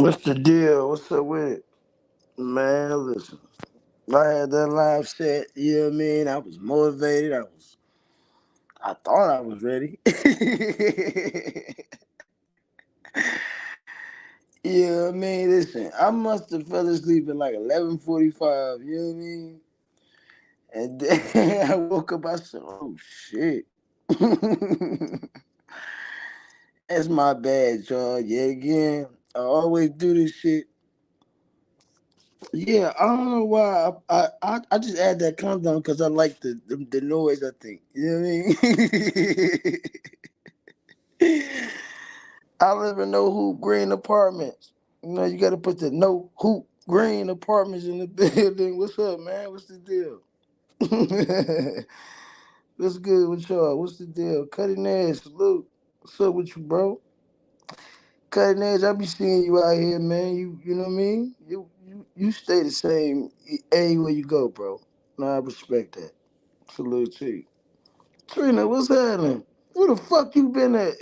What's the deal? What's up with it? Man, listen. I had that live set, you know what I mean? I was motivated. I thought I was ready. Yeah, I mean, listen, I must have fell asleep at like 11:45, you know what I mean? And then I woke up, I said, oh shit. That's my bad, y'all. Yet again, I always do this shit. Yeah, I don't know why. I just add that countdown because I like the noise. I think you know what I mean. I live in no hoop green apartments. You know you got to put the no hoop green apartments in the building. What's up, man? What's the deal? What's good with y'all? What's the deal? Cutting edge, salute. What's up with you, bro? Cutting edge, I be seeing you out here, man. You know what I mean? You stay the same anywhere you go, bro. No, I respect that. Salute to you. Trina, what's happening? Where the fuck you been at?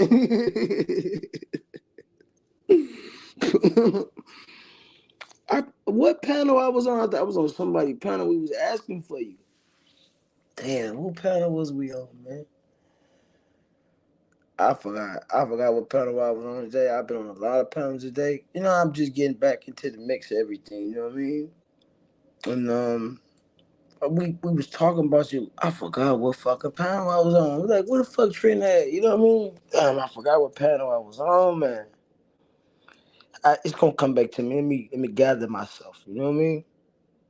What panel I was on? I was on somebody panel. We was asking for you. Damn, what panel was we on, man? I forgot. I forgot what panel I was on today. I've been on a lot of panels today. You know, I'm just getting back into the mix of everything. You know what I mean? And we was talking about you. I forgot what fucking panel I was on. I was like, what the fuck Trina at? You know what I mean? Damn, I forgot what panel I was on, man. It's gonna come back to me. Let me gather myself. You know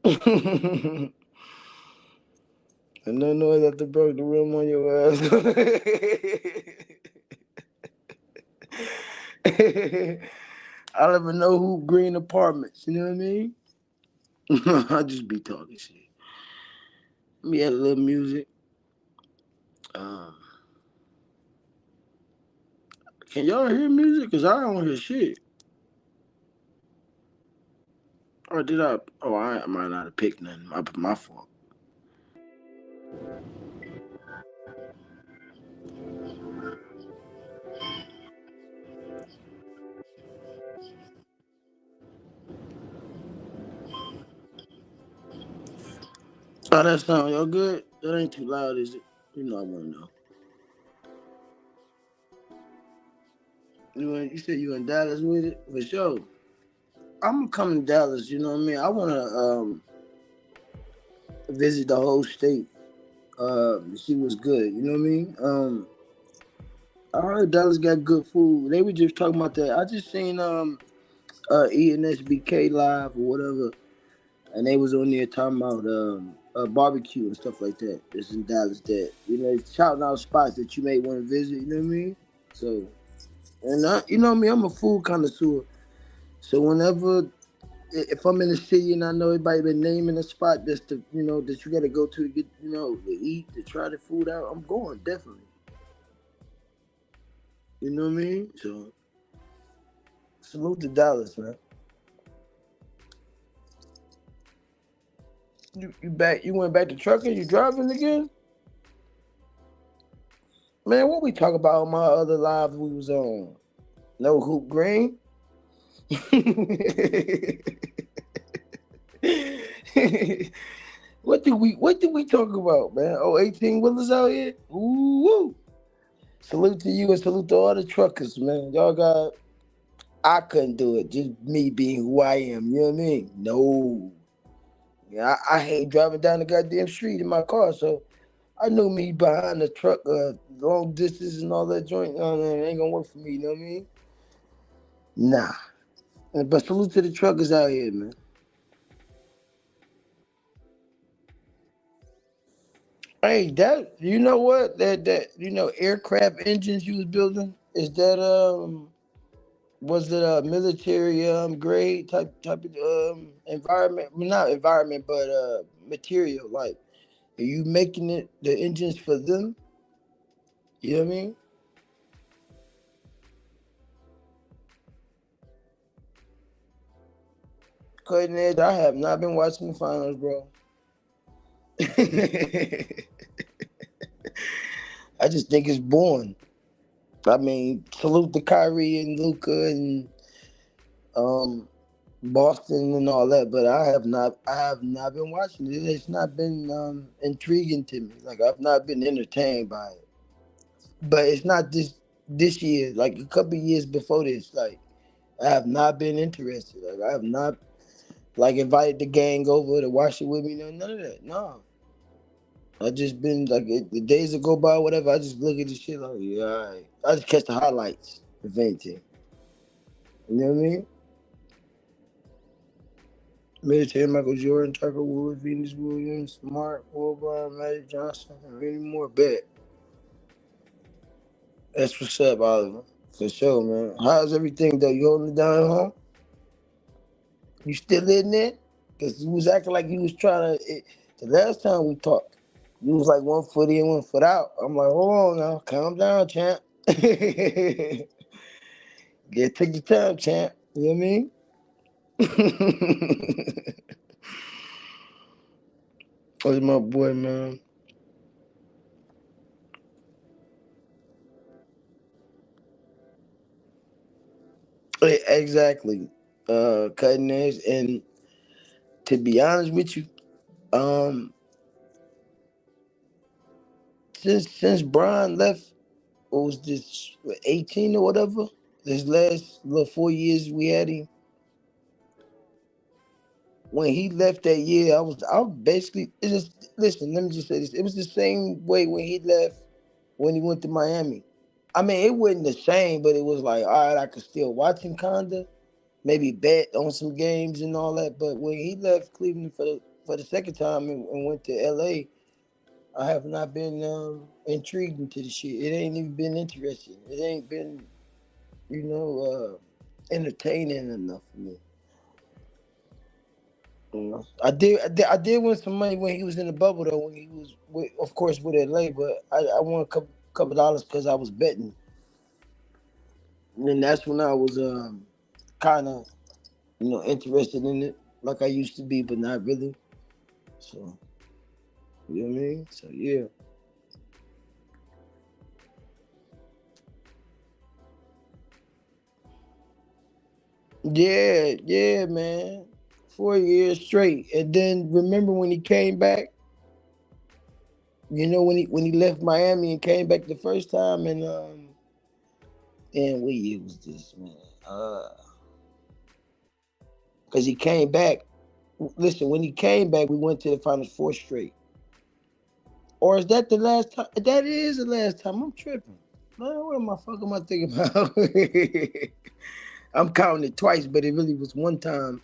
what I mean? And no noise after broke the rim on your ass. I live in no hoop green apartments. You know what I mean? I just be talking shit. Let me add a little music. Um, can y'all hear music? Cause I don't hear shit. Or did I? Oh, I might not have picked nothing. My fault. Oh, that sound y'all good? That ain't too loud, is it? You know I want to know. You said you in Dallas with it for sure. I'm coming to Dallas. You know what I mean? I want to visit the whole state. See what's good. You know what I mean? I heard Dallas got good food. They were just talking about that. I just seen ENSBK live or whatever, and they was on there talking about barbecue and stuff like that. It's in Dallas that shouting out spots that you may want to visit. You know what I mean? So, and you know me, I'm a food connoisseur. So whenever if I'm in the city and I know everybody been naming a spot that's that you got to go to get to eat to try the food out, I'm going definitely. You know what I mean? So salute to Dallas, man. You back? You went back to trucking? You driving again? Man, what we talk about on my other live we was on? No hoop green. What did we talk about, man? Oh, 18 wheelers out here? Ooh, woo. Salute to you and salute to all the truckers, man. Y'all got I couldn't do it. Just me being who I am, you know what I mean? No. Yeah, I hate driving down the goddamn street in my car, so I knew me behind the truck, long distance and all that joint. No, no, it ain't gonna work for me. You know what I mean? Nah. But salute to the truckers out here, man. Hey, that you know what that aircraft engines you was building is that was it a military grade type of environment? Well, not environment, but material. Like, are you making it the engines for them? You know what I mean? Cutting edge. I have not been watching the finals, bro. I just think it's boring. I mean, salute to Kyrie and Luca and um, Boston and all that, but I have not been watching it. It's not been intriguing to me. Like I've not been entertained by it. But it's not this year. Like a couple of years before this, like I have not been interested. Like I have not like invited the gang over to watch it with me. No, none of that. No, I just been like the days that go by, whatever. I just look at the shit like, yeah, all right. I just catch the highlights, if anything. You know what I mean? Military, Michael Jordan, Tucker Woods, Venus Williams, Mark Wilbur, Magic Johnson, and many more. Bet. That's what's up, Oliver. For sure, man. How's everything though? You holding it down at home? You still in there? Cause you was acting like you was trying to. The last time we talked, you was like 1 foot in, 1 foot out. I'm like, hold on now, calm down, champ. Take your time, champ. You know what I mean? What's my boy, man? Exactly. Cutting edge, and to be honest with you, um, since Brian left, what was this 18 or whatever? This last little 4 years we had him. When he left that year, I was basically it's just listen. Let me just say this: it was the same way when he left when he went to Miami. I mean, it wasn't the same, but it was like, all right, I could still watch him, kinda, maybe bet on some games and all that. But when he left Cleveland for the second time and went to LA, I have not been intrigued into the shit. It ain't even been interesting. It ain't been, you know, entertaining enough for me. You know, I did win some money when he was in the bubble though. When he was, with, of course, with LA, but I won a couple dollars because I was betting, and that's when I was kind of interested in it like I used to be, but not really. So you know what I mean? So yeah, yeah, man. 4 years straight, and then remember when he came back. When he left Miami and came back the first time, and and what year was this, man? Because he came back. Listen, when he came back, we went to the finals four straight. Or is that the last time? That is the last time. I'm tripping. Man, what am I fucking am I thinking about? I'm counting it twice, but it really was one time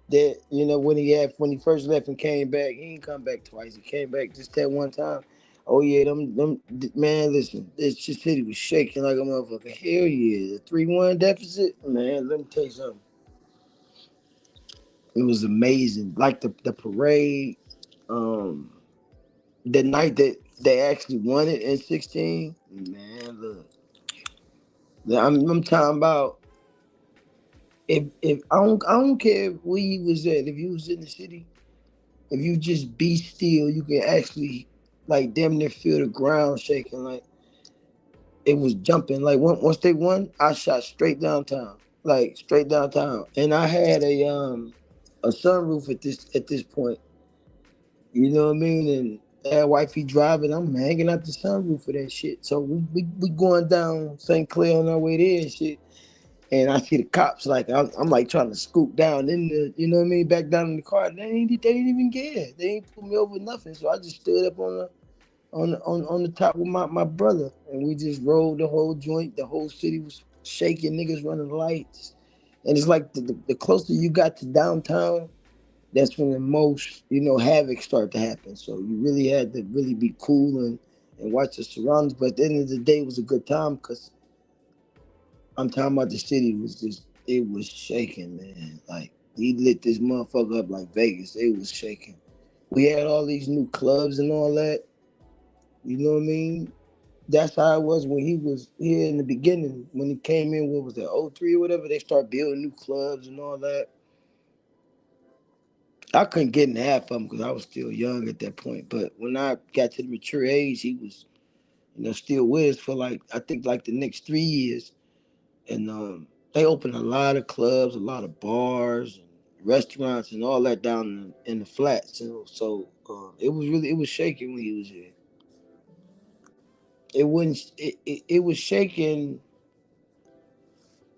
that when he first left and came back, he didn't come back twice. He came back just that one time. Oh yeah, them man. Listen, this city was shaking like a motherfucker. Hell yeah, the 3-1 deficit, man. Let me tell you something. It was amazing. Like the parade, um, the night that they actually won it in 16. Man, look, I'm talking about. If I don't care where you was at. If you was in the city, if you just be still, you can actually like damn near feel the ground shaking. Like it was jumping. Like once they won, I shot straight downtown, like straight downtown, and I had a sunroof at this point. You know what I mean? And that wifey driving, I'm hanging out the sunroof for that shit. So we going down St. Clair on our way there and shit. And I see the cops like I'm like trying to scoop down in the you know what I mean back down in the car. They didn't even care. They ain't put me over nothing. So I just stood up on the top with my brother and we just rolled the whole joint. The whole city was shaking. Niggas running lights. And it's like the closer you got to downtown, that's when the most havoc start to happen. So you really had to really be cool and watch the surroundings. But at the end of the day, it was a good time because I'm talking about the city was just it was shaking, man. Like he lit this motherfucker up like Vegas. It was shaking. We had all these new clubs and all that. You know what I mean? That's how it was when he was here in the beginning. When he came in, what was that, '03 or whatever? They start building new clubs and all that. I couldn't get in half of them because I was still young at that point. But when I got to the mature age, he was, still with us for like I think like the next 3 years. And They opened a lot of clubs, a lot of bars, and restaurants, and all that down in the flats. It was really it was shaking when he was here. It wouldn't. It was shaking.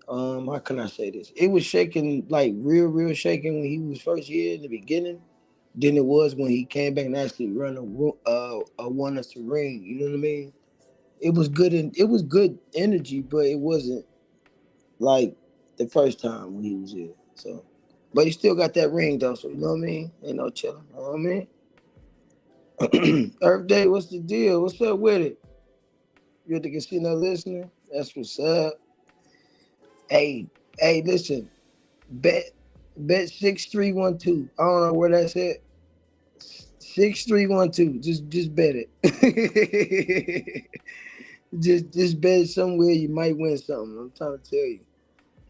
How can I say this? It was shaking like real shaking when he was first here in the beginning. Than it was when he came back and actually run a won us a ring. You know what I mean? It was good and it was good energy, but it wasn't like the first time when he was here. So, but he still got that ring though. So you know what I mean? Ain't no chilling. You know what I mean? Earth Day, what's the deal? What's up with it? You at the casino listening? That's what's up. Hey, hey, listen. Bet, bet 6312. I don't know where that's at. 6312. Just bet it. just bet it somewhere. You might win something. I'm trying to tell you,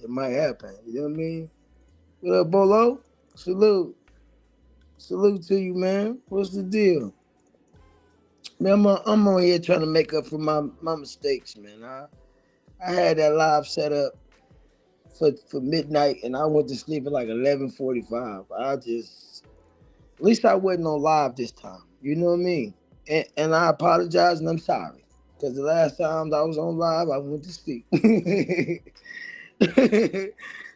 it might happen. You know what I mean? What up, Bolo? Salute, salute to you, man. What's the deal, man? I'm on here trying to make up for my mistakes, man. I had that live set up for midnight, and I went to sleep at like 11:45. At least I wasn't on live this time. You know what I mean? And I apologize and I'm sorry. Because the last time I was on live, I went to sleep.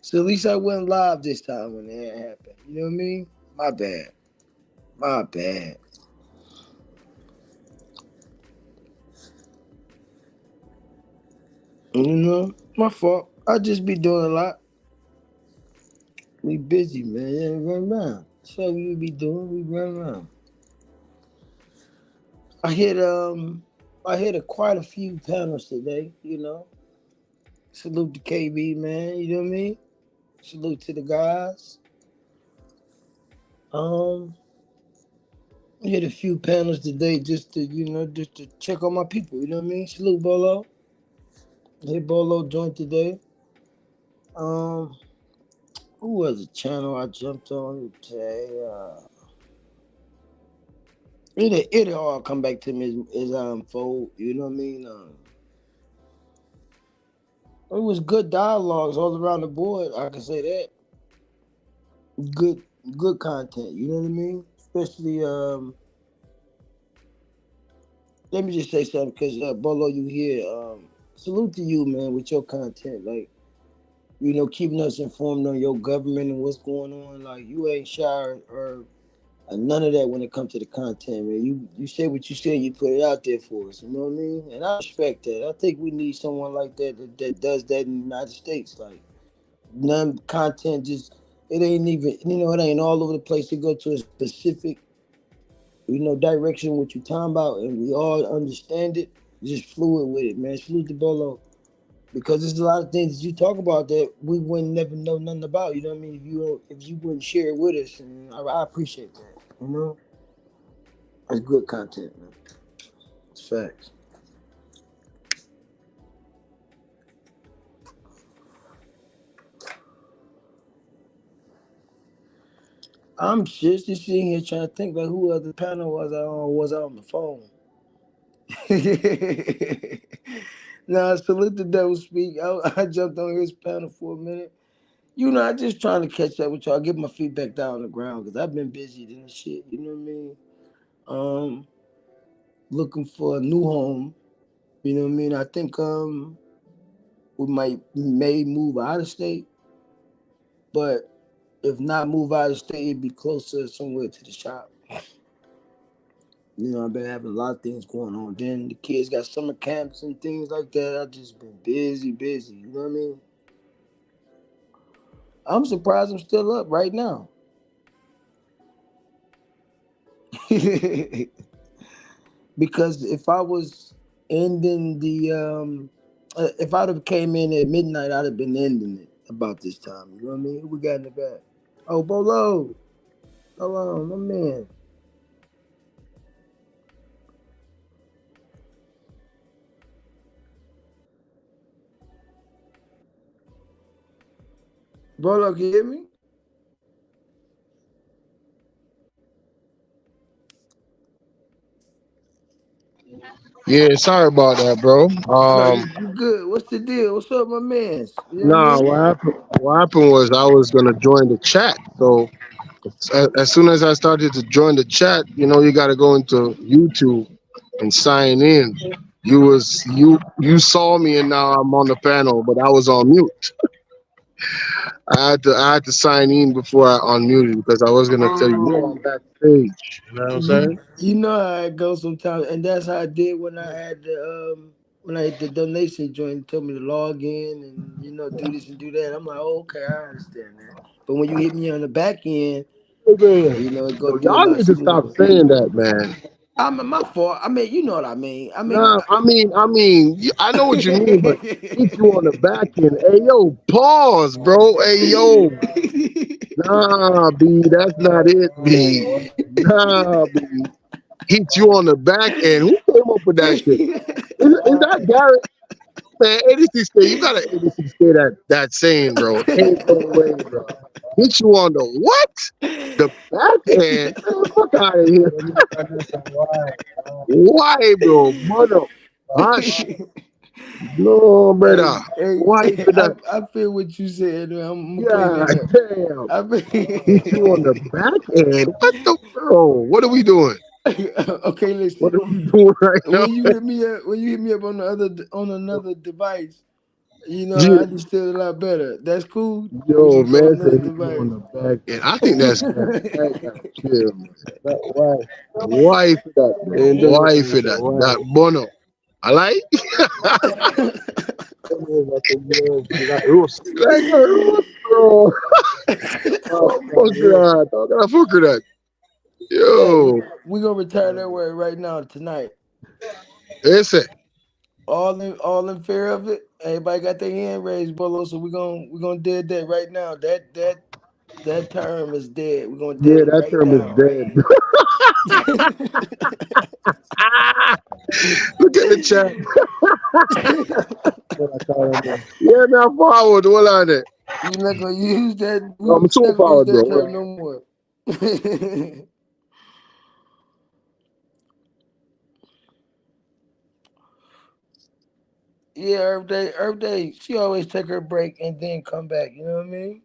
So at least I wasn't live this time when that happened. You know what I mean? My bad. My bad. You know? My fault. I just be doing a lot. We busy, man. Yeah, run around. That's what we be doing. We run around. I hit quite a few panels today, you know. Salute to KB, man. You know what I mean? Salute to the guys. Um, I hit a few panels today just to check on my people. You know what I mean? Salute Bolo. Hit Bolo joint today. Um, who was the channel I jumped on today? It'll all come back to me as I unfold. You know what I mean? It was good dialogues all around the board. I can say that. Good, good content. You know what I mean? Especially let me just say something because Bolo, you here. Salute to you, man, with your content. Like, keeping us informed on your government and what's going on. Like, you ain't shy or none of that when it comes to the content, man. You say what you say, you put it out there for us. You know what I mean? And I respect that. I think we need someone like that does that in the United States. Like, none content just it ain't even it ain't all over the place to go to a specific direction what you talking about, and we all understand it. Just fluid with it, man. Salute to Bolo because there's a lot of things that you talk about that we wouldn't never know nothing about. You know what I mean? If you wouldn't share it with us, and I appreciate that. You know, that's good content, man. It's facts. I'm just sitting here trying to think like who other panel was I on? Was I on the phone? Nah, salute the devil speak. I jumped on his panel for a minute. I just trying to catch up with y'all, get my feet back down on the ground because I've been busy doing shit. You know what I mean? Um, Looking for a new home. You know what I mean? I think we may move out of state, but if not move out of state, it'd be closer somewhere to the shop. I've been having a lot of things going on. Then the kids got summer camps and things like that. I just been busy, busy. You know what I mean? I'm surprised I'm still up right now. Because if I was ending if I'd have came in at midnight, I'd have been ending it about this time. You know what I mean? Who we got in the back? Oh, Bolo. Hold on, my man. Bolo, can you hear me? Yeah, sorry about that, bro. No, you good. What's the deal? What's up, my mans? You know what I Nah, mean? what happened? What happened was I was gonna join the chat. So as soon as I started to join the chat, you got to go into YouTube and sign in. You saw me, and now I'm on the panel, but I was on mute. I had to sign in before I unmuted because I was gonna tell you, yo, I'm Oh, backstage. You know what I'm saying? you know how it goes sometimes, and that's how I did when I had when I had the donation joint. Told me to log in and do this and do that. I'm like, oh, okay, I understand that. But when you hit me on the back end, Man, it go yo, do a y'all lot need to stop smoother. saying that, man. I'm my fault. I mean, you know what I mean. I mean, Nah, I know what you mean, but hit you on the back end. Hey, yo, pause, bro. Hey, yo, nah, B, that's not it, B. Nah, B. Hit you on the back end. Who came up with that shit? Is that Garrett? Man, 86K, you gotta 86K that saying, bro. Ain't no way, bro. Hit you on the what? The back end? Man, fuck out of here. Why, bro? Mother. Hush. No, brother. Why Hey, for that? I feel what you said. Man. I'm gonna clean Yeah, that up. damn. I Hit you on the mean, back end. What the bro? What are we doing? okay, What listen. are we doing right now? When you hit me up on the other on another device, I Yeah. understood a lot better. That's cool. We Yo, can go on man another said hit you on device. the back end. I think that's cat. That gotta chill, man. Why for that, bro? Why for that? That bono. I like. Like a roast, bro. Oh fuck that. Oh God, fuck that. Hey, Yo, we gonna retire that word right now tonight. ese. All in fear of it. Everybody got their hand raised, Bolo. So we gonna dead that right now. That term is dead. We're gonna dead Yeah, it that right term is now. dead. Look at the chat. Yeah, now forward. Hold on there. We're not gonna use that. We're I'm not so gonna use forward, that bro. term no more. Yeah, Earth Day. She always take her break and then come back. You know what I mean?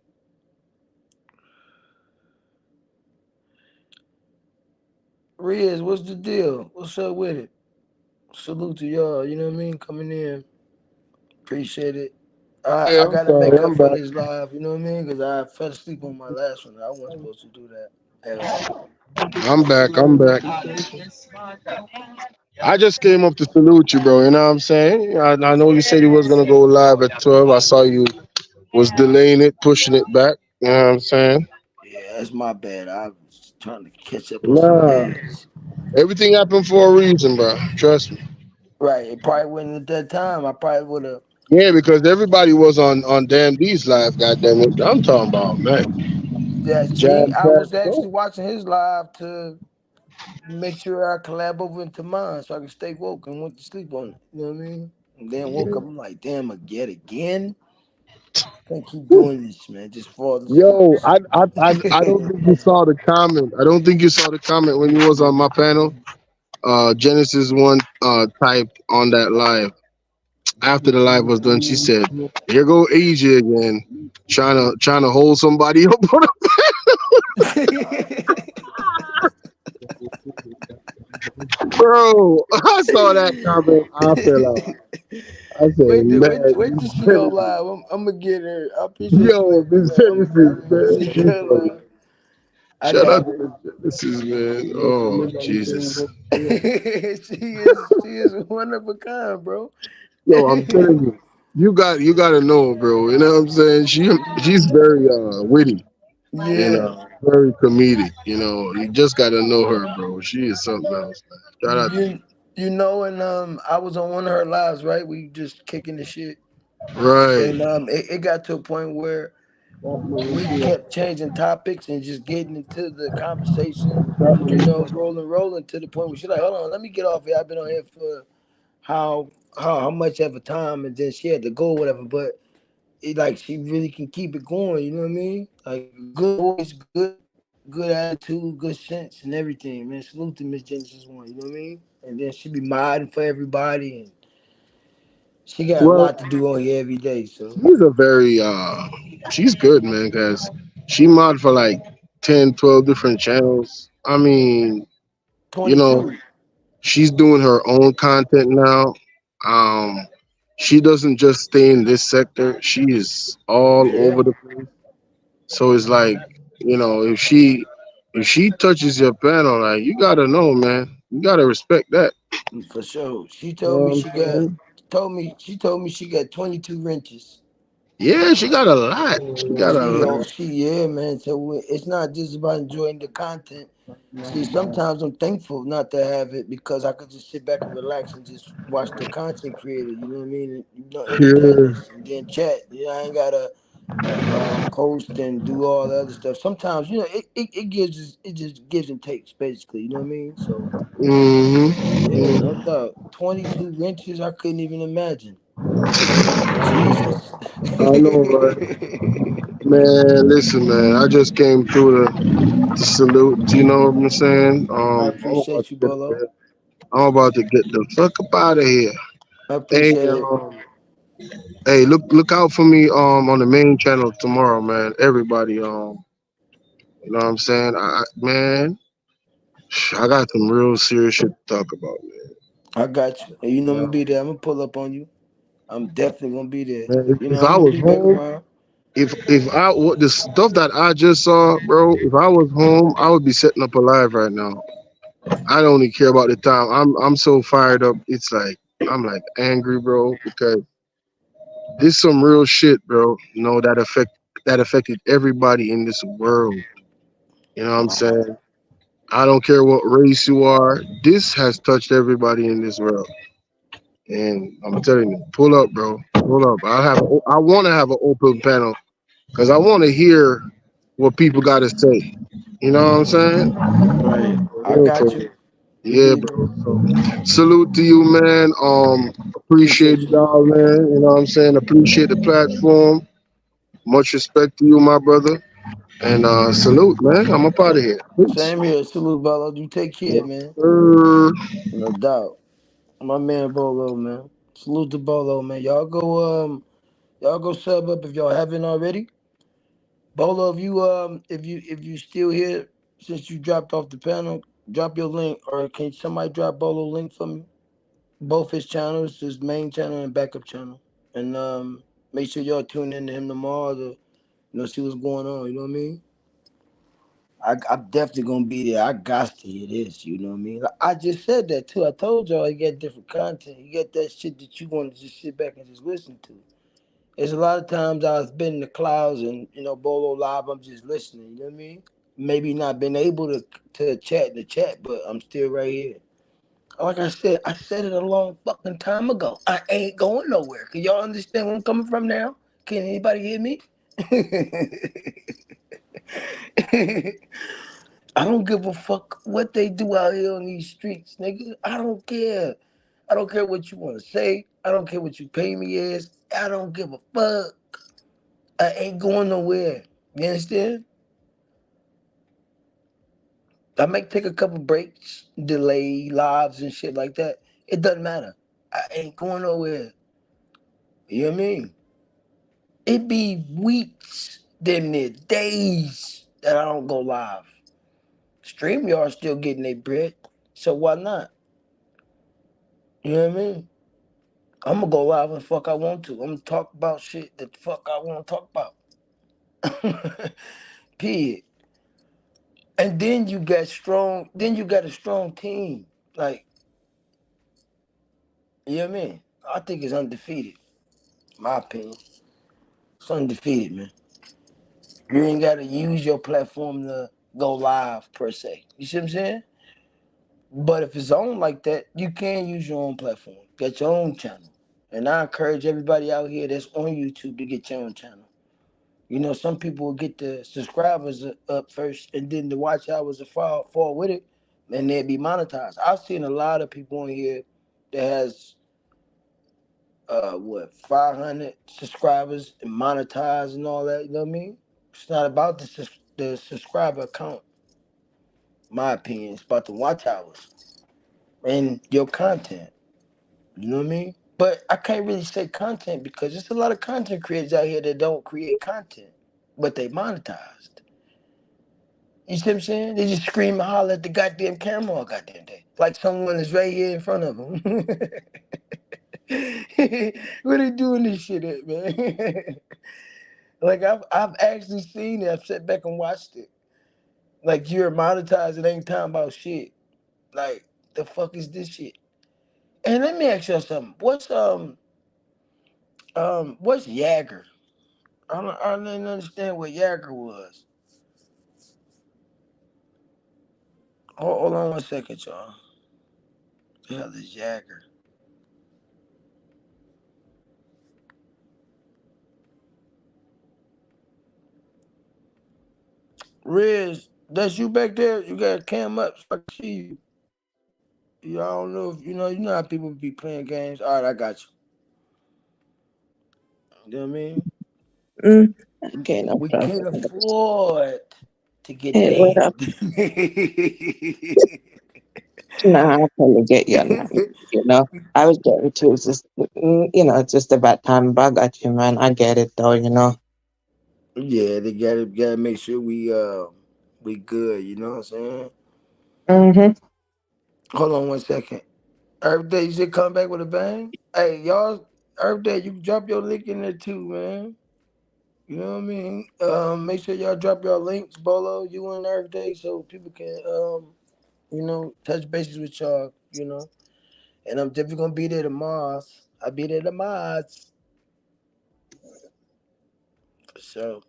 Riz, what's the deal? What's up with it? Salute to y'all. You know what I mean? Coming in, appreciate it. Hey, I I'm gotta sorry. make up I'm for back. this live. You know what I mean? Because I fell asleep on my last one. I wasn't supposed to do that at all. I'm back. I'm back. I just came up to salute you, bro. You know what I'm saying? I know you said you was gonna go live at 12. I saw you was delaying it, pushing it back. You know what I'm saying? Yeah, that's my bad. I was trying to catch up on some Nah, things. everything happened for a reason, bro. Trust me. Right. It probably wasn't at that time. I probably would have. Yeah, because everybody was on Damn D's live. Goddamn it, I'm talking about, man. Yeah. See, Jam I was packed show. actually watching his live to make sure I collab over into mine so I could stay woke and went to sleep on it. You know what I mean? And then woke Yeah. up. I'm like, damn, again. Can't keep Whew. doing this, man. Just fall asleep. Yo, I don't think you saw the comment. I don't think you saw the comment when you was on my panel. Genesis one typed on that live. After the live was done, she said, "Here go AJ again, trying to hold somebody up." Bro, I saw that comment. I fell out. I said, "Man, Wait till these she go Genesis, live. I'm gonna get her. I appreciate you, yo, lady, these man. I'm gonna Genesis, get her. man, She she's go funny. live. I Shout out got to it. the Genesis, man. Oh Jesus, She is one of a kind, bro. yo, I'm telling you, you gotta know, bro. You know what I'm saying? She's very witty. You Yeah. know, very comedic. You know, you just gotta know her, bro. She is something else, man. Shout out to You and I was on one of her lives, right? We just kicking the shit. you. Right. And it got to a point where we kept changing topics and just getting into the conversation, rolling to the point where she's like, hold on, let me get off here. I've been on here for how how much of a time, and then she had to go or whatever. But it like she really can keep it going. You know what I mean? Like good voice, good. good attitude, good sense, and everything, man. Salute to Miss Genesis One. You know what I mean? And then she be modding for everybody, and she got a Well, lot to do on here every day. So she's a very she's good, man, because she mod for like 10, 12 different channels. I mean, you know, 22. she's doing her own content now. Um, she doesn't just stay in this sector. She is all Yeah, over the place. So it's like, if she touches your panel, like you gotta know, man. You gotta respect that. for sure. You know what I'm saying? She told me she got 22 wrenches. Yeah, she got a lot. She got a lot. Yeah, man. So it's not just about enjoying the content. See, sometimes I'm thankful not to have it because I could just sit back and relax and just watch the content creator. You know what I mean? You know, Yeah. independence and then chat. You know, I ain't gotta host and do all the other stuff. Sometimes, you know, it just gives and takes basically. You know what I mean? So yeah, no Mm-hmm. doubt. 22 wrenches, I couldn't even imagine. Jesus. I know, right? Man, listen, man. I just came through to salute. You know what I'm saying? I I'm about appreciate to you, get up Bolo. there. I'm about to get the fuck up out of here. I Hey, appreciate it. look out for me on the main channel tomorrow, man. Everybody, you know what I'm saying? Man, I got some real serious shit to talk about, I got you. And you know I'm gonna man. be there. I'm gonna pull up on you. I'm definitely gonna be there. Man, You know, if I'm I gonna was be back home, around. if what the stuff that I just saw, bro, if I was home, I would be setting up a live right now. I don't even care about the time. I'm so fired up. It's like I'm like angry, bro, because this some real shit, bro. You know that affected everybody in this world. You know what I'm Wow. saying? I don't care what race you are. This has touched everybody in this world. And I'm telling you, pull up, bro. Pull up. I want to have an open panel because I want to hear what people got to say. You know what I'm saying? Right. For I real, got for you. real. You Yeah, be bro. So, salute to you, man. Appreciate appreciate you. y'all, man. You know what I'm saying? Appreciate the platform. Much respect to you, my brother. And salute, man. I'm up out Sa- of here. Peace. Same here. Salute, Bolo. You take care, Yes, man. sir. No doubt. My man Bolo, man. Salute to Bolo, man. Y'all go sub up if y'all haven't already. Bolo, if you still here since you dropped off the panel, drop your link or can somebody drop Bolo link for me? Both his channels, his main channel and backup channel. And make sure y'all tune in to him tomorrow to see what's going on, you know what I mean? I'm definitely gonna be there. I got to hear this, you know what I mean? Like, I just said that too. I told y'all you get different content. You get that shit that you want to just sit back and just listen to. There's a lot of times I've been in the clouds and Bolo live. I'm just listening. You know what I mean? Maybe not been able to chat in the chat, but I'm still right here. Like I said it a long fucking time ago. I ain't going nowhere. Can y'all understand where I'm coming from now? Can anybody hear me? I don't give a fuck what they do out here on these streets, nigga. I don't care. I don't care what you want to say. I don't care what you pay me as. I don't give a fuck. I ain't going nowhere. You understand? I might take a couple breaks, delay lives and shit like that. It doesn't matter. I ain't going nowhere. You know what I mean? It be weeks, damn near days that I don't go live. StreamYard still getting their bread, so why not? You know what I mean? I'm gonna go live when the fuck I want to. I'm gonna talk about shit that the fuck I want to talk about. Period. And then you got strong. Then you got a strong team. Like you know what I mean? I think it's undefeated. My opinion, it's undefeated, man. You ain't got to use your platform to go live per se. You see what I'm saying? But if it's on like that, you can use your own platform. Get your own channel. And I encourage everybody out here that's on YouTube to get your own channel. Some people will get the subscribers up first and then the watch hours will fall with it and they'll be monetized. I've seen a lot of people on here that has 500 subscribers and monetized and all that, you know what I mean? It's not about the subscriber count. My opinion, it's about the watch hours and your content. You know what I mean? But I can't really say content because there's a lot of content creators out here that don't create content, but they monetized. You see what I'm saying? They just scream and holler at the goddamn camera all goddamn day. Like someone is right here in front of them. Where they doing this shit at, man? Like I've actually seen it. I've sat back and watched it. Like you're monetized, it ain't time about shit. Like the fuck is this shit? And let me ask you something. What's Jagger? I didn't understand what Jagger was. Hold on one second, y'all. The hell is Jagger? Riz, that's you back there? You got a cam up so I can see you. Yeah, I don't know if you know how people be playing games. All right, I got you. You know what I mean? Mm, okay, no We can't problem. afford to get Hey, what up? banned. Nah, I totally get you on that. You know, I was getting to it's just, it's just about time. But I got you, man. I get it, though. Yeah, they gotta make sure we good. You know what I'm saying? Mm-hmm. Hold on one second. Earth Day, you should come back with a bang. Hey, y'all, Earth Day, you can drop your link in there too, man. You know what I mean? Make sure y'all drop your links, Bolo, you and Earth Day, so people can touch bases with y'all. And I'm definitely gonna be there tomorrow. I'll be there tomorrow for sure.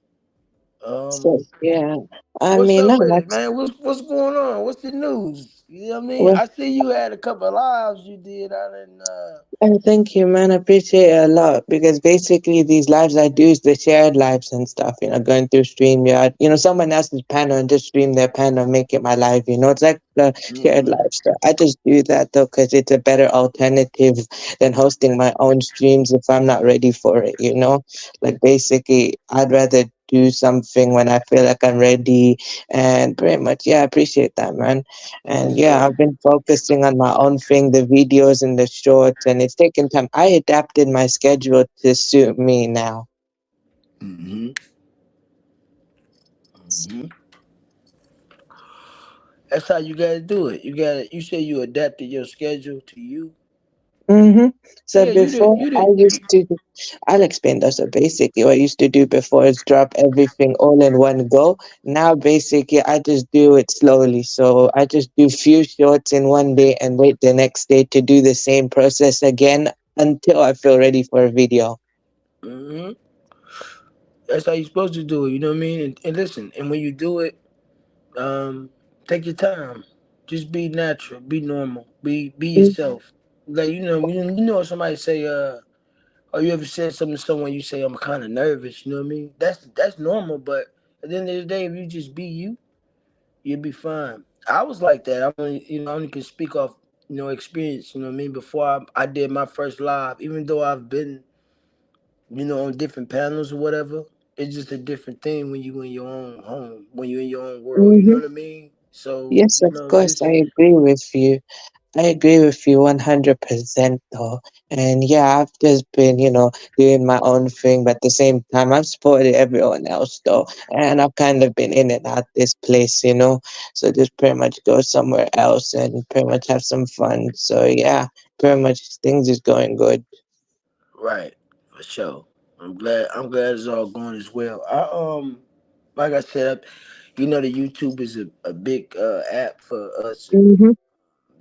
So, Um, yeah. I what's mean, up not with it, much. man? What's going on? What's the news? You know what I mean? Well, I see you had a couple of lives you did out in. thank you, man. I appreciate it a lot because basically these lives I do is the shared lives and stuff, going through StreamYard, someone else's panel and just stream their panel, make it my live, it's like the shared Mm-hmm. live stuff. I just do that though because it's a better alternative than hosting my own streams if I'm not ready for it. Like basically, I'd rather do something when I feel like I'm ready and pretty much, yeah, I appreciate that, man. And Yes, yeah, sir. I've been focusing on my own thing, the videos and the shorts, and it's taken time. I adapted my schedule to suit me now. Mm-hmm. Mm-hmm. That's how you gotta do it. You gotta. You say you adapted your schedule to you. Mm-hmm. So Yeah, you did. before You I did. used to, I'll explain that. So basically, what I used to do before is drop everything all in one go. Now, basically, I just do it slowly. So I just do few shorts in one day and wait the next day to do the same process again until I feel ready for a video. Mm-hmm. That's how you're supposed to do it. You know what I mean? And listen. And when you do it, um, take your time. Just be natural. Be normal. Be yourself. Like you know, somebody say, or you ever said something to someone, you say, I'm kind of nervous. You know what I mean? That's normal. But at the end of the day, if you just be you, you'll be fine. I was like that. I only can speak off, experience. You know what I mean? Before I did my first live, even though I've been, on different panels or whatever, it's just a different thing when you in your own home, when you're in your own world. You know Mm-hmm. what I mean? So, Yes, of course, just I agree with you. I agree with you 100% though. And yeah, I've just been, doing my own thing, but at the same time, I've supported everyone else though. And I've kind of been in and out this place. So just pretty much go somewhere else and pretty much have some fun. So yeah, pretty much things is going good. right for sure. I'm glad it's all going as well. Like I said, the YouTube is a big app for us, and Mm-hmm.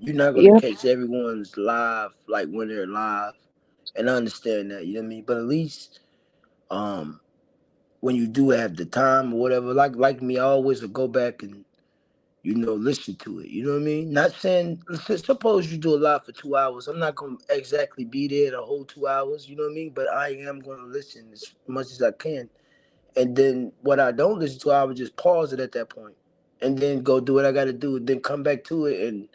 you're not gonna Yep. catch everyone's live like when they're live, and I understand that. You know what I mean? But at least um when you do have the time or whatever, like me, I always will go back and listen to it. You know what I mean? Not saying suppose you do a live for 2 hours. I'm not gonna exactly be there the whole 2 hours. You know what I mean? But I am gonna listen as much as I can. And then what I don't listen to, I would just pause it at that point, and then go do what I got to do, and then come back to it and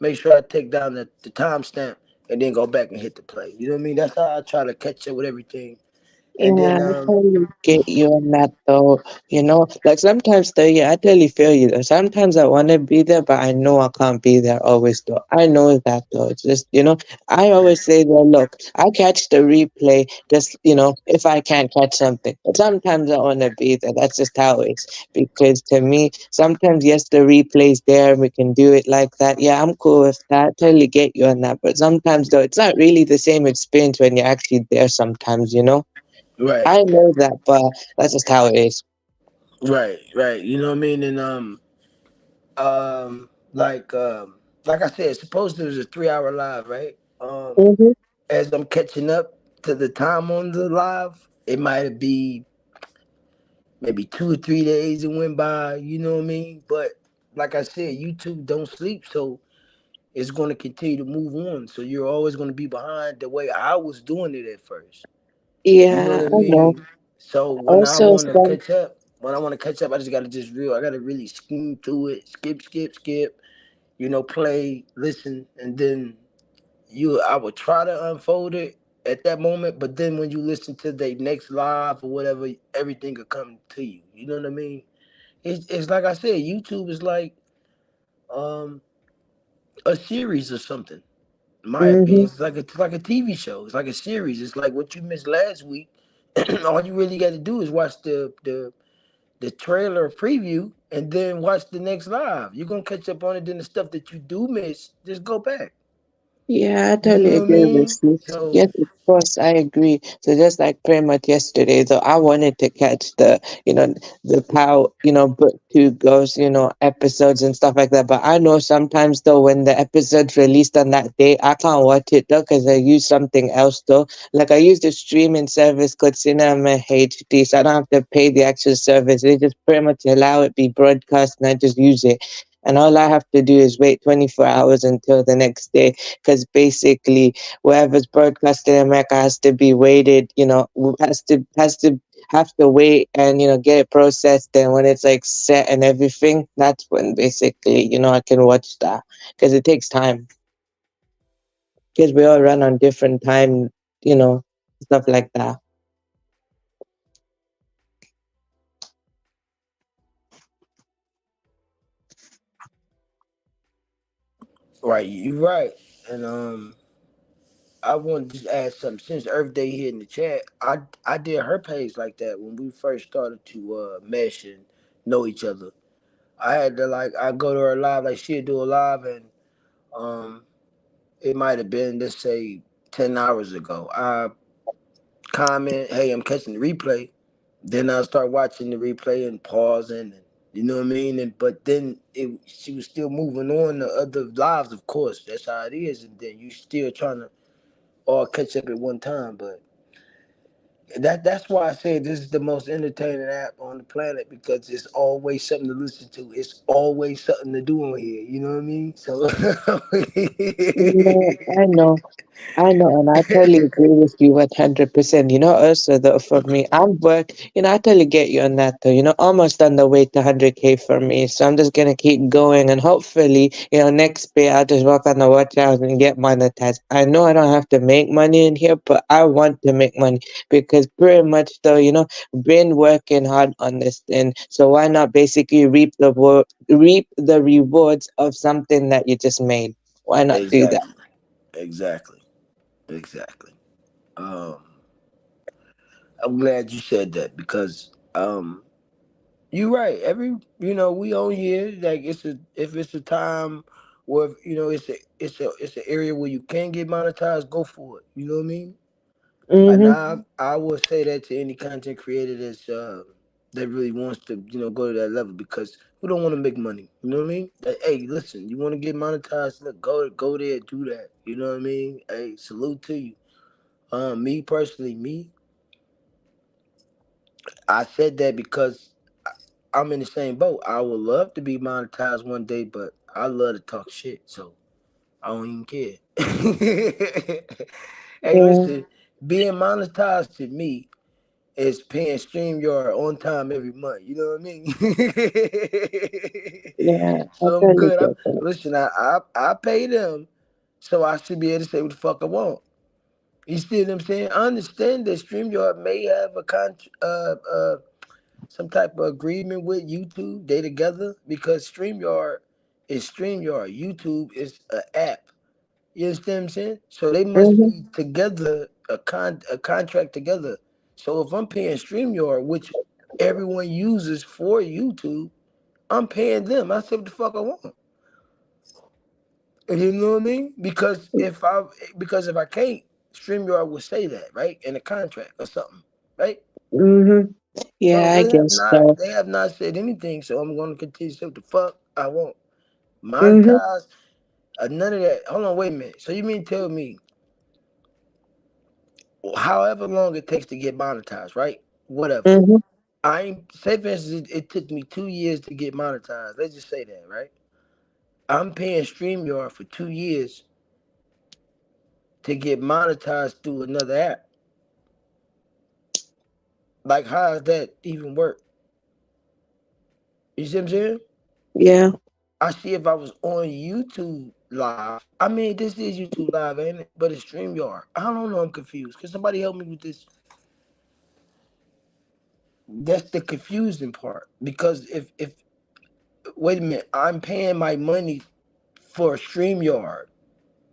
make sure I take down the timestamp, and then go back and hit the play. You know what I mean? That's how I try to catch up with everything. And Yeah, then I totally get you on that though. Like sometimes though, yeah, I totally feel you though. Sometimes I want to be there, but I know I can't be there always though. I know that though. It's just, I always say that, look, I catch the replay just, if I can't catch something. But sometimes I want to be there. That's just how it is. Because to me, sometimes, yes, the replay's there and we can do it like that. Yeah, I'm cool with that. I totally get you on that. But sometimes though, it's not really the same experience when you're actually there sometimes. right, I know that, but that's just how it is. right. You know what I mean? And like like I said, supposed to was a 3 hour live, right? Mm-hmm. As I'm catching up to the time on the live, it might be maybe 2 or 3 days it went by. You know what I mean? But like I said, YouTube don't sleep, so it's going to continue to move on. So you're always going to be behind the way I was doing it at first. You know Yeah, what I I know. mean? So when I Also, want to some. catch up, I just got to I got to really skim through it, skip. Play, listen, and then I would try to unfold it at that moment, but then when you listen to the next live or whatever, everything will come to you. You know what I mean? It's like I said, YouTube is like um a series or something. In my opinion, Mm-hmm. it's like a TV show. It's like a series. It's like what you missed last week. All you really got to do is watch the trailer preview and then watch the next live. You're gonna catch up on it. Then the stuff that you do miss, just go back. Yeah, I You totally know what I agree with mean? you. So Yes, of course, I agree. So just like pretty much yesterday, though, I wanted to catch the how, book two goes, episodes and stuff like that. But I know sometimes though, when the episode's released on that day, I can't watch it though, because I use something else though. Like I use the streaming service called Cinema HD, so I don't have to pay the actual service. They just pretty much allow it be broadcast and I just use it. And all I have to do is wait 24 hours until the next day, because basically whoever's broadcasting in America has to be waited, has to wait and get it processed. And when it's like set and everything, that's when basically I can watch that, because it takes time, because we all run on different time, you know, stuff like that. right, you're right. And I want to just add something. Since Earth Day here in the chat, I did her page like that when we first started to mesh and know each other. I had to I go to her live, like she'd do a live, and um it might have been, let's say, 10 hours ago. I comment, hey, I'm catching the replay. Then I'll start watching the replay and pausing, and you know what I mean. And but then she was still moving on to other lives, of course. That's how it is. And then you still trying to all catch up at one time. But that's why I say this is the most entertaining app on the planet, because it's always something to listen to. It's always something to do on here. You know what I mean? So Yeah, I know. I know, and I totally agree with you 100%. Also though, for me, I totally get you on that though. Almost on the way to 100K for me. So I'm just gonna keep going, and hopefully, next pay I'll just work on the watch out and get monetized. I know I don't have to make money in here, but I want to make money, because pretty much though, been working hard on this thing. So why not basically reap the rewards of something that you just made? Why not do that? exactly, exactly, exactly. Um, I'm glad you said that because you're right. We own here. Like if it's a time where it's an area where you can get monetized, go for it. You know what I mean? And Mm-hmm. I will say that to any content creator that really wants to go to that level, because we don't want to make money. You know what I mean? Like, hey, listen, you want to get monetized? Look, go there, do that. You know what I mean? Hey, salute to you. Me personally, I said that because I'm in the same boat. I would love to be monetized one day, but I love to talk shit, so I don't even care. Hey, Yeah. listen, being monetized to me is paying StreamYard on time every month. You know what I mean? Yeah, I So I'm totally good. get that. Listen. I pay them, so I should be able to say what the fuck I want. You see what I'm saying? I understand that StreamYard may have a some type of agreement with YouTube. They together because StreamYard is StreamYard. YouTube is an app. You understand what I'm saying? So they must Mm-hmm. be together, a contract together. So if I'm paying StreamYard, which everyone uses for YouTube, I'm paying them. I say what the fuck I want. You know what I mean? Because if I can't, StreamYard will say that, right? In a contract or something. Right? Mm-hmm. So Yeah, I guess so. they have not said anything, so I'm gonna continue to say what the fuck I want. Mm-hmm. Monetize, none of that. Hold on, wait a minute. So you mean tell me however long it takes to get monetized, right? Whatever. Mm-hmm. I ain't say for instance it took me 2 years to get monetized. Let's just say that, right? I'm paying StreamYard for 2 years to get monetized through another app. Like how does that even work? You see what I'm saying? Yeah. I see if I was on YouTube live. I mean, this is YouTube live, ain't it? But it's StreamYard. I don't know. I'm confused. Can somebody help me with this? That's the confusing part. Because if wait a minute, I'm paying my money for StreamYard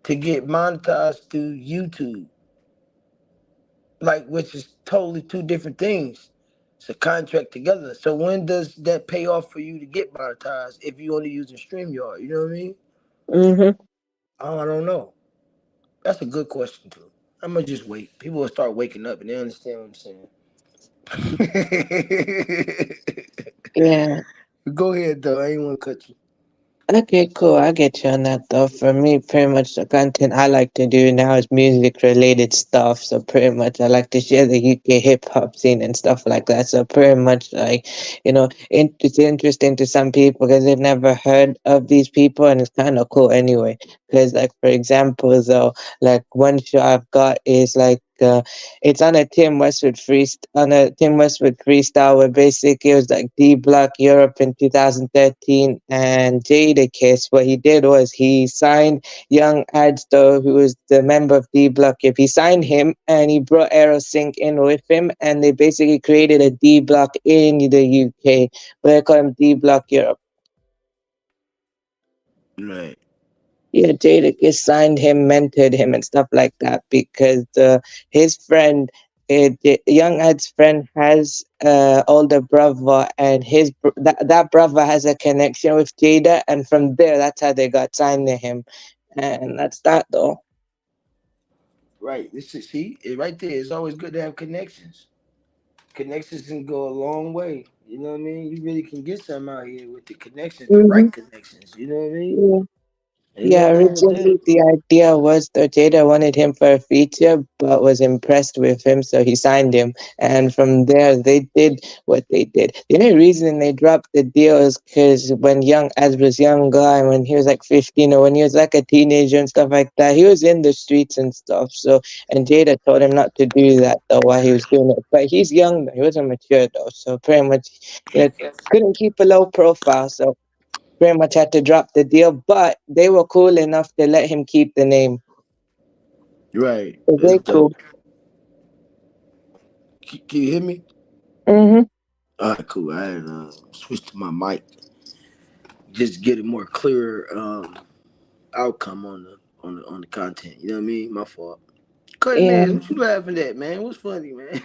to get monetized through YouTube, like which is totally two different things. It's a contract together. So when does that pay off for you to get monetized if you only using StreamYard? You know what I mean? Mm-hmm. I don't know. That's a good question too. I'm gonna just wait. People will start waking up and they understand what I'm saying. Yeah. Go ahead though. I ain't want to cut you. Okay, cool. I get you on that though. For me, pretty much the content I like to do now is music related stuff. So pretty much I like to share the UK hip hop scene and stuff like that. So pretty much like, it's interesting to some people because they've never heard of these people and it's kind of cool anyway. Because like for example, though, like one show I've got is like it's on a Tim Westwood freestyle where basically it was like D Block Europe in 2013 and Jada Kiss. What he did was he signed Young Adsto, who was the member of D Block Europe. He signed him and he brought Aerosync in with him and they basically created a D Block in the UK. But they call him D Block Europe. Right. Yeah, Jadakiss signed him, mentored him, and stuff like that because his friend, Young Ad's friend, has older brother, and that brother has a connection with Jada, and from there, that's how they got signed to him, and that's that though. Right. This is see it right there. It's always good to have connections. Connections can go a long way. You know what I mean? You really can get something out here with the connections, the Mm-hmm. right connections. You know what I mean? Yeah. Ain't Yeah, nothing wrong with that. originally the idea was that Jada wanted him for a feature, but was impressed with him, so he signed him. And from there, they did what they did. The only reason they dropped the deal is because when Young Az was younger, and when he was like 15 or when he was like a teenager and stuff like that, he was in the streets and stuff. So, and Jada told him not to do that though while he was doing it. But he's young, though. He wasn't mature though, so pretty much, couldn't keep a low profile. So pretty much had to drop the deal, but they were cool enough to let him keep the name. Right. So That's they dope. cool. Can you hear me? Mhm. All right, cool. I had switched to my mic. Just get a more clearer outcome on the content. You know what I mean? My fault. Cutting Yeah. edge. What you laughing at, man? What's funny, man?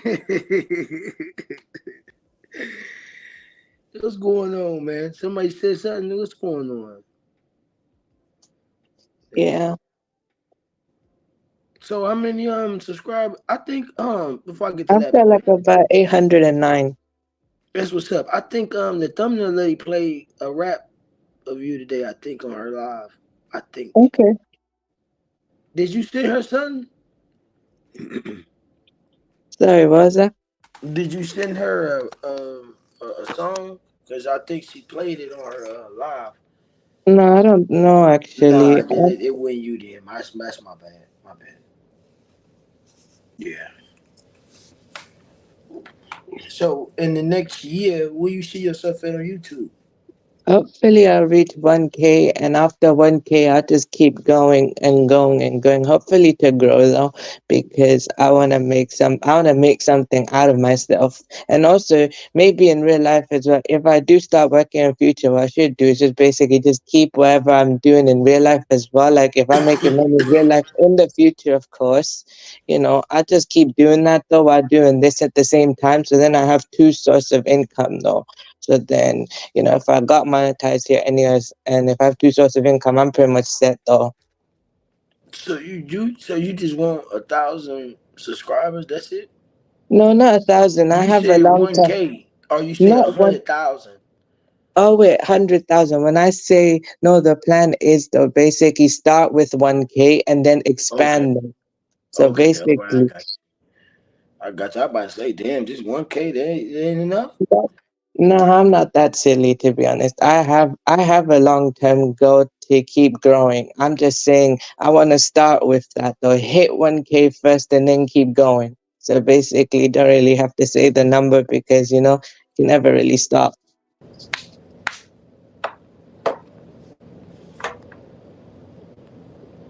What's going on, man? Somebody said something. What's going on? Man. Yeah. So how many subscribers? I think before I get to I've that got like point, about 809. that's what's up. I think the thumbnail lady played a rap of you today. I think on her live. I think. Okay. Did you send her something? Sorry, what was that? Did you send her a song? Because I think she played it on her live. No, I don't know Nah, actually. it wasn't you then. That's my bad. My bad. Yeah. So in the next year, will you see yourself at on YouTube? Hopefully, I'll reach 1K, and after 1K, I'll just keep going and going and going. Hopefully, to grow though, because I want to make something out of myself, and also maybe in real life as well. If I do start working in future, what I should do is just basically just keep whatever I'm doing in real life as well. Like if I'm making money in real life in the future, of course, I just keep doing that though while doing this at the same time. So then I have two sources of income though. So then if I got monetized here anyways, and if I have two sources of income, I'm pretty much set though. So you just want 1,000 subscribers? That's it? No, not 1,000. I You have a said long one time. k, or you said a Not one. hundred thousand? Oh wait, 100,000. When I say no, the plan is to basically start with 1K and then Okay, expand them. So okay, all right, basically, I got you. I about to say, damn, just 1k, that ain't enough. no, I'm not that silly to be honest. I have a long term goal to keep growing. I'm just saying I want to start with that though. Hit 1K first and then keep going. So basically, don't really have to say the number because you never really stop.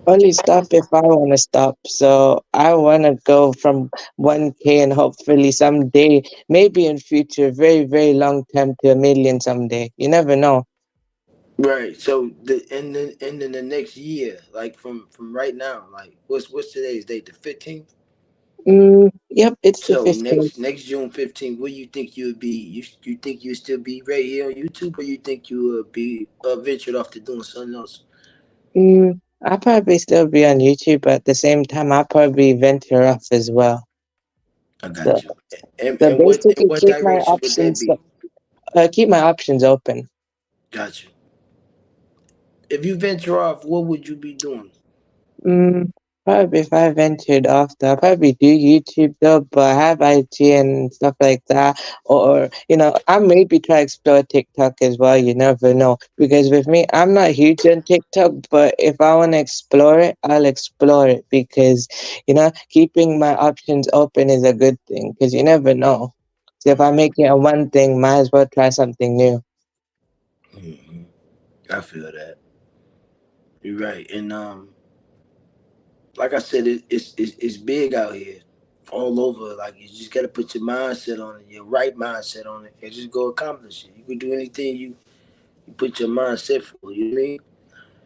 Only stop if I want to stop. So I want to go from 1K and hopefully someday, maybe in future, very very long term to a million someday. You never know. Right. So and then the next year, like from right now, like what's today's date? The 15th. Yep, it's the So 15th. next June 15th, what do you think you would be? You think you'd still be right here on YouTube, or you think you would be ventured off to doing something else? I'll probably still be on YouTube, but at the same time, I'll probably venture off as well. I So, got you. And so and what and basically, what keep my direction would that options, be? keep my options open. Got you. If you venture off, what would you be doing? Mm, Probably if I ventured off, I'll probably do YouTube though, but have IG and stuff like that. Or, I maybe try explore TikTok as well. You never know. Because with me, I'm not huge on TikTok, but if I want to explore it, I'll explore it because, keeping my options open is a good thing because you never know. So if I Mm-hmm. make it a one thing, might as well try something new. Mm-hmm. I feel that. You're right. And like I said, it's big out here, all over. Like you just gotta put your mindset on it, your right mindset on it, and just go accomplish it. You can do anything you put your mindset for. You know what I mean?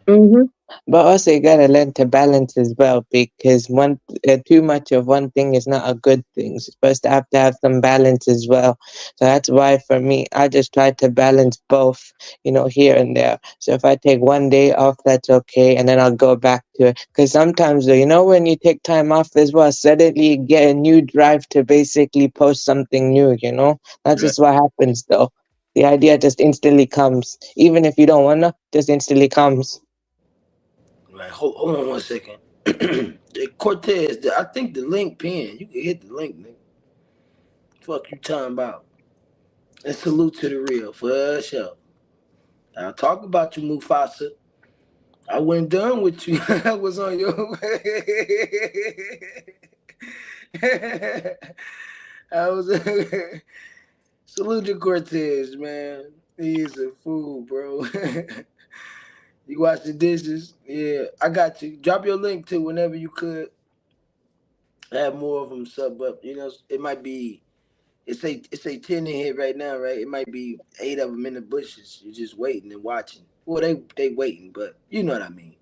Mm-hmm. But also, you gotta learn to balance as well because too much of one thing is not a good thing. It's supposed to have some balance as well. So that's why for me, I just try to balance both, here and there. So if I take one day off, that's okay, and then I'll go back to it. Because sometimes, though, when you take time off as well, suddenly you get a new drive to basically post something new. That's Right. just what happens, though. The idea just instantly comes, even if you don't wanna, just instantly comes. Right. Hold on 1 second. Cortez, I think the link pin. You can hit the link, nigga. Fuck you talking about. And salute to the real for sure. I'll talk about you, Mufasa. I wasn't done with you. I was on your I was salute to Cortez, man. He is a fool, bro. You wash the dishes? Yeah, I got you. Drop your link too whenever you could. Have more of them sub up. It might be. It's a 10 in here right now, right? It might be 8 of them in the bushes. You're just waiting and watching. Well, they waiting, but you know what I mean.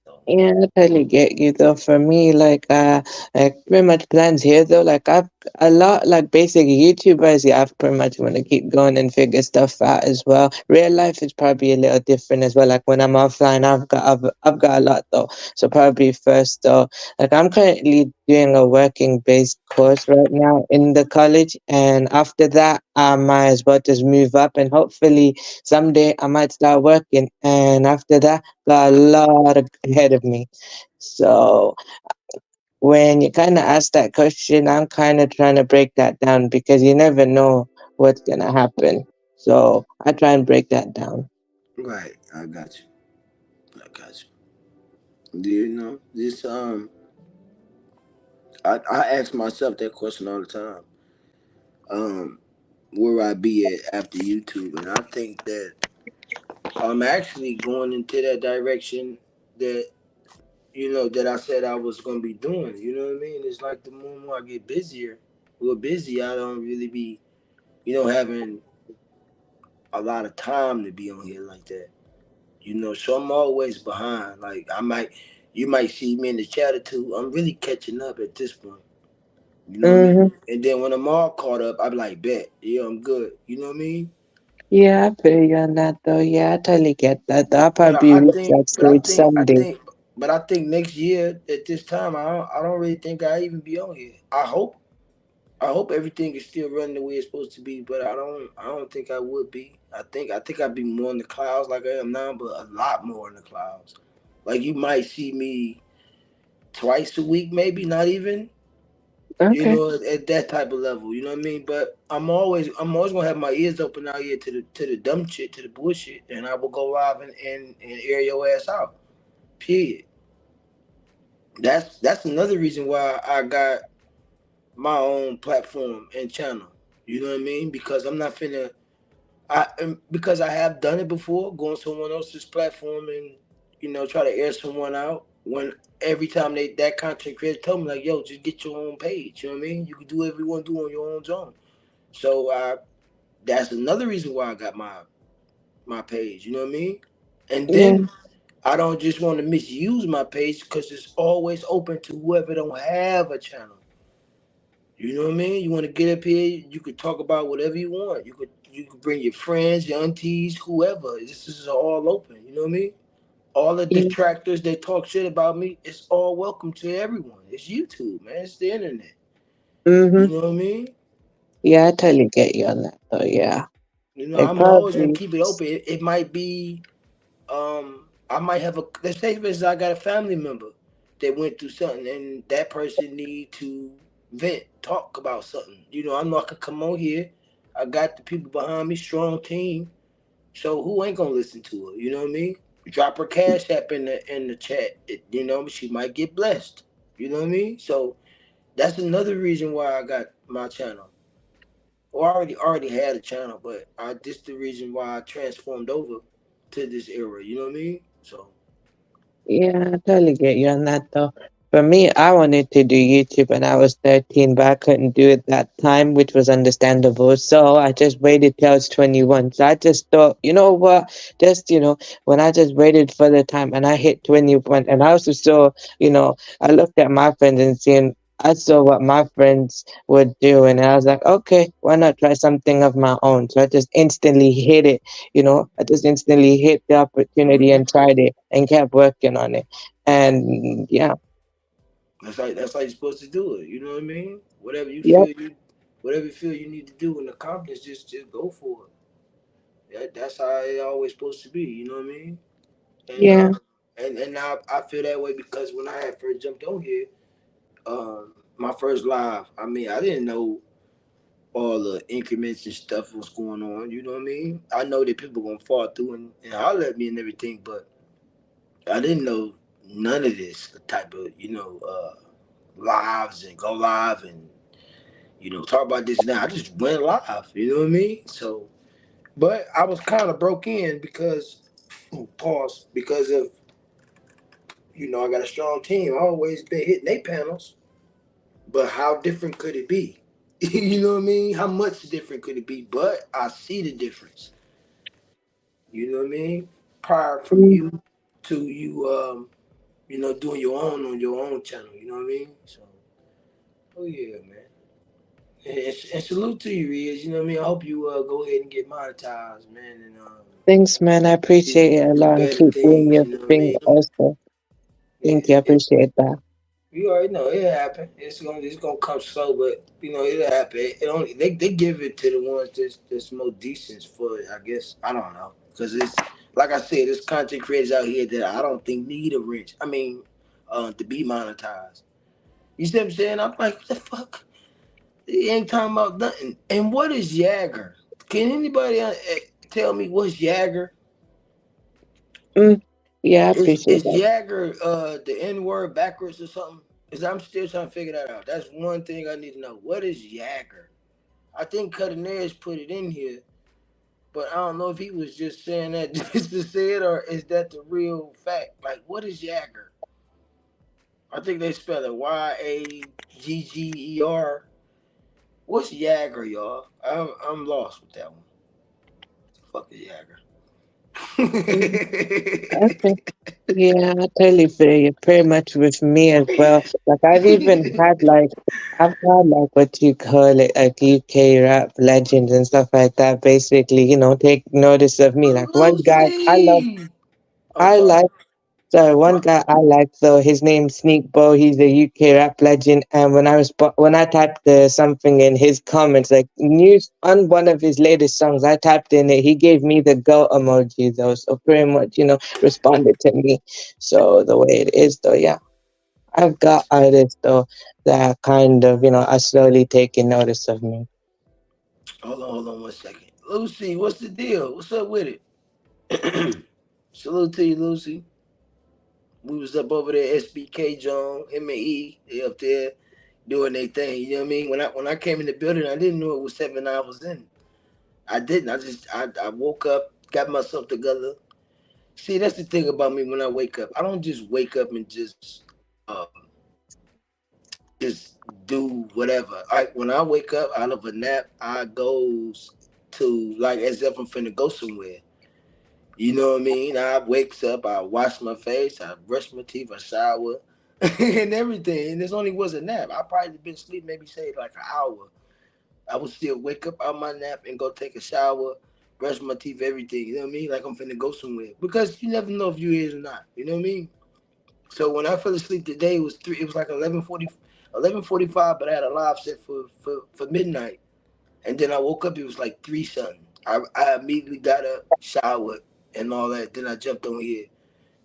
So Yeah, I totally get you though. For me, like pretty much plans here though. Like I've a lot like basic YouTubers. Yeah, I've pretty much want to keep going and figure stuff out as well. Real life is probably a little different as well. Like when I'm offline, I've got a lot though. So probably first though, like I'm currently doing a working based course right now in the college, and after that, I might as well just move up and hopefully someday I might start working, and after that got a lot ahead of me. So when you kind of ask that question, I'm kind of trying to break that down because you never know what's gonna happen. So I try and break that down. right, I got you. I got you. This I ask myself that question all the time. Where I be at after YouTube, and I think that. I'm actually going into that direction that that I said I was gonna be doing. You know what I mean? It's like the more I get busier, well busy, I don't really be having a lot of time to be on here like that. So I'm always behind. Like you might see me in the chat or two. I'm really catching up at this point. You know what I Mm-hmm. mean? And then when I'm all caught up, I'm like, bet, yeah, I'm good. You know what I mean? Yeah, I feel you on that though. Yeah, I totally get that. Though. I'll But probably reach that stage I someday. think, but I think next year at this time, I don't really think I even be on here. I hope everything is still running the way it's supposed to be, but I don't think I would be. I think I'd be more in the clouds like I am now, but a lot more in the clouds. Like you might see me twice a week, maybe not even. Okay. At that type of level. You know what I mean? But I'm always gonna have my ears open out here to the dumb shit, to the bullshit, and I will go live and air your ass out. Period. That's another reason why I got my own platform and channel. You know what I mean? Because I'm not finna. Because I have done it before, go on someone else's platform and try to air someone out. When every time that content creator told me like, yo, just get your own page. You know what I mean? You can do whatever you want to do on your own zone. So that's another reason why I got my page. You know what I mean? And Yeah. then I don't just want to misuse my page because it's always open to whoever don't have a channel. You know what I mean? You want to get up here, you could talk about whatever you want. You could bring your friends, your aunties, whoever. This is all open. You know what I mean? All the Yeah. detractors that talk shit about me, it's all welcome to everyone. It's YouTube, man. It's the internet. Mm-hmm. You know what I mean? Yeah, I totally get you on that though. Yeah. It I'm always gonna probably. keep it open. It might be I might have a, let's say for instance I got a family member that went through something and that person need to vent, talk about something. I know I could come on here. I got the people behind me, strong team. So who ain't gonna listen to her? You know what I mean? Drop her cash app in the chat. She might get blessed. You know what I mean? So that's another reason why I got my channel. Or I already had a channel, but this the reason why I transformed over to this era. You know what I mean? So Yeah, I totally get you on that though. For me, I wanted to do YouTube when I was 13, but I couldn't do it that time, which was understandable. So I just waited till I was 21. So I just thought, you know what? Just, when I just waited for the time and I hit 21, and I also saw, I looked at my friends and seeing, I saw what my friends would do, and I was like, okay, why not try something of my own? So I just instantly hit it. I just instantly hit the opportunity and tried it and kept working on it. And yeah, that's how you're supposed to do it. You know what I mean? yep, Whatever you feel you need to do and accomplish, just go for it. That's how it always supposed to be. You know what I mean? And yeah, now I feel that way because when I had first jumped on here, my first live, I mean, I didn't know all the increments and stuff was going on. You know what I mean? I know that people gonna fall through and holler at me and everything, but I didn't know none of this type of lives and go live and talk about this now. I just went live. You know what I mean? So, but I was kind of broke in because pause because of I got a strong team. I always been hitting they panels, but how different could it be? You know what I mean? How much different could it be? But I see the difference. You know what I mean? Prior from mm, you to you, doing your own on your own channel. You know what I mean? So, oh yeah, man. And salute to you, Riz. You know what I mean? I hope you go ahead and get monetized, man, and thanks, man. I appreciate it a do lot and better keep doing things. your You know what I thing mean? also. Thank you. I Yeah, appreciate that. you already know it happen. It's gonna come slow, but it'll happen. It only they give it to the ones that's more decent for it. I guess I don't know because it's like I said, there's content creators out here that I don't think need a rich. I mean, to be monetized. You see what I'm saying? I'm like, what the fuck? He ain't talking about nothing. And what is Jagger? Can anybody tell me what's Jagger? Mm, yeah, I Is appreciate that. Jagger the N word backwards or something? Cause I'm still trying to figure that out. That's one thing I need to know. What is Jagger? I think Cutting Edge put it in here, But I don't know if he was just saying that just to say it, or is that the real fact? Like, what is Jagger? I think they spell it Yagger. What's Jagger, y'all? I'm lost with that one. Fuck is Jagger? Mm, okay. Yeah, I totally feel you. Pretty much with me as well. Like I've had like what you call it, like UK rap legends and stuff like that. Basically, take notice of me. Like one guy Lucy. Oh, I sorry. like. So one My, guy I like, though, his name's Sneak Bo. He's a UK rap legend. And when I typed something in his comments, like news on one of his latest songs, I typed in it. He gave me the go emoji though, so pretty much responded to me. So the way it is though, yeah, I've got artists though that kind of are slowly taking notice of me. hold on 1 second. Lucy, what's the deal? What's up with it? Salute to you, Lucy. We was up over there, SBK John, him and E, they up there doing their thing. You know what I mean? When I came in the building, I didn't know it was 7 hours in. I didn't. I woke up, got myself together. See, that's the thing about me when I wake up. I don't just wake up and just do whatever. When I wake up out of a nap, I goes to like as if I'm finna go somewhere. You know what I mean? I wakes up, I wash my face, I brush my teeth, I shower, and everything. And this only was a nap. I probably been asleep maybe say like an hour. I would still wake up out my nap and go take a shower, brush my teeth, everything. You know what I mean? Like I'm finna go somewhere because you never know if you is or not. You know what I mean? So when I fell asleep today, it was three. It was like 11:40, 11:45. But I had a live set for midnight, and then I woke up. It was like three something. I immediately got up, showered, and all that. Then I jumped on here.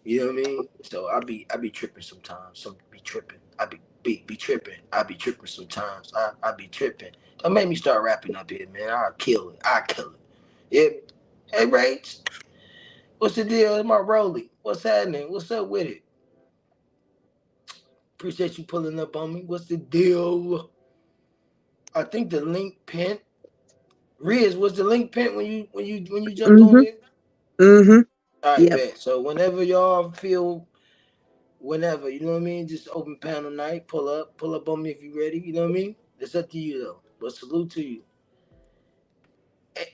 You know what I mean? So I be tripping sometimes. Some be tripping. I be tripping. I be tripping sometimes. I be tripping. Don't make me start rapping up here, man. I'll kill it. I kill it. Yeah. Hey, Rach, what's the deal? It's my Rolly. What's happening? What's up with it? Appreciate you pulling up on me. What's the deal? I think the link pent. Riz, was the link pent when you jumped on Mhm. here? Mhm. All right, Yep. bet. So whenever y'all feel, whenever you know what I mean, just open panel night. Pull up on me if you ready. You know what I mean. It's up to you though. But salute to you.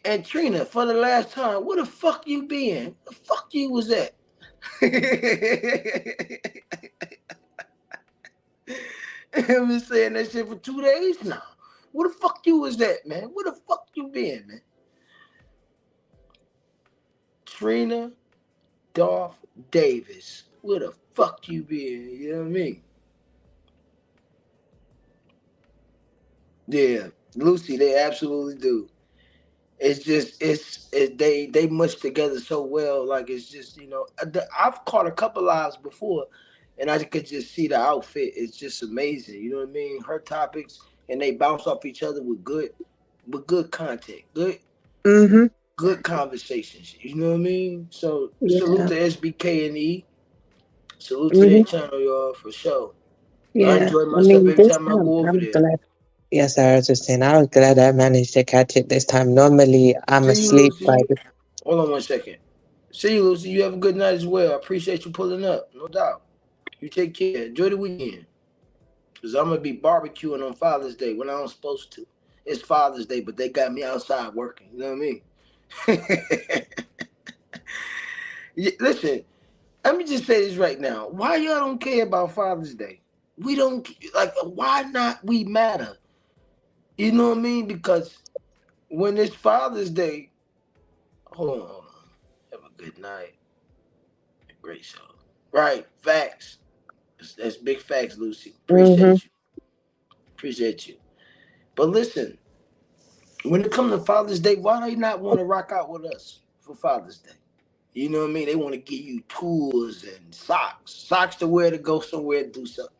And Trina, for the last time, where the fuck you been? The fuck you was at? I've been saying that shit for 2 days now. Where the fuck you was at, man? Where the fuck you been, man? Trina Dolph Davis. Where the fuck you been? You know what I mean? Yeah, Lucy, they absolutely do. It's just they mush together so well. Like it's just I've caught a couple lives before, and I could just see the outfit. It's just amazing. You know what I mean? Her topics and they bounce off each other with good content, Mhm. good conversations. You know what I mean? So salute Yeah. to SBK and E. Salute to their Mhm. channel, y'all, for sure. I Yeah. enjoy I myself mean, every this time I time go over I'm there. glad. Yes, I was just saying, I was glad I managed to catch it this time. Normally, I'm See you, asleep by Lucy. the. Hold on 1 second. See you, Lucy. You have a good night as well. I appreciate you pulling up, no doubt. You take care. Enjoy the weekend. Because I'm going to be barbecuing on Father's Day when I'm supposed to. It's Father's Day, but they got me outside working. You know what I mean? Listen, let me just say this right now. Why y'all don't care about Father's Day? We don't, like, why not we matter? You know what I mean? Because when it's Father's Day, hold on. Have a good night. Great show. Right, facts. That's big facts, Lucy. Mhm. Appreciate you. Appreciate you. But listen, when it comes to Father's Day, why they not want to rock out with us for Father's Day? You know what I mean? They want to give you tools and socks. Socks to wear to go somewhere and do something.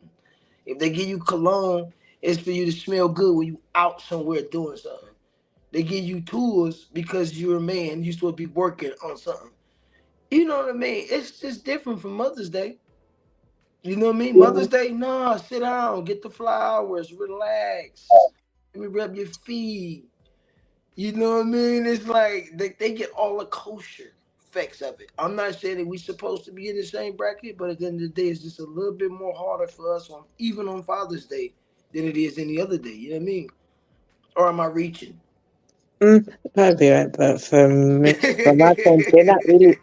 If they give you cologne, it's for you to smell good when you out somewhere doing something. They give you tools because you're a man. You're supposed to be working on something. You know what I mean? It's just different from Mother's Day. You know what I mean? Yeah. Mother's Day, nah, sit down, get the flowers, relax. Let me rub your feet. You know what I mean? It's like they get all the kosher effects of it. I'm not saying that we supposed to be in the same bracket, but at the end of the day, it's just a little bit more harder for us on even on Father's Day than it is any other day. You know what I mean? Or am I reaching? Probably right, but for my friends, they're not really.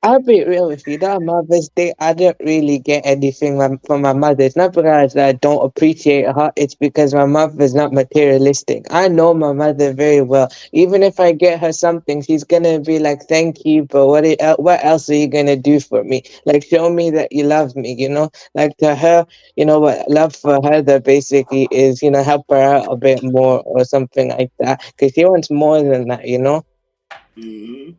I'll be real with you. That Mother's Day, I don't really get anything from my mother. It's not because I don't appreciate her. It's because my mother's not materialistic. I know my mother very well. Even if I get her something, she's gonna be like, "Thank you, but what else are you gonna do for me? Like, show me that you love me." Like to her, what love for her that basically is, help her out a bit more or something like that, because she wants more than that. Hmm.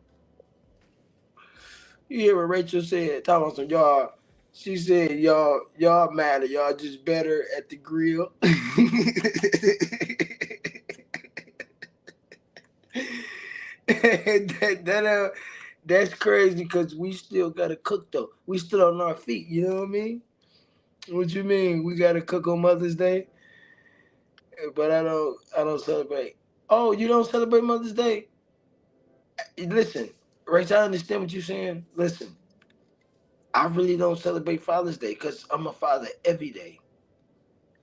You hear what Rachel said? Talking about some y'all. She said y'all matter. Y'all just better at the grill. That's crazy because we still gotta cook though. We still on our feet. You know what I mean? What you mean? We gotta cook on Mother's Day, but I don't celebrate. Oh, you don't celebrate Mother's Day? Listen, Rachel, I understand what you're saying. Listen, I really don't celebrate Father's Day because I'm a father every day.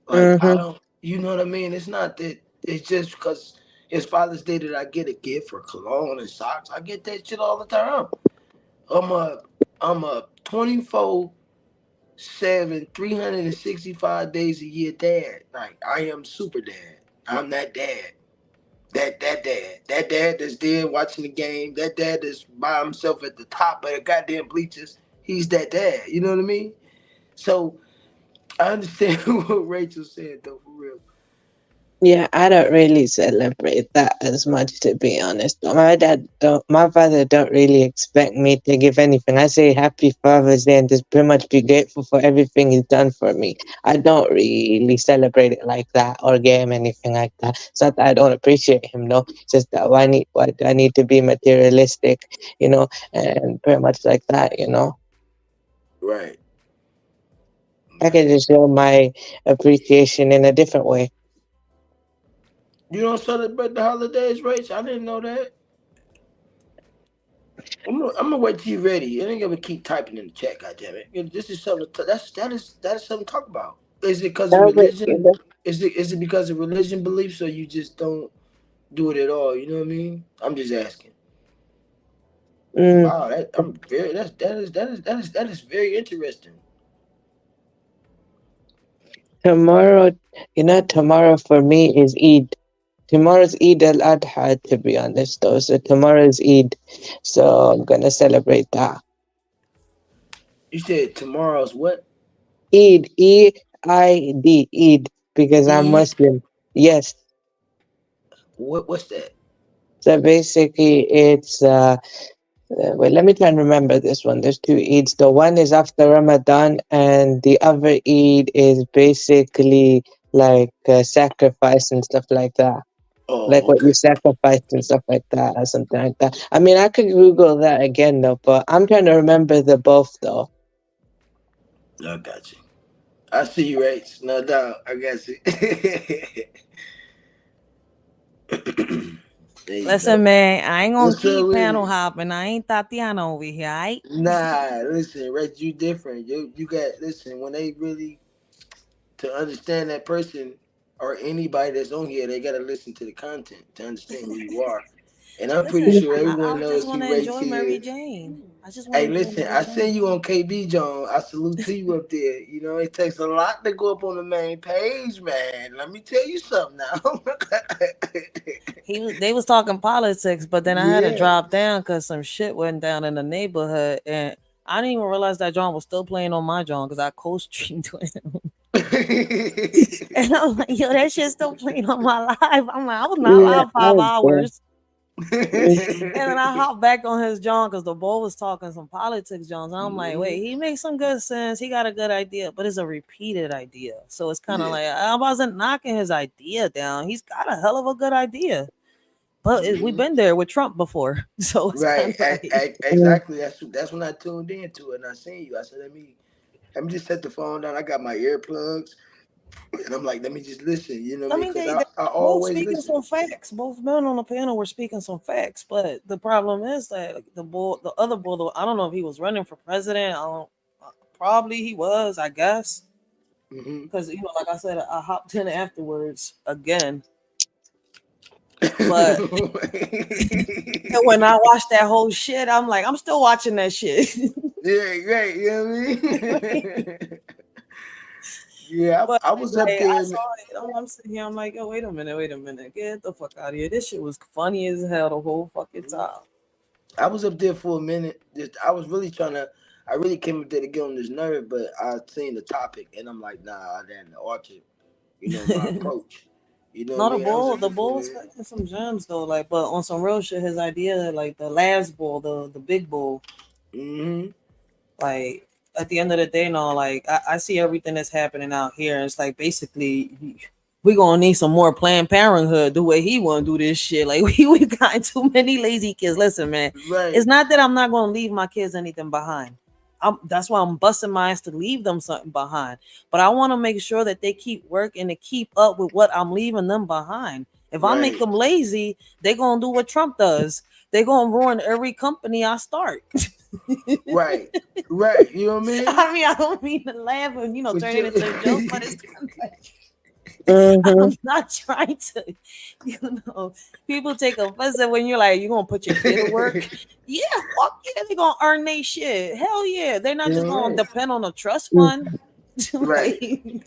Like I Mm-hmm. don't, you know what I mean? It's not that. It's just because it's Father's Day that I get a gift for cologne and socks. I get that shit all the time. I'm a I'm a 24/7, 365 days a year dad. Like I am super dad. I'm that dad. That dad. That dad that's there watching the game. That dad that's by himself at the top of the goddamn bleachers. He's that dad. You know what I mean? So I understand what Rachel said though, for real. Yeah, I don't really celebrate that as much, to be honest. My father don't really expect me to give anything. I say Happy Father's Day and just pretty much be grateful for everything he's done for me. I don't really celebrate it like that or give him anything like that. It's not that I don't appreciate him, no. It's just that I need to be materialistic, and pretty much like that. Right. I can Right. just show my appreciation in a different way. You don't celebrate the holidays, Rach? I didn't know that. I'm gonna wait till you're ready. You ain't gonna keep typing in the chat, goddammit. This is something that is something to talk about. Is it because of No, but religion? Is it because of religion beliefs, or you just don't do it at all? You know what I mean? I'm just asking. mm, Wow, that is very interesting. tomorrow, tomorrow for me is Eid. Tomorrow's Eid al Adha, to be honest, though. So tomorrow's Eid. So I'm gonna celebrate that. You said tomorrow's what? Eid, Eid, Eid, because I'm Eid. Muslim. Yes. What's that? So basically, it's wait. Let me try and remember this one. There's two Eids. The one is after Ramadan, and the other Eid is basically like sacrifice and stuff like that. Like Oh, what you okay. sacrificed and stuff like that, or something like that. I mean, I could Google that again though, but I'm trying to remember the both though. I got you. I see you, Rach. No doubt. I got you. There you Listen, go. man, I ain't gonna What's up keep with panel it? hopping. I ain't Tatiana over here, alright? Nah, listen, Rach, you different. You got listen, when they really to understand that person or anybody that's on here, they gotta listen to the content to understand who you are. And I'm pretty Listen, sure I everyone just knows want who to Rach enjoy Mary is. Jane. I just want to Hey, enjoy listen, Mary I seen Jane. you on KB John. I salute to you up there. You know, it takes a lot to go up on the main page, man. Let me tell you something now. They was talking politics, but then I had to Yeah. drop down because some shit went down in the neighborhood, and I didn't even realize that John was still playing on my John because I co-streamed with him. And I'm like, yo, that shit's still playing on my live. I'm like, I was not Yeah, live I five bet. hours. And then I hopped back on his John because the boy was talking some politics, Johns. And I'm like, wait, Mhm. he makes some good sense. He got a good idea, but it's a repeated idea. So it's kind of Yeah. like I wasn't knocking his idea down. He's got a hell of a good idea. But we've Mhm. been there with Trump before. So it's kind Right. of like, Mm, Exactly. That's when I tuned into it and I seen you. I said, let me just set the phone down. I got my earplugs. And I'm like, let me just listen. You know what I I mean? mean, Because they I both always speaking listen. some facts. Both men on the panel were speaking some facts, but the problem is that the other bull, I don't know if he was running for president. I don't. Probably he was, I guess, Hmm. because like I said, I hopped in afterwards again. But when I watched that whole shit, I'm like, I'm still watching that shit. Yeah, great. You know what I mean? Yeah, But I was up like I there. saw it, I'm sitting here. I'm like, oh wait a minute, get the fuck out of here. This shit was funny as hell the whole fucking time. I was up there for a minute. I was really trying to. I really came up there to get on this nerve, but I seen the topic and I'm like, nah, I didn't alter, my approach. You know what I No, mean? I was up the there for a bull was minute. spitting some gems though. Like, but on some real shit, his idea, like the last bull, the big bull, Hmm. like at the end of the day, no, like I see everything that's happening out here. And it's like basically we gonna need some more Planned Parenthood the way he wanna do this shit. Like we got too many lazy kids. Listen, man, it's Right, not that I'm not gonna leave my kids anything behind. That's why I'm busting my ass to leave them something behind. But I want to make sure that they keep working to keep up with what I'm leaving them behind. If I make right, them lazy, they gonna do what Trump does. They gonna ruin every company I start. right, right. You know what I mean? I mean, I don't mean to laugh and But turn it into a joke, but it's kind of like Mm-hmm. I'm not trying to, you know. People take offense at when you're like, you're gonna put your kid to work. Yeah, fuck yeah, they're gonna earn their shit. Hell yeah, they're not you just know gonna right, depend on a trust fund. right. Like,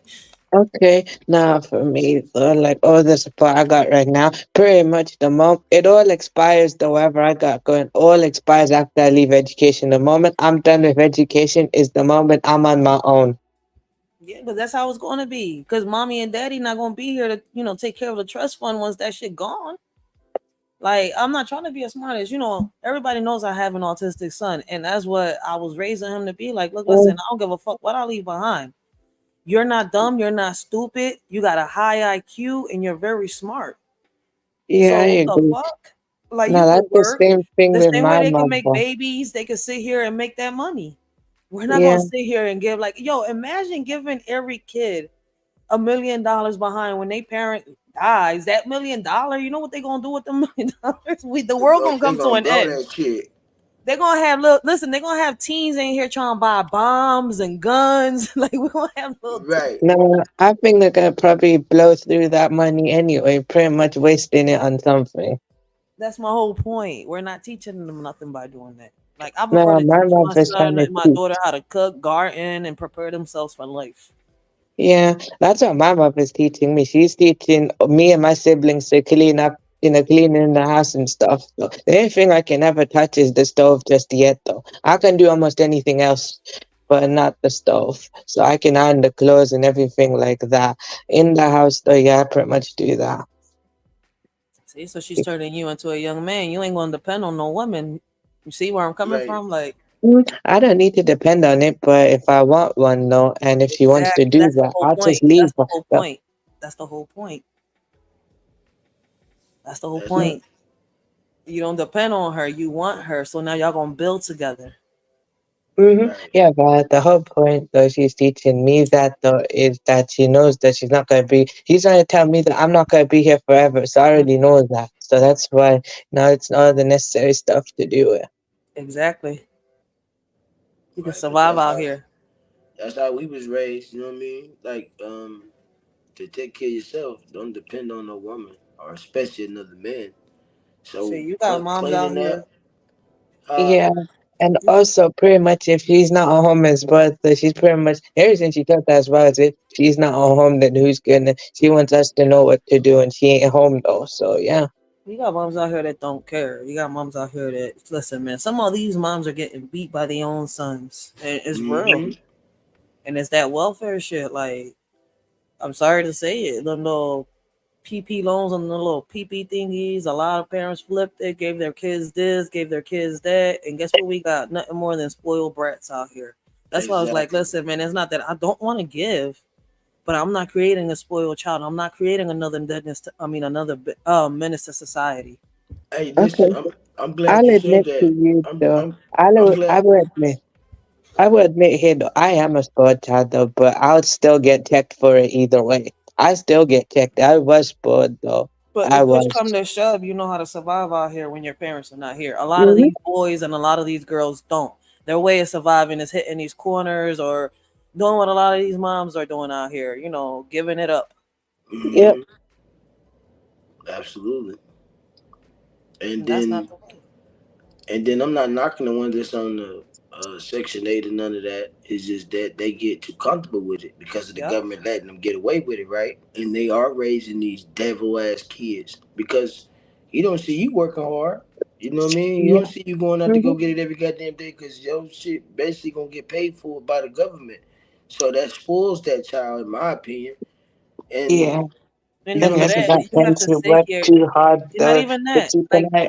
Okay, now for me, though, like all the support I got right now, pretty much the moment it all expires, the whatever I got going, all expires after I leave education. The moment I'm done with education is the moment I'm on my own. yeah, but that's how it's gonna be. Cause mommy and daddy not gonna be here to, take care of the trust fund once that shit gone. Like, I'm not trying to be as smart as, everybody knows I have an autistic son, and that's what I was raising him to be. Like, look, listen, Mm, I don't give a fuck what I leave behind. You're not dumb, you're not stupid, you got a high IQ, and you're very smart. yeah, So I what the agree. fuck? Like, No, you could that's the work same thing the with same way my they can make mother. babies, they can sit here and make that money. We're not gonna Yeah, sit here and give, like, yo, imagine giving every kid $1 million behind when they parent dies. That $1 million, you know what they gonna do with the $1 million? The world gonna They come to gonna an blow end. that shit. They're gonna have listen, they're gonna have teens in here trying to buy bombs and guns. Like, we're gonna have little Right. no, I think they're gonna probably blow through that money anyway, pretty much wasting it on something. That's my whole point. We're not teaching them nothing by doing that. Like, I prefer No, to my teach my mother's trying son to and my teach. daughter how to cook, garden, and prepare themselves for life. Yeah, that's what my mom is teaching me. She's teaching me and my siblings to clean up, cleaning the house and stuff. So the only thing I can never touch is the stove just yet, though. I can do almost anything else, but not the stove. So I can iron the clothes and everything like that. In the house, though, yeah, I pretty much do that. See, so she's turning you into a young man. You ain't gonna depend on no woman. You see where I'm coming Right. from? Like, I don't need to depend on it, but if I want one, though, and if she wants to exactly. do That's the that, whole I'll point. just leave That's the her. whole But, point. That's the whole point. That's the whole That's mm, point. You don't depend on her. You want her. So now y'all gonna build together. right. Yeah, but the whole point, though, she's teaching me that, though, is that she knows that she's not going to be, she's trying to tell me that I'm not going to be here forever. So I already know that. So that's why now it's all the necessary stuff to do it. Exactly. You can Right. But survive out here. that's how we was raised. You know what I mean? Like to take care of yourself. Don't depend on no woman or especially another man. See, So you got moms out cleaning here. up. Uh, Yeah. And also, pretty much, if she's not at home as well, so she's pretty much, everything she does as well as if she's not at home, then who's gonna, she wants us to know what to do, and she ain't home, though. So, yeah. You got moms out here that don't care. You got moms out here that listen, man. Some of these moms are getting beat by their own sons, and it's real. mm-hmm. And it's that welfare shit. Like, I'm sorry to say it, the little PP loans and the little PP thingies. A lot of parents flipped it, gave their kids this, gave their kids that, and guess what? We got nothing more than spoiled brats out here. That's why I was like, Exactly. listen, man. It's not that I don't want to give, but I'm not creating a spoiled child. I'm not creating another deadness. Another menace to society. Hey, listen. Okay. I'm glad I'll you said admit to that. you, I'm though. I'm I'm I glad. will admit. I will admit here, though, I am a spoiled child, though, but I would still get checked for it either way. I still get checked. I was spoiled, though. But I if push was. come to shove, you know how to survive out here when your parents are not here. A lot of Hmm. these boys and a lot of these girls don't. Their way of surviving is hitting these corners or doing what a lot of these moms are doing out here, giving it up. Yep. Hmm. Absolutely. And And that's not then the way. I'm not knocking the ones that's on the Section 8 and none of that. It's just that they get too comfortable with it because of the Yep. government letting them get away with it, right? And they are raising these devil ass kids because you don't see you working hard. You know what I mean? You Yeah. don't see you going out to Hmm. go get it every goddamn day because your shit basically gonna get paid for by the government. So that spoils that child, in my opinion. And Yeah. And you not know what Them I'm for niggas that, that saying? you have tend to to say work too hard not even to that. keep an Like eye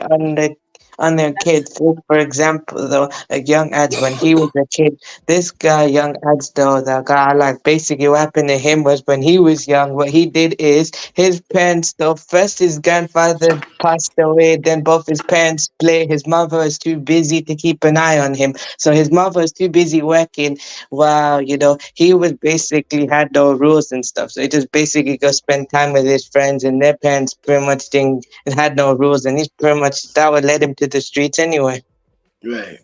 on their that's kids. So, for example, though, like Young Ads, when he was a kid, this guy, Young Ads, though, the guy, like, basically what happened to him was when he was young, what he did is his parents, though, first his grandfather passed away, then both his parents split. His mother was too busy to keep an eye on him. So his mother was too busy working. Wow, he was basically had no rules and stuff. So he just basically go spend time with his friends, and their parents pretty much didn't it had no rules, and he's pretty much that would lead him to the streets anyway. Right.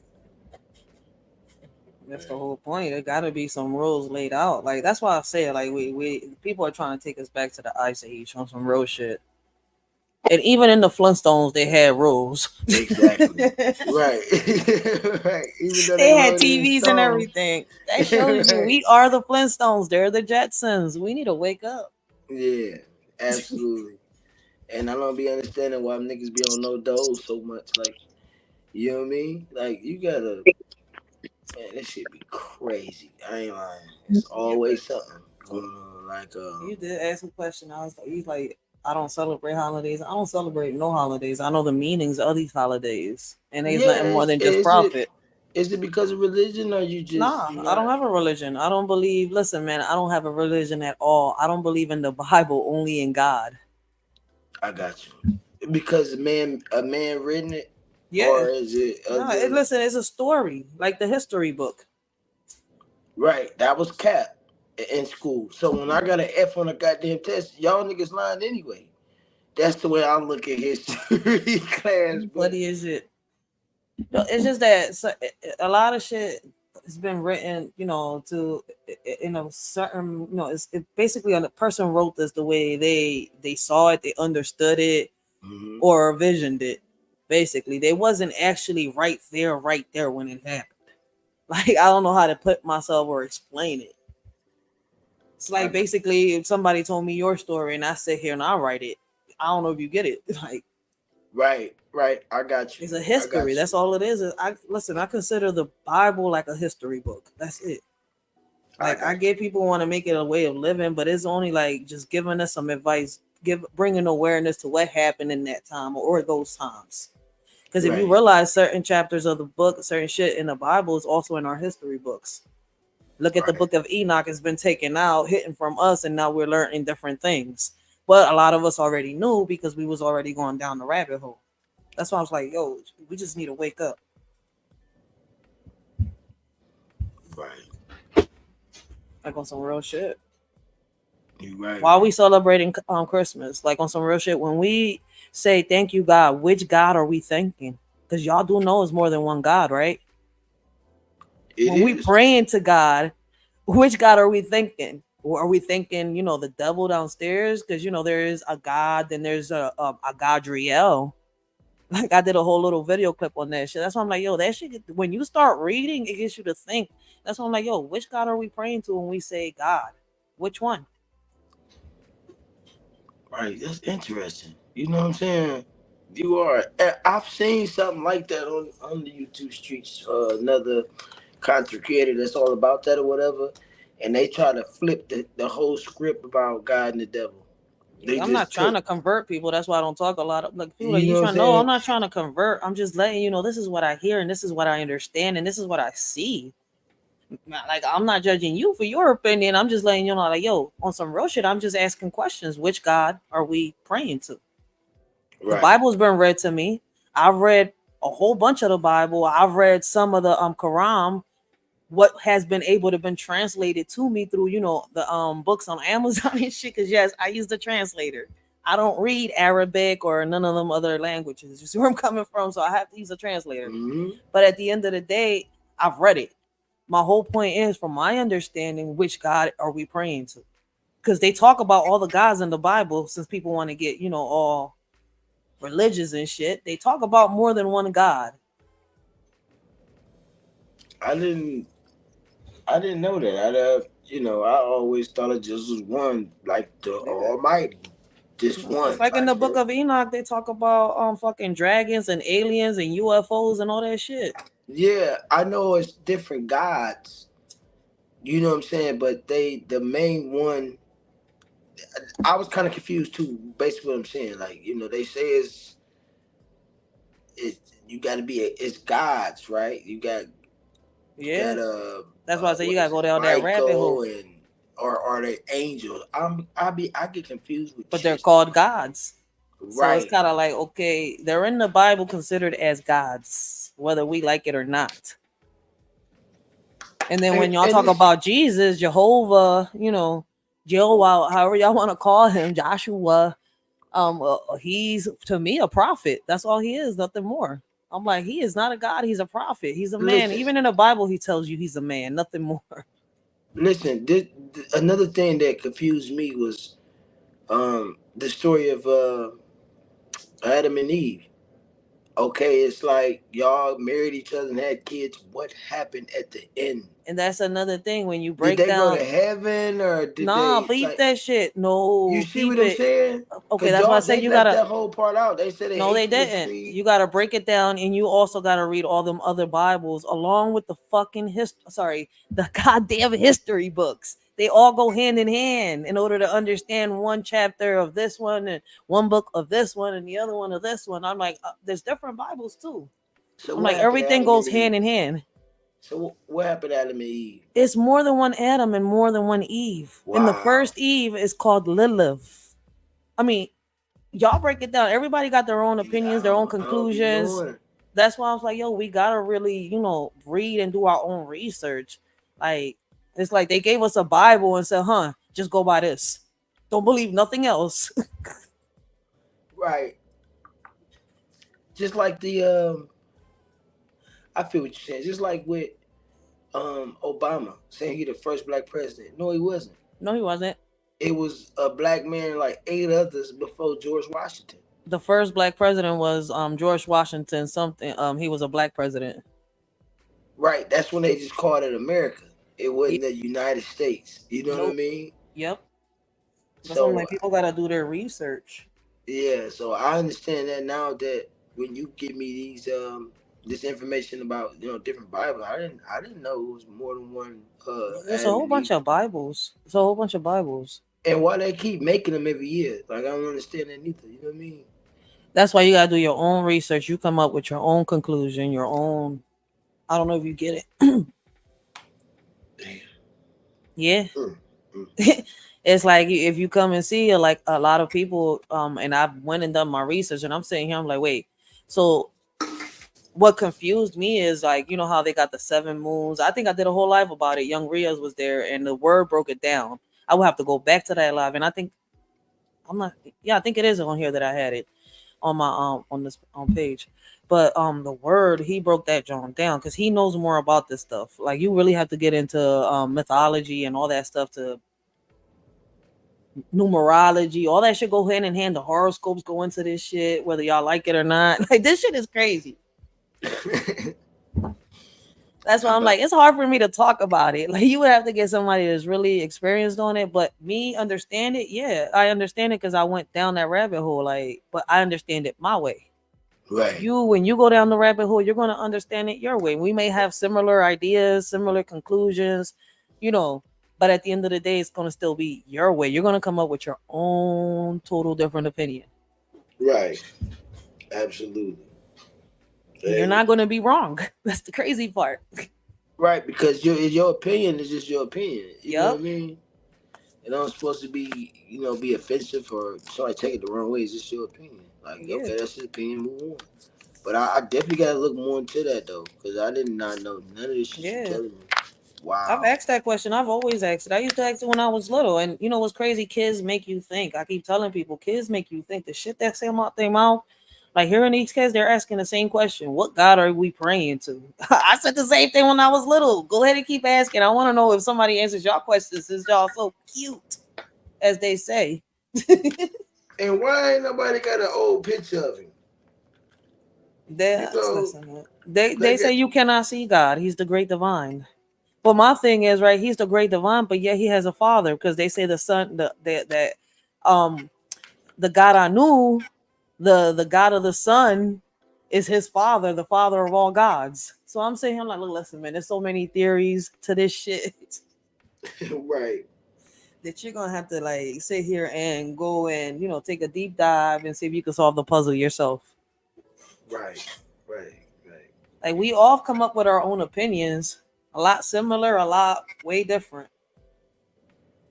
that's the whole point. There got to be some rules laid out. Like that's why I say like we people are trying to take us back to the ice age on some real shit. And even in the Flintstones, they had rules. Exactly. Right. Right. Even though they They had wrote it in TVs and stone. everything. That shows you Right. we are the Flintstones. They're the Jetsons. We need to wake up. Yeah. Absolutely. And I don't be understanding why niggas be on no dose so much. Like, you know what I mean? Like, you gotta, man, this shit be crazy. I ain't lying. It's Yeah, but always something going on. Like, you did ask a question. He's like, I don't celebrate holidays. I don't celebrate no holidays. I know the meanings of these holidays, and there's yeah, nothing more than just is it profit. because of religion or you just Nah, you I not? don't have a religion. I don't believe. Listen, man, I don't have a religion at all. I don't believe in the Bible, only in God. I got you. Because a man written it, Yeah. or is it No, other? listen, it's a story, like the history book. Right, that was cap in school. So when I got an F on a goddamn test, y'all niggas lying anyway. That's the way I look at history class. But Bloody as it. No, it's just that a lot of shit has been written, to in a certain, basically a person wrote this the way they saw it, they understood it, mhm. or visioned it. Basically, they wasn't actually right there when it happened. Like I don't know how to put myself or explain it. It's I like got, basically if somebody told me your story and I sit here and I write it. I don't know if you get it. Like right. I got you. it's a I got history. That's you. all it is. I listen. I consider the Bible like a history book. That's it. I Like I got get people want to make it a way of living, but it's only like just giving us some advice, bringing awareness to what happened in that time or those times. Because you. if you Right, realize certain chapters of the book, certain shit in the Bible is also in our history books. Look at the right, book of Enoch; it's been taken out, hidden from us, and now we're learning different things. But a lot of us already knew because we was already going down the rabbit hole. That's why I was like, yo, we just need to wake up. right. Like on some real shit. You right. While we celebrating Christmas, like on some real shit, when we say thank you God, which God are we thanking? Because y'all do know it's more than one God, right? It When we is. praying to God, which God are we thinking? Or are we thinking, the devil downstairs? Because there is a God, then there's a Godriel. Like I did a whole little video clip on that shit. That's why I'm like, yo, that shit. When you start reading, it gets you to think. That's why I'm like, yo, which God are we praying to when we say God? Which one? Right. That's interesting. You know what I'm saying? You are. I've seen something like that on the YouTube streets. Another content creator that's all about that or whatever, and they try to flip the whole script about God and the devil. They Yeah, I'm not just trying took. to convert people. That's why I don't talk a lot. Of like people like You you know what I'm trying to know. I'm saying? not trying to convert. I'm just letting you know this is what I hear and this is what I understand and this is what I see. Like I'm not judging you for your opinion. I'm just letting you know, like yo, on some real shit. I'm just asking questions. Which God are we praying to? The Right. Bible's been read to me. I've read a whole bunch of the Bible. I've read some of the Quran. what has been able to been translated to me through, you know, the books on Amazon and shit. Because yes, I use the translator. I don't read Arabic or none of them other languages. You see where I'm coming from? So I have to use a translator. Mm-hmm. But at the end of the day, I've read it. My whole point is, from my understanding, which God are we praying to? Because they talk about all the gods in the Bible. Since people want to get, you know, all religious and shit, they talk about more than one God. I didn't. I didn't know that. I always thought it just was one, like the Yeah. Almighty, just Just one like in type the book shit. of Enoch, they talk about fucking dragons and aliens and UFOs and all that shit. Yeah, I know it's different gods. You know what I'm saying? But the main one, I was kind of confused too. Basically, what I'm saying, like they say it's you got to be it's gods, right? You got Yeah. That's why I say you what gotta is go it, down that rabbit hole. Michael and or are they angels? I get confused with But they're shit. called gods. So it's Right. kind of like, okay, they're in the Bible considered as gods, whether we like it or not. And then when y'all And talk this about Jesus, Jehovah, you know, Jehovah, however y'all want to call him, Joshua, he's to me a prophet. That's all he is, nothing more. I'm like, he is not a god, he's a prophet. He's a man. listen, Even in the Bible, he tells you he's a man, nothing more. listen. Another thing that confused me was the story of Adam and Eve. Okay, it's like y'all married each other and had kids. What happened at the end? And that's another thing when you Did break they go down. to heaven or did Nah, they beep like? that shit. You No, see what peep I'm it. saying? Okay, Cause that's why I y'all say they you left gotta. that whole part out. They said they No, ate they from the didn't. tree. You gotta break it down, and you also gotta read all them other Bibles along with the fucking Sorry, the goddamn history books. They all go hand in hand in order to understand one chapter of this one and one book of this one and the other one of this one. I'm like, there's different Bibles too. So I'm what like, happened to everything Adam and goes Eve? hand in hand. So what happened to Adam and Eve? It's more than one Adam and more than one Eve. And the Wow. first Eve is called Lilith. I mean, y'all break it down. Everybody got their own Yeah, opinions, their own I don't be conclusions. knowing. That's why I was like, yo, we gotta really, read and do our own research. Like, it's like they gave us a Bible and said, just go by this. Don't believe nothing else. Right. Just like I feel what you're saying. Just like with Obama saying he the first black president. No, he wasn't. No, he wasn't. It was a black man and like eight others before George Washington. The first black president was George Washington something. He was a black president. Right. That's when they just called it America. It Yep. wasn't the United States. You know what I Nope. mean? Yep. That's why I'm So like, people gotta do their research. yeah, so I understand that now that when you give me this information about different Bibles, I didn't know it was more than one There's a Adam whole and bunch Eve. of Bibles. There's a whole bunch of Bibles. And why they keep making them every year? Like I don't understand that neither. You know what I mean? That's why you gotta do your own research. You come up with your own conclusion, your own. I don't know if you get it. Yeah. Mm, mm. It's like if you come and see it, like a lot of people, and I've went and done my research, and I'm sitting here, I'm like, wait, so what confused me is like, you know how they got the seven moons. I think I did a whole live about it. Young Rios was there, and the word broke it down. I would have to go back to that live, and I think I'm not. Yeah, I think it is on here that I had it on my on this on page. But the word he broke that John down because he knows more about this stuff. Like you really have to get into mythology and all that stuff to numerology, all that shit go hand in hand. The horoscopes go into this shit, whether y'all like it or not. Like this shit is crazy. That's why I'm I'm about like, it's hard for me to talk about it. Like you would have to get somebody that's really experienced on it. But me understand it, yeah, I understand it because I went down that rabbit hole. Like, but I understand it my way. right, When you go down the rabbit hole, you're gonna understand it your way. We may have similar ideas, similar conclusions, you know, but at the end of the day, it's gonna still be your way. You're gonna come up with your own total different opinion. right, absolutely. And you're And not gonna be wrong. That's the crazy part. right, because your opinion is just your opinion. You know what Yep. I mean? It don't supposed to be be offensive or somebody take it the wrong way. It's just your opinion. Like Yeah. okay, that's his opinion. Move on. But I definitely gotta look more into that though, because I did not know none of this shit you Yeah. telling me. I've Wow. asked that question. I've always asked it. I used to ask it when I was little. And you know what's crazy? Kids make you think. I keep telling people, kids make you think. The shit that say out their mouth. Like hearing these kids, they're asking the same question. What God are we praying to? I said the same thing when I was little. Go ahead and keep asking. I want to know if somebody answers y'all questions since y'all so cute, as they say. And why ain't nobody got an old picture of him? You know, Listen, they like say you cannot see God. He's the great divine. But my thing is, right, he's the great divine, but yet he has a father because they say the son, um the God I knew, the God of the Son is his father, the father of all gods. So I'm saying, I'm like, look, listen, man, there's so many theories to this shit right, that you're gonna have to like sit here and go and take a deep dive and see if you can solve the puzzle yourself. right, right, right. Like we all come up with our own opinions, a lot similar, a lot way different.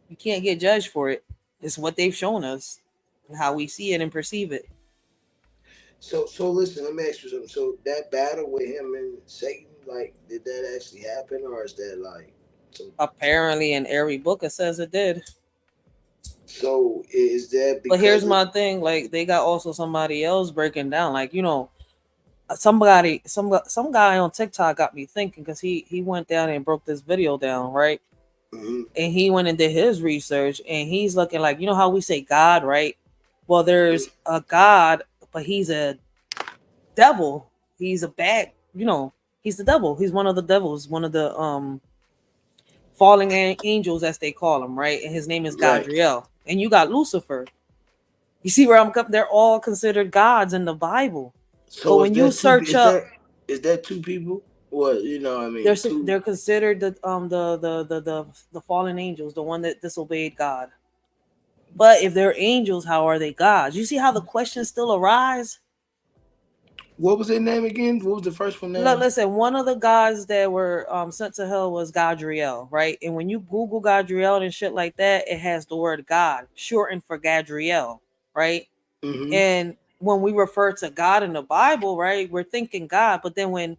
You can't get judged for it. It's what they've shown us and how we see it and perceive it. So listen, let me ask you something. So that battle with him and Satan, like, did that actually happen, or is that like some? Apparently, in every book, it says it did. So is that But because here's of? my thing: like they got also somebody else breaking down. Like some guy on TikTok got me thinking because he went down and broke this video down, right? Mhm. And he went and did his research, and he's looking like how we say God, right? Well, there's a God, but he's a devil. He's a bad, he's the devil. He's one of the devils, one of the falling angels, as they call him, right? And his name is Right. Gadriel. And you got Lucifer. You see where I'm coming? They're all considered gods in the Bible. But So is when you that two? search up, Is that two people? What you know? I they're mean, two. they're considered the fallen angels, the one that disobeyed God. But if they're angels, how are they gods? You see how the questions still arise? What was their name again? What was the first one Look, name? listen, one of the guys that were sent to hell was Gadriel, right? And when you Google Gadriel and shit like that, it has the word God shortened for Gadriel, right? Mm-hmm. And when we refer to God in the Bible, right, we're thinking God. But then when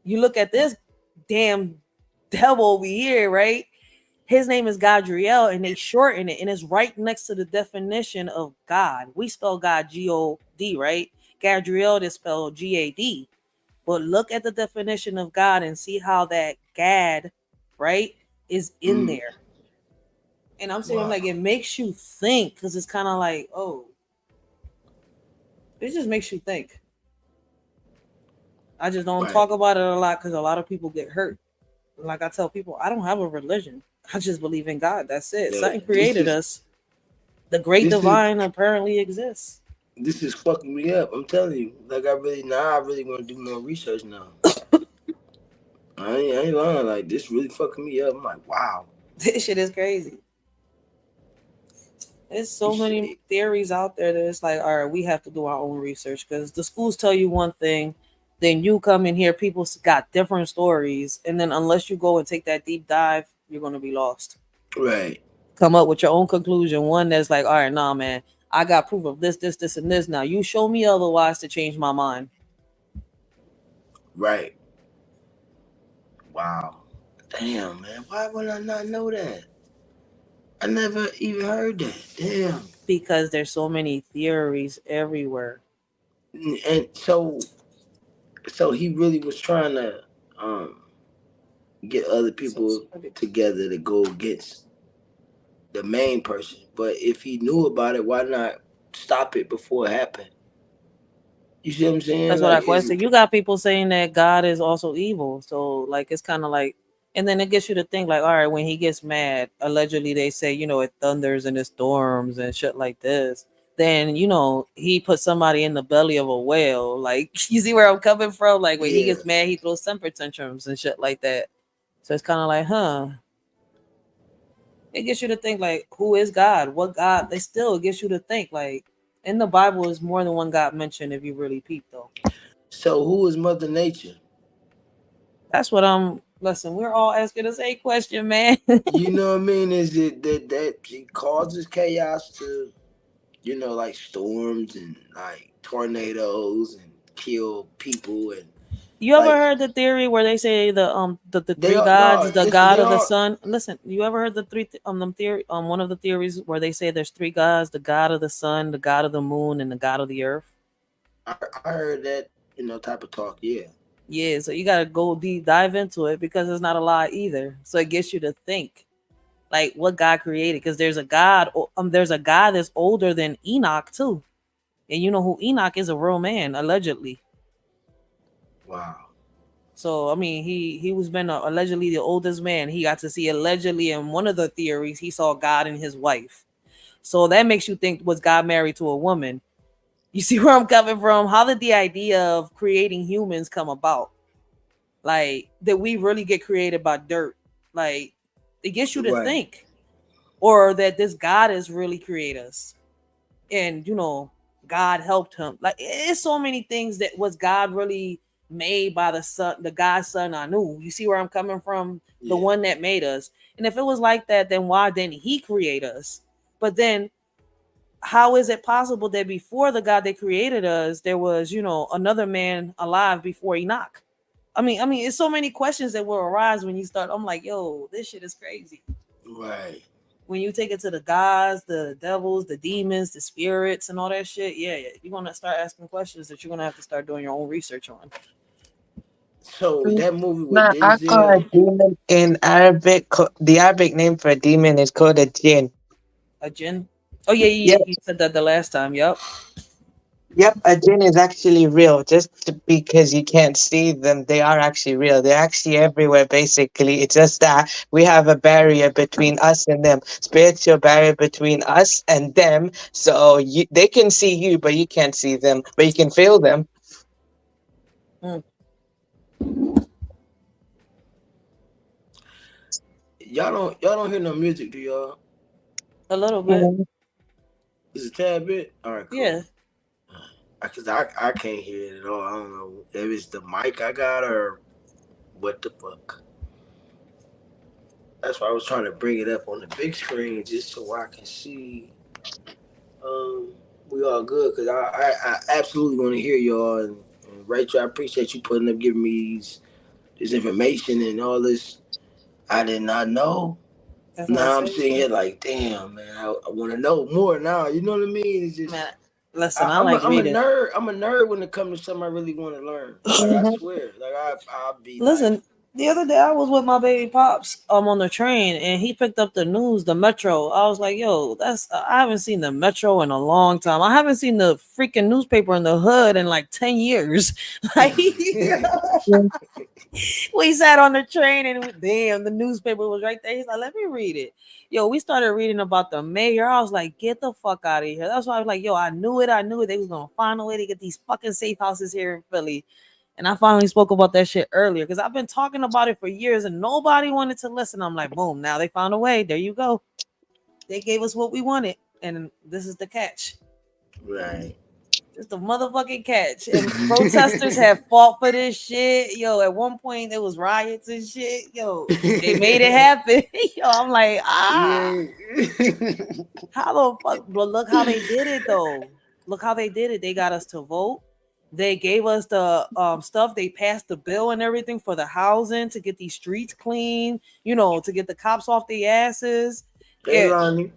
you look at this damn devil over here, right? His name is Gadriel, and they shorten it, and it's right next to the definition of God. We spell God God, right? Gadriel is spelled Gad. But look at the definition of God and see how that Gad, right, is in Mm. there. And I'm saying, Wow. like, it makes you think because it's kind of like, oh, it just makes you think. I just don't Right. talk about it a lot because a lot of people get hurt. Like I tell people, I don't have a religion. I just believe in God. That's it. Yeah. Something created us. The great This is divine apparently exists. this is fucking me up. I'm telling you. Like I really want to do more research now. I ain't lying. Like this really fucking me up. I'm like, wow. This shit is crazy. There's so It's, many theories out there that it's like, all right, we have to do our own research because the schools tell you one thing, then you come in here, people got different stories, and then unless you go and take that deep dive, you're gonna be lost. right. Come up with your own conclusion, one that's like, all right, nah, man, I got proof of this, and this. Now you show me otherwise to change my mind. Right. Wow. Damn, man. Why would I not know that? I never even heard that. Damn. Because there's so many theories everywhere. And so he really was trying to um get other So people together to go against the main person. But if he knew about it, why not stop it before it happened? You see what I'm saying? that's what Like, I question. You got people saying that God is also evil. So like it's kind of like, and then it gets you to think like, all right, when he gets mad, allegedly they say, it thunders and it storms and shit like this. Then he put somebody in the belly of a whale. Like you see where I'm coming from? Like when he yeah, gets mad, he throws temper tantrums and shit like that. So it's kind of like, huh? It gets you to think like, who is God? What God? They still gets you to think like, in the Bible is more than one God mentioned if you really peep though. so who is Mother Nature? That's what I'm. Listen, we're all asking the same question, man. You know what I mean? Is it that she causes chaos to, like storms and like tornadoes and kill people and You ever Like heard the theory where they say the they three are no, gods, the listen, god they of the are. sun? Listen, you ever heard the them theory one of the theories where they say there's three gods, the god of the sun, the god of the moon, and the god of the earth? I heard that type of talk. Yeah, Yeah, so you gotta go deep dive into it because it's not a lie either. So it gets you to think like what God created because there's a God that's older than Enoch too, and you know who Enoch is, a real man allegedly. wow, So I mean, he was been allegedly the oldest man. He got to see allegedly in one of the theories he saw God and his wife. So that makes you think, was God married to a woman? You see where I'm coming from? How did the idea of creating humans come about? Like, did we really get created by dirt? Like, it gets you to right, think, or that this God is really create us, and God helped him. Like, it's so many things that was God really made by the son, the God's son I knew. You see where I'm coming from? The yeah, one that made us. And if it was like that, then why didn't he create us? But then how is it possible that before the God that created us, there was, another man alive before Enoch? I mean, it's so many questions that will arise when you start. I'm like, yo, this shit is crazy. right. When you take it to the gods, the devils, the demons, the spirits, and all that shit, yeah, you're gonna start asking questions that you're gonna have to start doing your own research on. So that movie with Nah, I call a Denzel, demon in Arabic. The Arabic name for a demon is called a jinn. A jinn? Oh yeah, yeah, Yep, you said that the last time. Yup. yep. A jinn is actually real. Because you can't see them, they are actually real. They're actually everywhere. Basically, it's just that we have a barrier between us and them. Spiritual barrier between us and them. So they can see you, but you can't see them. But you can feel them. Mm, y'all don't hear no music, do y'all? a little bit. Mhm. Is a tad bit. All right, cool. Yeah. Cause I can't hear it at all. I don't know if it's the mic I got or what the fuck. That's why I was trying to bring it up on the big screen just so I can see. Um, we all good because I absolutely want to hear y'all and Rachel. I appreciate you putting up, giving me this information and all this. I did not know. That's what I Now I'm say. sitting here like, damn, man, I want to know more now. You know what I mean? It's Man, just listen, I I'm a like I'm a reading. nerd. I'm a nerd when it comes to something I really want to learn. Like I Mhm. swear, like I'll be like, Listen, the other day I was with my baby pops on the train and he picked up the news, the Metro. I was like, yo, that's I haven't seen the Metro in a long time. I haven't seen the freaking newspaper in the hood in like 10 years. Like we sat on the train and damn, the newspaper was right there. He's like, let me read it. Yo, we started reading about the mayor. I was like, get the fuck out of here. That's why I was like, yo, I knew it. I knew it. They was gonna find a way to get these fucking safe houses here in Philly. And I finally spoke about that shit earlier because I've been talking about it for years and nobody wanted to listen. I'm like, boom, now they found a way. There you go. They gave us what we wanted. And this is the catch. right. It's the motherfucking catch. And protesters have fought for this shit. Yo, at one point there was riots and shit. Yo, they made it happen. Yo, I'm like, Yeah. how the fuck? But look how they did it though. Look how they did it. They got us to vote. They gave us the stuff. They passed the bill and everything for the housing to get these streets clean. To get the cops off their asses. Hey, Yeah, Lonnie.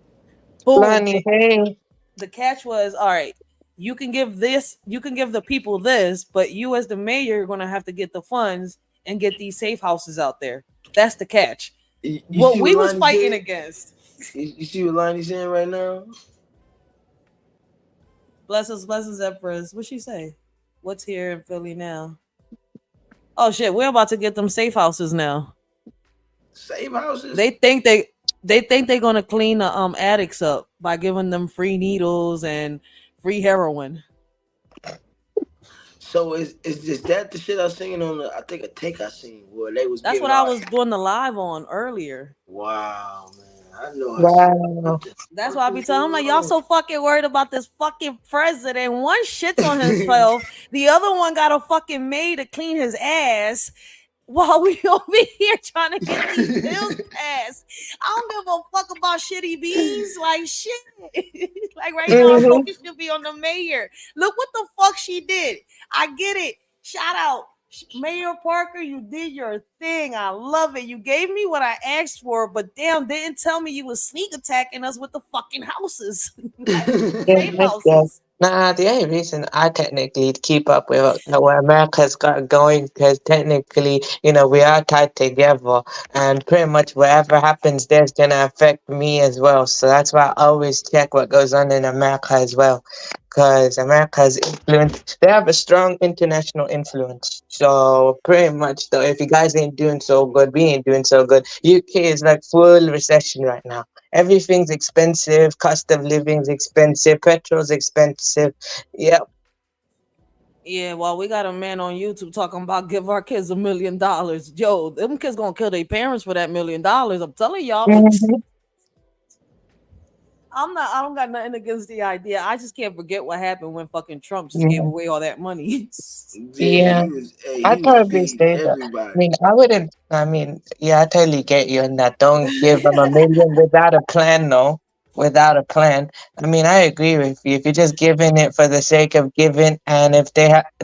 boom. Lonnie, hey. The catch was, all right, you can give this, you can give the people this, but you as the mayor are going to have to get the funds and get these safe houses out there. That's the catch. You What see what we was Lonnie fighting said? against. You see what Lonnie's saying right now? Blessings, Empress. What she say? What's here in Philly now? Oh shit, we're about to get them safe houses now. Save houses. They think they're gonna clean the addicts up by giving them free needles and free heroin. So is that the shit I seen on the I think a take I seen where they was That's giving what I out. was doing the live on earlier. Wow, man. I know I said what Wow. the That's fuck why I is be telling him going like y'all on? so fucking worried about this fucking president. One shits on himself, the other one got a fucking maid to clean his ass while we over here trying to get these bills passed. I don't give a fuck about shitty beans. Like shit. Like right now, Mhm. focus should be on the mayor. Look what the fuck she did. I get it. Shout out. Mayor Parker, you did your thing. I love it. You gave me what I asked for, but damn, didn't tell me you was sneak attacking us with the fucking houses, like the Yeah, rape I guess. houses. Nah, the only reason I technically keep up with what America's got going, because technically, we are tied together, and pretty much whatever happens there's gonna affect me as well. So that's why I always check what goes on in America as well, because America's influence, they have a strong international influence. So pretty much, though, if you guys ain't doing so good, we ain't doing so good. UK is like full recession right now. Everything's expensive, cost of living's expensive, petrol's expensive. Yep. Yeah, well, we got a man on YouTube talking about give our kids $1 million. Yo, them kids gonna kill their parents for that $1 million. I'm telling y'all. Mhm. I'm not. I don't got nothing against the idea. I just can't forget what happened when fucking Trump just gave Yeah. away all that money. Yeah, Yeah. he I'd was probably feeding say that. I everybody. mean, I wouldn't. I mean, yeah, I totally get you on that. Don't give them 1 million without a plan, no. Without a plan. I mean, I agree with you. If you're just giving it for the sake of giving, and if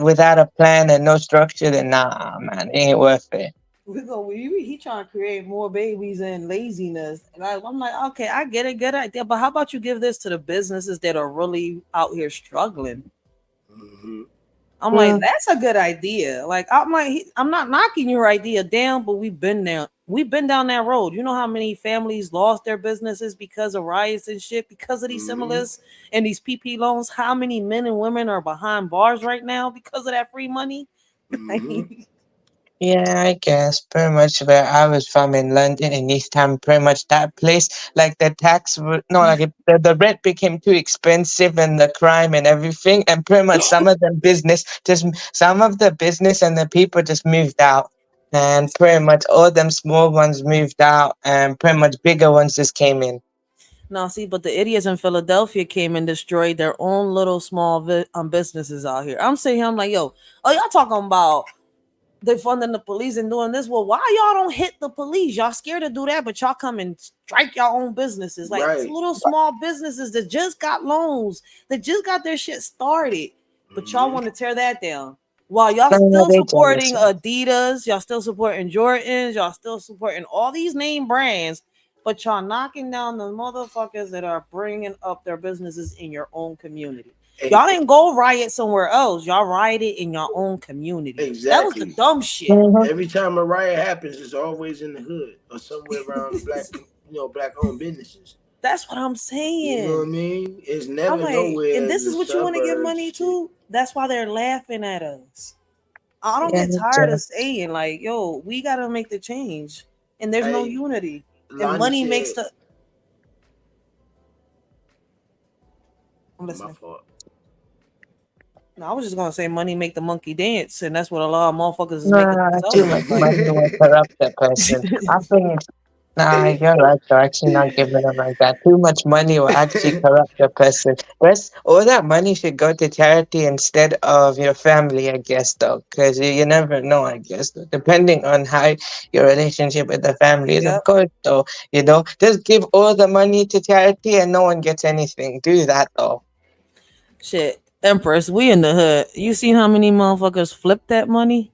without a plan and no structure, then nah, man, it ain't worth it. We go. He trying to create more babies and laziness. And I'm like, okay, I get it, good idea. But how about you give this to the businesses that are really out here struggling? Hmm. I'm like, Mm, that's a good idea. Like, I'm like, I'm not knocking your idea down, but we've been there. We've been down that road. You know how many families lost their businesses because of riots and shit, because of these Hmm. stimulus and these PP loans? How many men and women are behind bars right now because of that free money? Hmm. yeah, I guess pretty much where I was from in London in East Ham, pretty much that place, like the tax, no, like the rent became too expensive and the crime and everything, and pretty much some of the business and the people just moved out, and pretty much all them small ones moved out, and pretty much bigger ones just came in. No, see, but the idiots in Philadelphia came and destroyed their own little small businesses out here. I'm sitting here, I'm like, yo, oh, y'all talking about they funding the police and doing this. Well, why y'all don't hit the police? Y'all scared to do that, but y'all come and strike your own businesses. Like it's Right. little small businesses that just got loans, that just got their shit started. But y'all Hmm. want to tear that down. While y'all No, still they jealous. supporting Adidas, y'all still supporting Jordans, y'all still supporting all these name brands, but y'all knocking down the motherfuckers that are bringing up their businesses in your own community. Y'all Hey, didn't go riot somewhere else. Y'all rioted in your own community. That was the exactly. dumb shit. Mhm. Every time a riot happens, it's always in the hood or somewhere around black owned businesses. That's what I'm You know what I saying. mean? It's I'm never like, and nowhere in this the is what you want to give suburbs. money Shit. to? That's why they're laughing at us. I don't Yeah, get tired of jealous. saying, like, yo, we got to make the change. And there's no Hey, unity. And Lonnie money makes said, the. I'm my listening. fault. No, I was just going to say money make the monkey dance. And that's what a lot of motherfuckers is making Nah, too themselves much look like. money will corrupt a person. I think nah, you're right. They're actually not giving them like that. Too much money will actually corrupt a person. Rest, all that money should go to charity instead of your family, I guess, though, because you never know, I guess, depending on how your relationship with the family is, of Yep. course, though, just give all the money to charity and no one gets anything. Do that, though. Shit. Empress, we in the hood. You seen how many motherfuckers flipped that money?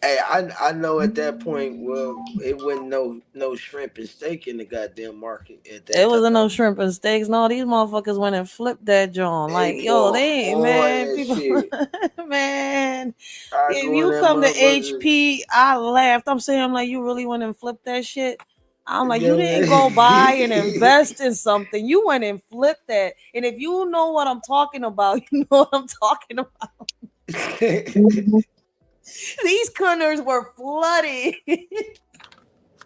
Hey, I know at that point, well, it wasn't no shrimp and steak in the goddamn market at It that wasn't no time. shrimp and steaks. No, these motherfuckers went and flipped that joint. They Like, yo, pour they ain't, all man. that People, shit. man. I If go in you that come to motherfucker. HP, I laughed. I'm saying, I'm like, you really went and flipped that shit? I'm like, you didn't go buy and That- invest in something. You went and flipped that. And if you know what I'm talking about, you know what I'm talking about. Mhm. These corners were flooded.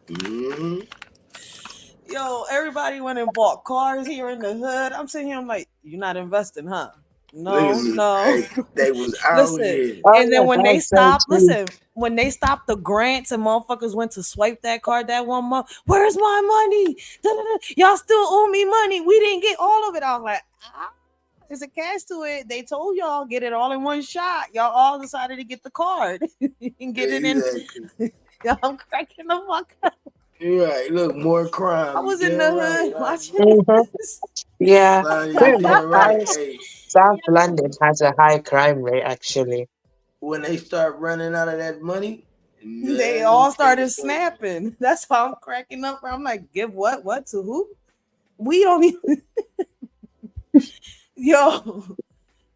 Mhm. Yo, everybody went and bought cars here in the hood. I'm sitting here, I'm like, you're not investing, huh? No, Niggas, no. hey, they was out Listen, here. Oh, and yeah, then when they that's so stopped, true. listen, when they stopped the grants and motherfuckers went to swipe that card that one month, where's my money? Da-da-da. Y'all still owe me money. We didn't get all of it. I was like, there's a catch to it. They told y'all get it all in one shot. Y'all all decided to get the card and get it in. Exactly. Y'all, I'm cracking the fuck up. You right. Look, more I crime. You was in damn the right, hood Lonnie. watching Mhm. this. Yeah, Lonnie, you pretty much. damn right. Hey, South London has a high crime rate, actually. when they start running out of that money, They man, them all started tickets go. snapping. That's why I'm cracking up. I'm like, give what? What to who? We don't even yo.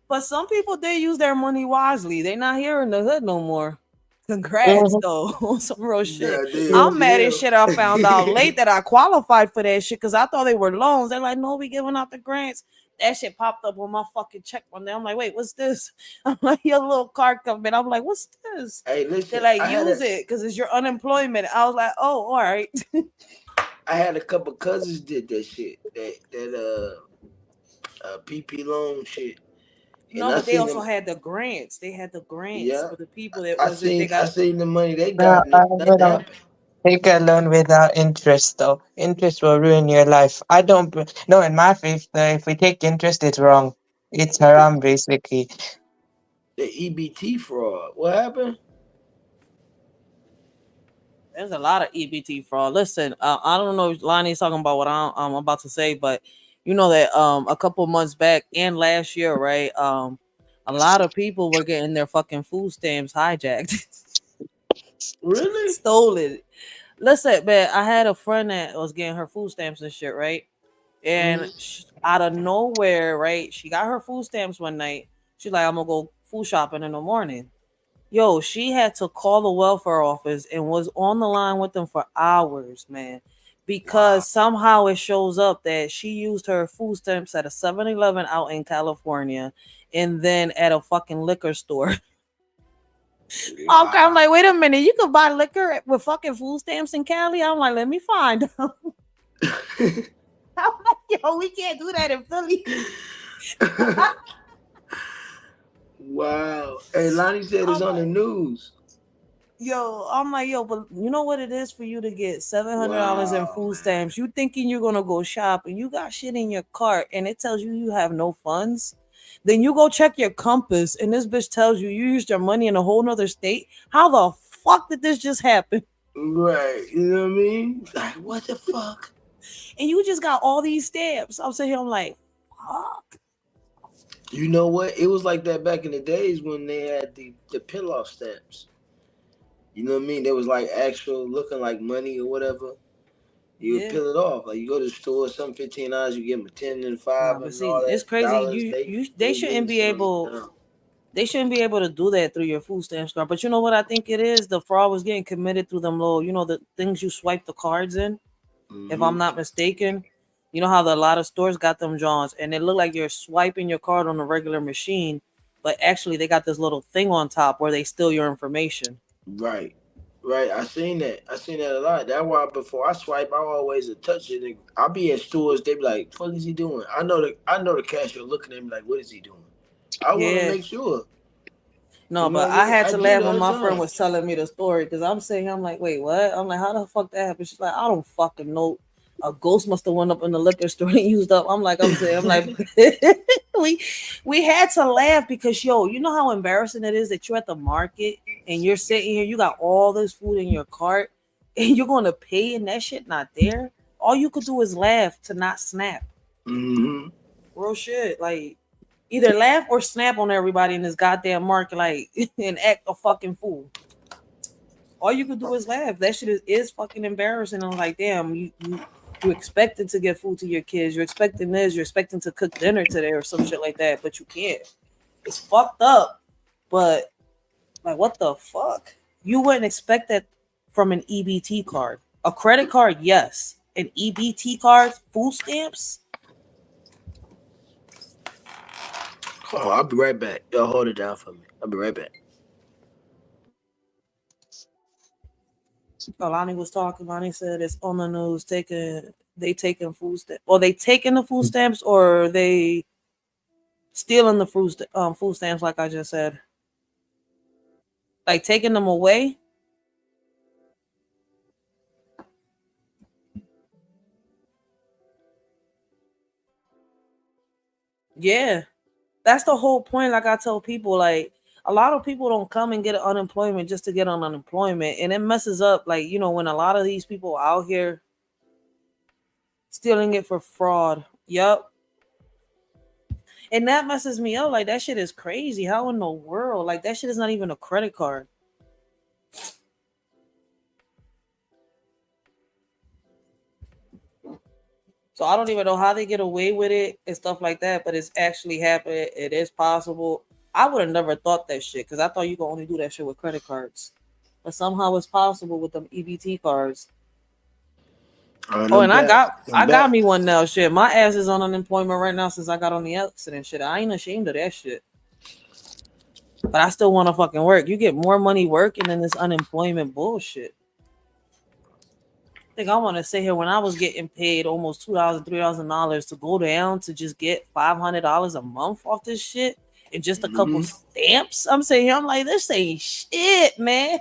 But some people they use their money wisely. They not here in the hood no more. Congrats Mhm. though, on some real shit. Yeah, they Yeah. in I'm mad as jail. shit. I found out late that I qualified for that shit because I thought they were loans. They're like, no, we giving out the grants. That shit popped up on my fucking check one day. I'm like, wait, what's this? I'm like, your little card coming. I'm like, what's this? Hey, They're listen, like, use it because it's your unemployment. I was like, oh, all right. I had a couple cousins did that shit, that PP loan shit, and No, I but they seen also them. had the grants. They had the grants Yeah, for the people that I wasn't. They seen I got seen the money they No, got, and you nothing know, happened. take a loan without interest, though. Interest will ruin your life. I don't. No, in my faith, if we take interest, it's wrong. It's The, haram, basically. the EBT fraud. What happened? There's a lot of EBT fraud. Listen, I don't know if Lonnie's talking about what I'm about to say, but you know that a couple months back and last year, right? A lot of people were getting their fucking food stamps hijacked, Really? stolen. Listen, man, I had a friend that was getting her food stamps and shit, right? And Hmm. out of nowhere, right? She got her food stamps one night. She's like, I'm gonna go food shopping in the morning. Yo, she had to call the welfare office and was on the line with them for hours, man. Wow. Because somehow it shows up that she used her food stamps at a 7-Eleven out in California and then at a fucking liquor store. Okay, I'm Wow. like, wait a minute, you could buy liquor with fucking food stamps in Cali? I'm like, let me find out. I'm like, yo, we can't do that in Philly. Wow. Hey, Lonnie said it's I'm on the like, news. yo, I'm like, yo, but you know what it is for you to get $700 in Wow, food man. stamps? You thinking you're gonna go shop and you got shit in your cart and it tells you you have no funds? Then you go check your compass and this bitch tells you you used your money in a whole nother state. How the fuck did this just happen? Right. You know what I mean? Like, what the fuck? And you just got all these stamps. I'm sitting here, I'm like, fuck. You know what? It was like that back in the days when they had the peel off stamps. You know what I mean? They was like actual looking like money or whatever. You would Yeah. peel it off. Like you go to the store, some $15, you give them a 10 and Nah, five but and all see, it's that crazy. dollars. You they They shouldn't really be slow you able down. they shouldn't be able to do that through your food stamps card. But you know what I think it is? The fraud was getting committed through them little, the things you swipe the cards in, if I'm Hmm. not mistaken. You know how a lot of stores got them Johns and it look like you're swiping your card on a regular machine, but actually they got this little thing on top where they steal your information. Right. Right. I seen that. I seen that a lot. That's why before I swipe, I always touch it. And I'll be at stores. They be like, "Fuck is he doing?" I know the cashier looking at me like, "What is he doing?" I want to Yeah. make sure. No, You know but what I I mean? had I to do it laugh all when the my friend time. was telling me the story because I'm saying, I'm like, wait, what? I'm like, how the fuck that happened? She's like, I don't fucking know. A ghost must have went up in the liquor store and used up. I'm like, we we had to laugh because yo, you know how embarrassing it is that you're at the market and you're sitting here, you got all this food in your cart, and you're gonna pay and that shit not there. All you could do is laugh to not snap. Hmm. Real shit. Like either laugh or snap on everybody in this goddamn market, like and act a fucking fool. All you could do is laugh. That shit is fucking embarrassing. I'm like, damn, you expecting to get food to your kids. You're expecting this. You're expecting to cook dinner today or some shit like that, but you can't. It's fucked up. But like, what the fuck? You wouldn't expect that from an EBT card. A credit card, yes. An EBT card, food stamps. Oh, I'll be right back. Y'all hold it down for me. I'll be right back. Lonnie was talking. Lonnie said it's on the news. Taking food stamps. Or they taking the food stamps, or they stealing the food stamps. Like I just said, like taking them away. Yeah, that's the whole point. Like I tell people, like a lot of people don't come and get unemployment just to get on unemployment, and it messes up. Like when a lot of these people out here stealing it for fraud. Yup. And that messes me up. Like that shit is crazy. How in the world? Like that shit is not even a credit card. So I don't even know how they get away with it and stuff like that, but it's actually happening. It is possible. I would have never thought that shit because I thought you could only do that shit with credit cards. But somehow it's possible with them EBT cards. On Oh, them and I back. got Them I got back. me one now. Shit, my ass is on unemployment right now since I got on the accident. Shit, I ain't ashamed of that shit. But I still want to fucking work. You get more money working than this unemployment bullshit. I think I want to sit here when I was getting paid almost $2,000, $3,000 to go down to just get $500 a month off this shit and just a couple stamps. I'm saying here, I'm like, this ain't shit, man.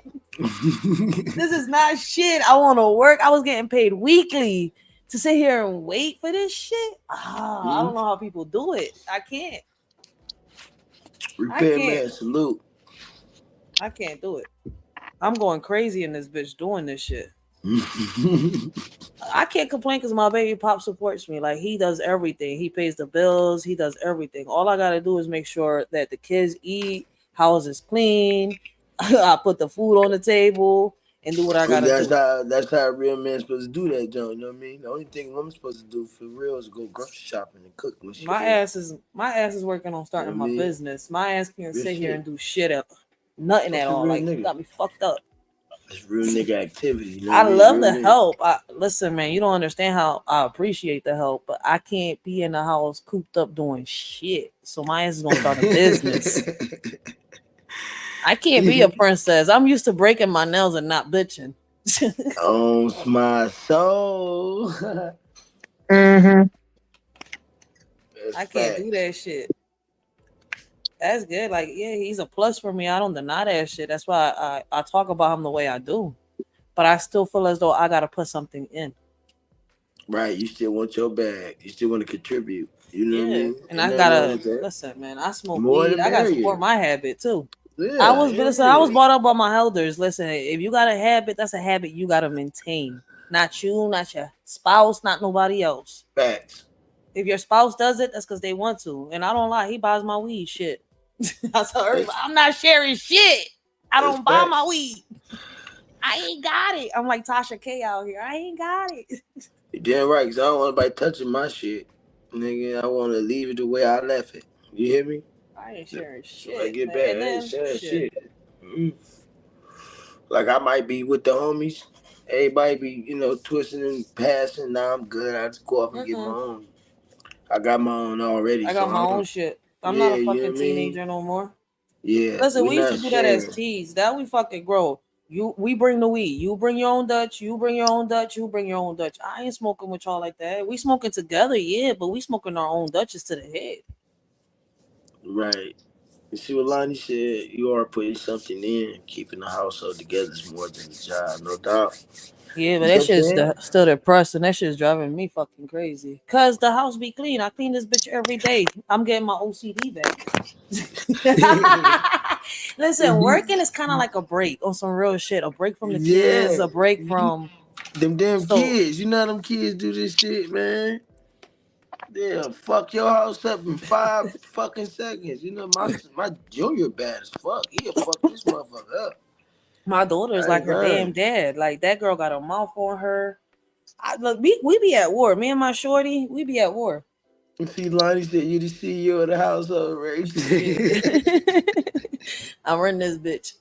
This is not shit. I want to work. I was getting paid weekly to sit here and wait for this shit. I don't know how people do it. I can't. I can't. Repairman, salute. I can't do it. I'm going crazy in this bitch doing this shit. I can't complain because my baby pop supports me. Like he does everything. He pays the bills. He does everything. All I gotta do is make sure that the kids eat, house is clean. I put the food on the table and do what I And gotta do. that's how a real man's supposed to do that, John. You know what I mean? The only thing a woman's supposed to do for real is go grocery shopping and cook when she can. My ass is working on You know starting what I my mean? business. My ass can't Real sit here shit. and do shit at nothing at That's a all. real Like you nigga. got me fucked up. It's real nigga activity. You know what I I mean? love Real the nigga. help. Listen, man, you don't understand how I appreciate the help, but I can't be in the house cooped up doing shit. So my ass is gonna start a business. I can't be a princess. I'm used to breaking my nails and not bitching. Owns my soul. Mm-hmm. That's I can't do facts. that shit. That's good. Like, yeah, he's a plus for me. I don't deny that shit. That's why I talk about him the way I do. But I still feel as though I gotta put something in. Right. You still want your bag. You still want to contribute. You know what I Yeah. mean? And Ain't I nothing wrong gotta with that. listen, man. I smoke More the weed. I gotta support merrier. my habit too. Yeah, I yeah. was brought up by my elders. Listen, if you got a habit, that's a habit you gotta maintain. Not you, not your spouse, not nobody else. Facts. If your spouse does it, that's because they want to. And I don't lie, he buys my weed. Shit. I tell everybody, That's I'm not sharing shit. I that's don't buy my facts. weed. I ain't got it. I'm like Tasha K out here. I ain't got it. You damn right, 'cause I don't want nobody touching my shit. Nigga, I want to leave it the way I left it. You hear me? I ain't sharing When I shit, get man. back, And I ain't then saying shit. shit. Mm. Like I might be with the homies. Everybody be, twisting and passing. Now I'm good. I just go off and get my Mm-mm. own. I got my own already, I so got my I own don't. shit. I'm not Yeah, a you know fucking what I mean? teenager no more. Yeah, Listen, we we used to not do that as sharing. teens. That we fucking grow. We bring the weed. You bring your own Dutch. You bring your own Dutch. You bring your own Dutch. I ain't smoking with y'all like that. We smoking together, yeah, but we smoking our own Dutches to the head. Right. You see what Lonnie said? You are putting something in. Keeping the household together is more than a job, no doubt. Yeah, but You see that what I'm shit's saying? still depressing. That shit's driving me fucking crazy. Cause the house be clean. I clean this bitch every day. I'm getting my OCD back. Listen, working is kind of like a break on some real shit. A break from the Yeah. kids. A break from Them damn so. kids. You know how them kids do this shit, man? They'll fuck your house up in 5 fucking seconds. You know, my junior bad as fuck. He'll fuck this motherfucker up. My daughter is I like ain't her damn lying. dad. Like that girl got a mouth on her. Look, we be at war. Me and my shorty, we be at war. See, Lonnie said you the CEO of the household, right? Shit. I'm running this bitch.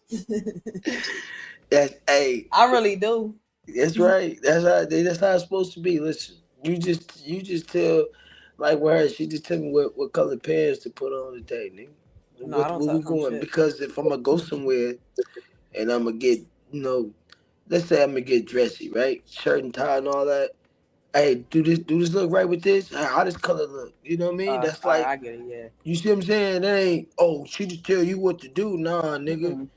That's hey. I really do. That's right. That's how it's supposed to be. Listen, you just tell like with her, she just tell me what color pants to put on today, nigga. No, I What don't where we tell him going? shit. Because if I'm gonna go somewhere and I'm gonna get, let's say I'm gonna get dressy, right? Shirt and tie and all that. Hey, do this look right with this? How this color look? You know what I mean? That's like I get it. Yeah. you see what I'm saying? That ain't she just tell you what to do. Nah, nigga. Mm-mm.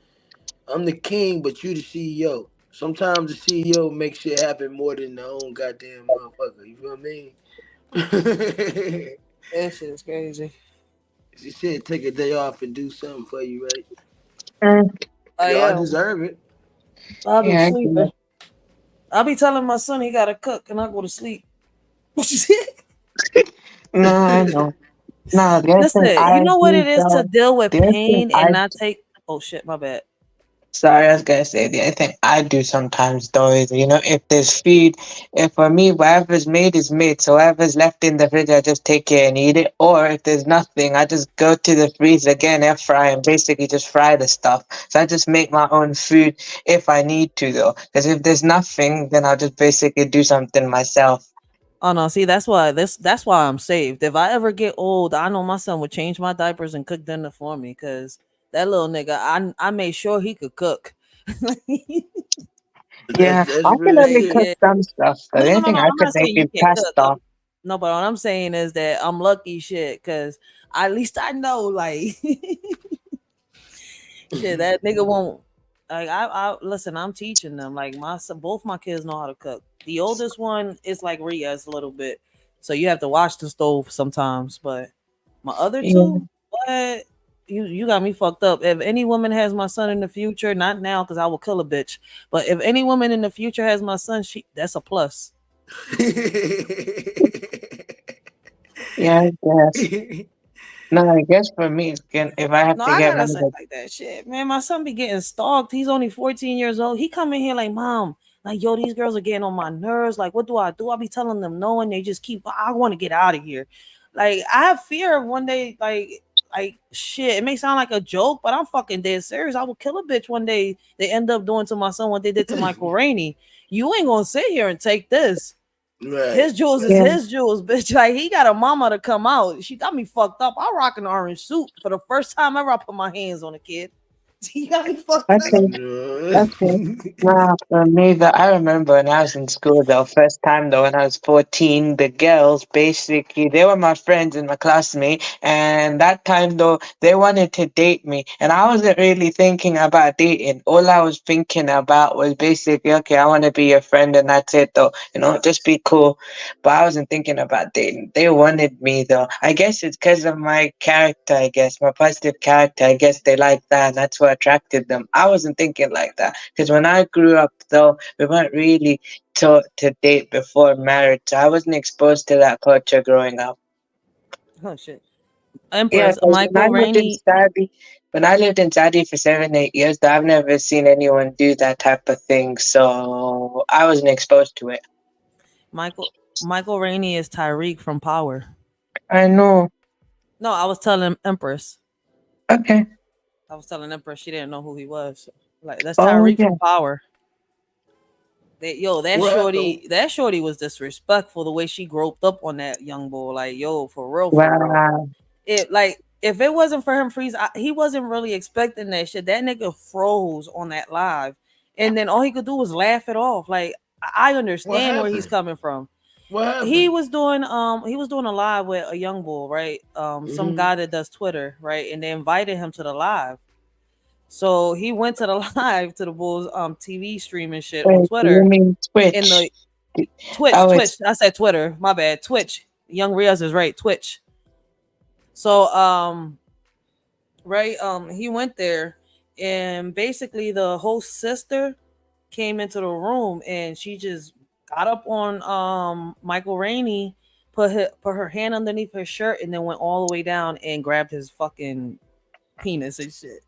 I'm the king, but you the CEO. Sometimes the CEO makes shit happen more than the own goddamn motherfucker. You feel me? That shit is crazy. She said take a day off and do something for you, right? Mm. I Y'all am. deserve it. I've been Yeah, I sleeping. know. I'll be telling my son he gotta cook and I go to sleep. No, I know. No, the other thing Listen, you I know what do it is to though, deal with the other thing pain I and not take. Oh shit, my bad. Sorry, I was gonna say the other thing I do sometimes though is, if there's food, if for me whatever's made is made, so whatever's left in the fridge I just take it and eat it. Or if there's nothing, I just go to the freezer again, air fry, and basically just fry the stuff. So I just make my own food if I need to though. Because if there's nothing, then I'll just basically do something myself. Oh no, see that's why I'm saved. If I ever get old, I know my son would change my diapers and cook dinner for me because that little nigga, I made sure he could cook. Yeah, That's I can real only shit. cook Yeah. some stuff. The No, no, only no, thing no. I I'm could not make saying you is can't cook. pasta. No, but what I'm saying is that I'm lucky shit because at least I know like shit that nigga won't like I listen, I'm teaching them. Like my son, both my kids know how to cook. The oldest one is like Ria's a little bit. So you have to watch the stove sometimes. But my other Yeah. two, what you got me fucked up. If any woman has my son in the future, not now because I will kill a bitch. But if any woman in the future has my son, that's a plus. Yeah, I guess. No, I guess for me, if I have No, to I get gotta say married, like that shit, man. My son be getting stalked. He's only 14 years old. He come in here like, mom, like yo, these girls are getting on my nerves. Like, what do I do? I be telling them no, and they just keep. I want to get out of here. Like, I have fear of one day, like shit. It may sound like a joke, but I'm fucking dead serious. I will kill a bitch one day. They end up doing to my son what they did to Michael Rainey. You ain't gonna sit here and take this. Right. His jewels is yeah, his jewels, bitch. Like he got a mama to come out. She got me fucked up. I rock an orange suit for the first time ever. I put my hands on a kid. He got me fucked up. okay. Okay. Nah, for me, I remember when I was in school, the first time though, when I was 14, the girls basically, they were my friends and my classmate. And that time though, they wanted to date me. And I wasn't really thinking about dating. All I was thinking about was basically, okay, I want to be your friend and that's it though. Just be cool. But I wasn't thinking about dating. They wanted me though. I guess it's because of my character, I guess, my positive character. I guess they like that. And that's what attracted them. I wasn't thinking like that. Because when I grew up, though, we weren't really taught to date before marriage. So I wasn't exposed to that culture growing up. Oh shit. Yeah, Empress because Michael Rainey. When I lived in Saudi for 7, 8 years, though, I've never seen anyone do that type of thing. So I wasn't exposed to it. Michael Rainey is Tyreek from Power. I know. No, I was telling Empress. Okay. I was telling Empress she didn't know who he was. Like that's Oh, Tyreek yeah. from Power. What happened? That shorty was disrespectful the way she groped up on that young boy. Like, yo, for real, for real. Wow. It like if it wasn't for him freeze, he wasn't really expecting that shit. That nigga froze on that live, and then all he could do was laugh it off. Like I What understand where he's happened? coming from. What happened? He was doing a live with a young bull, right? Some Mm-hmm. guy that does Twitter, right? And they invited him to the live. So he went to the live to the Bulls TV streaming shit on Wait, you Twitter mean in Twitch? the Twitch, Oh, Twitch. it's I said Twitter. My bad. Twitch. Young Riaz is right. Twitch. So right he went there and basically the host sister came into the room and she just got up on Michael Rainey, put her hand underneath her shirt and then went all the way down and grabbed his fucking penis and shit.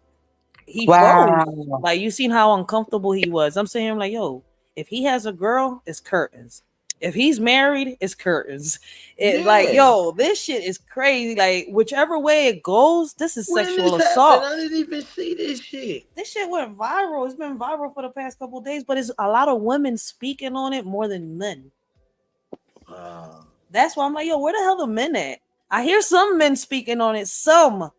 He froze. wow. Like you seen how uncomfortable he was. I'm saying like, yo, if he has a girl, it's curtains. If he's married, it's curtains. It like, Yeah. yo, this shit is crazy. Like, whichever way it goes, this is When sexual this happened, assault. I didn't even see this shit. This shit went viral. It's been viral for the past couple of days, but it's a lot of women speaking on it more than men. Wow. That's why I'm like, yo, where the hell the men at? I hear some men speaking on it, some,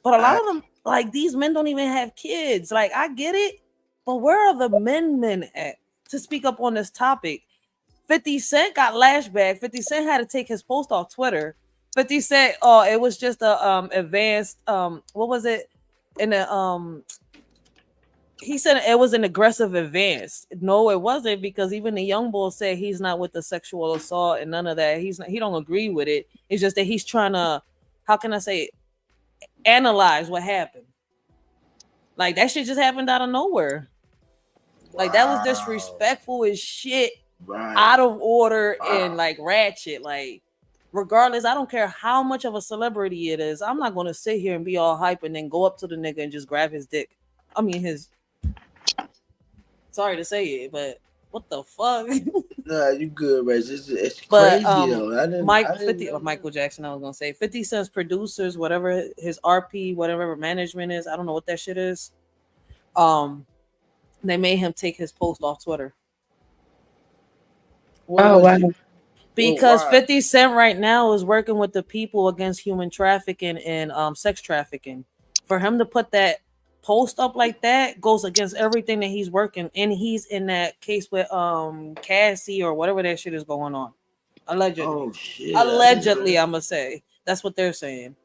but a lot I of them, like these men don't even have kids. Like I get it, but where are the men at to speak up on this topic? 50 Cent got lashback. 50 Cent had to take his post off Twitter. 50 Cent, oh, it was just a advanced what was it? In a he said it was an aggressive advance. No, it wasn't because even the young boy said he's not with the sexual assault and none of that. He don't agree with it. It's just that he's trying to, how can I say, analyze what happened. Like that shit just happened out of nowhere. Like that was wow. disrespectful as shit, Right. out of order and like ratchet. Like regardless, I don't care how much of a celebrity it is. I'm not gonna sit here and be all hype and then go up to the nigga and just grab his dick. I mean his. Sorry to say it, but what the fuck? Nah, you good, Reg. It's But crazy though. Mike I didn't 50 know or that. Michael Jackson, I was gonna say 50 Cent's producers, whatever his RP, whatever management is, I don't know what that shit is. Um, they made him take his post off Twitter What Oh was wow. it? Well, because why? 50 Cent right now is working with the people against human trafficking and sex trafficking. For him to put that post up like that goes against everything that he's working, and he's in that case with Cassie or whatever that shit is going on. Allegedly. Oh shit! I didn't know Allegedly, that. I'ma say. That's what they're saying.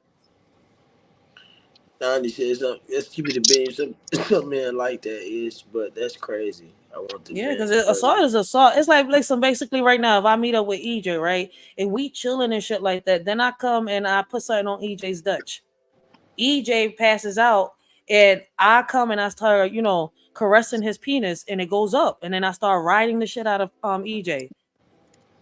Donnie says something. Let's keep it a beam. Some man like that is, but that's crazy. I want the Yeah, man because to cover assault it. is assault. It's like some basically right now. If I meet up with EJ, right, and we chilling and shit like that, then I come and I put something on EJ's Dutch. EJ passes out, and I come and I start, caressing his penis, and it goes up, and then I start riding the shit out of EJ.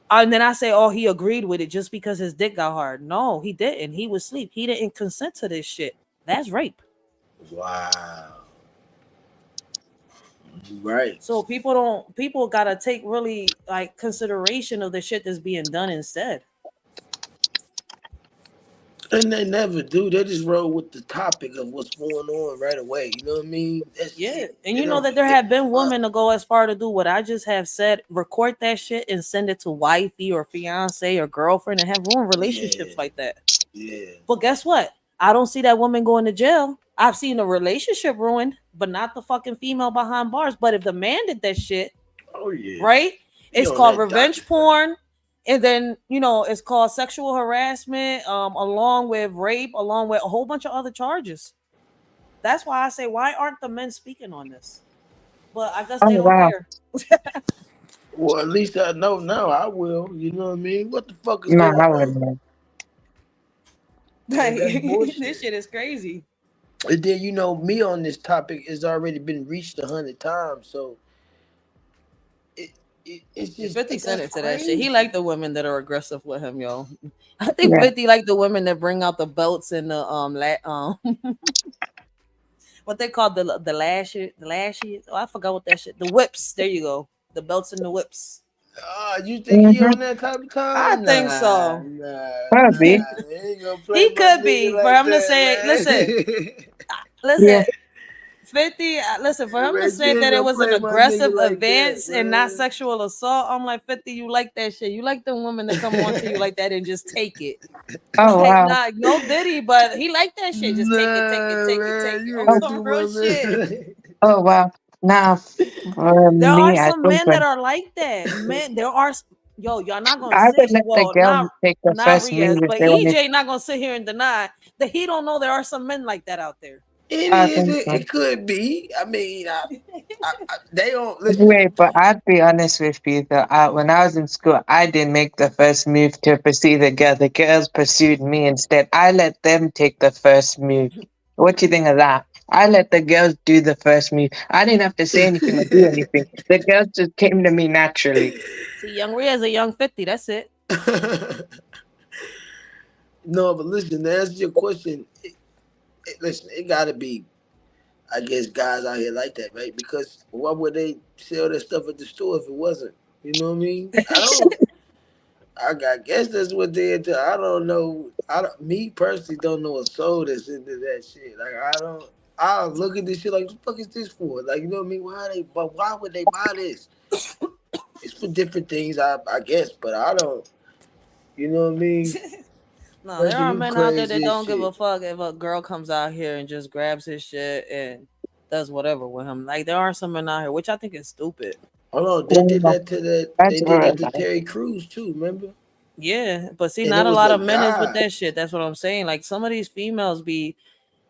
And then I say, oh, he agreed with it just because his dick got hard. No, he didn't. He was asleep. He didn't consent to this shit. That's rape. Wow. You right. So people gotta take really like consideration of the shit that's being done instead. And they never do. They just roll with the topic of what's going on right away. You know what I mean? That's Yeah. it. And They you know don't that there give have a been fuck. women to go as far to do what I just have said, record that shit and send it to wifey or fiance or girlfriend and have ruined Yeah. relationships like that. Yeah. But guess what? I don't see that woman going to jail. I've seen a relationship ruined, but not the fucking female behind bars. But if the man did that shit, Oh yeah. right? He It's on called that Dr. revenge porn. And then, it's called sexual harassment, along with rape, along with a whole bunch of other charges. That's why I say, why aren't the men speaking on this? But I guess Oh they don't wow. care. Well, at least I know now. I will. You know what I mean? What the fuck is No, going I on? wouldn't. Like, Man, that's this bullshit. shit is crazy. And then me on this topic has already been reached 100 times. So it, it's Yeah, just 50 Cent that's into that shit. He crazy. like the women that are aggressive with him, yo. I think Yeah. 50 like the women that bring out the belts and the what they call the lashes. Oh, I forgot what that shit. The whips. There you go. The belts and the whips. You think he Mm-hmm. on that type of I time? think Nah, so. nah, Probably. nah. They ain't gonna play He my could nigga be for like him to say, listen, that, Yeah. listen, 50, listen, for man. him to Reggie say ain't that it gonna was an play my nigga aggressive like that, advance and not man. sexual assault, I'm like, 50, you like that shit. You like the women that come on to you like that and just take it. Oh Like, wow. nah, no Diddy, but he like that shit. Just take it, take it, Nah, take it, man, take it. you On Oh, on some too real much, shit. man. oh wow. Now, for There are me, I some think men that when are like that. Men, yo, y'all not gonna I would sit. let the Well, girl not take the not first Riaz, move if but they wanted. EJ not gonna sit here and deny that he don't know there are some men like that out there. It I is. think It, so. it could be. I mean, they don't listen. Anyway, but I'd be honest with you though. When I was in school, I didn't make the first move to pursue the girl. The girls pursued me instead. I let them take the first move. What do you think of that? I let the girls do the first move. I didn't have to say anything or do anything. The girls just came to me naturally. See, young Riaz a young 50. That's it. No, but listen. To answer your question, listen. It gotta be. I guess guys out here like that, right? Because why would they sell their stuff at the store if it wasn't? You know what I mean? I don't. I guess that's what they into. I don't know. Me personally don't know a soul that's into that shit. Like I don't. I look at this shit like, what the fuck is this for? Like you know what I mean? Why would they buy this? It's for different things, I guess, but I don't. You know what I mean? No, there Reggie, are you men out there that crazy as don't give a shit. fuck if a girl comes out here and just grabs his shit and does whatever with him. Like there are some men out here, which I think is stupid. Hold on, they did Yeah, that to that. They that's did very that to nice. Terry Crews too. Remember? Yeah, but see, And it not a was lot a of men is with guy. that shit. That's what I'm saying. Like some of these females be,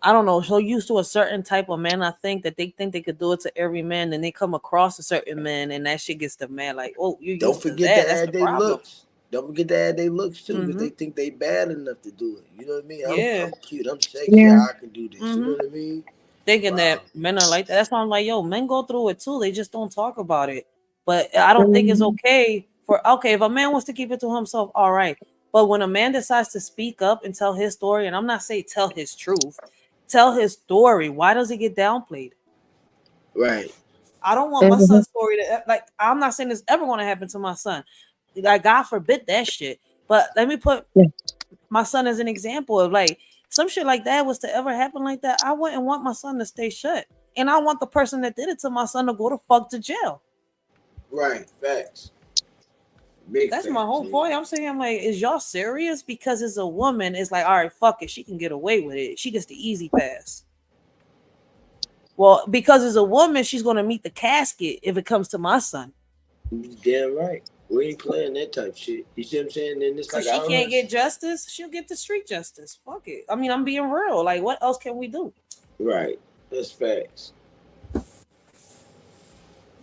I don't know, so used to a certain type of man. I think they could do it to every man, and they come across a certain man, and that shit gets them mad. Like, oh, you're Don't used to forget that. to That's add the they problem. looks. Don't forget to add they looks too, because Mm-hmm. they think they bad enough to do it. You know what I mean? Yeah. I'm cute. I'm sexy. Yeah. I can do this. You know Mm-hmm. what I mean? Thinking that Wow. men are like that. That's why I'm like, yo, men go through it too. They just don't talk about it. But I don't think it's Mhm. okay for okay if a man wants to keep it to himself, all right. But when a man decides to speak up and tell his story, and I'm not saying tell his truth, tell his story, why does it get downplayed? Right. I don't want my son's story to like. I'm not saying this ever going to happen to my son. Like God forbid that shit. But let me put my son as an example of like some shit like that was to ever happen like that. I wouldn't want my son to stay shut, and I want the person that did it to my son to go to fuck to jail. Right. Facts. Big That's my facts. whole point. I'm saying, I'm like, is y'all serious? Because it's a woman, it's like, all right, fuck it, she can get away with it. She gets the easy pass. Well, because as a woman, she's gonna meet the casket if it comes to my son. You damn right. We ain't playing that type shit. You see what I'm saying? Then it's So like she I don't can't know. get justice. She'll get the street justice. Fuck it. I mean, I'm being real. Like, what else can we do? Right. That's facts.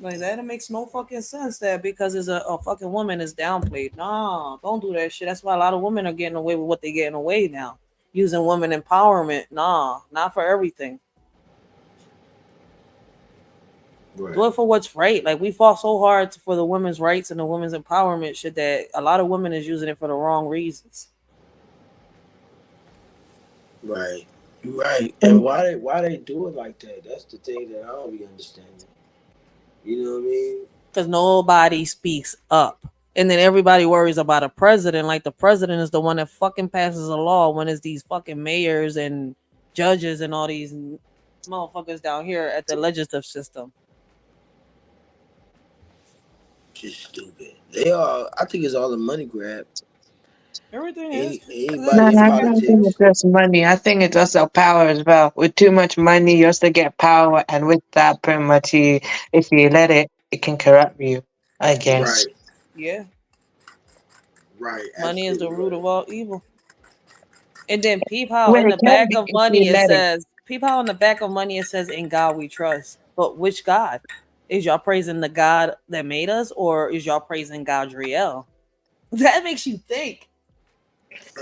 Like that, it makes no fucking sense that because it's a fucking woman is downplayed. Nah, don't do that shit. That's why a lot of women are getting away with what they're getting away now. Using women empowerment. Nah, not for everything. Right. Do it for what's right. Like we fought so hard for the women's rights and the women's empowerment shit that a lot of women is using it for the wrong reasons. Right. Right. And why they do it like that? That's the thing that I don't be understanding. You know what I mean? Because nobody speaks up. And then everybody worries about a president. Like the president is the one that fucking passes a law when it's these fucking mayors and judges and all these motherfuckers down here at the legislative system. Just stupid. They are. I think it's all a money grab. Everything is. No, Anybody in I don't think it's politics. just money. I think it's also power as well. With too much money, you also get power, and with that, pretty much, if you let it, it can corrupt you. I guess. Right. Yeah. Right. Money is the Absolutely root right. of all evil. And then peep how Well, in it the can back be of if you money it let it. says, peep how in the back of money it says, in God we trust. But which God? Is y'all praising the God that made us, or is y'all praising Godriel? That makes you think.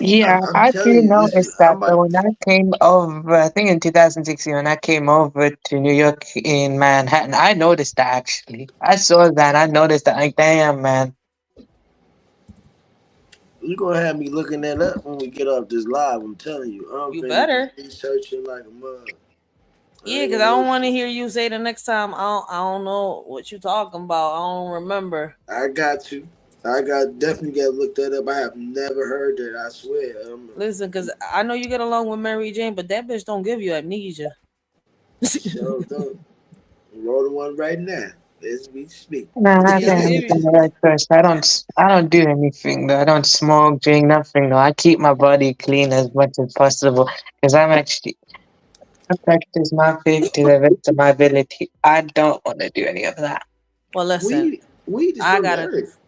Yeah, I'm I telling do you. Listen. notice that. I'm So about. when I came over, I think in 2016, when I came over to New York in Manhattan, I noticed that actually. I saw that. I noticed that. Like, damn, man. You gonna have me looking that up when we get off this live. I'm telling you. I'm You finna be better. researching like a mug. I Yeah, ain't because gonna I don't hold want to you. hear you say the next time, I don't know what you talking about. I don't remember. I got you. I got definitely got to look that up. I have never heard that. I swear. Listen, because I know you get along with Mary Jane, but that bitch don't give you amnesia. So don't roll the one right now as we speak. No, I She think don't I'm give the you. right person. I don't do anything though. I don't smoke, drink, nothing though. I keep my body clean as much as possible because I practice my faith to the best of my ability. I don't want to do any of that. Well, listen, Weed is I from the gotta earth.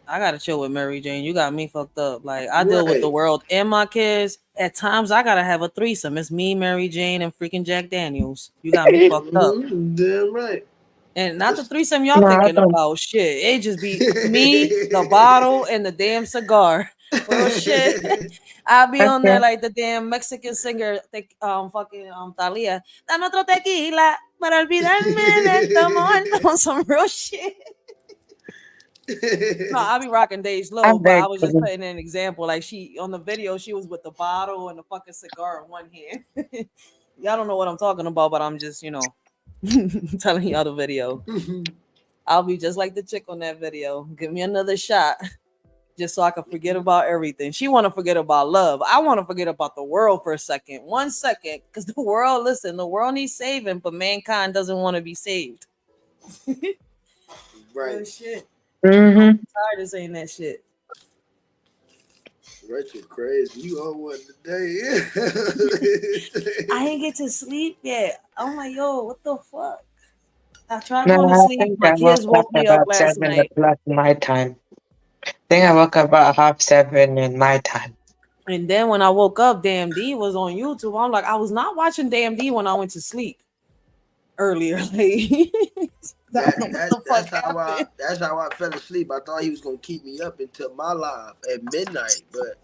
I gotta chill with Mary Jane. You got me fucked up. Like I deal with the Right. world and my kids. At times I gotta have a threesome. It's me, Mary Jane, and freaking Jack Daniels. You got me fucked up. Damn right. And not the That's- threesome y'all No, I thinking don't. about. Shit. It just be me, the bottle, and the damn cigar. Real shit. I'll be on there Okay. like the damn Mexican singer, fucking Thalia. Dame otro tequila para olvidarme de este amor. On some real shit. No, I be rocking Days Low, I'm but I very was just clean. putting an example. Like she on the video, she was with the bottle and the fucking cigar in one hand. Y'all don't know what I'm talking about, but I'm just, telling y'all the video. I'll be just like the chick on that video. Give me another shot, just so I can forget about everything. She want to forget about love. I want to forget about the world for a second, 1 second, because the world, listen, the world needs saving, but mankind doesn't want to be saved. Real right. shit. I'm Mm-hmm. tired of saying that shit. Rachel crazy. You on one today. I ain't get to sleep yet. I'm like, yo, what the fuck? I tried No, going to I sleep. think My I woke kids up woke me up about last 7 night. o'clock my time. I think I woke up about half 7 in my time. And then when I woke up, Damn D was on YouTube. I'm like, I was not watching Damn D when I went to sleep earlier. Like, I don't know what the fuck happened. That's how I fell asleep. I thought he was gonna keep me up until my live at midnight, but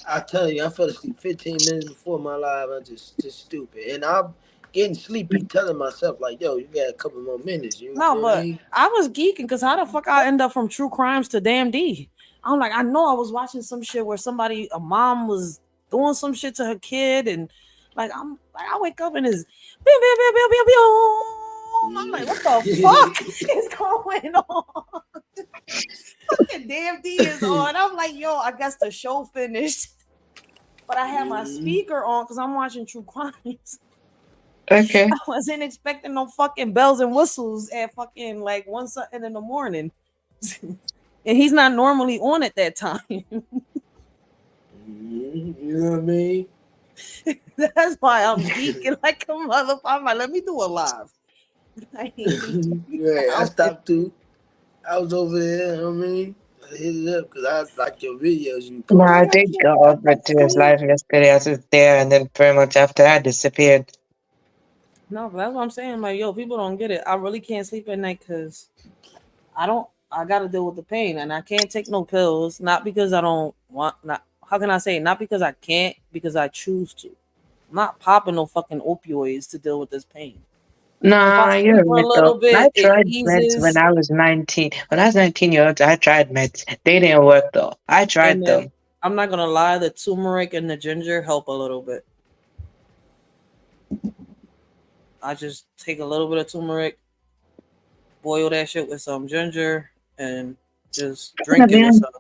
I tell you, I fell asleep 15 minutes before my live. I just stupid, and I'm getting sleepy, telling myself like, "Yo, you got a couple more minutes." You No, know what I but mean? I was geeking because how the fuck I end up from true crimes to Damn D? I'm like, I know I was watching some shit where a mom was doing some shit to her kid, and like I wake up and it's pew, pew, pew, pew, pew, pew. I'm like, what the fuck is going on? Fucking damn D is on. I'm like, yo, I guess the show finished. But I had my speaker on because I'm watching true crimes. Okay. I wasn't expecting no fucking bells and whistles at fucking like 1 something in the morning. And he's not normally on at that time. You know what I mean? That's why I'm geeking like a motherfucker. I'm like, let me do a live. Yeah, I stopped too. I was over there, you know what I mean? I hit it up because I like your videos you No, post. I I did can't go over fucking to his sleep. live yesterday. I was just there, and then pretty much after I disappeared. No, but that's what I'm saying. Like, yo, people don't get it. I really can't sleep at night because I don't. I got to deal with the pain, and I can't take no pills. Not because I don't want. Not how can I say? Not because I can't. Because I choose to. I'm not popping no fucking opioids to deal with this pain. If I Nah, sleep you're for a right though. little bit, I it tried meds when eases, I was 19. When I was 19 years old, I tried meds. They didn't work though. I tried and then them. I'm not gonna lie, the turmeric and the ginger help a little bit. I just take a little bit of turmeric, boil that shit with some ginger, and just drink it with some.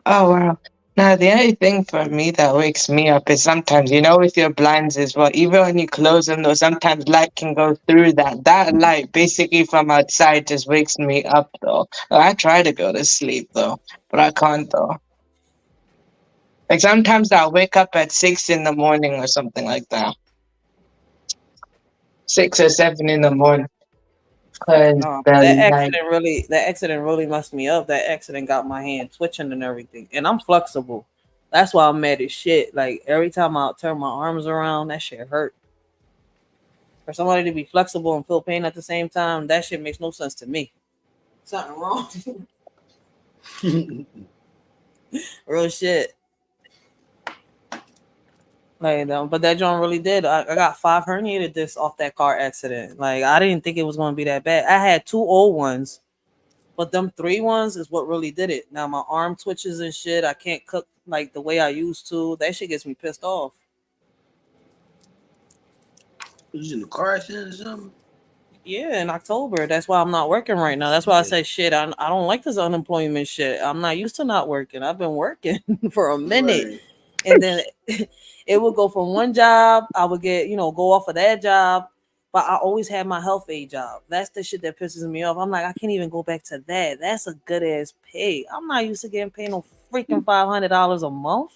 Oh wow. Now the only thing for me that wakes me up is sometimes, with your blinds as well, even when you close them though, sometimes light can go through that. That light basically from outside just wakes me up though. I try to go to sleep though, but I can't though. Like sometimes I'll wake up at 6 in the morning or something like that. 6 or 7 in the morning. Cause No, but the light. that accident really messed me up. That accident got my hand twitching and everything. And I'm flexible. That's why I'm mad as shit. Like every time I turn my arms around, that shit hurt. For somebody to be flexible and feel pain at the same time, that shit makes no sense to me. Something wrong. Real shit. Like, but that joint really did. I got 5 herniated discs off that car accident. Like, I didn't think it was going to be that bad. I had 2 old ones, but them 3 ones is what really did it. Now my arm twitches and shit. I can't cook like the way I used to. That shit gets me pissed off. Was you in a car accident or something? Yeah, in October. That's why I'm not working right now. That's why I Yeah. say shit. I don't like this unemployment shit. I'm not used to not working. I've been working for a minute, Right. and then it would go from one job. I would get go off of that job, but I always had my health aid job. That's the shit that pisses me off. I'm like, I can't even go back to that. That's a good ass pay. I'm not used to getting paid no freaking $500 a month.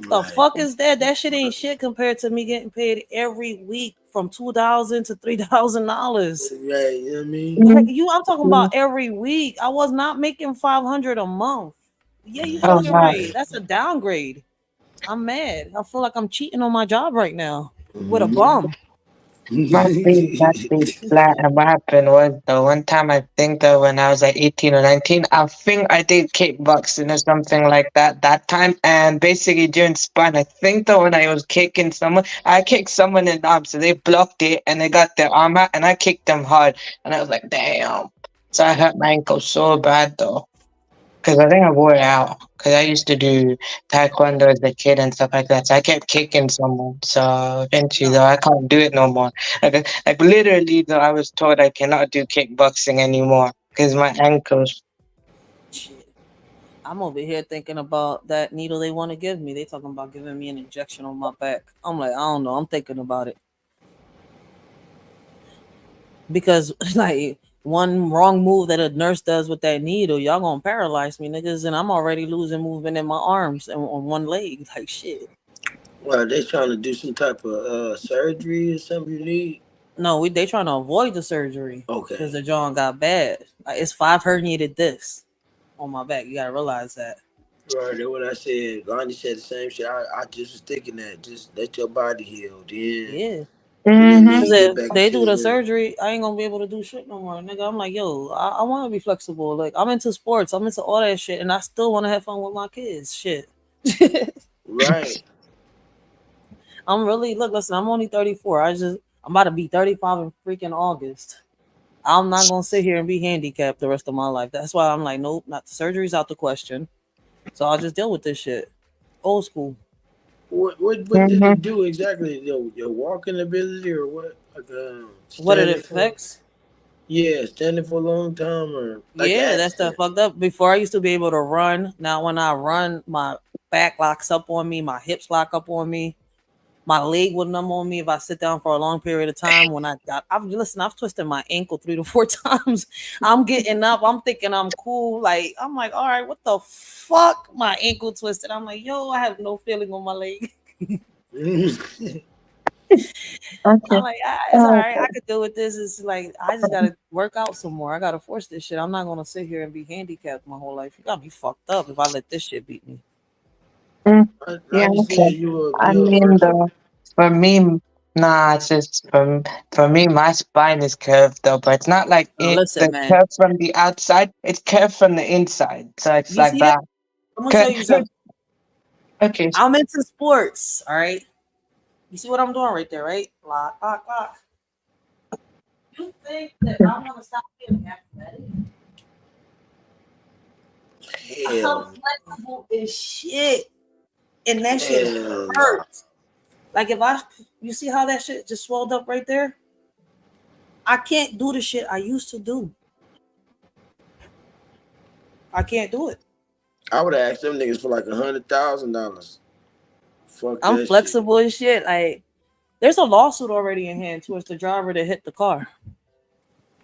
The Right. fuck is that? That shit ain't shit compared to me getting paid every week from $2,000 to $3,000. Right. You know what I mean? Like I'm talking about every week. I was not making 500 a month. Yeah, you Oh fucking wow. right. That's a downgrade. I'm mad. I feel like I'm cheating on my job right now with a Mm-hmm. bum. My feet flat. And what happened was the one time I think that when I was like 18 or 19, I think I did kickboxing or something like that time. And basically during sparring, I think that when I was kicking someone, I kicked someone in the arm, so they blocked it and they got their arm out, and I kicked them hard, and I was like, damn. So I hurt my ankle so bad though. Because I think I wore it out. Because I used to do taekwondo as a kid and stuff like that. So I kept kicking someone. So eventually, No, though, I can't do it no more. Like literally, though, I was told I cannot do kickboxing anymore because my ankles. shit. I'm over here thinking about that needle they want to give me. They talking about giving me an injection on my back. I'm like, I don't know. I'm thinking about it because like one wrong move that a nurse does with that needle, y'all gonna paralyze me, niggas, and I'm already losing movement in my arms and on one leg. Like shit. Well, they trying to do some type of surgery or something you need. No, they trying to avoid the surgery because Okay. the joint got bad. Like, it's 5 herniated discs on my back. You gotta realize that. Right, that's what I said. Lonnie said the same shit. I just was thinking that. Just let your body heal. Then, Yeah. you know what I Mm-hmm. mean? Because Get if back they do the to surgery, I ain't gonna be able to do shit no more, nigga. I'm like, yo, I want to be flexible. Like, I'm into sports, I'm into all that shit, and I still want to have fun with my kids. Shit. right. I'm really listen. I'm only 34. I'm about to be 35 in freaking August. I'm not gonna sit here and be handicapped the rest of my life. That's why I'm like, nope, not the surgery's out the question. So I'll just deal with this shit. Old school. What did Mm-hmm. it do exactly? Your walking ability or what? Like What it standing for? affects? Yeah, standing for a long time or like Yeah, that stuff accident. fucked up. Before I used to be able to run. Now when I run, my back locks up on me, my hips lock up on me. My leg will numb on me if I sit down for a long period of time. When I've twisted my ankle 3 to 4 times. I'm getting up. I'm thinking I'm cool. Like I'm like, all right, what the fuck? My ankle twisted. I'm like, yo, I have no feeling on my leg. Okay. I'm like, it's all Uh, right. I could deal with this. It's like I just gotta work out some more. I gotta force this shit. I'm not gonna sit here and be handicapped my whole life. You got me fucked up if I let this shit beat me. mm, How yeah, you okay. said you were I Leo mean, Virgo? for me, nah, it's just for me, my spine is curved though, but it's not like Now the listen, man. curve from the outside. It's curved from the inside, so it's You like see that? that. I'm gonna show you something. Okay. I'm into sports. All right. You see what I'm doing right there, right? Lock, lock, lock. You think that I'm gonna stop being athletic? I'm Hell, flexible as shit, and that shit hell no. hurts. Like if you see how that shit just swelled up right there? I can't do the shit I used to do. I can't do it. I would have asked them niggas for like $100,000. Fuck I'm that shit. flexible as shit. Like there's a lawsuit already in hand towards the driver that hit the car.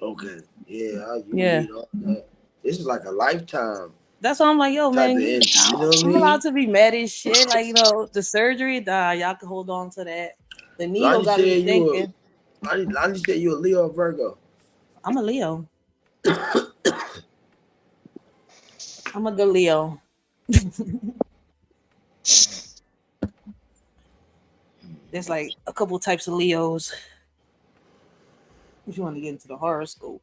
Okay, yeah, you Yeah. need all that. This is like a lifetime That's why I'm like, yo, type man, of injury. You know what I I'm allowed mean? to be mad as shit. Like, the surgery, nah, y'all can hold on to that. The needle Lonnie got me said you thinking. were. Lonnie said you a Leo Virgo. I'm a Leo. I'm a good Leo. There's like a couple types of Leos. If you want to get into the horoscope,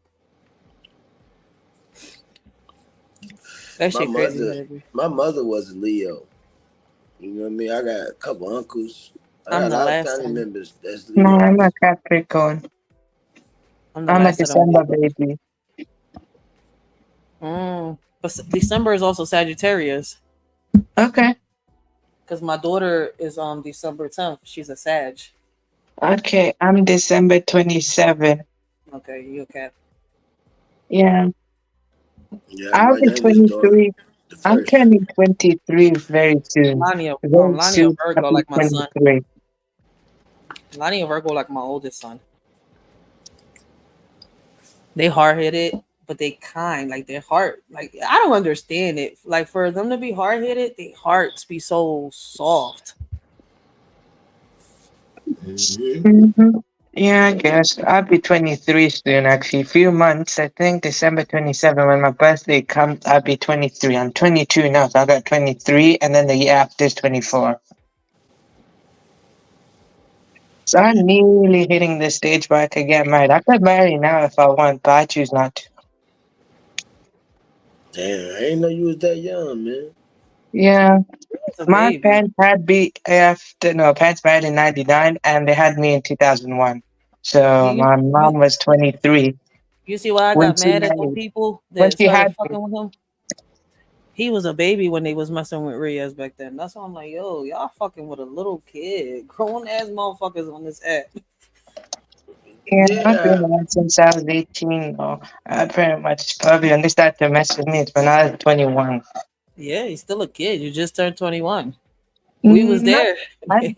that My shit crazy. mother, my mother was a Leo. You know what I mean? I got a couple uncles. I got I'm a the lot of last family son. members that's No, I'm a Leos. Capricorn. I'm the I'm a last son of December Leo. baby. But December is also Sagittarius Okay. because my daughter is on December 10th. She's a Sag. Okay. I'm December 27. Okay, you a Cap. Yeah. Yeah, I'll my be youngest daughter, 23. the I'm first. turning 23 very soon. Very Lonnie a soon, I'll Virgo be like my son. 23. Lonnie and Virgo like my oldest son. They hard headed, but they kind. Like their heart. Like I don't understand it. Like for them to be hard headed, their hearts be so soft. Hmm. Mm-hmm. Yeah, I guess. I'll be 23 soon, actually. Few months. I think December 27, when my birthday comes, I'll be 23. I'm 22 now, so I got 23, and then the year after is 24. So I'm nearly hitting the stage where I could get married. I could marry now if I want, but I choose not to. Damn, I ain't know you was that young, man. Yeah, It's a my baby. parents had me after, no, parents married in 99, and they had me in 2001. So You my you mom was 23 you see why I when got she mad at those married, people when that she started had me. fucking with him? He was a baby when they was messing with Reyes back then. That's why I'm like, yo, y'all fucking with a little kid. Grown ass motherfuckers on this app. Yeah, I've been Yeah, around since I was 18, though. I pretty much probably when they started to mess with me, it's when I was 21. Yeah, he's still a kid. You just turned 21. We was No, there. I,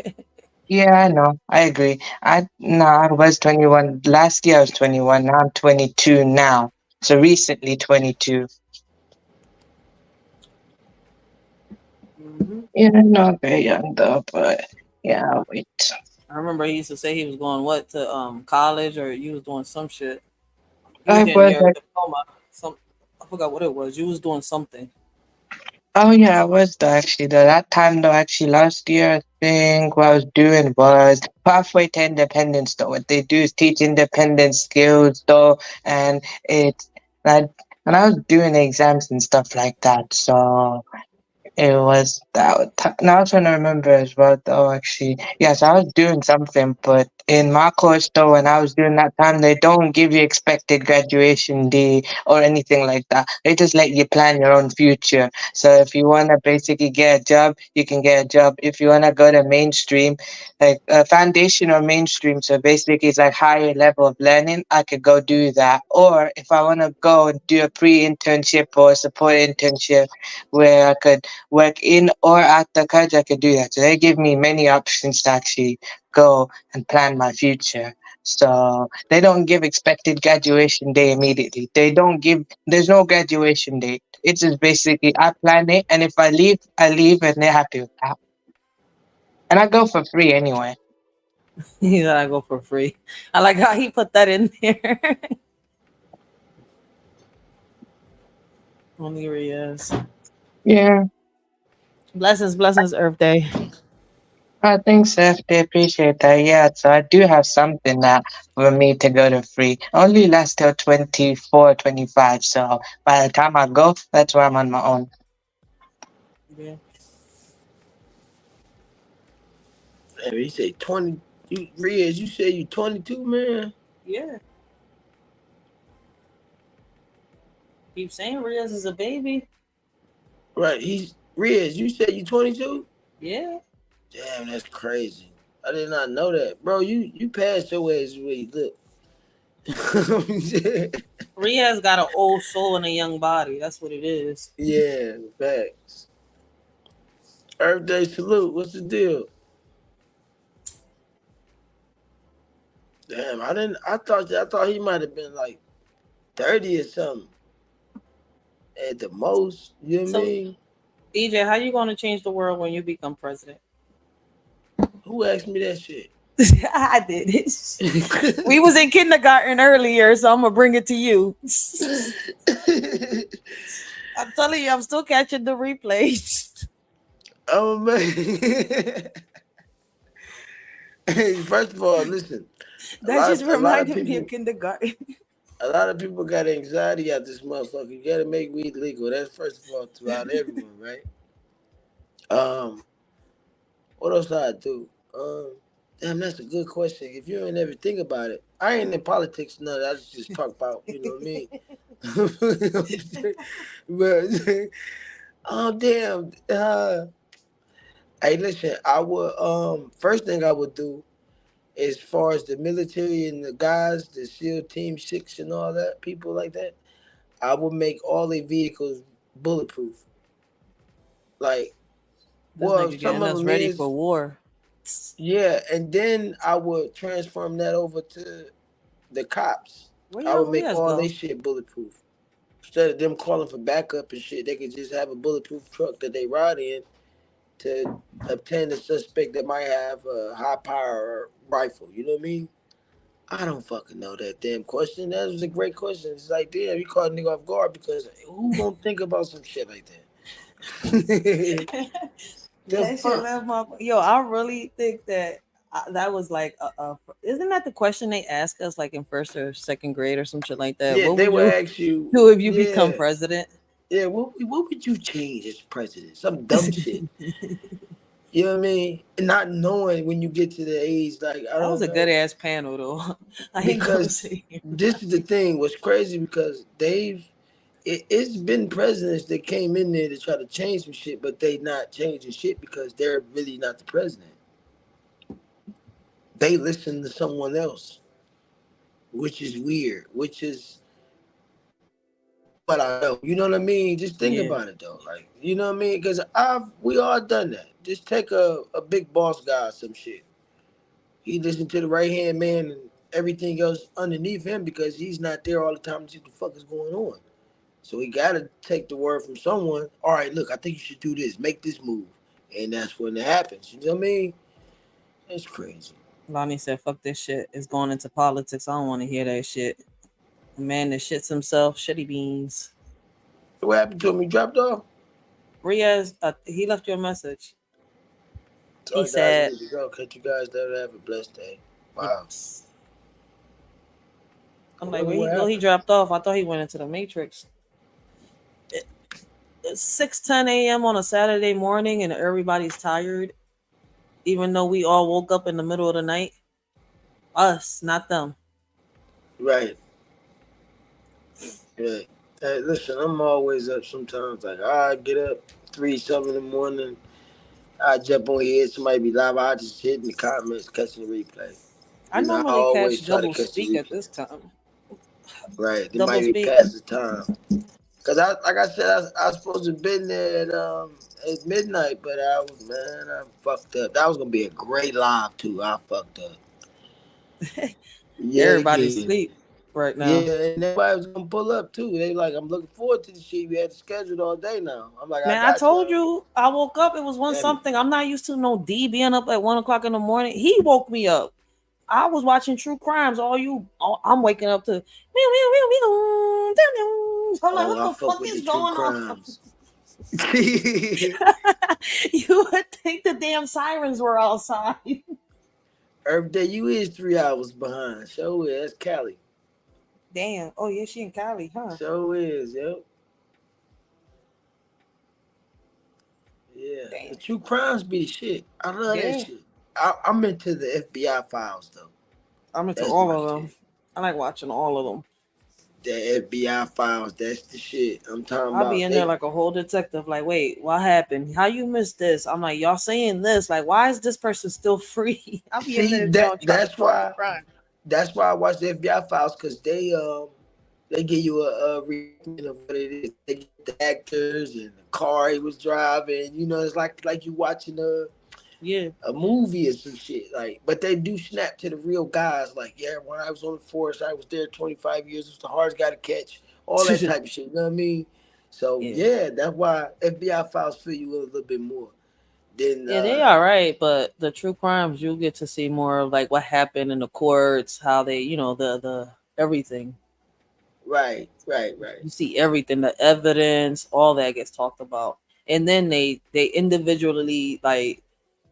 yeah, I know. I agree. I was 21. Last year I was 21. Now I'm 22 now. So recently 22. Hmm. Yeah, not very young though, but yeah, wait. I remember he used to say he was going what to college or you was doing some shit. You was I getting was your like, diploma. Some I forgot what it was. You was doing something. oh yeah, I was though actually though. That time though, actually last year, I think what I was doing was pathway to independence though. What they do is teach independent skills though, and it's like, and I was doing exams and stuff like that. So It was that. Now I'm trying to remember as well, though. Actually, yes, I was doing something, but in my course, though, when I was doing that time, they don't give you expected graduation day or anything like that. They just let you plan your own future. So if you wanna basically get a job, you can get a job. If you wanna go to mainstream, like foundation or mainstream, so basically it's like higher level of learning, I could go do that. Or if I wanna go and do a pre-internship or a support internship where I could work in or at the college, I could do that. So they give me many options to actually go and plan my future. So they don't give expected graduation day immediately. They don't give, there's no graduation date. It's just basically I plan it, and if I leave, I leave, and they're happy with that. And I go for free anyway. He said I go for free. I like how he put that in there. Only Riaz. Yeah, Blessings, Earth Day. I think so. They appreciate that. Yeah, so I do have something that for me to go to free. Only lasts till 24, 25. So by the time I go, that's where I'm on my own. Yeah. Man, he say 20. You, Riaz, you say you 22, man. Yeah. Keep saying Riaz is a baby. Right? He's Riaz. You said you 22. Yeah. Damn, that's crazy. I did not know that, bro. You passed your age where you look. Riaz got an old soul and a young body. That's what it is. Yeah, facts. Earth Day salute. What's the deal? Damn, I didn't. I thought he might have been like 30 or something at the most. You know what I So, mean? EJ, how you going to change the world when you become president? Who asked me that shit? I did it. We was in kindergarten earlier, so I'm gonna bring it to you. I'm telling you, I'm still catching the replays. Oh man. Hey, first of all, listen. A That lot just of a lot of reminded me of people kindergarten. a lot of people got anxiety out this motherfucker. You gotta make weed legal. That's first of all throughout everyone, right? Um, what else I do? Damn, that's a good question. If you ain't ever think about it, I ain't in politics. None. I just talk about, you know what I mean. but oh damn. Hey, listen. I would first thing I would do as far as the military and the guys, the SEAL Team Six and all that, people like that. I would make all their vehicles bulletproof. Like, This well, nigga some getting of us them ready for is, war. yeah, and then I would transform that over to the cops. Where I y'all would make Riaz all go? their shit bulletproof. Instead of them calling for backup and shit, they could just have a bulletproof truck that they ride in to obtain a suspect that might have a high power rifle. You know what I mean? I don't fucking know that damn question. That was a great question. It's like, damn, you caught a nigga off guard because who gonna think about some shit like that? The That shit fuck? left my yo. I really think that that was like isn't that the question they ask us like in first or second grade or some shit like that? Yeah, What they would will you ask you, do if you become yeah, president? yeah, what would you change as president? Some dumb shit. You know what I mean? Not knowing when you get to the age, like, I That was don't a good know. ass panel though. I ain't gonna Because say this is the thing, what's crazy because it's been presidents that came in there to try to change some shit, but they not changing shit because they're really not the president. They listen to someone else, which is weird, which is what I know. You know what I mean? Just think yeah. about it though. Like, you know what I mean? Because we all done that. Just take a big boss guy or some shit. He listen to the right hand man and everything else underneath him because he's not there all the time to see what the fuck is going on. So he gotta take the word from someone. All right, look, I think you should do this, make this move. And that's when it happens. You know what I mean? It's crazy. Lonnie said, "Fuck this shit. It's going into politics. I don't want to hear that shit." A man that shits himself, shitty beans. What happened to him? He dropped off? Riaz, he left you a message. He Sorry guys, I said, need to go. Catch you guys later. Have a blessed day. Wow. "Yips." I I'm like, wonder where he what go? He happened. dropped off. I thought he went into the Matrix. 6:10 a.m. on a Saturday morning and everybody's tired, even though we all woke up in the middle of the night. Us, not them. Right. Right. Hey, listen, I'm always up sometimes. Like I get up 3 something in the morning. I jump on here. Somebody be live. I just hit in the comments, catching the replay. I I normally always catch try to double catch the speak at replay. this time. Right. It Double might be speak. past the time. Cause like I said, I was supposed to have been there at midnight, but I fucked up. That was gonna be a great live too. I fucked up. Yeah, Everybody's again. asleep right now. Yeah, and everybody was gonna pull up too. They like, I'm looking forward to the shit. We had to schedule all day now. I'm like, I Man, I got told y'all. you I woke up. It was one Damn it. something. I'm not used to no D being up at 1 o'clock in the morning. He woke me up. I was watching true crimes. I'm waking up to meow meow meow meow. Meow, meow. I'm like, Oh, what I the fuck fuck with the is true going on? crimes. You would think the damn sirens were outside. Earth Day, you is 3 hours behind. So is. That's Cali. Damn. Oh yeah, she in Cali, huh? So is. Yep. Yeah. The Damn. true crimes be the shit. I love that Yeah. shit. I'm into the FBI files though. I'm into That's all my of them. shit. I like watching all of them. The FBI files, that's the shit. I'm talking I'll be about. in there They like a whole detective. Like, wait, what happened? How you missed this? I'm like, y'all saying this? Like, why is this person still free? I'll be in see there, that John, trying to solve the crime. that's why I watch the FBI files because they give you a reenactment of what it is. They get the actors and the car he was driving. It's like you watching Yeah. a movie or some shit. Like, but they do snap to the real guys. Like, yeah, when I was on the force, I was there 25 years. It was the hardest guy to catch. All that type of shit. You know what I mean? So Yeah. yeah, that's why FBI files fill you in a little bit more. Then Yeah, they are right, but the true crimes you get to see more of like what happened in the courts, how they, the everything. right. You see everything, the evidence, all that gets talked about, and then they individually like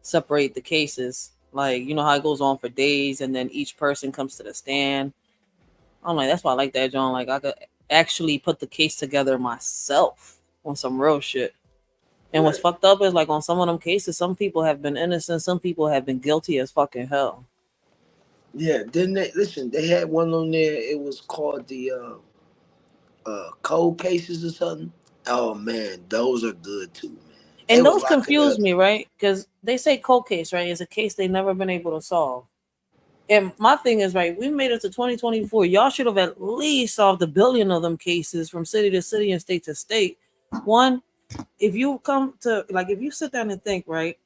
separate the cases. Like how it goes on for days, and then each person comes to the stand. I'm like, that's why I like that, John. Like I could actually put the case together myself on some real shit. And what's Right. fucked up is like on some of them cases, some people have been innocent, some people have been guilty as fucking hell. Yeah. Then they listen. They had one on there. It was called the cold cases or something. Oh man, those are good too, man. They And was those locking confuse up. me, right? Because they say cold case, right? It's a case they never been able to solve. And my thing is, right, we made it to 2024. Y'all should have at least solved a billion of them cases from city to city and state to state. One, if you come to, like, if you sit down and think, right,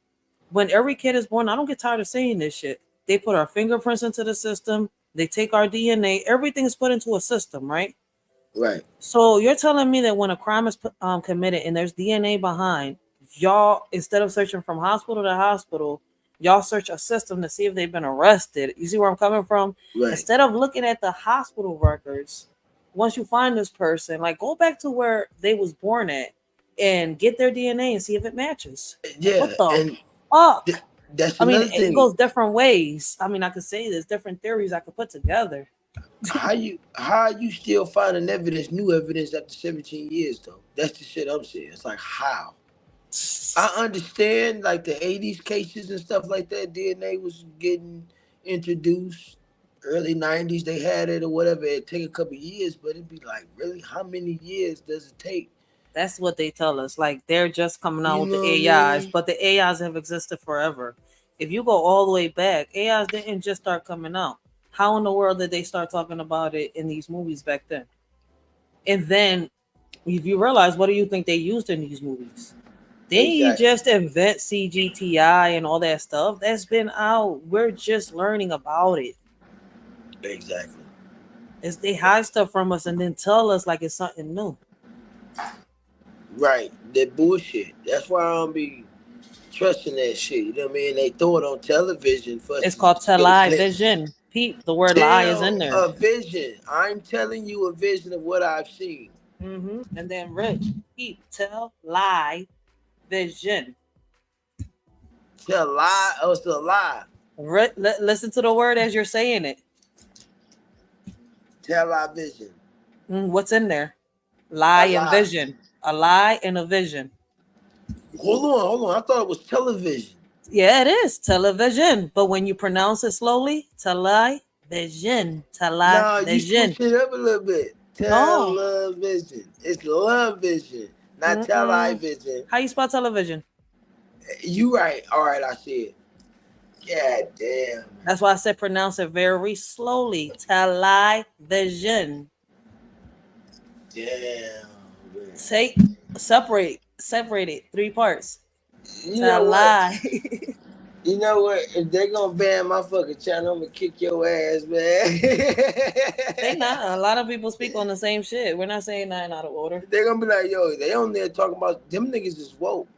when every kid is born, I don't get tired of saying this shit. They put our fingerprints into the system, they take our DNA, everything is put into a system, right? Right. So you're telling me that when a crime is committed and there's DNA behind, y'all instead of searching from hospital to hospital, y'all search a system to see if they've been arrested. You see where I'm coming from? Right. Instead of looking at the hospital records, once you find this person, like go back to where they was born at and get their DNA and see if it matches. Like Yeah. what the And fuck? that's I mean, another it thing. goes different ways. I mean, I could say there's different theories I could put together. How you still finding evidence, new evidence after 17 years though? That's the shit I'm saying. It's like how. I understand like the 80s cases and stuff like that. DNA was getting introduced. Early 90s they had it or whatever. It'd take a couple years, but it'd be like, really, how many years does it take? That's what they tell us. Like they're just coming out You with the know what I AIs, mean? but the AIs have existed forever. If you go all the way back, AIs didn't just start coming out. How in the world did they start talking about it in these movies back then? And then if you realize, what do you think they used in these movies? They ain't Exactly. just invent CGTI and all that stuff. That's been out. We're just learning about it. Exactly. It's they hide stuff from us and then tell us like it's something new. Right. That bullshit. That's why I don't be trusting that shit. You know what I mean? They throw it on television for us It's to called just get a glimpse. television. Peep, the word lie is in Tell there. a vision. I'm telling you a vision of what I've seen. And then rich, peep, tell, lie, vision. Tell a lie or it's a lie. Listen to the word as you're saying it. Tell our vision. What's in there? Lie A and lie. vision. A lie and a vision. Hold on. I thought it was television. Yeah, it is television. But when you pronounce it slowly, television, Nah, you television. switch it up a little bit. Oh, Television. It's love vision, not mm-mm. television. How you spell television? You right. All right, I see it. God damn. That's why I said pronounce it very slowly. Television. Damn. Man. Take separate it three parts. You know what? Tali. You know what? If they gonna ban my fucking channel, I'm gonna kick your ass, man. They not. A lot of people speak on the same shit. We're not saying nothing out of order. They're gonna be like, yo, they on there talking about them niggas is woke.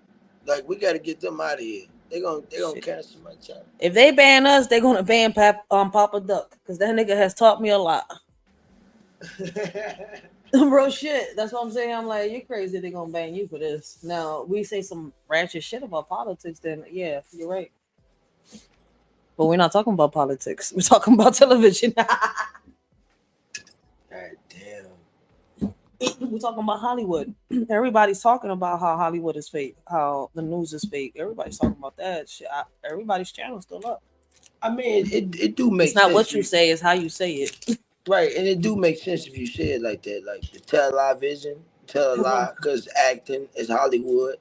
Like we gotta get them out of here. They gonna Shit. cancel my channel. If they ban us, they're gonna ban Papa Duck because that nigga has taught me a lot. Bro, shit. That's what I'm saying. I'm like, you're crazy. They're gonna ban you for this. Now we say some ratchet shit about politics. Then yeah, you're right. But we're not talking about politics. We're talking about television. God damn. We're talking about Hollywood. Everybody's talking about how Hollywood is fake, how the news is fake. Everybody's talking about that shit. Everybody's channel's still up. I mean, it do make It's not sense. what you say, it's how you say it. Right, and it do make sense if you say it like that, like the television, tell a lie, because acting is Hollywood.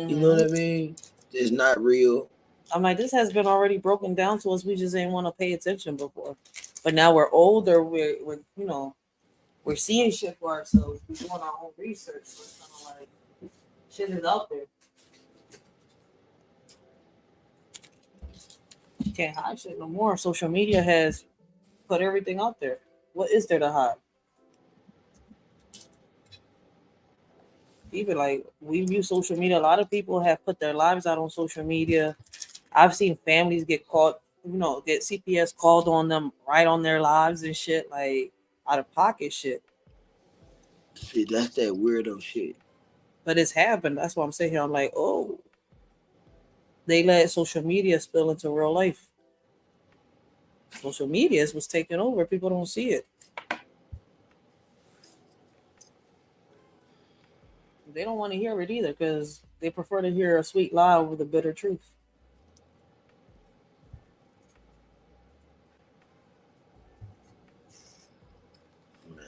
You know what I mean? It's not real. I'm like, this has been already broken down to us. We just ain't want to pay attention before. But now we're older. We're we're seeing shit for ourselves. We're doing our own research. So it's kind of like shit is out there. You can't hide shit no more. Social media has put everything out there. What is there to hide? Even like we view social media. A lot of people have put their lives out on social media. I've seen families get caught, get CPS called on them right on their lives and shit, like out of pocket shit. See, that's that weirdo shit. But it's happened. That's why I'm saying here. I'm like, oh, they let social media spill into real life. Social media is what's taking over. People don't see it. They don't want to hear it either because they prefer to hear a sweet lie over the bitter truth.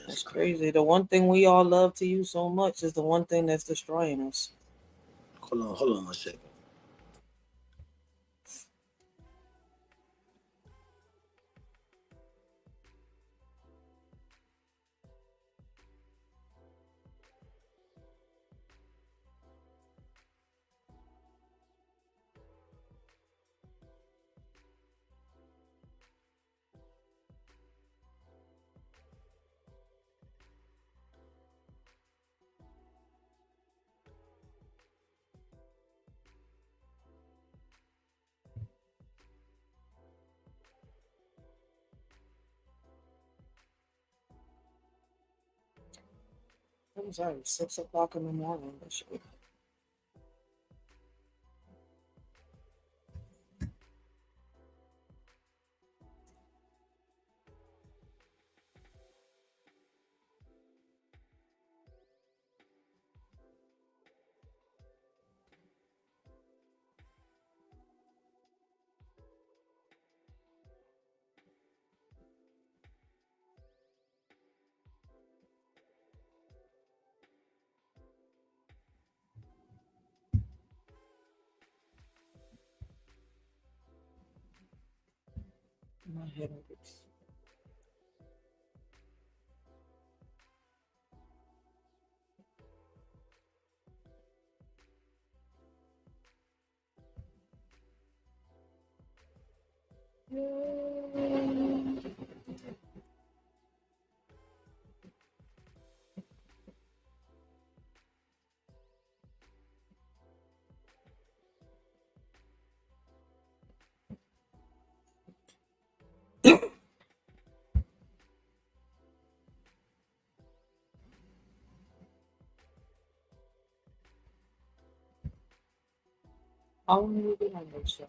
That's crazy. The one thing we all love to use so much is the one thing that's destroying us. Hold on 1 second. I'm sorry, 6 o'clock in the morning. That shit. My head hurts. How long have you been on this show?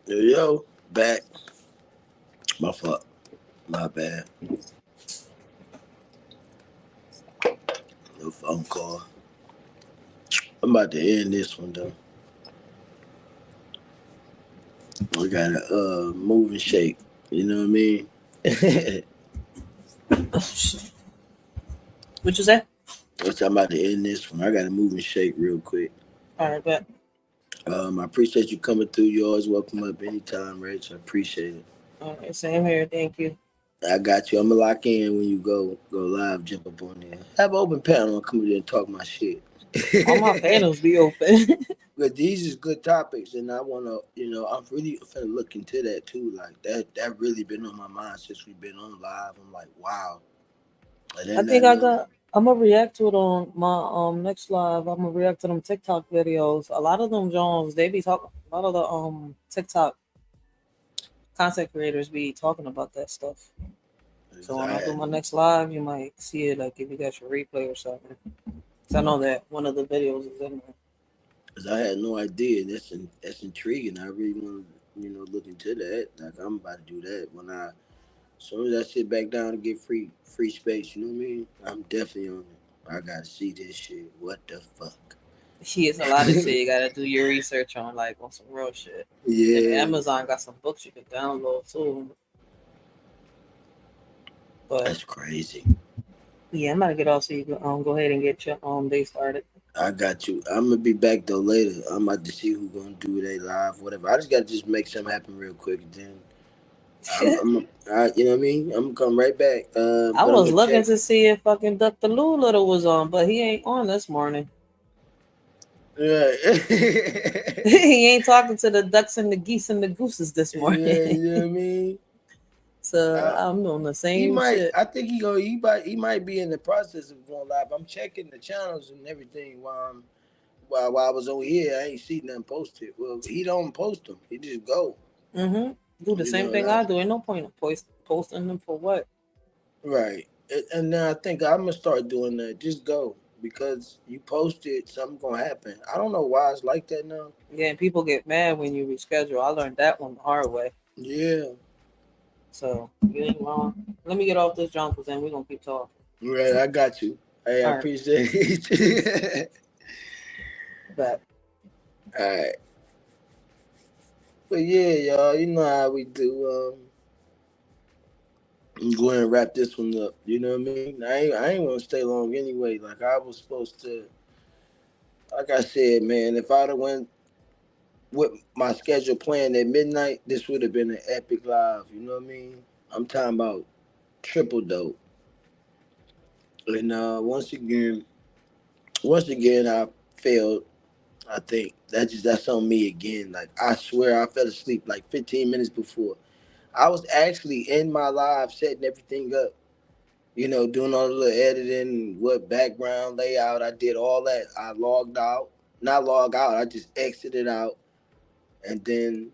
Yo, back. My fault. My bad. No phone call. I'm about to end this one though. We got a move and shake. You know what I mean? What you say? Which I'm about to end this one. I got to move and shake real quick. All right, bet. I appreciate you coming through. You always welcome up anytime, Rach. I appreciate it. All right, same here. Thank you. I got you. I'm gonna lock in when you go live. Jump up on there. Have an open panel. I'll come there and talk my shit. All my panels be open. But these is good topics, and I wanna, I'm really finna look into that too. Like that really been on my mind since we've been on live. I'm like, wow. And I then I think I know, got. I'm gonna react to it on my next live. I'm gonna react to them TikTok videos. A lot of them Jones, they be talking. A lot of the TikTok content creators be talking about that stuff. So when I I do had, my next live, you might see it like if you got your replay or something. So I know that one of the videos is in there. 'cause I had no idea. That's intriguing. I really want to, look into that. Like I'm about to do that when as soon as I sit back down and get free space. You know what I mean? I'm definitely on it. I gotta see this shit. What the fuck? It's a lot of shit you gotta do your research on, like on some real shit. And Yeah, Amazon got some books you can download too. But that's crazy. yeah, I'm gonna get off so you can go ahead and get your day started. I got you. I'm gonna be back though later. I'm about to see who's gonna do their live, whatever. I just gotta just make something happen real quick, and then you know what I mean. I'm gonna come right back. I But I'm was gonna looking check. to see if fucking Dr. Lou Little was on, but he ain't on this morning. Right. He ain't talking to the ducks and the geese and the gooses this Yeah, morning. you know what I mean. So Uh, I'm doing the he same might. shit. I think he might be in the process of going live. I'm checking the channels and everything while I was over here. I ain't see nothing posted. Well, he don't post them. He just go. Do the You same know thing that. I do. Ain't no point in posting them for what. Right. And then I think I'm gonna start doing that. Just go because you posted, something gonna happen. I don't know why it's like that now. Yeah, and people get mad when you reschedule. I learned that one the hard way. Yeah. So you ain't wrong. Let me get off this junk because then we're gonna keep talking. Right. I got you. Hey, I All right, appreciate it. bet. All right. But yeah, y'all, you know how we do. I'm going to wrap this one up. You know what I mean? I ain't gonna stay long anyway. Like I was supposed to. Like I said, man, if I'd have went with my schedule planned at midnight, this would have been an epic live. You know what I mean? I'm talking about triple dope. And once again, I failed. I think that's on me again. Like I swear, I fell asleep like 15 minutes before. I was actually in my live setting everything up. Doing all the little editing, what background layout. I did all that. I logged out, not log out. I just exited out, and then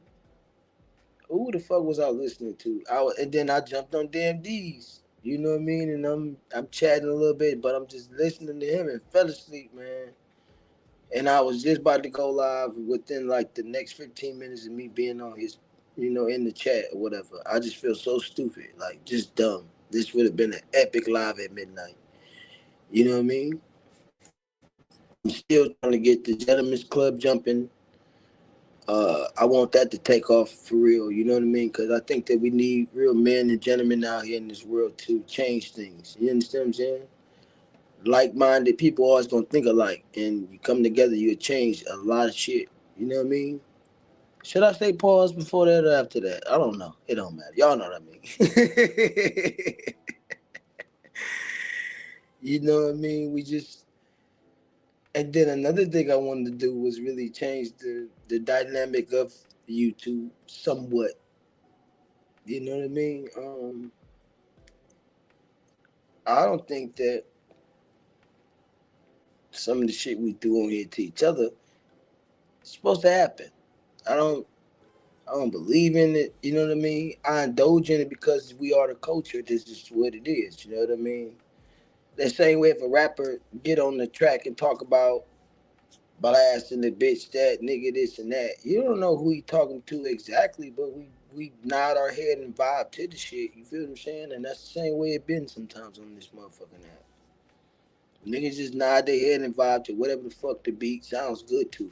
who the fuck was I listening to? And then I jumped on DMD's. You know what I mean? And I'm chatting a little bit, but I'm just listening to him and fell asleep, man. And I was just about to go live within like the next 15 minutes of me being on his, in the chat or whatever. I just feel so stupid, like just dumb. This would have been an epic live at midnight. You know what I mean? I'm still trying to get the Gentlemen's Club jumping. I want that to take off for real. You know what I mean? Because I think that we need real men and gentlemen out here in this world to change things. You understand what I'm saying? Like-minded people always gonna think alike, and you come together, you'll change a lot of shit. You know what I mean? Should I say pause before that or after that? I don't know. It don't matter. Y'all know what I mean. You know what I mean? And then another thing I wanted to do was really change the dynamic of YouTube somewhat. You know what I mean? I don't think that some of the shit we do on here to each other, it's supposed to happen. I don't I don't believe in it. You know what I mean? I indulge in it because we are the culture. This is what it is. You know what I mean? The same way if a rapper get on the track and talk about blasting the bitch that nigga this and that, you don't know who he talking to exactly, but we nod our head and vibe to the shit. You feel what I'm saying? And that's the same way it been sometimes on this motherfucking app. Niggas just nod their head and vibe to whatever the fuck the beat sounds good to.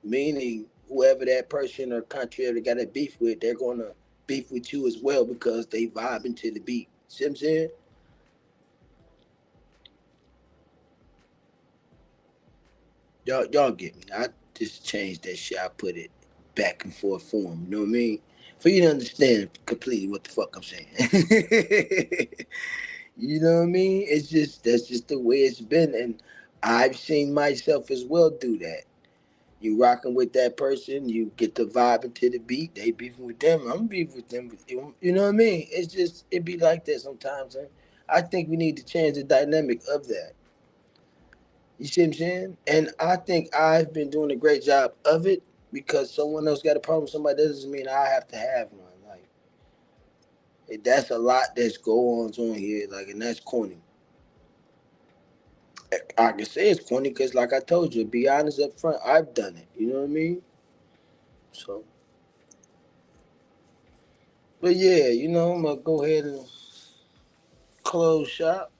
Meaning whoever that person or country that got a beef with, they're gonna beef with you as well because they vibe into the beat. See what I'm saying? Y'all get me. I just changed that shit. I put it back and forth form. You know what I mean? For you to understand completely what the fuck I'm saying. You know what I mean? It's just that's just the way it's been, and I've seen myself as well do that. You rocking with that person, you get the vibe into the beat. They beefing with them, I'm beefing with them. You know what I mean? It's just it be like that sometimes. And I think we need to change the dynamic of that. You see what I'm saying? And I think I've been doing a great job of it because someone else got a problem with somebody. That doesn't mean I have to have one. Like that's a lot that's going on here. Like, and that's corny. I can say it's corny because, like I told you, to be honest up front, I've done it. You know what I mean? So, but yeah, I'm gonna go ahead and close shop.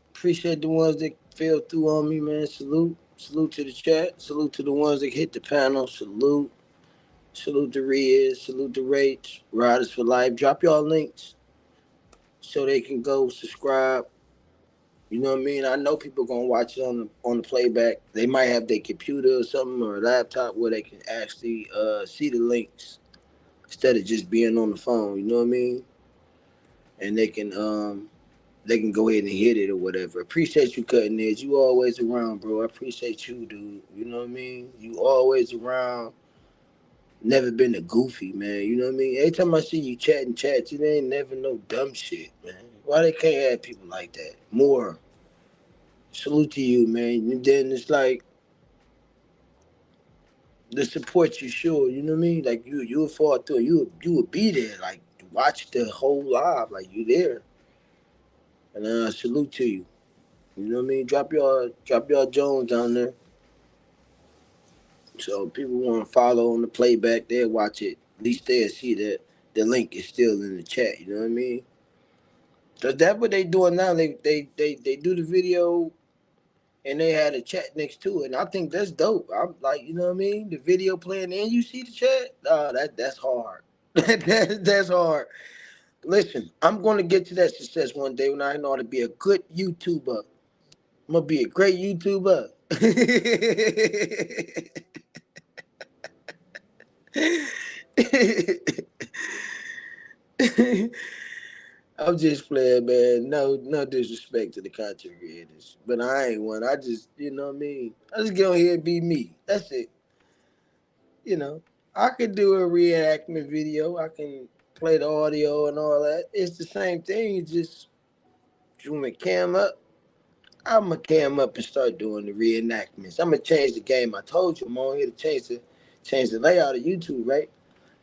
Appreciate the ones that fell through on me, man. Salute, salute to the chat. Salute to the ones that hit the panel. Salute. Salute to Riz, salute to Rach, Riders for Life. Drop y'all links so they can go subscribe. You know what I mean? I know people gonna watch it on the playback. They might have their computer or something or a laptop where they can actually see the links instead of just being on the phone. You know what I mean? And they can go ahead and hit it or whatever. Appreciate you cutting edge. You always around, bro. I appreciate you, dude. You know what I mean? You always around. Never been a goofy, man. You know what I mean? Every time I see you chatting chats, it ain't never no dumb shit, man. Why they can't have people like that? More. Salute to you, man. And then it's like the support you show, you know what I mean? Like you'll fall through. You would be there, like watch the whole live, like you there. And salute to you. You know what I mean? Drop your Jones down there. So people want to follow on the playback, they'll watch it. At least they'll see that the link is still in the chat. You know what I mean? Cause that's what they doing now. They do the video and they had a chat next to it. And I think that's dope. I'm like, you know what I mean? The video playing and you see the chat. That's hard. That's hard. Listen, I'm gonna get to that success one day when I know how to be a good YouTuber. I'm gonna be a great YouTuber. I'm just playing, man. No disrespect to the content creators, but I ain't one. I just, you know what I mean. I just get on here and be me. That's it. You know, I could do a reenactment video. I can play the audio and all that. It's the same thing. You just zoom a cam up. I'm gonna cam up and start doing the reenactments. I'm gonna change the game. I told you I'm on here to change the layout of YouTube, right?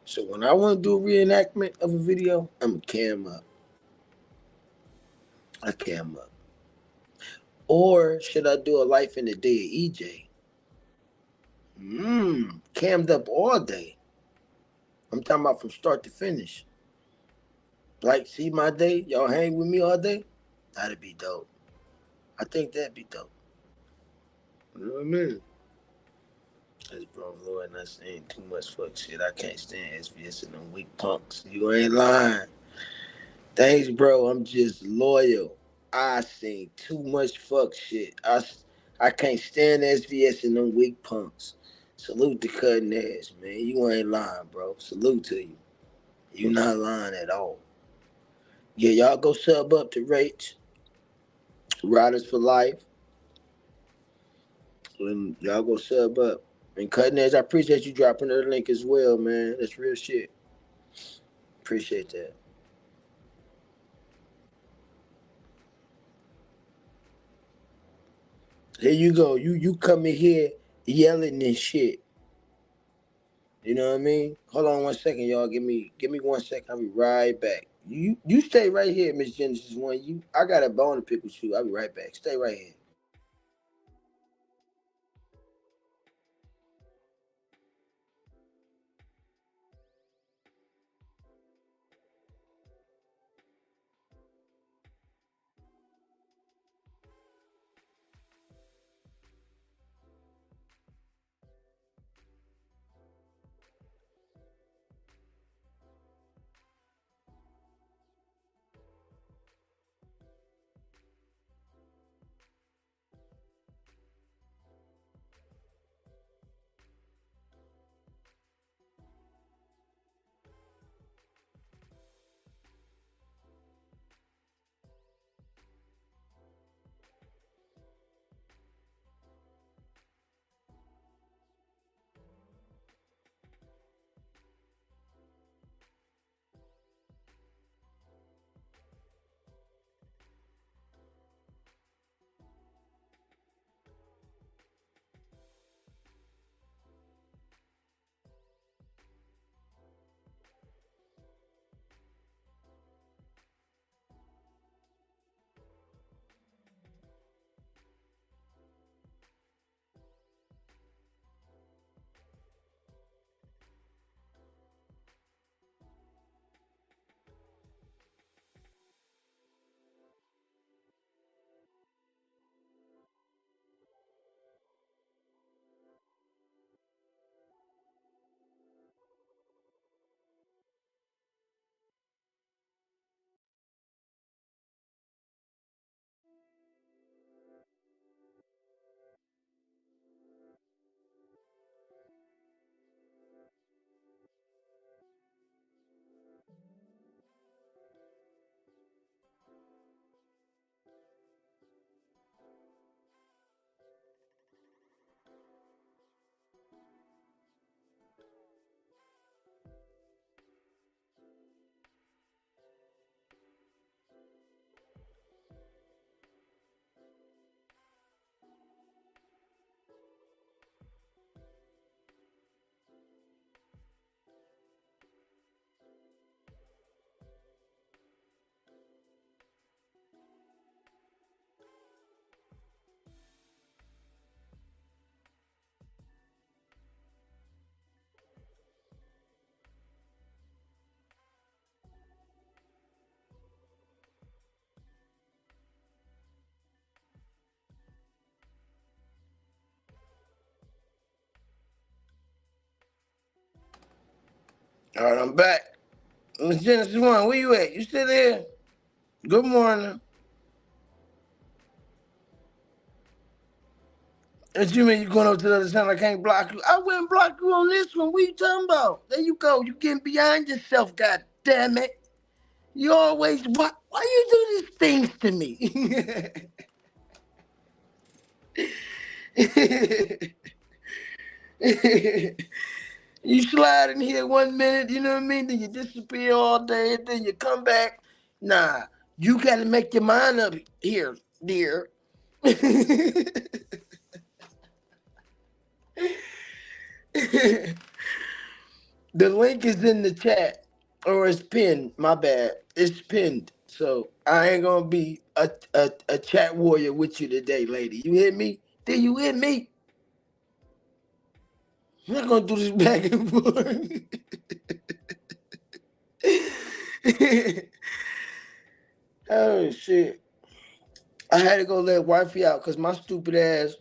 So when I want to do a reenactment of a video, I'm gonna cam up. I cam up. Or should I do a life in the day of EJ? Cammed up all day. I'm talking about from start to finish. Like, see my day? Y'all hang with me all day? That'd be dope. I think that'd be dope. You know what I mean? That's bro Lord not saying too much fuck shit. I can't stand SVS and them weak punks. You ain't lying. Thanks, bro. I'm just loyal. I seen too much fuck shit. I can't stand SVS and them weak punks. Salute to cutting edge, man. You ain't lying, bro. Salute to you. You not lying at all. Yeah, y'all go sub up to Rach, Riders for Life. And y'all go sub up. And cutting edge, I appreciate you dropping the link as well, man. That's real shit. Appreciate that. Here you go. You come in here yelling and shit. You know what I mean? Hold on 1 second, y'all. Give me 1 second. I'll be right back. You stay right here, Miss Genesis One. I got a bone to pick with you. I'll be right back. Stay right here. All right, I'm back. Miss Genesis One, where you at? You still there? Good morning. And you mean you going over to the other side? I can't block you. I wouldn't block you on this one. What you talking about? There you go. You getting behind yourself. God damn it. You always why you do these things to me? You slide in here 1 minute, you know what I mean? Then you disappear all day, and then you come back. Nah, you got to make your mind up here, dear. The link is in the chat, or it's pinned. My bad. It's pinned. So I ain't gonna be a chat warrior with you today, lady. You hear me? Do you hear me? I'm not gonna do this back and forth. Oh shit! I had to go let wifey out because my stupid ass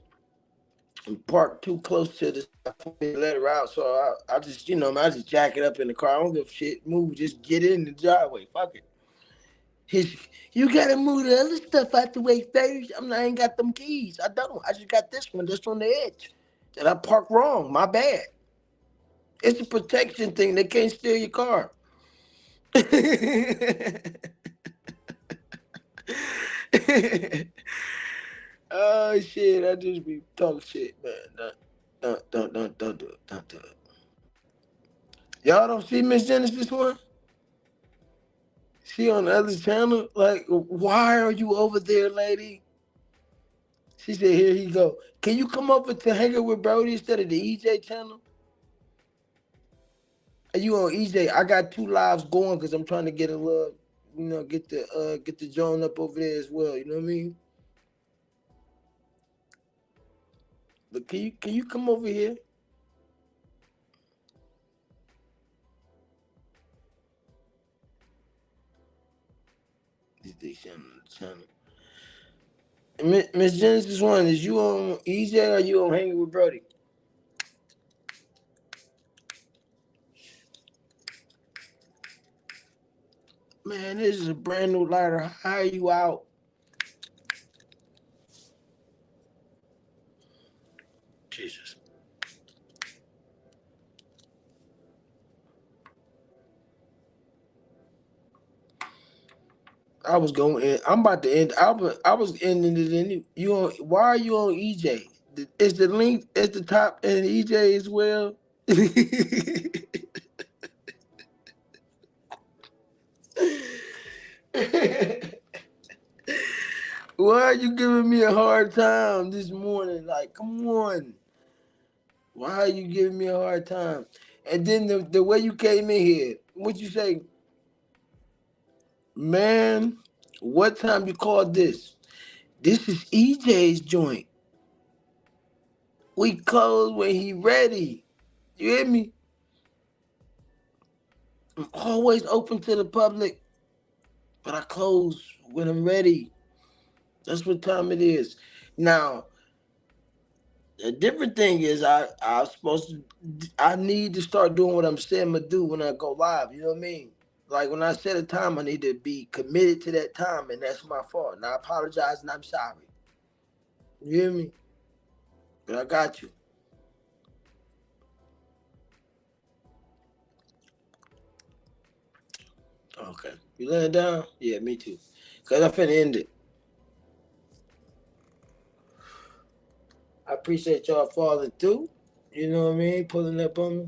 parked too close to the spot for me to let her out. So I just, I just jack it up in the car. I don't give a shit. Move, just get in the driveway. Fuck it. His, you gotta move the other stuff out the way first. I ain't got them keys. I don't. I just got this one just on the edge. That I parked wrong. My bad. It's a protection thing. They can't steal your car. Oh shit! I just be talking shit, man. Don't do it. Don't do it. Y'all don't see Miss Genesis One? She on the other channel. Like, why are you over there, lady? She said, "Here he go. Can you come over to hang out with Brody instead of the EJ channel? Are you on EJ? I got two lives going because I'm trying to get a little, get the joint up over there as well. You know what I mean? But can you come over here? They channel. Miss Genesis One, is you on EJ or you on hanging with Brody? Man, this is a brand new lighter. How are you out? Jesus. I was going in. I'm about to end. I was ending it in you on. Why are you on EJ? Is the link at the top and EJ as well? Why are you giving me a hard time this morning? Like, come on. Why are you giving me a hard time? And then the way you came in here, what you say, man? What time you called this? This is EJ's joint. We close when he ready. You hear me? I'm always open to the public, but I close when I'm ready. That's what time it is. Now, the different thing is I need to start doing what I'm saying I'm gonna do when I go live. You know what I mean? Like when I set a time, I need to be committed to that time, and that's my fault. And I apologize, and I'm sorry. You hear me? But I got you. Okay. You laying down? Yeah, me too. Cause I'm finna end it. I appreciate y'all falling through. You know what I mean? Pulling up on me.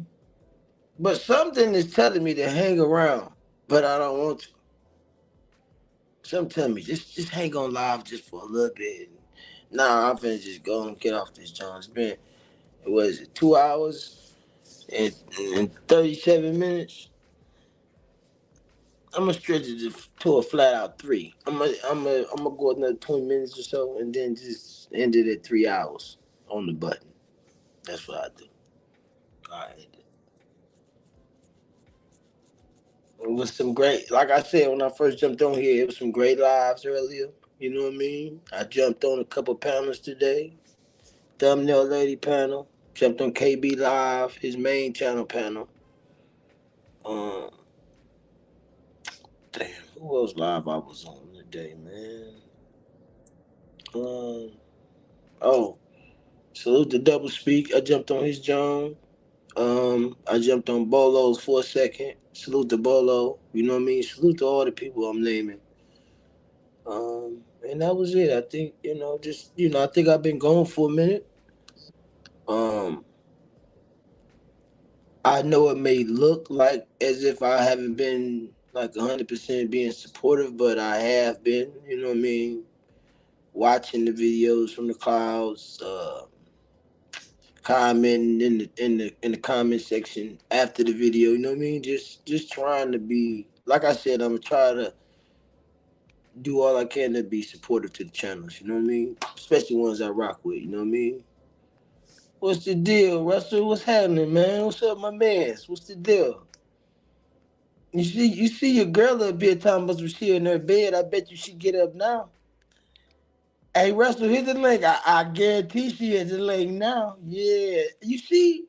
But something is telling me to hang around, but I don't want to. Something tell me just hang on live just for a little bit. Nah, I'm finna just go and get off this John. It's been, what is it, 2 hours and 37 minutes? I'm gonna stretch it to a flat out three. I'm gonna go another 20 minutes or so and then just end it at 3 hours on the button. That's what I do. All right. It was some great, like I said when I first jumped on here, it was some great lives earlier. You know what I mean? I jumped on a couple panels today. Thumbnail Lady panel. Jumped on KB Live, his main channel panel. Um, damn, who else live I was on today, man? Um, oh, salute to Double Speak. I jumped on his John. I jumped on Bolo's for a second. Salute to Bolo. You know what I mean? Salute to all the people I'm naming. And that was it. I think, I think I've been going for a minute. Um, I know it may look like as if I haven't been like 100% being supportive, but I have been. You know what I mean? Watching the videos from the clouds, commenting in the comment section after the video. You know what I mean? Just trying to be, like I said, I'm gonna try to do all I can to be supportive to the channels. You know what I mean? Especially ones I rock with. You know what I mean? What's the deal, Russell? What's happening, man? What's up, my mans? What's the deal? You see your girl up here talking about some shit in her bed. I bet you she get up now. Hey, Russell, here's the link. I guarantee she has the link now. Yeah. You see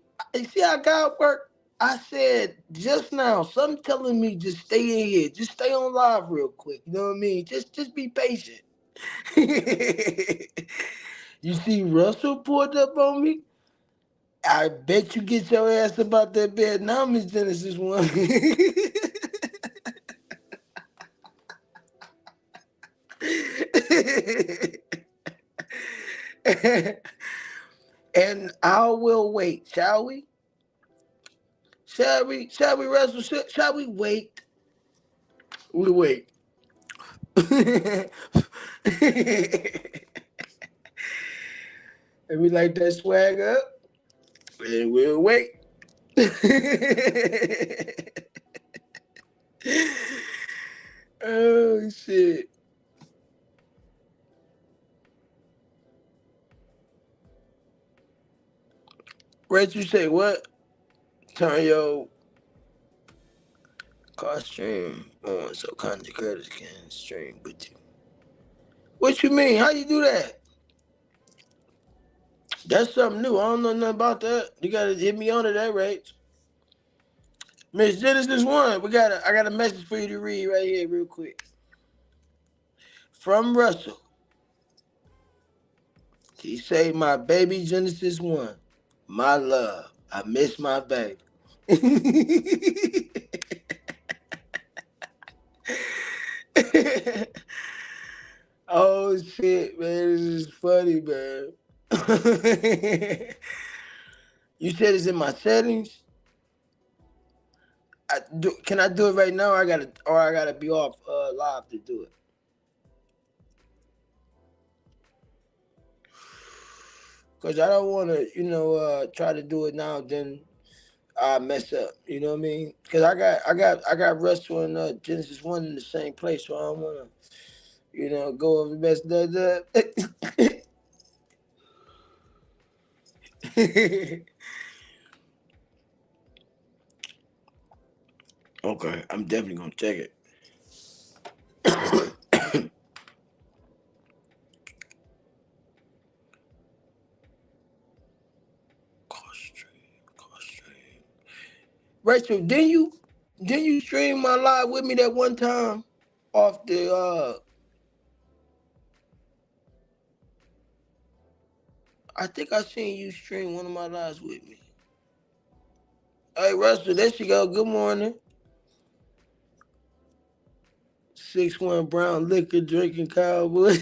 how God work? I said just now, something telling me just stay in here. Just stay on live real quick. You know what I mean? Just be patient. You see Russell pulled up on me? I bet you get your ass about that bed now, Miss Genesis One. And I will wait, shall we? Shall we? Shall we, Russell? Shall we wait? We wait. And we light that swag up, and we'll wait. Oh shit. Rach, you say what? Turn your car stream on so content creators can stream with you. What you mean? How you do that? That's something new. I don't know nothing about that. You gotta hit me on it, that Rach. Miss Genesis One, I got a message for you to read right here, real quick. From Russell. He say, "My baby Genesis One, my love. I miss my baby." Oh shit, man, this is funny, man. You said it's in my settings. Can I do it right now? I gotta be off live to do it. Cause I don't want to, try to do it now. Then I mess up. You know what I mean? Cause I got Russell and Genesis One in the same place, so I don't want to, go over mess that up. Okay, I'm definitely gonna check it. Cost stream, cost stream. Rachel, didn't you stream my live with me that one time off the I think I seen you stream one of my lives with me. Hey Russell, there she go. Good morning. 6'1" brown liquor drinking cowboy.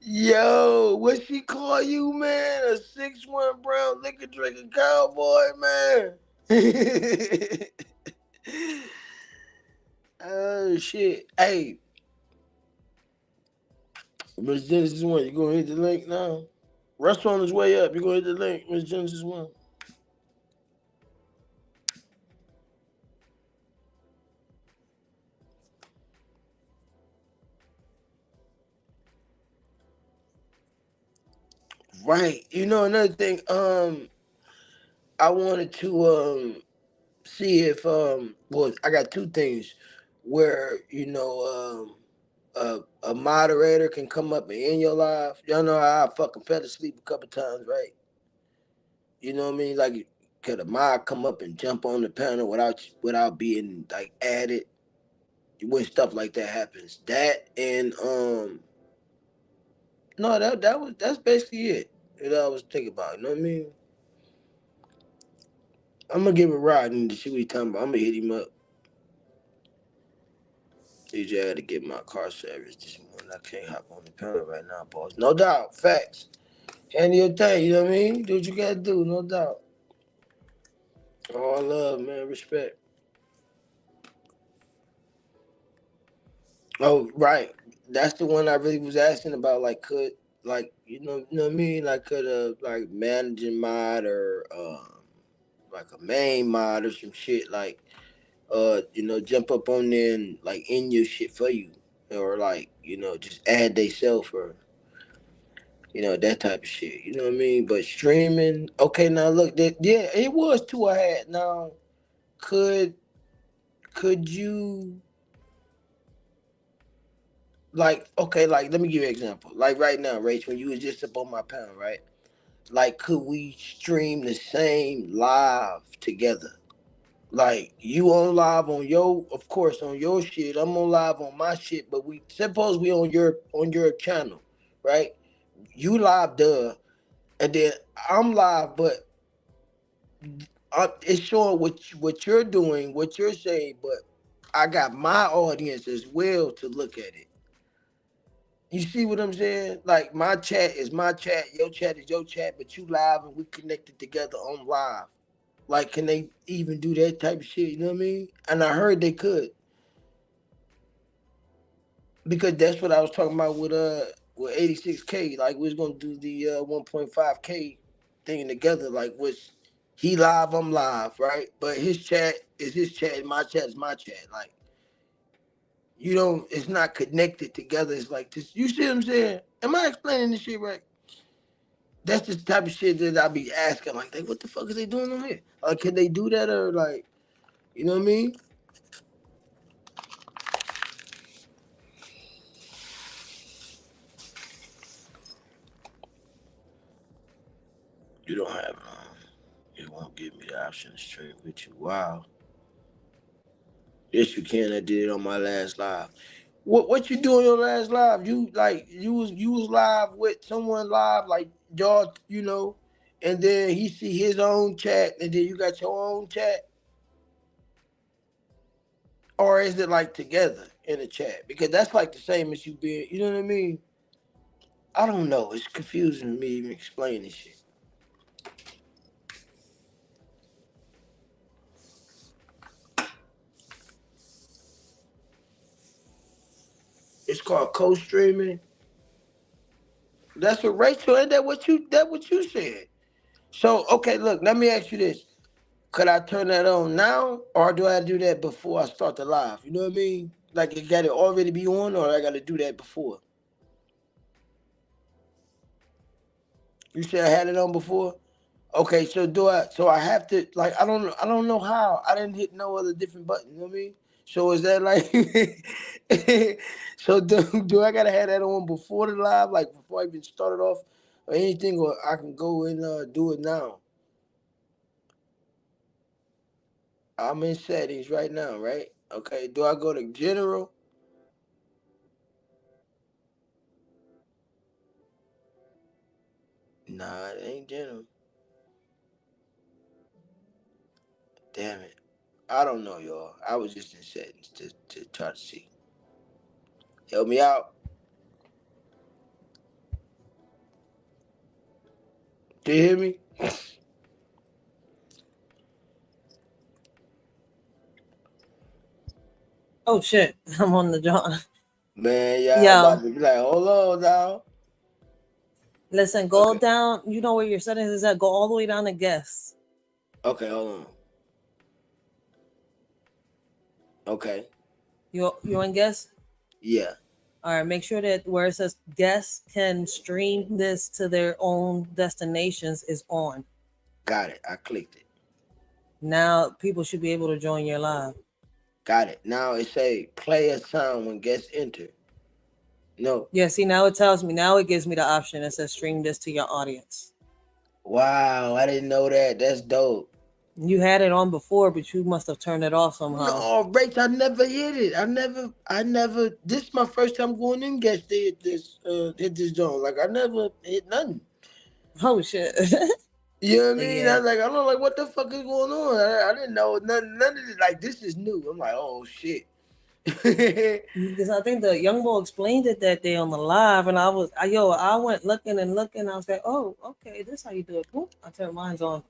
Yo, what she call you, man? A 6'1" brown liquor drinking cowboy, man. Oh shit. Hey, Miss Genesis One, you gonna hit the link now? Russ on his way up. You gonna hit the link, Miss Genesis One. Right. Another thing, I wanted to see if well, I got two things where, a moderator can come up and end your live. Y'all know how I fucking fell asleep a couple times, right? You know what I mean? Like, could a mod come up and jump on the panel without being like added when stuff like that happens? That and no, that's basically it. I was thinking about. You know what I mean? I'm gonna give it a ride and see what he's talking about. I'm gonna hit him up. DJ, I had to get my car service this morning. I can't hop on the panel right now, boss. No doubt, facts. Handle your thing. You know what I mean? Do what you gotta do. No doubt. All love, man. Respect. Oh, right. That's the one I really was asking about. Like, could you know what I mean? Like, could like managing mod or like a main mod or some shit like jump up on there and like end your shit for you, or like just add they self or that type of shit. You know what I mean? But streaming, okay. Now look, yeah, it was two I had. Now, could could you like okay, like let me give you an example. Like right now, Rach, when you was just up on my panel, right? Like, could we stream the same live together? Like you on live on your, of course, on your shit. I'm on live on my shit, but we suppose we on your channel, right? You live, duh, and then I'm live, but it's showing what you're doing, what you're saying, but I got my audience as well to look at it. You see what I'm saying? Like my chat is my chat, your chat is your chat, but you live and we connected together on live. Like, can they even do that type of shit? You know what I mean? And I heard they could, because that's what I was talking about with 86K. Like we was gonna do the 1.5K thing together. Like which he live, I'm live, right? But his chat is his chat, and my chat is my chat. Like you don't, it's not connected together. It's like this. You see what I'm saying? Am I explaining this shit right? That's the type of shit that I be asking. Like, what the fuck is they doing on here? Like, can they do that or like, you know what I mean? You don't have it won't give me the option to stream with you. Wow. Yes, you can. I did it on my last live. What you do on your last live? You like you was live with someone live like y'all, and then he see his own chat, and then you got your own chat, or is it like together in the chat? Because that's like the same as you being, you know what I mean? I don't know. It's confusing me even explaining this shit. It's called co-streaming. That's what Rachel. And that what you said. So okay, look. Let me ask you this. Could I turn that on now, or do I do that before I start the live? You know what I mean? Like it got to already be on, or I got to do that before? You said I had it on before. Okay, so do I? So I have to like I don't know how. I didn't hit no other different button. You know what I mean? So is that like? So do I gotta have that on before the live, like before I even started off, or anything, or I can go and do it now? I'm in settings right now, right? Okay. Do I go to general? Nah, it ain't general. Damn it. I don't know, y'all. I was just in settings to try to see. Help me out. Do you hear me? Oh shit, I'm on the John. Man, yeah, I'm Yo, about to be like, hold on now. listen, go Okay. down. You know where your settings is at. Go all the way down to guests. Okay, hold on. Okay. You in guests? Yeah. All right. Make sure that where it says guests can stream this to their own destinations is on. Got it. I clicked it. Now people should be able to join your live. Got it. Now it say play a sound when guests enter. No. Yeah. See, now it tells me. Now it gives me the option. It says stream this to your audience. Wow, I didn't know that. That's dope. You had it on before, but you must have turned it off somehow. No, Rach, I never hit it. I never. This is my first time going in guest to hit this zone. Like I never hit nothing. Oh shit. You know what I But mean? yeah. I don't like what the fuck is going on. I didn't know none of it. Like this is new. I'm like, oh shit. Because I think the young boy explained it that day on the live, and I went looking and looking. I was like, oh, okay, this how you do it. Boop, I turned mine's on.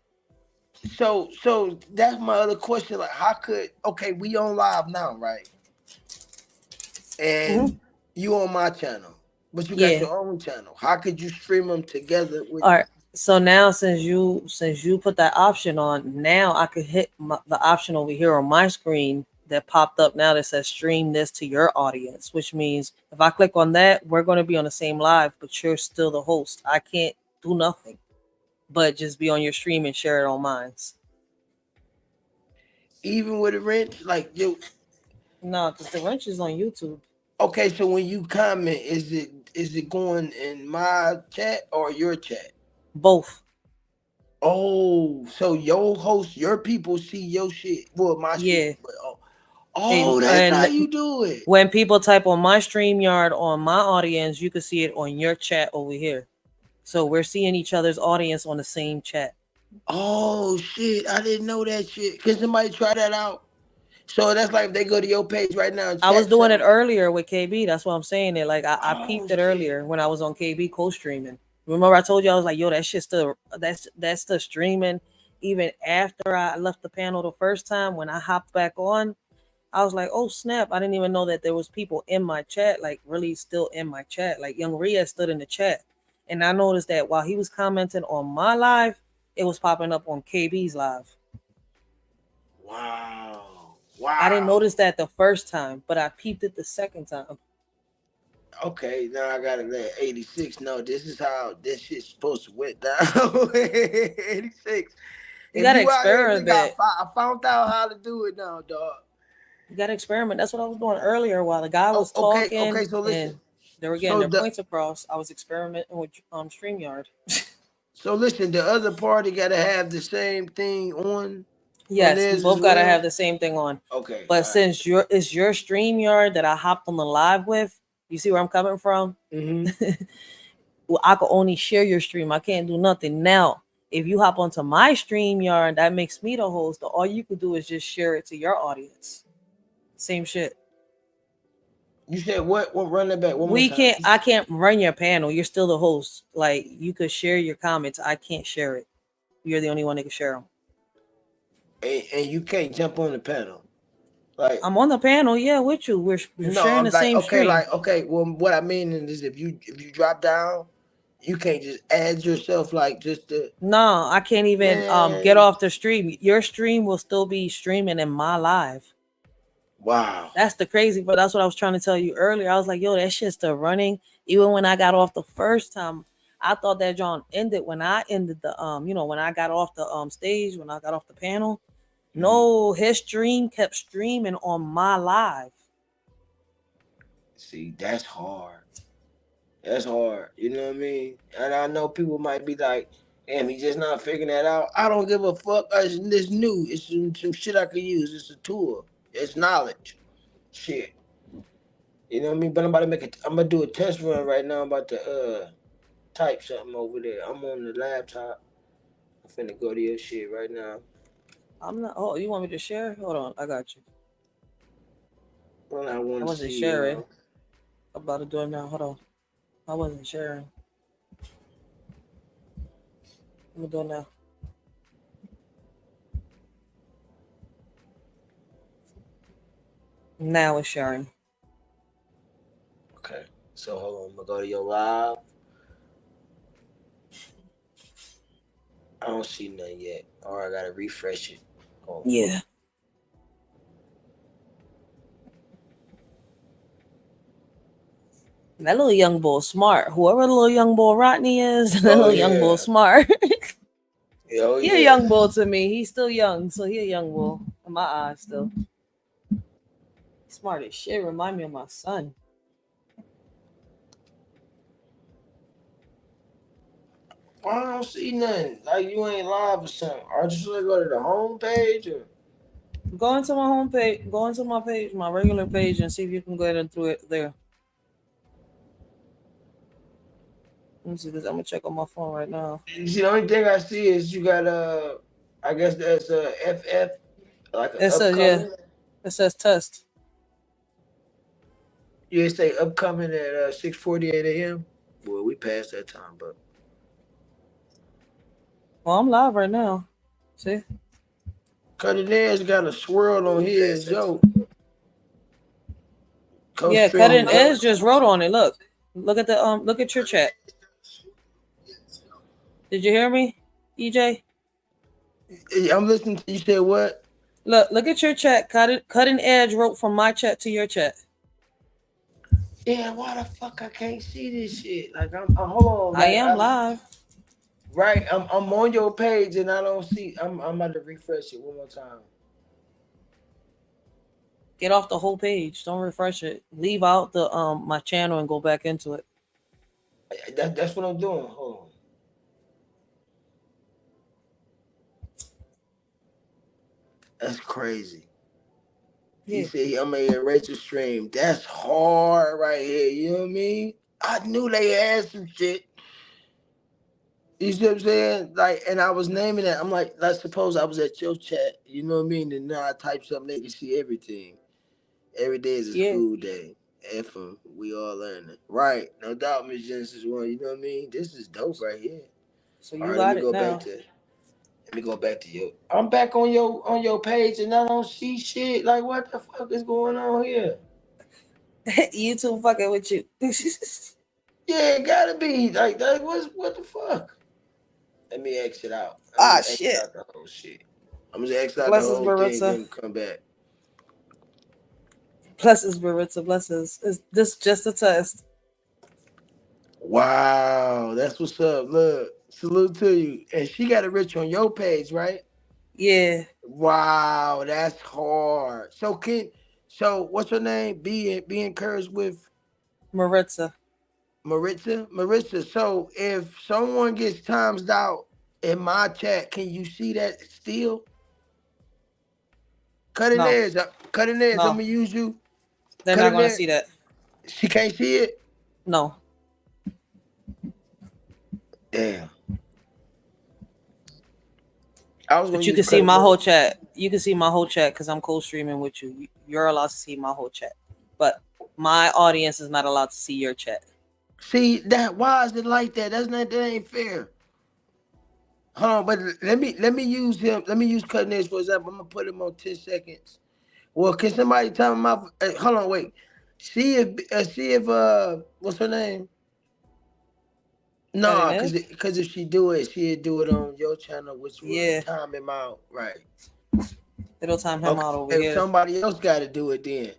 So that's my other question. Like, how could we on live now, right? And Hmm. you on my channel, but you got Yeah. your own channel. How could you stream them together with? All right. So now, since you put that option on, now I could hit the option over here on my screen that popped up now that says stream this to your audience, which means if I click on that, we're going to be on the same live, but you're still the host. I can't do nothing but just be on your stream and share it on mine. Even with a wrench, like you. No, because the wrench is on YouTube. Okay, so when you comment, is it going in my chat or your chat? Both. Oh, so your host, your people see your shit. Well, my shit, Yeah. but that's how And you do it. when people type on my StreamYard on my audience, you can see it on your chat over here. So we're seeing each other's audience on the same chat. Oh shit, I didn't know that shit. Can somebody try that out? So that's like if they go to your page right now and I was chat doing it something. earlier with KB. That's what I'm saying. It like I Oh peeped it shit! earlier when I was on KB co-streaming. Remember I told you I was like, yo, that shit still that's still streaming. Even after I left the panel the first time, when I hopped back on, I was like, oh snap! I didn't even know that there was people in my chat, like really still in my chat. Like Young Rhea stood in the chat, and I noticed that while he was commenting on my live, it was popping up on KB's live. Wow! I didn't Wow! notice that the first time, but I peeped it the second time. Okay, now I gotta let 86 know this is how this shit's supposed to went down. 86. You If gotta you out here, nigga, experiment. I found out how to do it now, dog. You gotta experiment. That's what I was doing earlier while the guy Oh, was okay, okay. talking So listen. and they were getting So their the points across. I was experimenting with StreamYard. so listen. The other party gotta have the same thing on Yes, we theirs as both gotta have well. the same thing on. Okay, But all right. since it's your StreamYard that I hopped on the live with, you see where I'm coming from? Mm-hmm. Well, I could only share your stream. I can't do nothing. Now, if you hop onto my StreamYard, that makes me the host. All you could do is just share it to your audience. Same shit. You said what? What? Run that back one more We time. can't I can't run your panel. You're still the host. Like you could share your comments. I can't share it. You're the only one that can share them. And you can't jump on the panel. Like I'm on the panel, yeah, with you. We're no, sharing I'm the like same okay, stream. like okay. Well, what I mean is if you drop down, you can't just add yourself like just to No, I can't even get man. off the stream. Your stream will still be streaming in my live. Wow. That's the crazy but that's what I was trying to tell you earlier. I was like, yo, that shit's still running. Even when I got off the first time, I thought that John ended when I ended the when I got off the stage, when I got off the panel. Mhm. No, his stream kept streaming on my live. See, that's hard. That's hard. You know what I mean? And I know people might be like, damn, he just not figuring that out. I don't give a fuck. It's new. It's some shit I could use. It's a tool. It's knowledge. Shit. You know what I mean? But I'm about to I'm gonna do a test run right now. I'm about to type something over there. I'm on the laptop. I'm finna go to your shit right now. I'm not. Oh, you want me to share? Hold on, I got you. Well, I I want to wasn't see sharing. I'm about to do it now. Hold on. I wasn't sharing. I'm gonna do it now. Now it's sharing. Okay. So hold on. I'm gonna go to your live. I don't see nothing yet. Or I gotta refresh it. Hold on. Yeah. That little young bull smart. Whoever the little young bull Rodney is, that Oh little young bull yeah. smart. Oh He a yeah. young bull to me. He's still young, so he a young bull in my eyes still. Smart as shit. Remind me of my son. I don't see nothing. Like you ain't live or something. Or just like go to the home page or Go into my homepage. Go into my page, my regular page, and see if you can go ahead and do it there. Let me see this. I'm gonna check on my phone right now. you see the only thing I see is you got I guess that's FF like an It says yeah. upcoming. It says test. You say upcoming at 6:48 a.m. Well, we passed that time, but Well, I'm live right now. See? Cutting Edge got a swirl on his Joe. Yeah, Co-streaming cutting Joe. edge just wrote on it. Look. Look at the look at your chat. Did you hear me? EJ? I'm listening to you say what? Look at your chat. Cutting edge wrote from my chat to your chat. Yeah, why the fuck I can't see this shit? Like I'm hold on, I like am I'm live. right. I'm on your page and I don't see. I'm about to refresh it one more time. Get off the whole page. Don't refresh it. Leave out the my channel and go back into it. That's what I'm doing. Hold on. That's crazy. He Yeah. said I'm gonna erase the stream. That's hard right here. You know what I mean? I knew they had some shit. You see what I'm saying? Like, and I was naming that. I'm like, let's suppose I was at your chat. You know what I mean? And now I type something, they can see everything. Every day is a Yeah. school day. F 'em. We all learning. Right. No doubt, Miss Genesis one. You know what I mean? This is dope right here. So All you right, let me got it go back now. to let me go back to you. I'm back on your page and I don't see shit. Like what the fuck is going on here? YouTube fucking with you. Yeah, it gotta be. Like that was what the fuck? Let me exit out. Let me Ah, exit shit. out the whole shit. I'm gonna exit out the Blessings, whole thing, Maritza. then come back. Blessings, Maritza. Blessings. Is this just a test? Wow, that's what's up. Look, salute to you. And she got it rich on your page, right? Yeah, Wow, that's hard. So what's her name? Be encouraged with Maritza. Maritza? Maritza, so if someone gets times out in my chat, can you see that still? Cutting No, edge. Cutting edge. I'm no. gonna use you. They're not Cutting gonna edge. see that. She can't see it? No. Damn. I was gonna But you use can see cutting my whole edge. chat. You can see my whole chat because I'm co-streaming with you. You're allowed to see my whole chat, but my audience is not allowed to see your chat. See that why is it like that? That ain't fair. Hold on, but let me use him. Let me use cutting edge for example. I'm gonna put him on 10 seconds. Well, can somebody tell me my? Hold on, wait. See if what's her name? Cutting No, edge. cause if she do it, she'd do it on your channel, which will Yeah, time him out, right? it'll time him Okay, out over if here. somebody else got to do it, then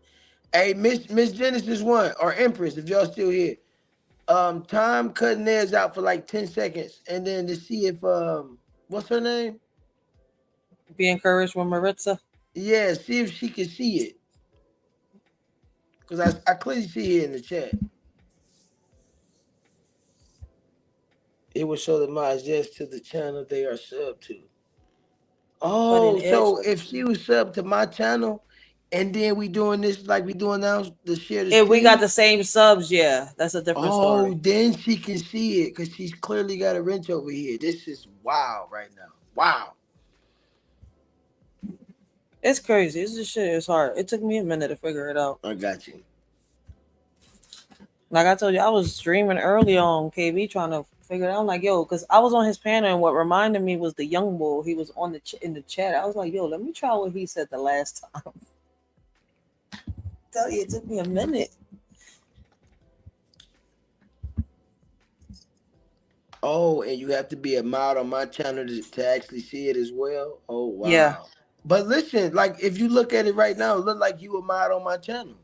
hey, Miss Genesis one or Empress, if y'all still here, time cutting theirs out for like 10 seconds, and then to see if what's her name? Be encouraged with Maritza. Yeah, see if she can see it, cause I clearly see it in the chat. It will show the mods yes to the channel they are sub to. Cutting Oh, edge. so if she was sub to my channel, and then we doing this like we doing now, the share the If we got screen. the same subs, yeah, that's a different Oh, story. then she can see it because she's clearly got a wrench over here. This is wow right now. Wow. It's crazy. It's just shit. It's hard. It took me a minute to figure it out. I got you. Like I told you, I was streaming early on KB trying to figure it out. I'm like, yo, because I was on his panel, and what reminded me was the young bull. He was on the in the chat. I was like, yo, let me try what he said the last time. Tell you, it took me a minute. Oh, and you have to be a mod on my channel to actually see it as well. Oh Yeah, wow. But listen, like if you look at it right now, it look like you a mod on my channel.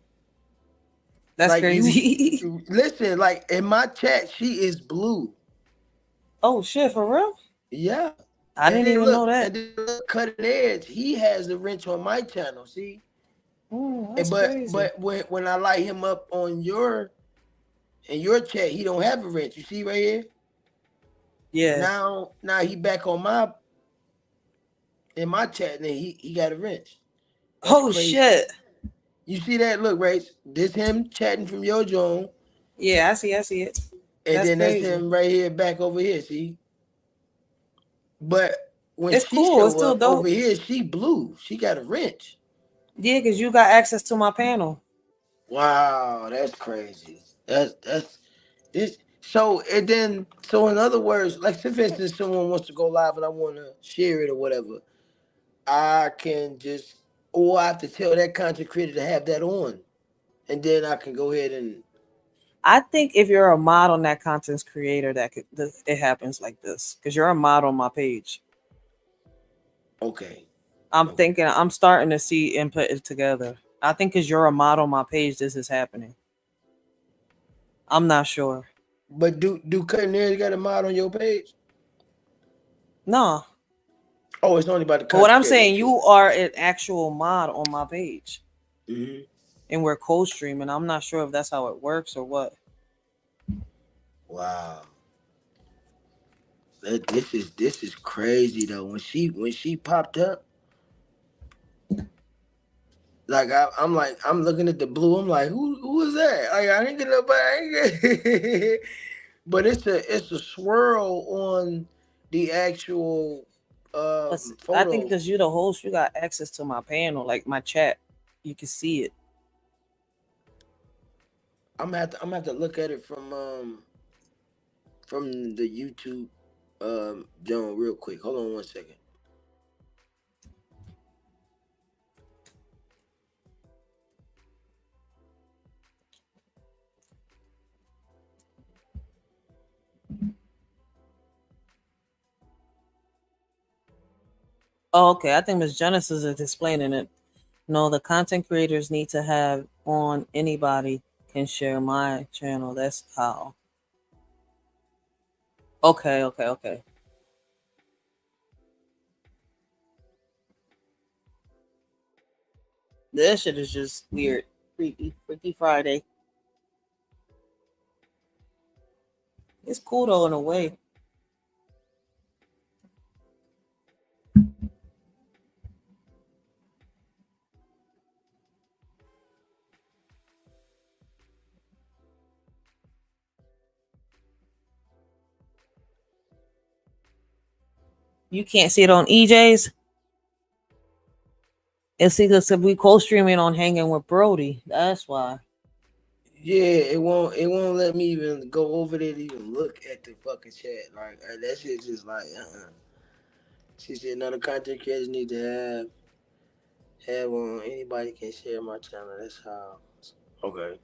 that's Like you crazy. listen, like in my chat, she is blue. Oh shit, for real? Yeah. I didn't even know that. And then look, cutting edge. He has the wrench on my channel. See, That's crazy. but when I light him up on your chat, he don't have a wrench. You see right here. Yeah. Now he back on my in my chat, and he got a wrench. That's Oh crazy. shit. You see that? Look, right? This him chatting from your zone, Yeah, I see. I see it. and That's then that's crazy. him right here back over here. See, but when It's she cool. It's show still up over dope. here, she blue. She got a wrench. Yeah, because you got access to my panel. Wow, that's crazy. That's this. So and then so in other words, like say for instance, someone wants to go live and I want to share it or whatever, I can just or I have to tell that content creator to have that on, and then I can go ahead and I think if you're a mod on that content creator, it happens like this because you're a mod on my page. okay. I'm Okay. thinking I'm starting to see input it together. I think because you're a mod on my page, this is happening. I'm not sure. But do cutting edge got a mod on your page? No, Oh, it's only about the but what content I'm creator. saying, Okay. you are an actual mod on my page, Hmm. and we're co-streaming. I'm not sure if that's how it works or what. Wow. This is crazy though. When she popped up, like I'm like I'm looking at the blue. I'm like, who is that? Like, I didn't get nobody. I ain't get but it's a swirl on the actual I think photo. because you're the host, you got access to my panel, like my chat. You can see it. I'm gonna have to look at it from the YouTube John real quick. Hold on 1 second. Oh, okay. I think Miss Genesis is explaining it. No, the content creators need to have on anybody can share my channel. That's how. Okay, okay, okay. This shit is just weird. Freaky. Freaky Friday. It's cool though in a way. You can't see it on EJ's. It's because we co-streaming on Hanging with Brody. That's why. Yeah, it won't let me even go over there to even look at the fucking chat. Like that shit just like She said none of the content creators need to have on anybody can share my channel. That's how. Okay.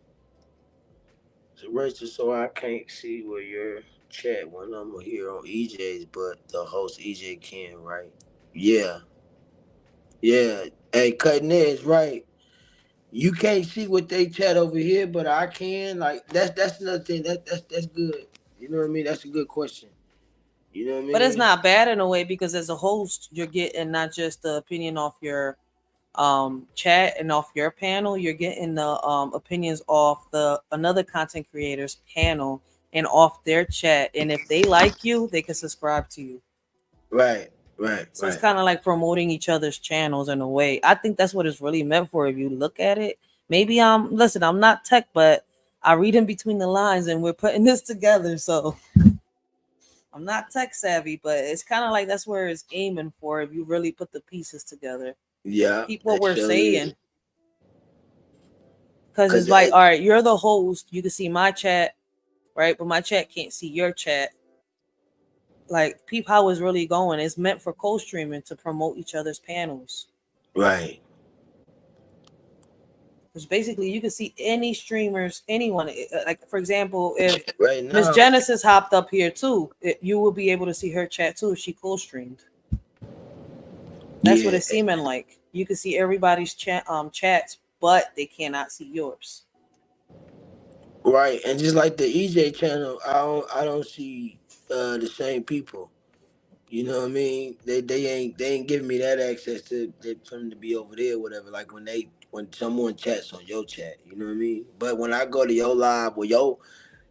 So register so I can't see where your chat when I'm here on EJ's, but the host EJ can, right? Yeah. Yeah. Hey, cutting edge, right? You can't see what they chat over here, but I can. Like that's another thing. That's good. You know what I mean? That's a good question. You know what I But it's mean? not bad in a way because as a host, you're getting not just the opinion off your chat and off your panel, you're getting the opinions off the another content creator's panel and off their chat. And if they like you, they can subscribe to you. Right, right, So it's right. kind of like promoting each other's channels in a way. I think that's what it's really meant for if you look at it. Maybe listen, I'm not tech, but I read in between the lines and we're putting this together. So I'm not tech savvy, but it's kind of like that's where it's aiming for if you really put the pieces together. Yeah, Peep what that we're sure is. saying. Because it's Cause like, all right, you're the host. You can see my chat, right? But my chat can't see your chat. Like, peep how it's really going. It's meant for co-streaming to promote each other's panels. right, Because basically, you can see any streamers, anyone. Like, for example, if right Miss now. Genesis hopped up here too, you will be able to see her chat too if she co-streamed. That's what Yeah, it's seeming like. You can see everybody's chats, but they cannot see yours. right. And just like the EJ channel, I don't see the same people. You know what I mean? They ain't giving me that access to for them to be over there, whatever. Like when someone chats on your chat, you know what I mean? But when I go to your live or your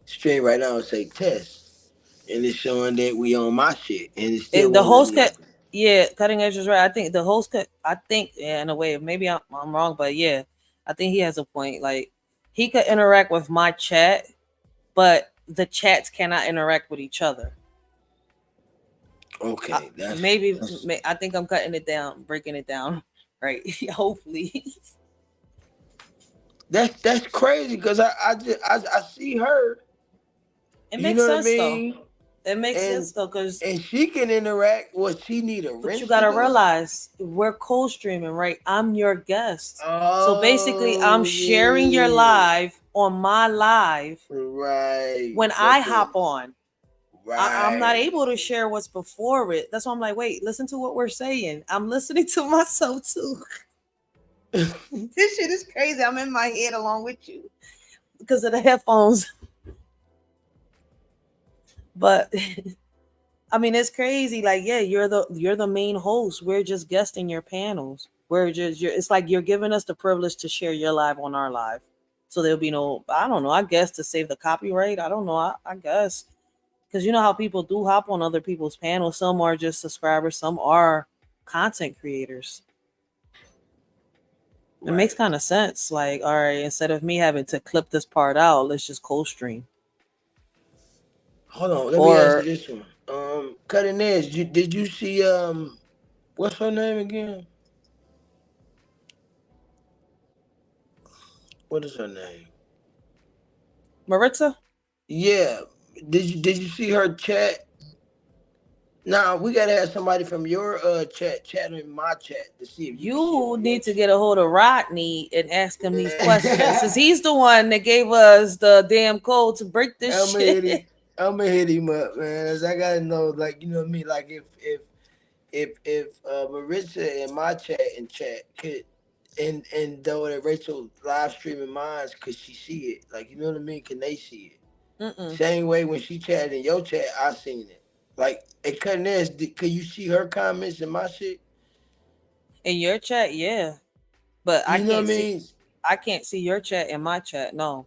stream right now and say test, and it's showing that we on my shit, and it still The won't let host me. could, yeah, cutting edge is right. I think the host could, I think, yeah, in a way, maybe I'm wrong, but yeah, I think he has a point. Like, he could interact with my chat, but the chats cannot interact with each other. Okay, Maybe, I think I'm cutting it down, breaking it down, right? Hopefully. that's crazy because I see her. It You makes know what I sense though. mean? It makes And sense though, because and she can interact. What she need a but you wrench to gotta do? realize we're co-streaming, right? I'm your guest. So basically I'm Oh sharing your yeah, live on my live right. when I But hop on. I'm not right, able to share what's before it. That's why I'm like, wait, listen to what we're saying. I'm listening to myself too. This shit is crazy. I'm in my head along with you because of the headphones. But I mean, it's crazy. Like, yeah, you're the main host. We're just guesting your panels. We're just it's like you're giving us the privilege to share your live on our live. So there'll be no, I don't know. I guess to save the copyright. I don't know. I guess because you know how people do hop on other people's panels. Some are just subscribers. Some are content creators. It makes right. kind of sense. Like, all right, instead of me having to clip this part out, let's just co-stream. Hold on, let me ask you Or this one. Cutting edge. Did you see what's her name again? What is her name? Maritza? Yeah. Did you see her chat? Now we gotta have somebody from your chat in my chat to see if you can see You need to Maritza. get a hold of Rodney and ask him these questions. Man. Since he's the one that gave us the damn code to break this I'm gonna shit. hit him. I'm gonna hit him up, man. As I gotta know, like you know what I mean. Like if Marissa and my chat could, and though that Rachel live streaming mine, could she see it? Like you know what I mean? Can they see it? Mm-mm. Same way when she chatted in your chat, I seen it. Like it cutting this. Could you see her comments in my shit? In your chat, yeah. But You know what I mean? I can't see your chat in my chat, no.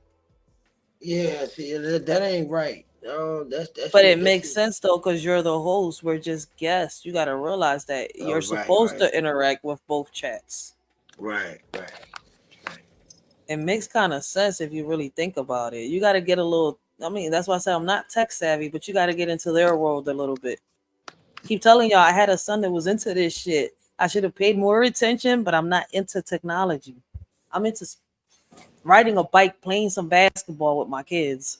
Yeah. See, that ain't right. No, that's But it. it That's makes it. sense though, because you're the host. We're just guests. You gotta realize that Oh, you're right, supposed right, to interact with both chats. right, right, right. It makes kind of sense if you really think about it. You gotta get a little, I mean, that's why I say I'm not tech savvy, but you gotta get into their world a little bit. Keep telling y'all I had a son that was into this shit. I should have paid more attention, but I'm not into technology. I'm into riding a bike, playing some basketball with my kids.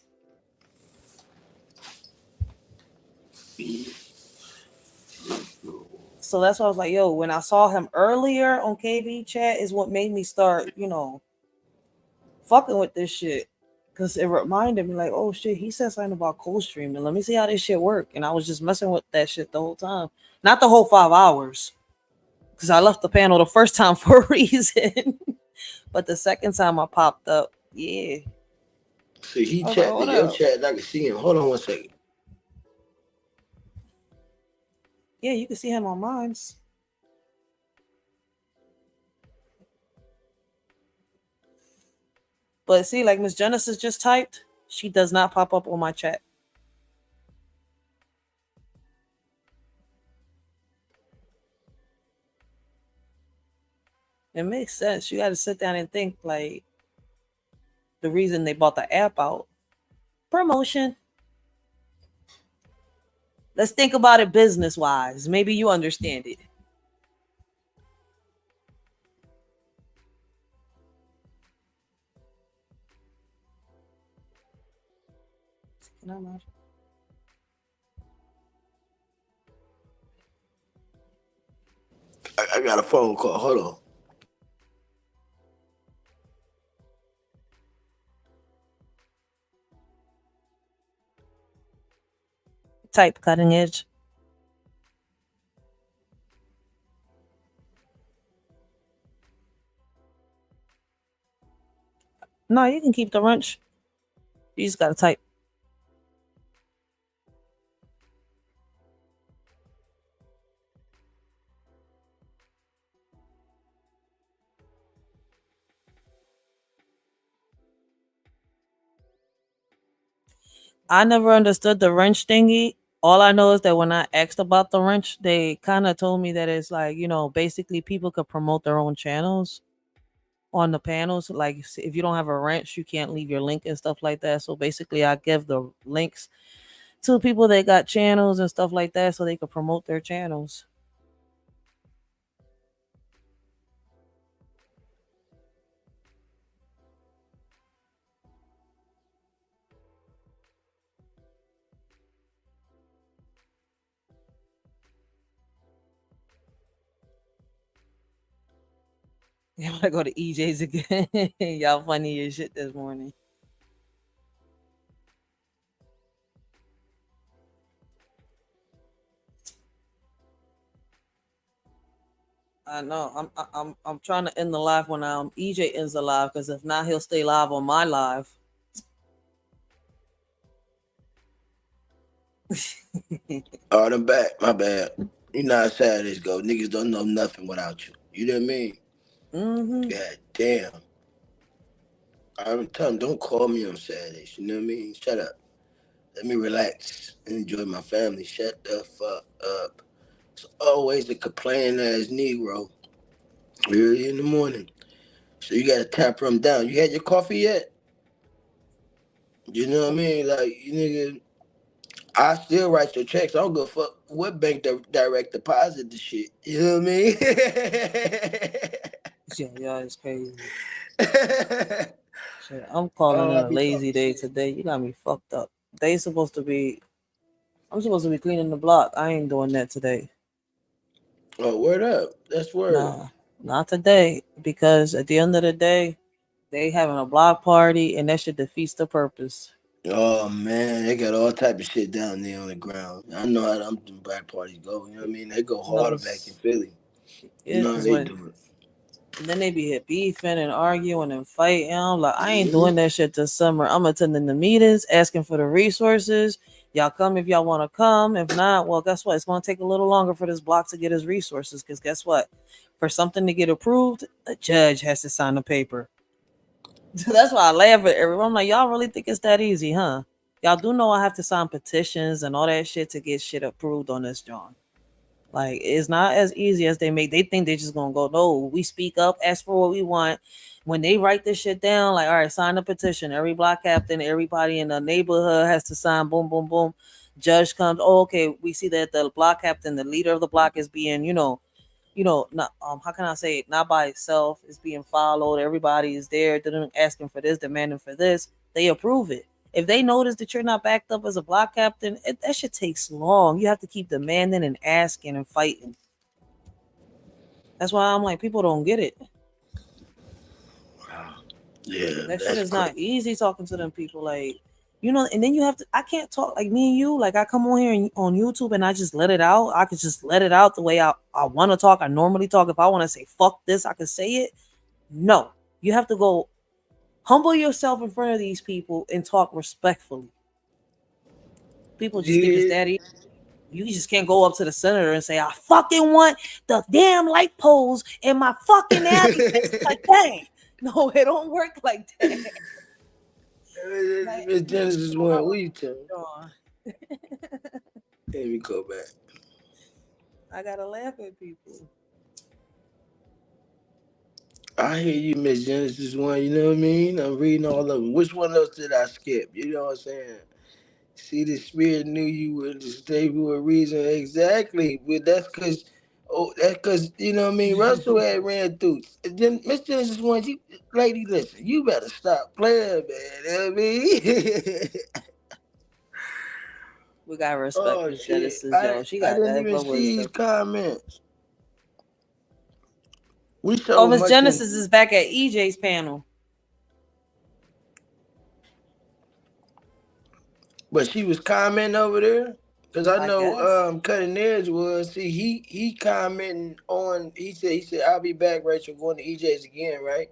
So that's why I was like, yo, when I saw him earlier on KB chat is what made me start, fucking with this shit. Cause it reminded me like, oh shit, he said something about cold streaming. Let me see how this shit work. And I was just messing with that shit the whole time. Not the whole 5 hours. Cause I left the panel the first time for a reason. But the second time I popped up, yeah. See, he I was like, chatted what in your up? chat. And I can see him. Hold on one second. Yeah, you can see him on mine. But see, like Miss Genesis just typed, she does not pop up on my chat. It makes sense. You got to sit down and think like the reason they bought the app out. Promotion. Let's think about it business wise. Maybe you understand it. Can I imagine? I got a phone call. Hold on. Type cutting edge. No, you can keep the wrench. You just gotta type. I never understood the wrench thingy. All I know is that when I asked about the wrench, they kind of told me that it's like, basically people could promote their own channels on the panels. Like if you don't have a wrench, you can't leave your link and stuff like that. So basically, I give the links to people that got channels and stuff like that so they could promote their channels. I'm gonna go to EJ's again. Y'all funny as shit this morning. I know. I'm trying to end the live when EJ ends the live because if not, he'll stay live on my live. All right, I'm back. My bad. You know how Saturdays go. Niggas don't know nothing without you. You know what I mean? Mm-hmm. God damn. I'm telling them, don't call me on Saturdays. You know what I mean? Shut up. Let me relax and enjoy my family. Shut the fuck up. It's always a complaining ass Negro early in the morning. So you gotta tamper them down. You had your coffee yet? You know what I mean? Like, you nigga, I still write your checks. I don't give a fuck what bank direct deposit the shit. You know what Yeah, yeah, it's crazy. I mean? Shit, I'm calling Oh, it I a be lazy talking day shit. today. You got me fucked up. They supposed to be. I'm supposed to be cleaning the block. I ain't doing that today. Oh, word up. That's word. Nah, not today. Because at the end of the day, they having a block party, and that shit defeats the purpose. Oh man, they got all type of shit down there on the ground. I know how them black parties go. You know what I mean? They go You know, harder back in Philly. You yeah, know how because they when do it. and then they be here beefing and arguing and fighting. I'm like, I ain't Hmm. doing that shit this summer. I'm attending the meetings, asking for the resources. Y'all come if y'all want to come. If not, well, guess what? It's going to take a little longer for this block to get his resources. Because guess what? For something to get approved, a judge has to sign a paper. That's why I laugh at everyone. I'm like, y'all really think it's that easy, huh? Y'all do know I have to sign petitions and all that shit to get shit approved on this joint. Like it's not as easy as they make. They think they're just gonna go. No, we speak up, ask for what we want. When they write this shit down, like all right, sign the petition. Every block captain, everybody in the neighborhood has to sign. Boom, boom, boom. Judge comes. Oh, okay. We see that the block captain, the leader of the block, is being, not how can I say it? Not by itself. It's being followed. Everybody is there. They're asking for this, demanding for this. They approve it. If they notice that you're not backed up as a block captain, that shit takes long. You have to keep demanding and asking and fighting. That's why I'm like, people don't get it. Yeah, That shit that's is crazy. not easy talking to them people. Like, and then you have to, I can't talk like me and you. Like, I come on here on YouTube and I just let it out. I could just let it out the way I want to talk. I normally talk. If I want to say fuck this, I can say it. No, you have to go humble yourself in front of these people and talk respectfully. People just think it's Yeah. that easy. You just can't go up to the senator and say, I fucking want the damn light poles in my fucking alley. It's like, dang. No, it don't work like that. Like, Miss Genesis one, what you tell me? oh, Let me go back. I gotta laugh at people. I hear you, Miss Genesis one. You know what I mean? I'm reading all of them. Which one else did I skip? You know what I'm saying? See, the spirit knew you were the stable of reason. Exactly. But that's cause you know what I mean. Russell had ran through. Then Miss Genesis one, lady, listen, you better stop playing, man. You know what I mean? We gotta respect Oh Miss shit! Genesis, yo. She I got didn't that even good see his wisdom. comments. We Oh, so Miss much Genesis in, is back at EJ's panel. but she was commenting over there. Cause I I know guess. Cutting Edge was see he commenting on he said I'll be back, Rachel, going to EJ's again, right?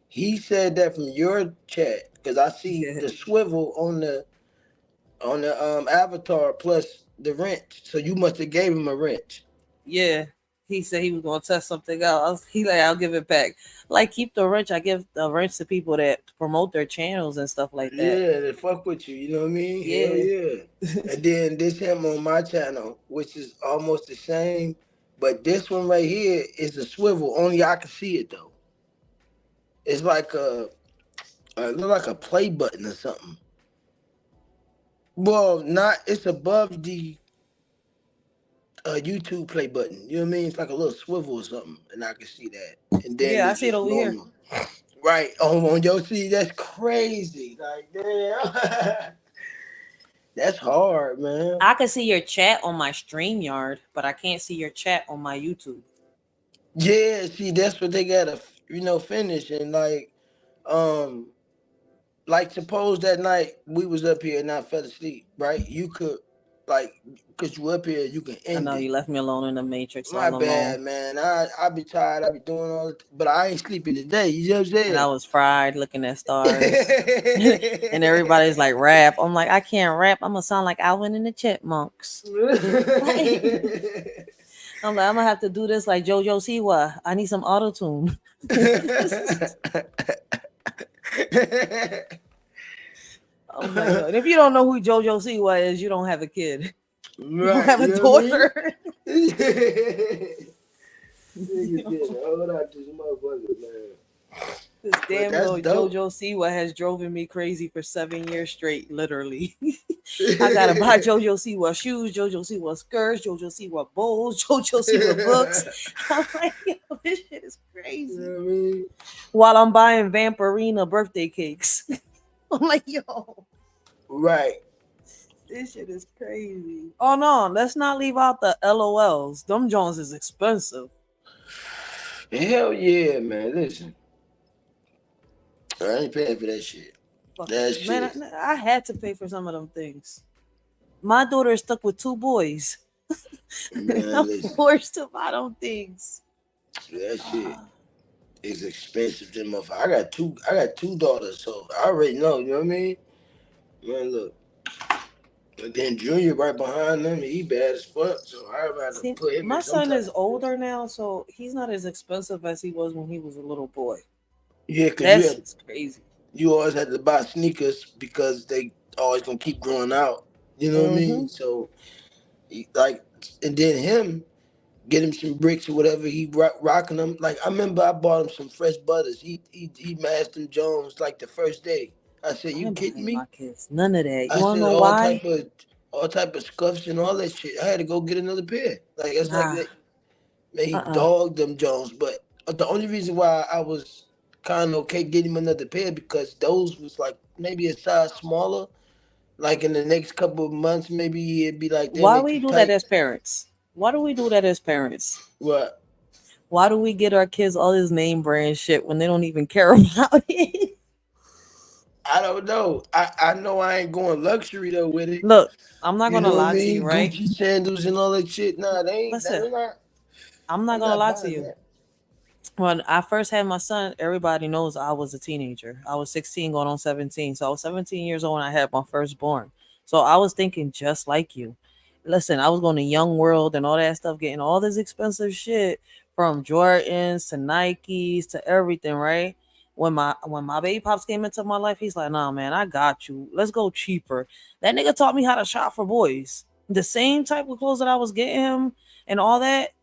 He said that from your chat because I see Yeah. the swivel on the avatar plus the wrench. So you must have gave him a wrench. Yeah. He said he was gonna test something out. He like, I'll give it back. Like keep the wrench. I give the wrench to people that promote their channels and stuff like that. Yeah, they fuck with you. You know what I mean? Hell Yeah. yeah. And then this him on my channel, which is almost the same, but this one right here is a swivel. Only I can see it though. It's like look like a play button or something. Well, not. It's above the YouTube play button. You know what I mean? It's like a little swivel or something, and I can see that. And then Yeah, I it's see it just over here. normal. Right on your see, that's crazy. Like damn, that's hard, man. I can see your chat on my StreamYard, but I can't see your chat on my YouTube. Yeah, see, that's what they gotta, finish and um, like suppose that night we was up here and I fell asleep, right? You could, like, cause you up here, you can I end know it. you left me alone in the matrix My all alone. bad, man. I be tired. I be doing all, but I ain't sleeping today. You know what And I I'm was fried looking at stars. And everybody's saying? like rap. I'm like, I can't rap. I'm gonna sound like Alvin and the Chipmunks. Like, I'm like, I'm gonna have to do this like JoJo Siwa. I need some auto tune. Oh my god! And if you don't know who JoJo Siwa is, you don't have a kid. You don't Right, have a you know what I mean? daughter. Nigga said, hold out this motherfucker, man. This But damn that's little dope. JoJo Siwa has driven me crazy for 7 years straight, literally. I gotta buy JoJo Siwa shoes, JoJo Siwa skirts, JoJo Siwa bowls, JoJo Siwa books. I'm like, yo, this shit is crazy. You know what I mean? While I'm buying Vampirina birthday cakes. I'm like, yo, Right. this shit is crazy. Oh no, let's not leave out the LOLs. Them Jones is expensive. Hell yeah, man. Listen, I ain't paying for that shit. That Man, shit. I had to pay for some of them things. My daughter is stuck with two boys. Man, I'm listen. forced to buy them things. That shit is expensive. Them motherfucker. I got two daughters, so I already know. You know what I mean? Man, look. And then Junior right behind them, he bad as fuck. So I rather See, put him in my some son type is of older now, so he's not as expensive as he was when he was a little boy. yeah, cause That shit's crazy. you always had to buy sneakers because they always gonna keep growing out. You know what I Mm-hmm. mean? So like, and then him get him some bricks or whatever. He rocking them. Like I remember I bought him some fresh butters. He mashed them Jones like the first day. I said, I "You ain't kidding buying my me?" kids none of that. You I wanna said know why? all type of scuffs and all that shit. I had to go get another pair. Like it's like Nah. that. Man, he Uh-uh. dogged them Jones. But the only reason why I was kind of okay getting him another pair because those was like maybe a size smaller. Like in the next couple of months, maybe it'd be like, damn, Why they we too do that tight. as parents? Why do we do that as parents? What? Why do we get our kids all this name brand shit when they don't even care about it? I don't know. I know I ain't going luxury though with it. Look, I'm not You gonna know what I lie to you, mean? right? Gucci sandals and all that shit. Nah, they ain't. Listen, They're not. I'm not I'm gonna not lie to buying you. that. When I first had my son, everybody knows I was a teenager. I was 16 going on 17. So I was 17 years old when I had my firstborn. So I was thinking just like you. Listen, I was going to Young World and all that stuff, getting all this expensive shit from Jordans to Nikes to everything, right? When my baby pops came into my life, he's like, nah man, I got you. Let's go cheaper. That nigga taught me how to shop for boys. The same type of clothes that I was getting him and all that,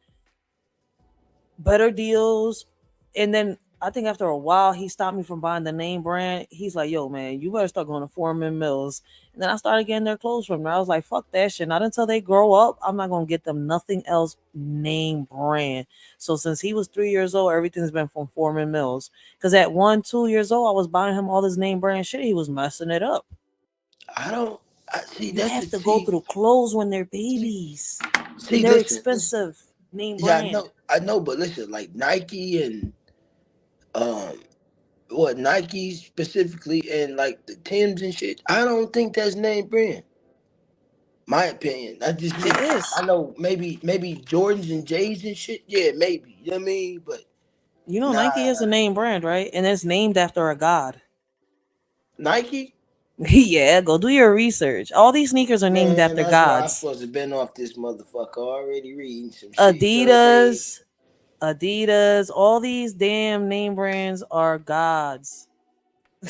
better deals. And then I think after a while, he stopped me from buying the name brand. He's like, yo, man, you better start going to Foreman Mills. And then I started getting their clothes from there. I was like, fuck that shit. Not until they grow up, I'm not going to get them nothing else name brand. So since he was 3 years old, everything's been from Foreman Mills. Because at 1, 2 years old, I was buying him all this name brand shit. He was messing it up. I don't. I see. You That's have the to go see. through clothes when they're See. babies. And See. they're Listen. Listen. expensive. Name Yeah, I brand. know. I know. But listen, like Nike and um, what Nike specifically and like the Tims and shit. I don't think that's name brand. My opinion. That's just me. It is. I know maybe Jordans and J's and shit. Yeah, maybe. You know what I mean? But You know, nah, Nike is a name brand, right? And it's named after a god. Nike. Yeah, go do your research. All these sneakers are named Man, after that's why I gods. supposed to been off this motherfucker already reading some shit. You know what I mean? Adidas, Adidas, all these damn name brands are gods.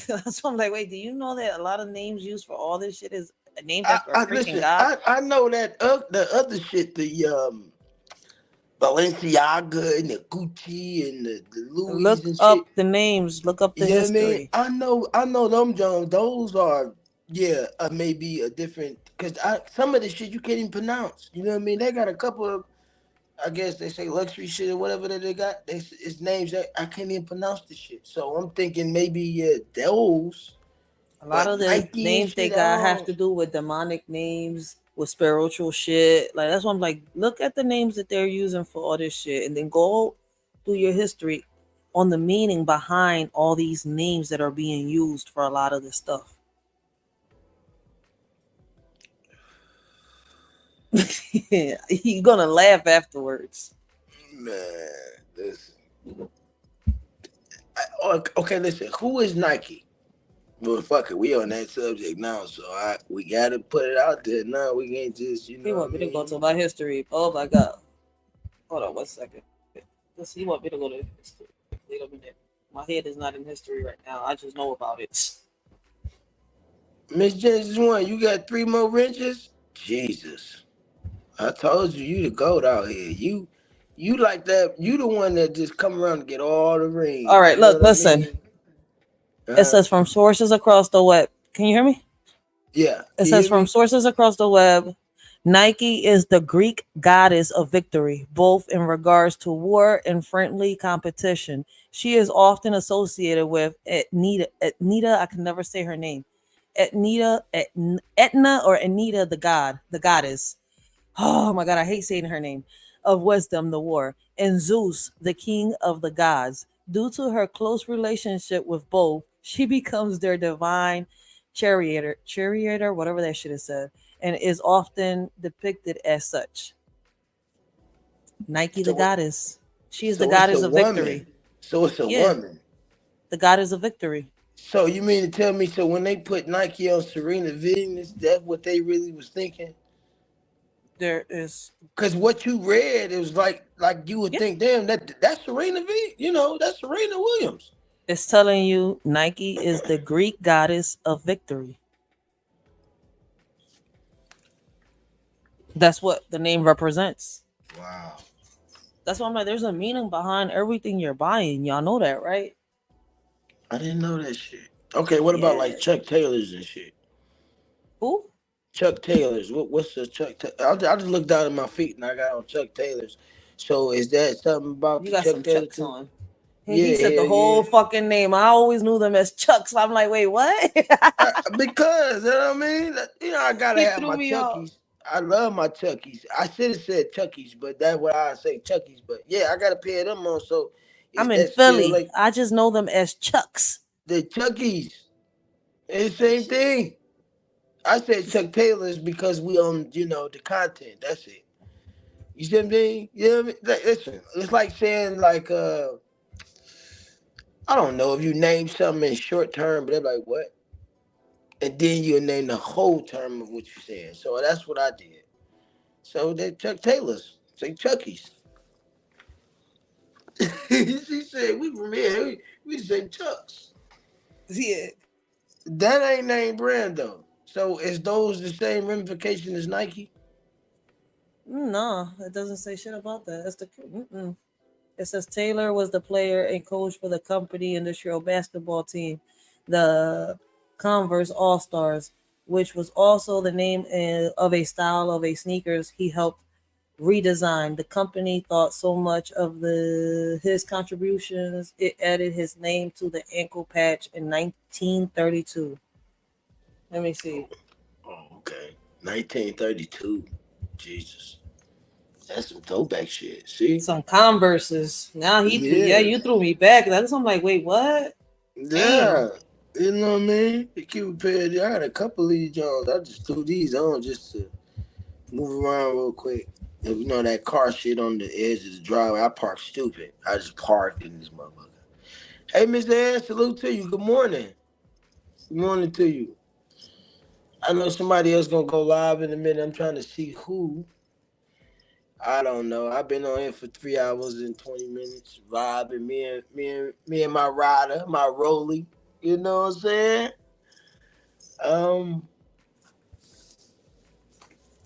That's why I'm like, wait, do you know that a lot of names used for all this shit is named after a I freaking listen. god? I know that the other shit, the Balenciaga and the Gucci and the Louis Look and shit. up the names, look up the You know what I mean? history. I know them Jones. Those are yeah, maybe a different because I some of the shit you can't even pronounce. You know what I mean? They got a couple of I guess they say luxury shit or whatever that they got. It's names that I can't even pronounce the shit. So I'm thinking maybe yeah those, A lot but of the Nike and names they shit. I got have don't. to do with demonic names, with spiritual shit. Like that's why I'm like, look at the names that they're using for all this shit, and then go through your history on the meaning behind all these names that are being used for a lot of this stuff. You're gonna laugh afterwards. Man, listen. Okay, listen. Who is Nike? Well, fuck it. We on that subject now, so we gotta put it out there now. We can't just, you He know what want I me to go to mean? my history. Oh my god. Hold on 1 second. Let's see. He want me to go to history. Wait a minute. My head is not in history right now. I just know about it. Miss Genesis one, you got three more wrenches? Jesus. I told you the goat out here. You like that, you the one that just come around to get all the All rings. right, You know look, what I listen. mean? It Uh, says from sources across the web. Can you hear me? Yeah. It Can you says hear from me? sources across the web, Nike is the Greek goddess of victory, both in regards to war and friendly competition. She is often associated with Etnita, I can never say her name. Etna or Anita, the goddess. Oh my God, I hate saying her name. Of wisdom, the war, and Zeus, the king of the gods. Due to her close relationship with both, she becomes their divine charioteer, whatever that shit is said, and is often depicted as such. Nike, the So, goddess. She is the so it's a goddess of woman. victory. So it's a Yeah, woman. the goddess of victory. So you mean to tell me? So when they put Nike on Serena Venus, that's what they really was thinking? There is, Because what you read, it was like you would yeah, think, damn, that's Serena V. That's Serena Williams. it's telling you Nike is the Greek goddess of victory. That's what the name represents. Wow. That's why I'm like, there's a meaning behind everything you're buying. Y'all know that, right? I didn't know that shit. Okay, what about Yeah. like Chuck Taylors and shit? Who? Chuck Taylors. What's the Chuck? I just looked down at my feet and I got on Chuck Taylors. So is that something about You the got Chuck some Taylor Chucks too? on. He Yeah, said the hell yeah. whole fucking name. I always knew them as Chucks. I'm like, wait, what? Because you know what I mean. I gotta He have threw my me off. Chuckies. I love my Chuckies. I should have said Chuckies, but that's what I say Chuckies. But yeah, I gotta pair them on. So is I'm in that still Philly. like I just know them as Chucks. the Chuckies? It's the same thing. I said Chuck Taylors because we own, the content. That's it. You see what I'm saying? You know what I mean? Listen, it's like saying like I don't know if you name something in short term, but they're like what? And then you name the whole term of what you're saying. So that's what I did. So they Chuck Taylors. Say Chuckies. She said we from here. We say Chucks. Yeah. That ain't name brand though. So is those the same ramification as Nike? No, it doesn't say shit about that. It says Taylor was the player and coach for the company industrial basketball team, the Converse All Stars, which was also the name of a style of a sneakers he helped redesign. The company thought so much of the his contributions, it added his name to the ankle patch in 1932. Let me see. Oh, okay. 1932. Jesus. That's some throwback shit. See? Some Converses. Now yeah, Yeah. you threw me back. That's I'm like, wait, what? Damn. Yeah. You know what I mean? To keep it paid. I had a couple of these Jones. I just threw these on just to move around real quick. If you know that car shit on the edge of the driveway, I parked stupid. I just parked in this motherfucker. Hey, Mr. Ann, salute to you. Good morning. Good morning to you. I know somebody else gonna go live in a minute. I'm trying to see who. I don't know. I've been on here for 3 hours and 20 minutes, vibing. Me and my rider, my rolly. You know what I'm saying? Um,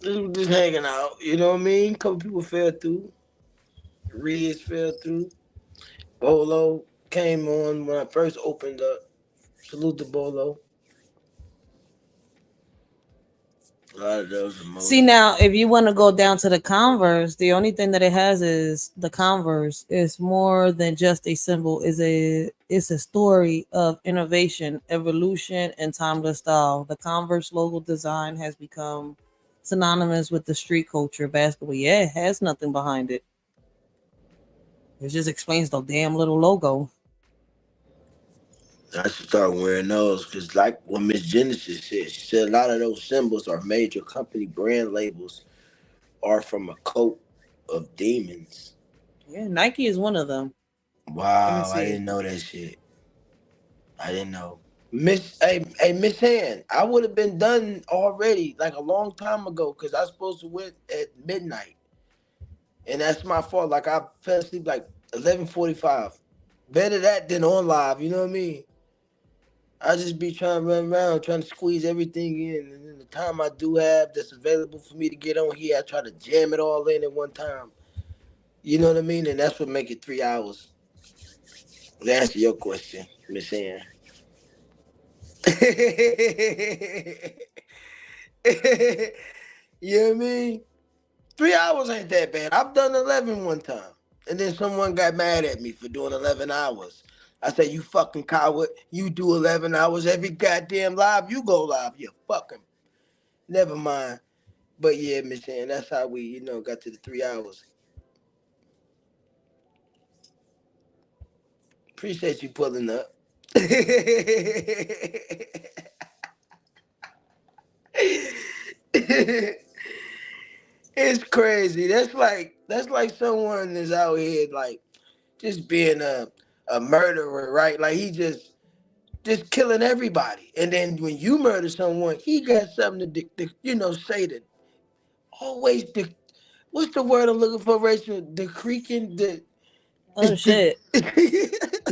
just hanging out. You know what I mean? Couple people fell through. Riz fell through. Bolo came on when I first opened up. Salute to Bolo. A lot of those See emojis. now, if you want to go down to the Converse, the only thing that it has is the Converse. It's more than just a symbol. It's a story of innovation, evolution, and timeless style. The Converse logo design has become synonymous with the street culture basketball. Yeah, it has nothing behind it. It just explains the damn little logo. I should start wearing those because, like what Miss Genesis said, she said a lot of those symbols are major company brand labels are from a coat of demons. Yeah, Nike is one of them. Let me Wow, I see. didn't know that shit. I didn't know. Hey, Miss Han, I would have been done already like a long time ago because I was supposed to went at midnight, and that's my fault. Like I fell asleep like 11:45. Better that than on live. You know what I mean? I just be trying to run around, trying to squeeze everything in, and then the time I do have that's available for me to get on here, I try to jam it all in at one time. You know what I mean? And that's what make it 3 hours. To answer your question, Miss Ann. You know what I mean? 3 hours ain't that bad. I've done 11 one time. And then someone got mad at me for doing 11 hours. I said, you fucking coward. You do 11 hours every goddamn live. You go live. You fucking. Never mind. But yeah, Miss Ann, that's how we, got to the 3 hours. Appreciate you pulling up. It's crazy. That's like someone is out here like just being a murderer, right? Like he just killing everybody. And then when you murder someone, he got something say to always the what's the word I'm looking for, Rachel? The creaking Oh shit!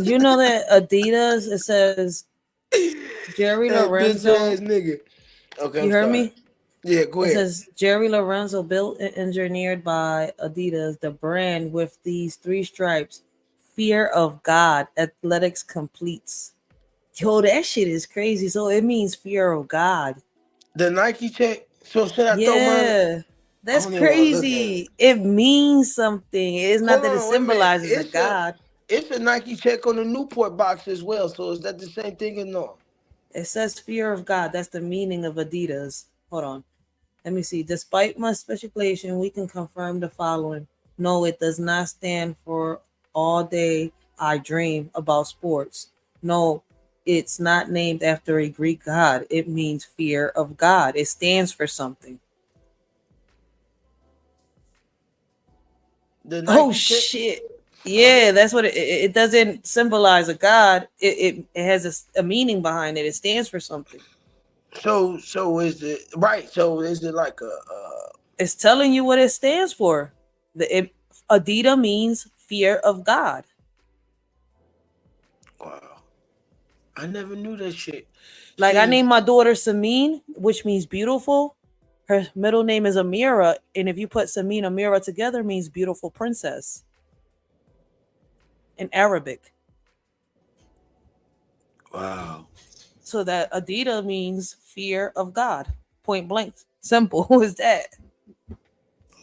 You know that Adidas? It says Jerry that bitch ass Lorenzo. nigga. Okay, I'm You heard sorry. me? Yeah, go It ahead. says Jerry Lorenzo, built and engineered by Adidas, the brand with these three stripes. Fear of God, athletics completes. Yo, that shit is crazy. So it means fear of God. The Nike check. So should I throw mine? Yeah, I that's don't even want to look at it. crazy. It means something. It's not Hold that it on, wait a minute. symbolizes a God. It's a Nike check on the Newport box as well. So is that the same thing or no? It says fear of God. That's the meaning of Adidas. Hold on. Let me see. Despite much speculation, we can confirm the following. No, it does not stand for all day I dream about sports. No, it's not named after a Greek god. It means fear of God. It stands for something. The Oh Nike check. shit. Huh? Yeah, that's what it doesn't symbolize a god. It has a meaning behind it. It stands for something. So is it right? So is it like It's telling you what it stands for. Adida means fear of God. wow? I never knew that shit. Like I See, named my daughter Samin, which means beautiful. Her middle name is Amira, and if you put Samin Amira together, it means beautiful princess in Arabic. wow, So that Adida means fear of God. Point blank. Simple as that.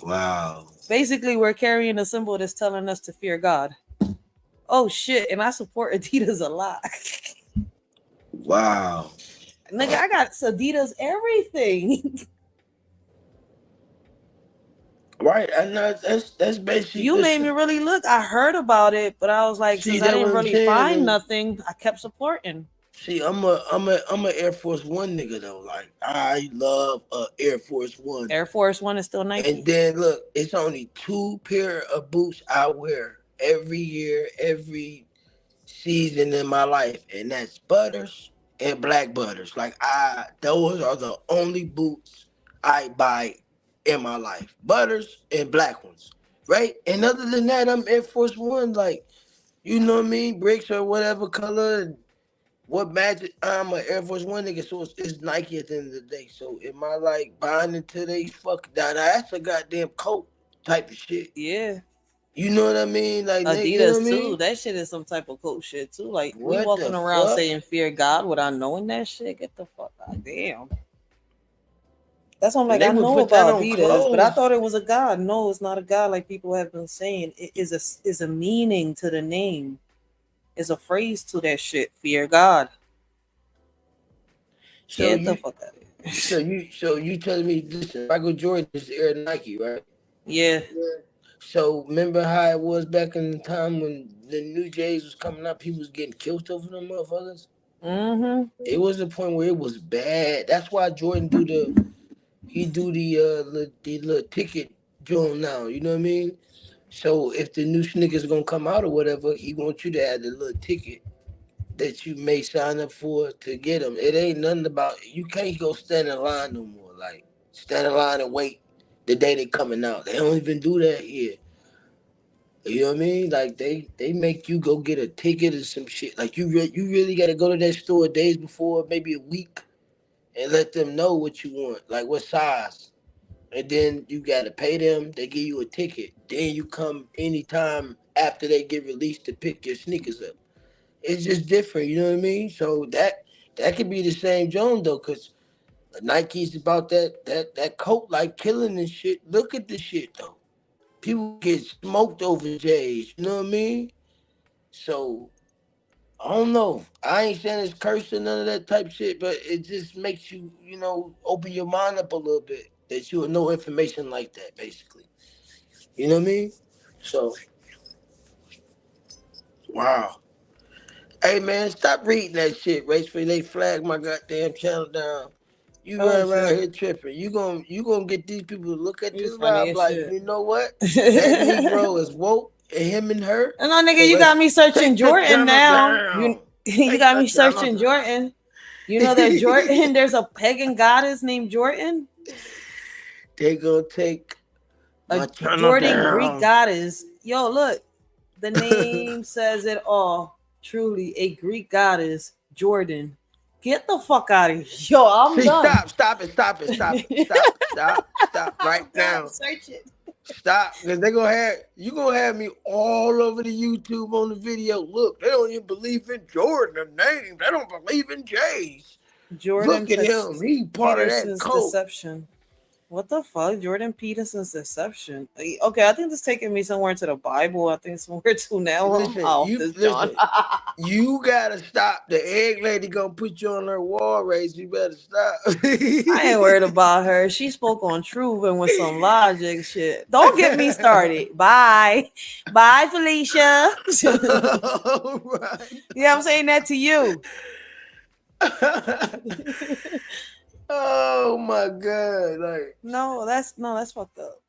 wow, Basically, we're carrying a symbol that's telling us to fear God. Oh shit, and I support Adidas a lot. wow. Nigga, I got Adidas everything. Right, I know that's basically You made this. me really look. I heard about it, but I was like, See since I that what didn't I'm really saying? find And nothing, I kept supporting. see, I'm a Air Force One nigga though. Like I love Air Force One. Air Force One is still And Nike. then look, it's only two pair of boots I wear every year, every season in my life, and that's Butters and Black Butters. Like those are the only boots I buy in my life. Butters and black ones, right? And other than that, I'm Air Force One. Like you know what I mean, bricks or whatever color. What magic? I'm an Air Force One nigga, so it's Nike at the end of the day. So am I like buying into these fuck? Now that's a goddamn coat type of shit. Yeah. You know what I mean? Like you know what Adidas I too. mean? That shit is some type of cool shit too. Like we What the walking around fuck? saying fear God without knowing that shit. Get the fuck out. Damn. That's why I'm And like, they I would know put that about on Adidas, but I clothes. thought it was a god. No, it's not a god like people have been saying. It is a meaning to the name. It's a phrase to that shit. Fear God. So Get the you, fuck out of here. so you telling me, listen, Michael Jordan is Air Nike, right? Yeah. So remember how it was back in the time when the new Jays was coming up, people was getting killed over them motherfuckers. Mm-hmm. It was a point where it was bad. That's why Jordan do the little ticket joint now. You know what I mean? So if the new sneakers gonna come out or whatever, he wants you to add the little ticket that you may sign up for to get them. It ain't nothing about you can't go stand in line no more. Like stand in line and wait the day they coming out. They don't even do that here. You know what I mean? Like they make you go get a ticket or some shit. Like you really got to go to that store days before, maybe a week, and let them know what you want, like what size. And then you got to pay them. They give you a ticket. Then you come anytime after they get released to pick your sneakers up. It's just different. You know what I mean? So that could be the same Joan though, cause Nike's about that coat like killing and shit. Look at the shit though. People get smoked over J's. You know what I mean? So I don't know. I ain't saying it's cursing none of that type shit, but it just makes you, open your mind up a little bit that you will know information like that, basically. You know what I mean? So wow. Hey man, stop reading that shit, Race for they flag my goddamn channel down. You Oh run around shit. here tripping. You gonna get these people to look at You this funny live as like, shit. you know what? That Negro is woke and him and her. And no nigga, So you got let's me searching take the Jordan channel now. You down. you Take got the me channel searching down. Jordan. You know that Jordan, there's a pagan goddess named Jordan, They gonna take a my channel Jordan Greek down. goddess. Yo, look, the name says it all. Truly, a Greek goddess, Jordan. Get the fuck out of here. Yo, I'm See, done. stop right I'm done. now. Search it. Stop, because you gonna have me all over the YouTube on the video. Look, they don't even believe in Jordan the name. They don't believe in J's. Jordan Look at him. He part of that Peterson's cult. deception. What the fuck? Jordan Peterson's deception. Okay, I think this taking me somewhere to the Bible. I think somewhere to now. I'm Listen, off you this, John. listen. You gotta stop. The egg lady gonna put you on her wall race. You better stop. I ain't worried about her. She spoke on truth and with some logic shit. Don't get me started. Bye. Bye, Felicia. All right. Yeah, I'm saying that to you. Oh my god! Like, No, that's fucked up.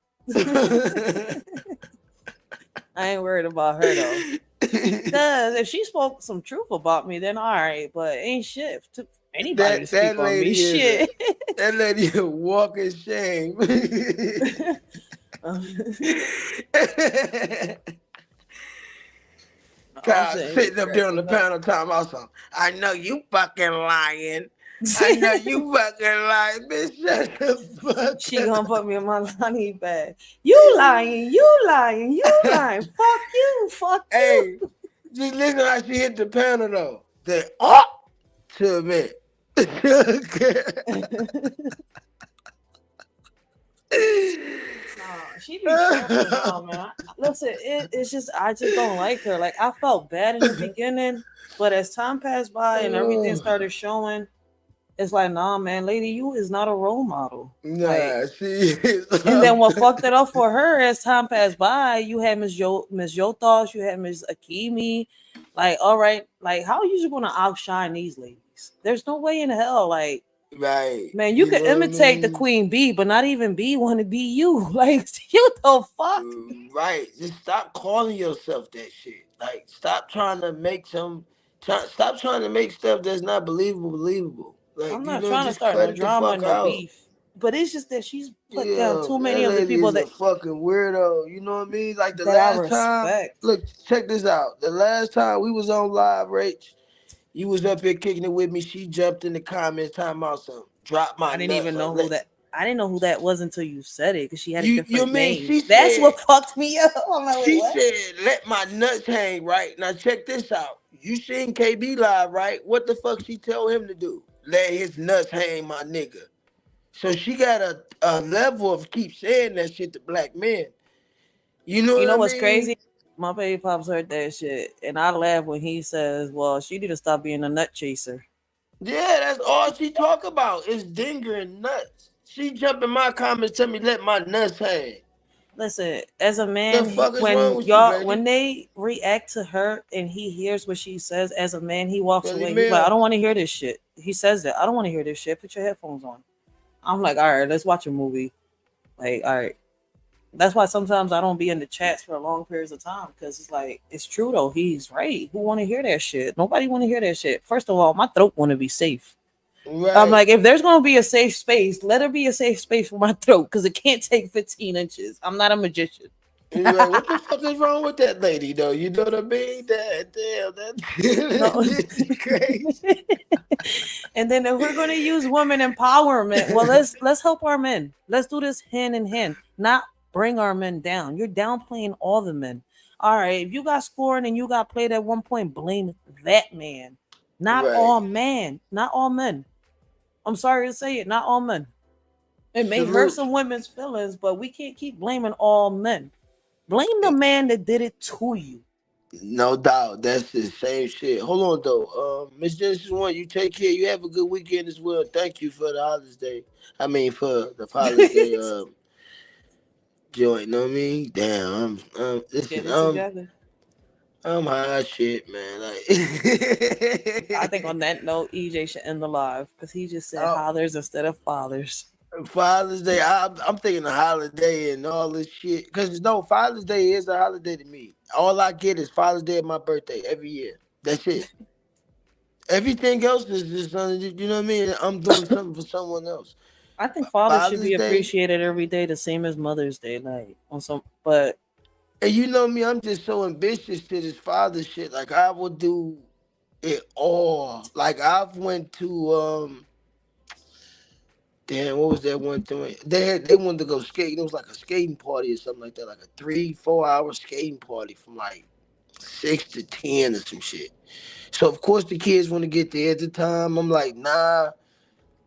I ain't worried about her though. Cause if she spoke some truth about me, then all right. But ain't shit to anybody to that speak that on me. lady is Shit. that lady a walking shame. I'm Child saying sitting you up there on the cracking up. panel talking about something. I know you fucking lying. I know you fucking lying. Bitch, shut the She fuck gonna up. put me in my honey bag. You lying, you lying, you lying. Fuck you, fuck you. Hey, just listen how she hit the panel though. They up to me. Nah, she be tripping though, man. Listen, it's just I just don't like her. Like I felt bad in the beginning, but as time passed by and everything started showing, it's like, nah, man, lady, you is not a role model. Like, Nah, she is and then up what to fucked it up for her as time passed by, you had Miss Yothos, you had Miss Akimi. Like, all right, like how are you just gonna outshine these ladies? There's no way in hell, like, right. man, you You could know what I imitate the mean? queen bee, but not even bee want to be you. Like, you the fuck? Right. Just stop calling yourself that shit. Like, stop trying to make stop trying to make stuff that's not believable. Like, I'm not trying to just start cut no it the drama, fuck no out. beef. But it's just that she's put down Yeah, too that many of the lady people is a fucking weirdo. You know what I mean? Like the that I last time, respect. look, check this out. The last time we was on live, Rach, you was up here kicking it with me. She jumped in the comments talking about some drop my I didn't nuts even or know who let that. I didn't know who that was until you said it because she had a you different mean name. she That's said what fucked me up. I'm like, wait, she what? said let my nuts hang, right? Now check this out. You seen KB live, right? What the fuck she tell him to do? Let his nuts hang, my nigga. So she got a level of keep saying that shit to black men. You know You what know I what's mean? crazy? My baby pops heard that shit, and I laugh when he says, "Well, she need to stop being a nut chaser." Yeah, that's all she talk about is dinger and nuts. She jump in my comments, tell me let my nuts hang. Listen, as a The man, fuck is wrong when with you, y'all baby? when they react to her and he hears what she says, as a man, he walks Philly away. He's like, "I Mill. don't want to hear this shit." He says that. I don't want to hear this shit. Put your headphones on. I'm like, all right, let's watch a movie. Like, all right. That's why sometimes I don't be in the chats for long periods of time because it's like it's true though. He's right. Who want to hear that shit? Nobody want to hear that shit. First of all, my throat want to be safe. I'm Right. like, if there's gonna be a safe space, let there be a safe space for my throat because it can't take 15 inches. I'm not a magician. Right. What the fuck is wrong with that lady though? You know what I mean? That damn No. this is crazy. And then if we're gonna use women empowerment, well, let's help our men. Let's do this hand in hand, not bring our men down. You're downplaying all the men. All right, if you got scoring and you got played at one point, blame that man, not Right. all men, not all men. I'm sorry to say it, not all men. It may hurt Salute. some women's feelings, but we can't keep blaming all men. Blame the man that did it to you. No doubt. That's the same shit. Hold on though. Miss Genesis One, you take care. You have a good weekend as well. Thank you for the Father's Day. I mean for the Father's Day joint, know what I mean? Damn, listen, Get it together. I'm high as shit, man. I think on Like that note, EJ should end the live because he just said oh, hollers instead of fathers. Father's Day, I'm thinking a holiday and all this shit. Cause no, Father's Day is a holiday to me. All I get is Father's Day and my birthday every year. That's it. Everything else is just you know what I mean. I'm doing something for someone else. I think fathers should Father's be Day, appreciated every day, the same as Mother's Day, like on some. But and you know me, I'm just so ambitious to this father shit. Like I would do it all. Like I've went to damn, what was that one thing? They wanted to go skating. It was like a skating party or something like that, like a 3-4 hour skating party from like 6 to 10 or some shit. So of course the kids want to get there at the time. I'm like, nah,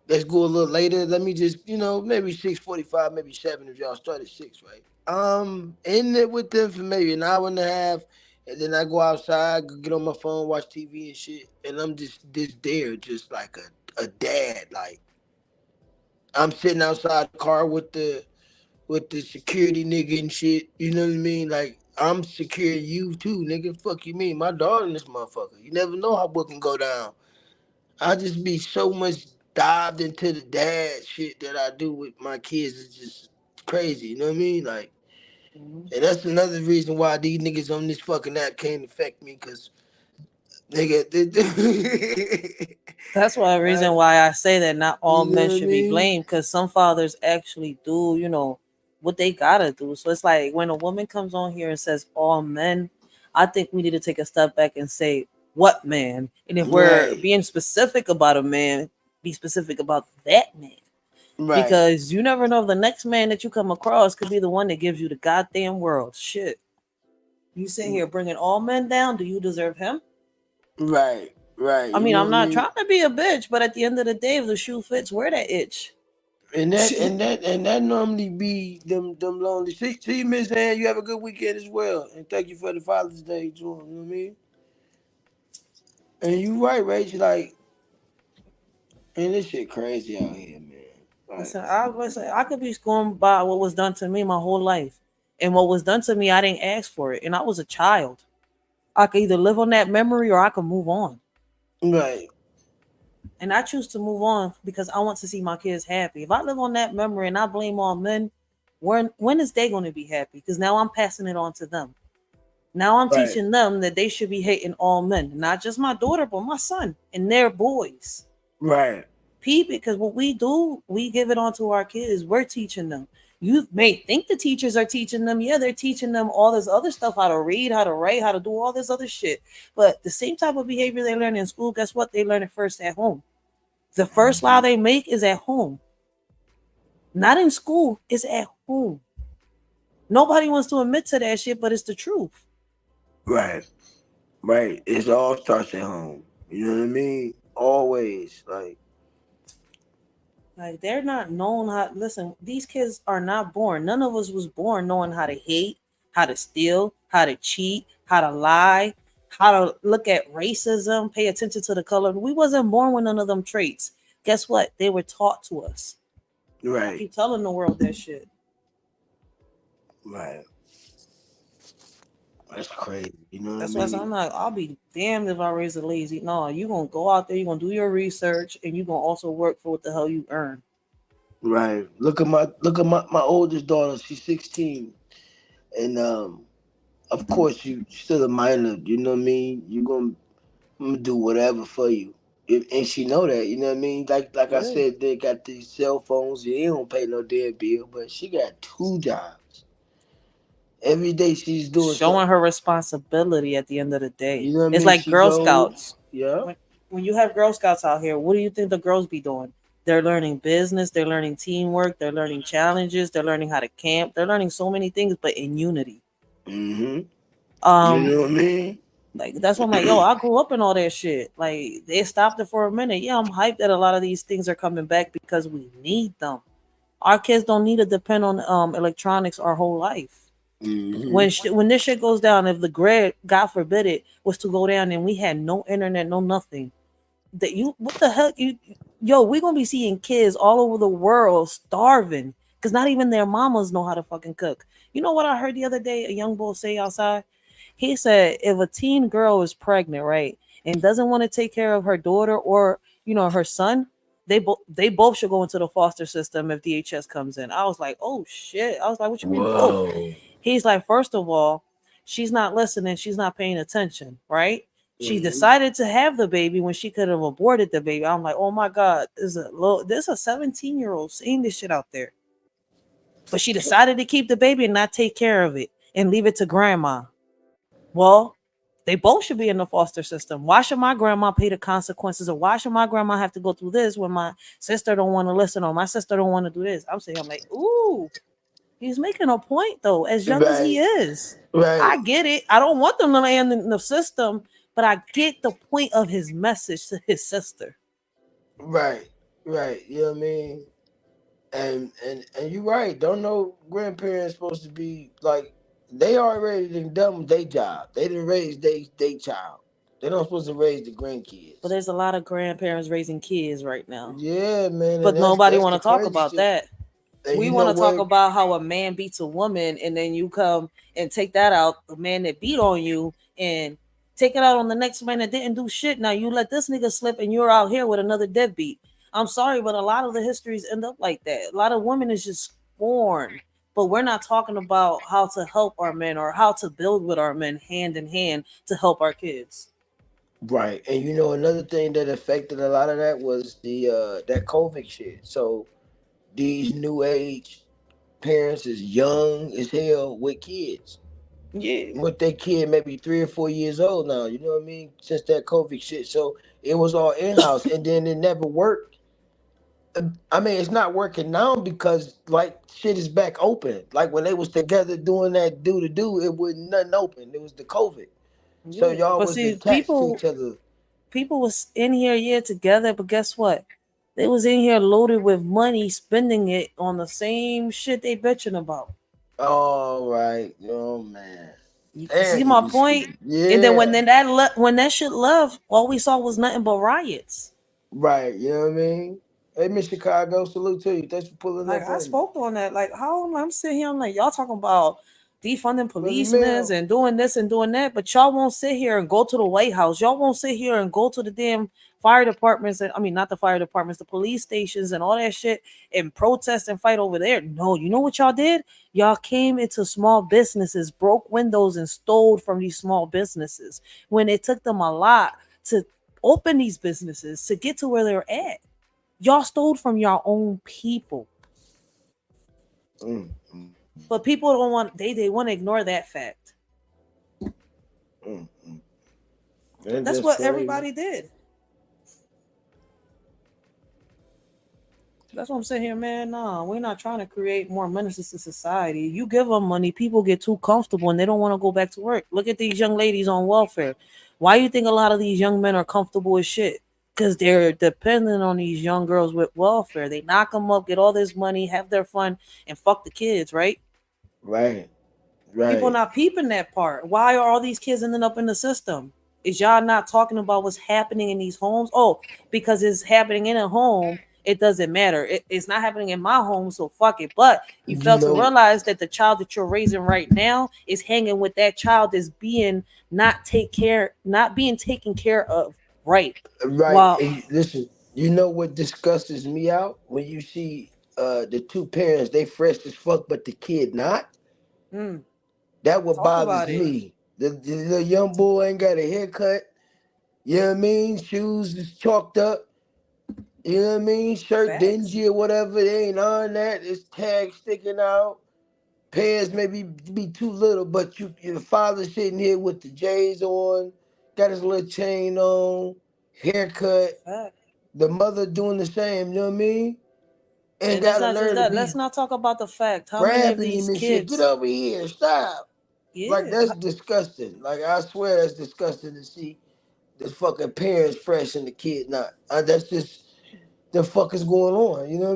let's go a little later. Let me just, maybe 6:45, maybe 7 if y'all start at 6, right? In it with them for maybe an hour and a half, and then I go outside, go get on my phone, watch TV and shit, and I'm just there, just like a dad. Like I'm sitting outside the car with the security nigga and shit. You know what I mean? Like I'm securing you too, nigga. Fuck you mean? My daughter and this motherfucker. You never know how what can go down. I just be so much dived into the dad shit that I do with my kids. It's just crazy. You know what I mean? Like, and that's another reason why these niggas on this fucking app can't affect me, cause nigga, that's one reason I, why I say that not all you know men what I should be mean? blamed because some fathers actually do, what they gotta do. So it's like when a woman comes on here and says all men, I think we need to take a step back and say what man. And if we're Right, being specific about a man, be specific about that man. right, Because you never know, the next man that you come across could be the one that gives you the goddamn world. Shit. You sitting here bringing all men down. Do you deserve him? right, right. I You mean, know I'm what I not mean? trying to be a bitch, but at the end of the day, if the shoe fits, wear that itch. And that normally be them lonely. See, Miss Ann, you have a good weekend as well, and thank you for the Father's Day too. You know what I mean? And you right, Rach. Like, man, this shit crazy out here, man. Like, I could be going by what was done to me my whole life, and what was done to me, I didn't ask for it, and I was a child. I could either live on that memory or I could move on, right, and I choose to move on because I want to see my kids happy. If I live on that memory and I blame all men, when is they going to be happy? Because now I'm passing it on to them. Now I'm right, teaching them that they should be hating all men, not just my daughter, but my son and their boys. right, Because what we do, we give it on to our kids. We're teaching them. You may think the teachers are teaching them. Yeah, they're teaching them all this other stuff, how to read, how to write, how to do all this other shit. But the same type of behavior they learn in school, guess what? They learn it first at home. The first lie they make is at home. Not in school, it's at home. Nobody wants to admit to that shit, but it's the truth. right, right. It all starts at home. You know what I mean? Always, like, Like they're not known how. Listen, these kids are not born. None of us was born knowing how to hate, how to steal, how to cheat, how to lie, how to look at racism, pay attention to the color. We wasn't born with none of them traits. Guess what? They were taught to us. I right, keep telling the world that shit. right. That's crazy. You know what I That's why I'm mean? like, I'll be damned if I raise a lazy. No, you gonna go out there, you gonna do your research, and you gonna also work for what the hell you earn. Right. Look at my oldest daughter. She's 16, and of course you still a minor. You know what I mean? I'm gonna do whatever for you. And she know that, you know what I mean? Like I Good. said, they got these cell phones. You don't pay no damn bill, but she got 2 jobs. Every day she's doing Showing something. her responsibility at the end of the day. You know what I It's mean? like She Girl goes, Scouts. yeah, When, when you have Girl Scouts out here, what do you think the girls be doing? They're learning business, they're learning teamwork, they're learning challenges, they're learning how to camp, they're learning so many things, but in unity. mm-hmm. You Um, know what I mean? Like that's why I'm like, yo, I grew up in all that shit. Like they stopped it for a minute. Yeah, I'm hyped that a lot of these things are coming back because we need them. Our kids don't need to depend on electronics our whole life. Mm-hmm. When this shit goes down, if the grid, God forbid it, was to go down and we had no internet, no nothing, that you what the hell you yo, we're gonna be seeing kids all over the world starving because not even their mamas know how to fucking cook. You know what I heard the other day? A young boy say outside. He said if a teen girl is pregnant, right, and doesn't want to take care of her daughter or her son, they both should go into the foster system if DHS comes in. I was like, oh shit. I was like, what you mean both? Whoa. He's like, first of all, she's not listening, she's not paying attention, right? She Mm-hmm. decided to have the baby when she could have aborted the baby. I'm like, oh my god, there's a 17-year-old saying this shit out there. But she decided to keep the baby and not take care of it and leave it to grandma. Well, they both should be in the foster system. Why should my grandma pay the consequences, or why should my grandma have to go through this when my sister don't want to listen or my sister don't want to do this? I'm like, ooh, he's making a point though, as young as he Right. is. Right. I get it. I don't want them to land in the system, but I get the point of his message to his sister. Right. Right. You know what I mean? And you're right. Don't know grandparents supposed to be like they already done their job. They didn't raise they child. They don't supposed to raise the But grandkids. there's a lot of grandparents raising kids right now. Yeah, man, and But that's nobody that's want the to talk crazy about shit. that. And We you want know to talk what? about how a man beats a woman and then you come and take that out, the man that beat on you, and take it out on the next man that didn't do shit. Now you let this nigga slip and you're out here with another deadbeat. I'm sorry, but a lot of the histories end up like that. A lot of women is just born. But we're not talking about how to help our men or how to build with our men hand in hand to help our kids. Right. And you know another thing that affected a lot of that was the that COVID shit. So these new age parents is young as hell with kids. Yeah. With their kid maybe 3 or 4 years old now, you know what I mean? Since that COVID shit. So it was all in house and then it never worked. I mean, it's not working now because like shit is back open. Like when they was together doing that do to do, it was nothing open. It was the COVID. So Yeah. y'all But was see, attached to each other. people was in here yeah together, but guess what? They was in here loaded with money, spending it on the same shit they bitching about. All right. Oh man. You Damn, see you my be point? speaking. And then Yeah. when that shit left, all we saw was nothing but riots. Right. You know what I mean? Hey, Miss Chicago, salute to you. Thanks for pulling Like up I on me. spoke on that. Like how I'm sitting here, I'm like, y'all talking about defunding Love you, policemen Mel. and doing this and doing that, but y'all won't sit here and go to the White House. Y'all won't sit here and go to the damn fire departments and I mean not the fire departments, the police stations and all that shit and protest and fight over there. No, you know what y'all did? Y'all came into small businesses, broke windows and stole from these small businesses when it took them a lot to open these businesses to get to where they're at. Y'all stole from your own people. Mm, mm, But people don't want they want to ignore that fact. mm. That's That's just what crazy. everybody did. That's what I'm saying here, man. Nah, we're not trying to create more menaces to society. You give them money, people get too comfortable and they don't want to go back to work. Look at these young ladies on welfare. Why do you think a lot of these young men are comfortable as shit? Because they're dependent on these young girls with welfare. They knock them up, get all this money, have their fun, and fuck the kids, right? Right. People Right. not peeping that part. Why are all these kids ending up in the system? Is y'all not talking about what's happening in these homes? Oh, because it's happening in a home, it doesn't matter. It's not happening in my home, so fuck it. But you You fail to know, realize that the child that you're raising right now is hanging with that child is being not being taken care of. Right. right. Well, And listen, you know what disgusts me out when you see the two parents they fresh as fuck, but the kid not. mm, That what talk bothers about it. me. The little young boy ain't got a haircut. You know what I mean? Shoes is chalked up. You know what I mean? Shirt Facts. dingy or whatever. They ain't on that. It's tag sticking out. Pants maybe be too little, but your father sitting here with the J's on, got his little chain on, It's haircut. a fact. The mother doing the same. You know what I mean? Ain't And it's got a not just nerve to that. Let's be not talk about the fact how many of grabbing him these and shit. Get kids over here. Stop. Like Yeah. that's disgusting. Like I swear that's disgusting to see the fucking parents fresh and the kid not. That's just the fuck is going on. You know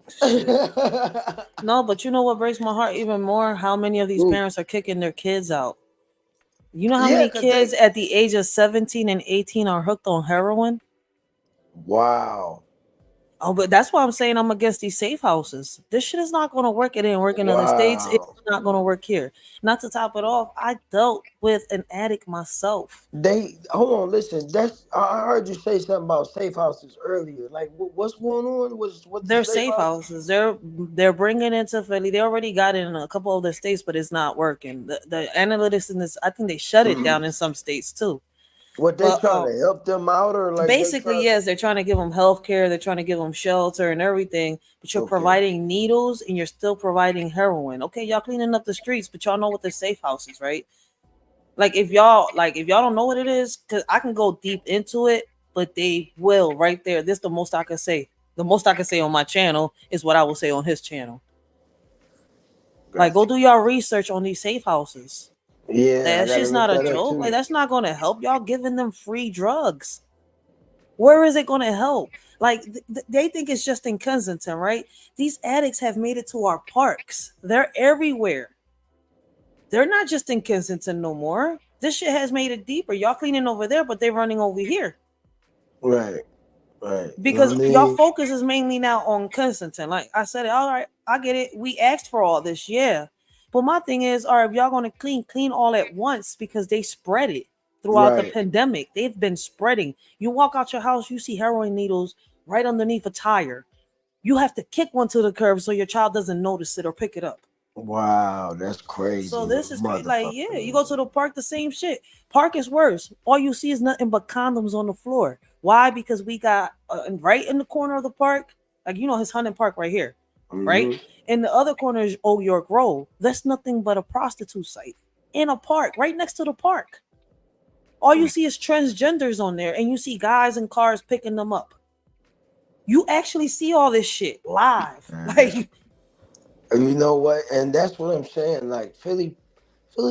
Shit. what I mean? No, but you know what breaks my heart even more? How many of these Ooh, parents are kicking their kids out? You know how yeah, many cause they. kids at the age of 17 and 18 are hooked on heroin? Wow, Oh, but that's why I'm saying I'm against these safe houses. This shit is not going to work. It didn't work in other states. It's wow. not going to work here. Not to top it off, I dealt with an addict myself. They hold on. Listen, that's I heard you say something about safe houses earlier. Like, what's going on? What's the They're safe safe house? houses. They're bringing it to Philly. They already got it in a couple other states, but it's not working. The analytics in this, I think they shut it down in some states too. What they But trying to help them out or like they basically, trying? yes, they're trying to give them health care. They're trying to give them shelter and everything. But you're Okay, providing needles and you're still providing heroin. Okay, y'all cleaning up the streets, but y'all know what the safe house is, right? Like if y'all don't know what it is, because I can go deep into it, but they will right there. This the most I can say. The most I can say on my channel is what I will say on his channel. Like, go got do you. y'all research on these safe houses. Yeah, I That gotta shit's look not a that up joke. Like, too. that's not gonna help y'all giving them free drugs. Where is it gonna help? Like, they think it's just in Kensington, right? These addicts have made it to our parks. They're everywhere. They're not just in Kensington no more. This shit has made it deeper. Y'all cleaning over there, but they're running over here Right, right. You know what because I y'all mean? focus is mainly now on Kensington. Like I said, all right, I get it. We asked for all this, yeah. But my thing is, all right, if y'all gonna clean all at once because they spread it throughout the Right. pandemic. They've been spreading. You walk out your house, you see heroin needles right underneath a tire. You have to kick one to the curb so your child doesn't notice it or pick it up. Wow, that's crazy, So this is crazy. Like, motherfucker. yeah, you go to the park, the same shit. Park is worse. All you see is nothing but condoms on the floor. Why? Because we got right in the corner of the park, like his hunting park right here, right? Mm-hmm. In the other corner is Old York Road. That's nothing but a prostitute site in a park, right next to the park. All you see is transgenders on there, and you see guys in cars picking them up. You actually see all this shit live, Man, that's like. you know what, and that's what I'm saying. Like Philly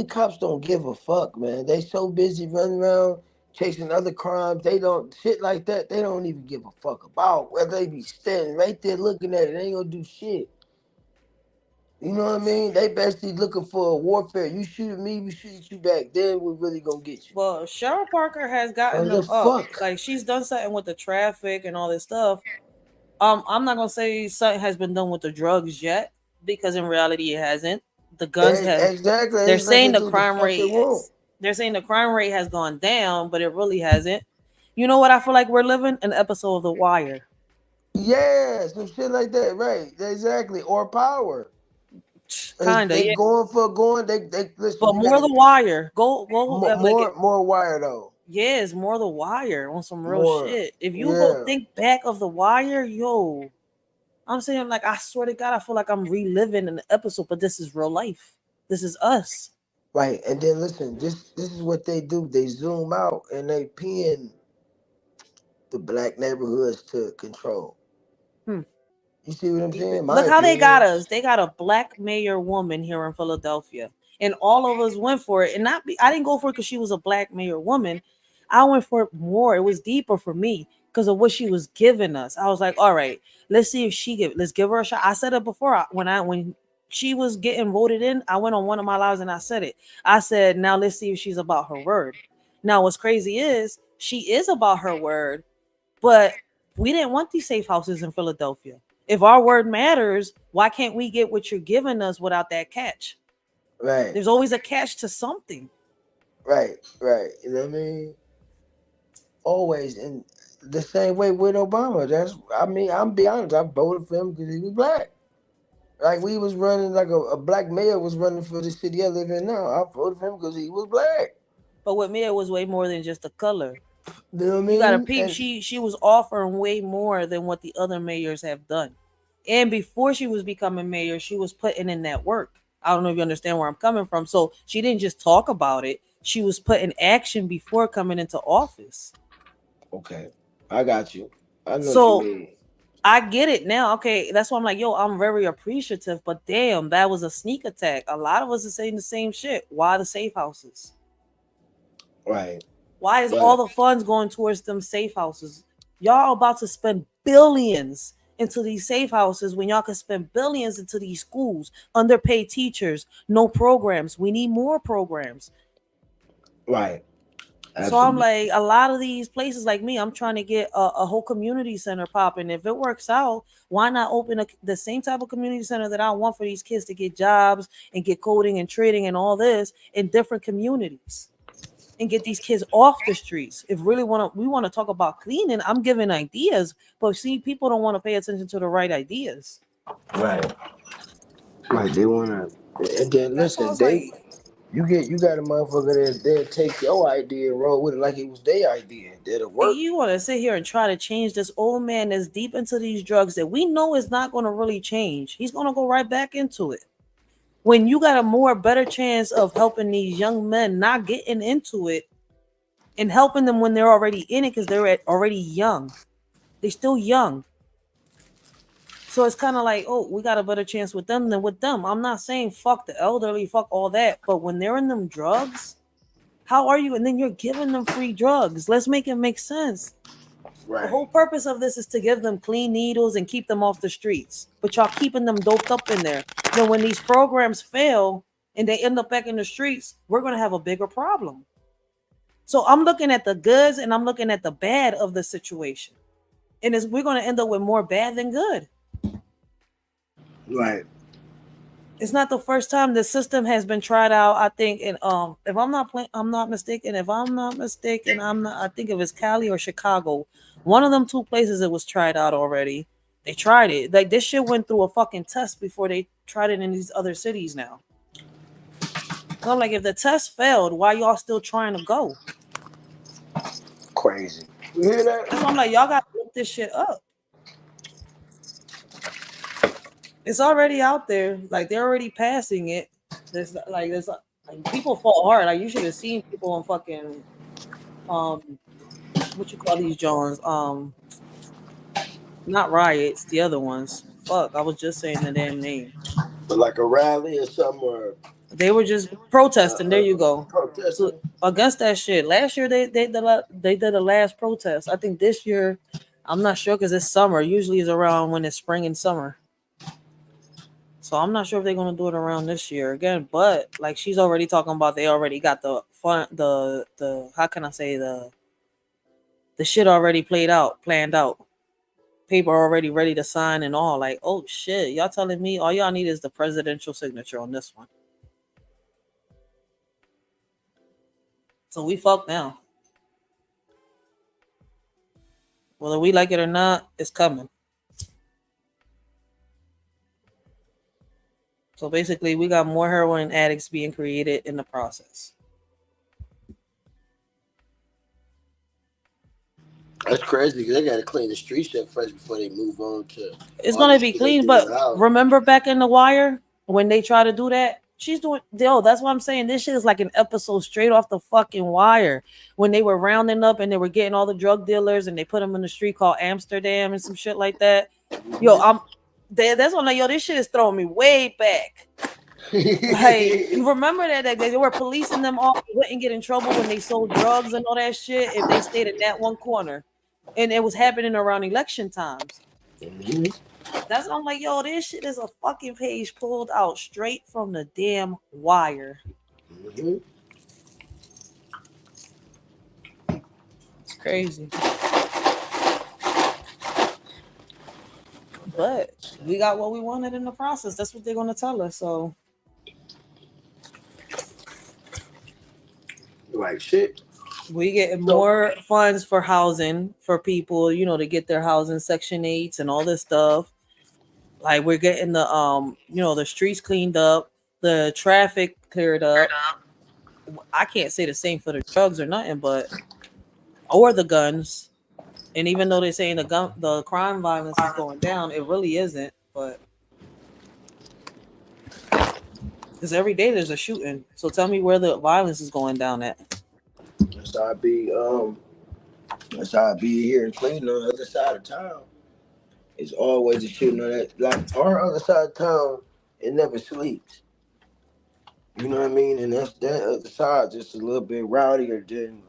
cops don't give a fuck, man. They so busy running around chasing other crimes. They don't shit like that. They don't even give a fuck about whether they be standing right there looking at it. They ain't gonna do shit. You know what I mean? They basically looking for a warfare. You shoot at me, we shoot at you back. Then we're really gonna get you. Well, Cheryl Parker has gotten The them up. fuck? Like, she's done something with the traffic and all this stuff. I'm not gonna say something has been done with the drugs yet, because in reality it hasn't. The guns have. Exactly. They They're just let saying they the do what the crime fuck they rate. want. They're saying the crime rate has gone down, but it really hasn't. You know what I feel like we're living? An episode of The Wire. Yeah, some shit like that, right? Exactly. Or power. Kinda, They yeah. going for going. They listen. But You more gotta The Wire. Go like it. more wire though. Yeah, it's more The Wire on some real More, shit. If you go yeah. think back of The Wire, yo, I'm saying, like, I swear to God, I feel like I'm reliving an episode, but this is real life. This is us. Right, and then listen. This is what they do. They zoom out and they pin the black neighborhoods to control. Hmm. You see what I'm saying? My Look how they got opinion. us. They got a black mayor woman here in Philadelphia, and all of us went for it. And not, I didn't go for it because she was a black mayor woman. I went for it more. It was deeper for me because of what she was giving us. I was like, all right, let's see if let's give her a shot. I said it before when she was getting voted in. I went on one of my lives and I said it. I said, now let's see if she's about her word. Now, what's crazy is she is about her word, but we didn't want these safe houses in Philadelphia. If our word matters, why can't we get what you're giving us without that catch? Right, There's always a catch to something. right. You know what I mean? Always, and the same way with Obama. That's I mean, I'm be honest. I voted for him because he was black. Like we was running like a black mayor was running for the city I live in now. I voted for him because he was black. But with me, it was way more than just the color. You know what I You got to mean? peep. And She was offering way more than what the other mayors have done. And before she was becoming mayor, she was putting in that work. I don't know if you understand where I'm coming from. So she didn't just talk about it. She was putting action before coming into office. okay, I got you. I know what you So mean. I get it now. Okay, that's why I'm like, yo, I'm very appreciative. But damn, that was a sneak attack. A lot of us are saying the same shit. Why the safe houses? Right. Why is all But the funds going towards them safe houses? Y'all about to spend billions into these safe houses when y'all can spend billions into these schools, underpaid teachers, no programs. We need more programs. right. So I'm Absolutely. like, a lot of these places, like me, I'm trying to get a whole community center popping. If it works out, why not open the same type of community center that I want for these kids to get jobs and get coding and trading and all this in different communities and get these kids off the streets? If really we want to talk about cleaning, I'm giving ideas, but see, people don't want to pay attention to the right ideas. Right. Right. They wanna and then That's why I listen, was like, you got a motherfucker that they'll take your idea and roll with it like it was their idea. That'll hey, work. you want to sit here and try to change this old man that's deep into these drugs that we know is not going to really change. He's going to go right back into it. When you got a more better chance of helping these young men not getting into it and helping them when they're already in it because already young. They're still young. So it's kind of like, oh, we got a better chance with them than with them. I'm not saying fuck the elderly, fuck all that, but when they're in them drugs, how are you? And then you're giving them free drugs. Let's make it make sense. The Right. whole purpose of this is to give them clean needles and keep them off the streets. But y'all keeping them doped up in there. Then when these programs fail and they end up back in the streets, we're gonna have a bigger problem. So I'm looking at the goods and I'm looking at the bad of the situation. And we're gonna end up with more bad than good. Right. It's not the first time the system has been tried out. I think, and if I'm not mistaken. If I'm not mistaken, I'm not. I think it was Cali or Chicago. One of them two places it was tried out already. They tried it. Like this shit went through a fucking test before they tried it in these other cities now. So I'm like, if the test failed, why y'all still trying to go? Crazy. You hear That's why that? I'm like, y'all gotta look this shit up. It's already out there. Like they're already passing it. There's like people fall hard. Like you should have seen people on fucking um what you call these Jones? Not riots, the other ones. Fuck, I was just saying the damn name. But like a rally or something or They were just protesting. There you go. So protesting. against that shit. Last year they did the last protest. I think this year, I'm not sure because it's summer. Usually it's around when it's spring and summer. So I'm not sure if they're gonna do it around this year again. But like she's already talking about, they already got the fun, the how can I say the shit already planned out. Paper already ready to sign and all. Like, oh shit, y'all telling me all y'all need is the presidential signature on this one. So we fucked now. Whether we like it or not, it's coming. So basically, we got more heroin addicts being created in the process. That's crazy because they got to clean the streets up first before they move on to It's all the gonna be shit they clean, do in but the house. remember back in the wire when they try to do that? She's doing yo, that's what I'm saying. This shit is like an episode straight off the fucking wire. When they were rounding up and they were getting all the drug dealers and they put them in the street called Amsterdam and some shit like that. Yo, that's what I'm like, yo, this shit is throwing me way back. Like, you remember that they were policing them all, wouldn't get in trouble when they sold drugs and all that shit if they stayed in that one corner. And it was happening around election times. Mhm. That's why I'm like, yo, this shit is a fucking page pulled out straight from the damn wire. Mhm. It's crazy. But we got what we wanted in the process. That's what they're gonna tell us. So Right shit. we get So more funds for housing for people, to get their housing section 8s and all this stuff. Like we're getting the streets cleaned up, the traffic cleared up. I can't say the same for the drugs or nothing, but or the guns. And even though they're saying the crime violence is going down, it really isn't. But because every day there's a shooting, so tell me where the violence is going down at. that's how I be. That's how I be here in Cleveland on the other side of town. It's always a shooting on that. Like our other side of town, it never sleeps. You know what I mean? And that's that other side just a little bit rowdier than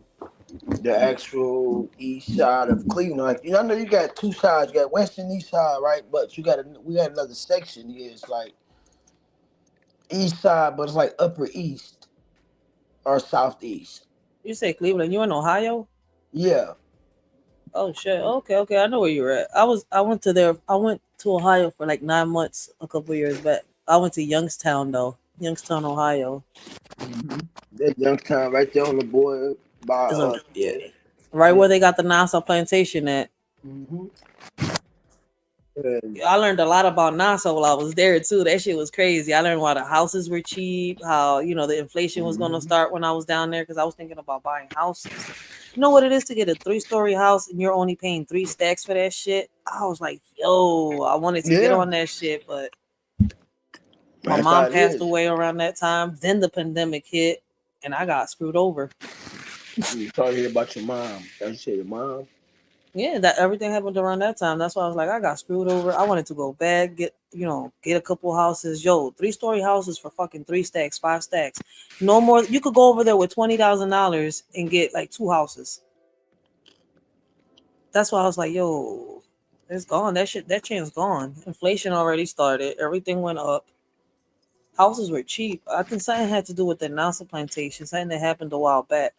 the actual east side of Cleveland. Like, I know you got two sides. You got west and east side, right? But we got another section here. It's like east side, but it's like upper east or southeast. You say Cleveland? You in Ohio? Yeah. Oh shit. Okay, okay. I know where you're at. I went to there. I went to Ohio for like 9 months a couple years back. I went to Youngstown though. Youngstown, Ohio. Mm-hmm. That Youngstown right there on the border by Is a yeah. yeah. Right Yeah. where they got the Nassau plantation at. Mm-hmm. And, I learned a lot about Nassau while I was there too. That shit was crazy. I learned why the houses were cheap, how the inflation was gonna mm-hmm. start when I was down there because I was thinking about buying houses. You know what it is to get a 3-story house and you're only paying 3 stacks for that shit? I was like, yo, I wanted to get Yeah. on that shit, but my That's how mom it passed is. away around that time. Then the pandemic hit and I got screwed over. You start to hear about your mom. That shit, your mom. Yeah, that everything happened around that time. That's why I was like, I got screwed over. I wanted to go back, get a couple houses. Yo, 3-story houses for fucking 3 stacks, 5 stacks. No more. You could go over there with $20,000 and get like 2 houses. That's why I was like, yo, it's gone. That chance gone. Inflation already started. Everything went up. Houses were cheap. I think something had to do with the Nasa plantation. Something that happened a while back.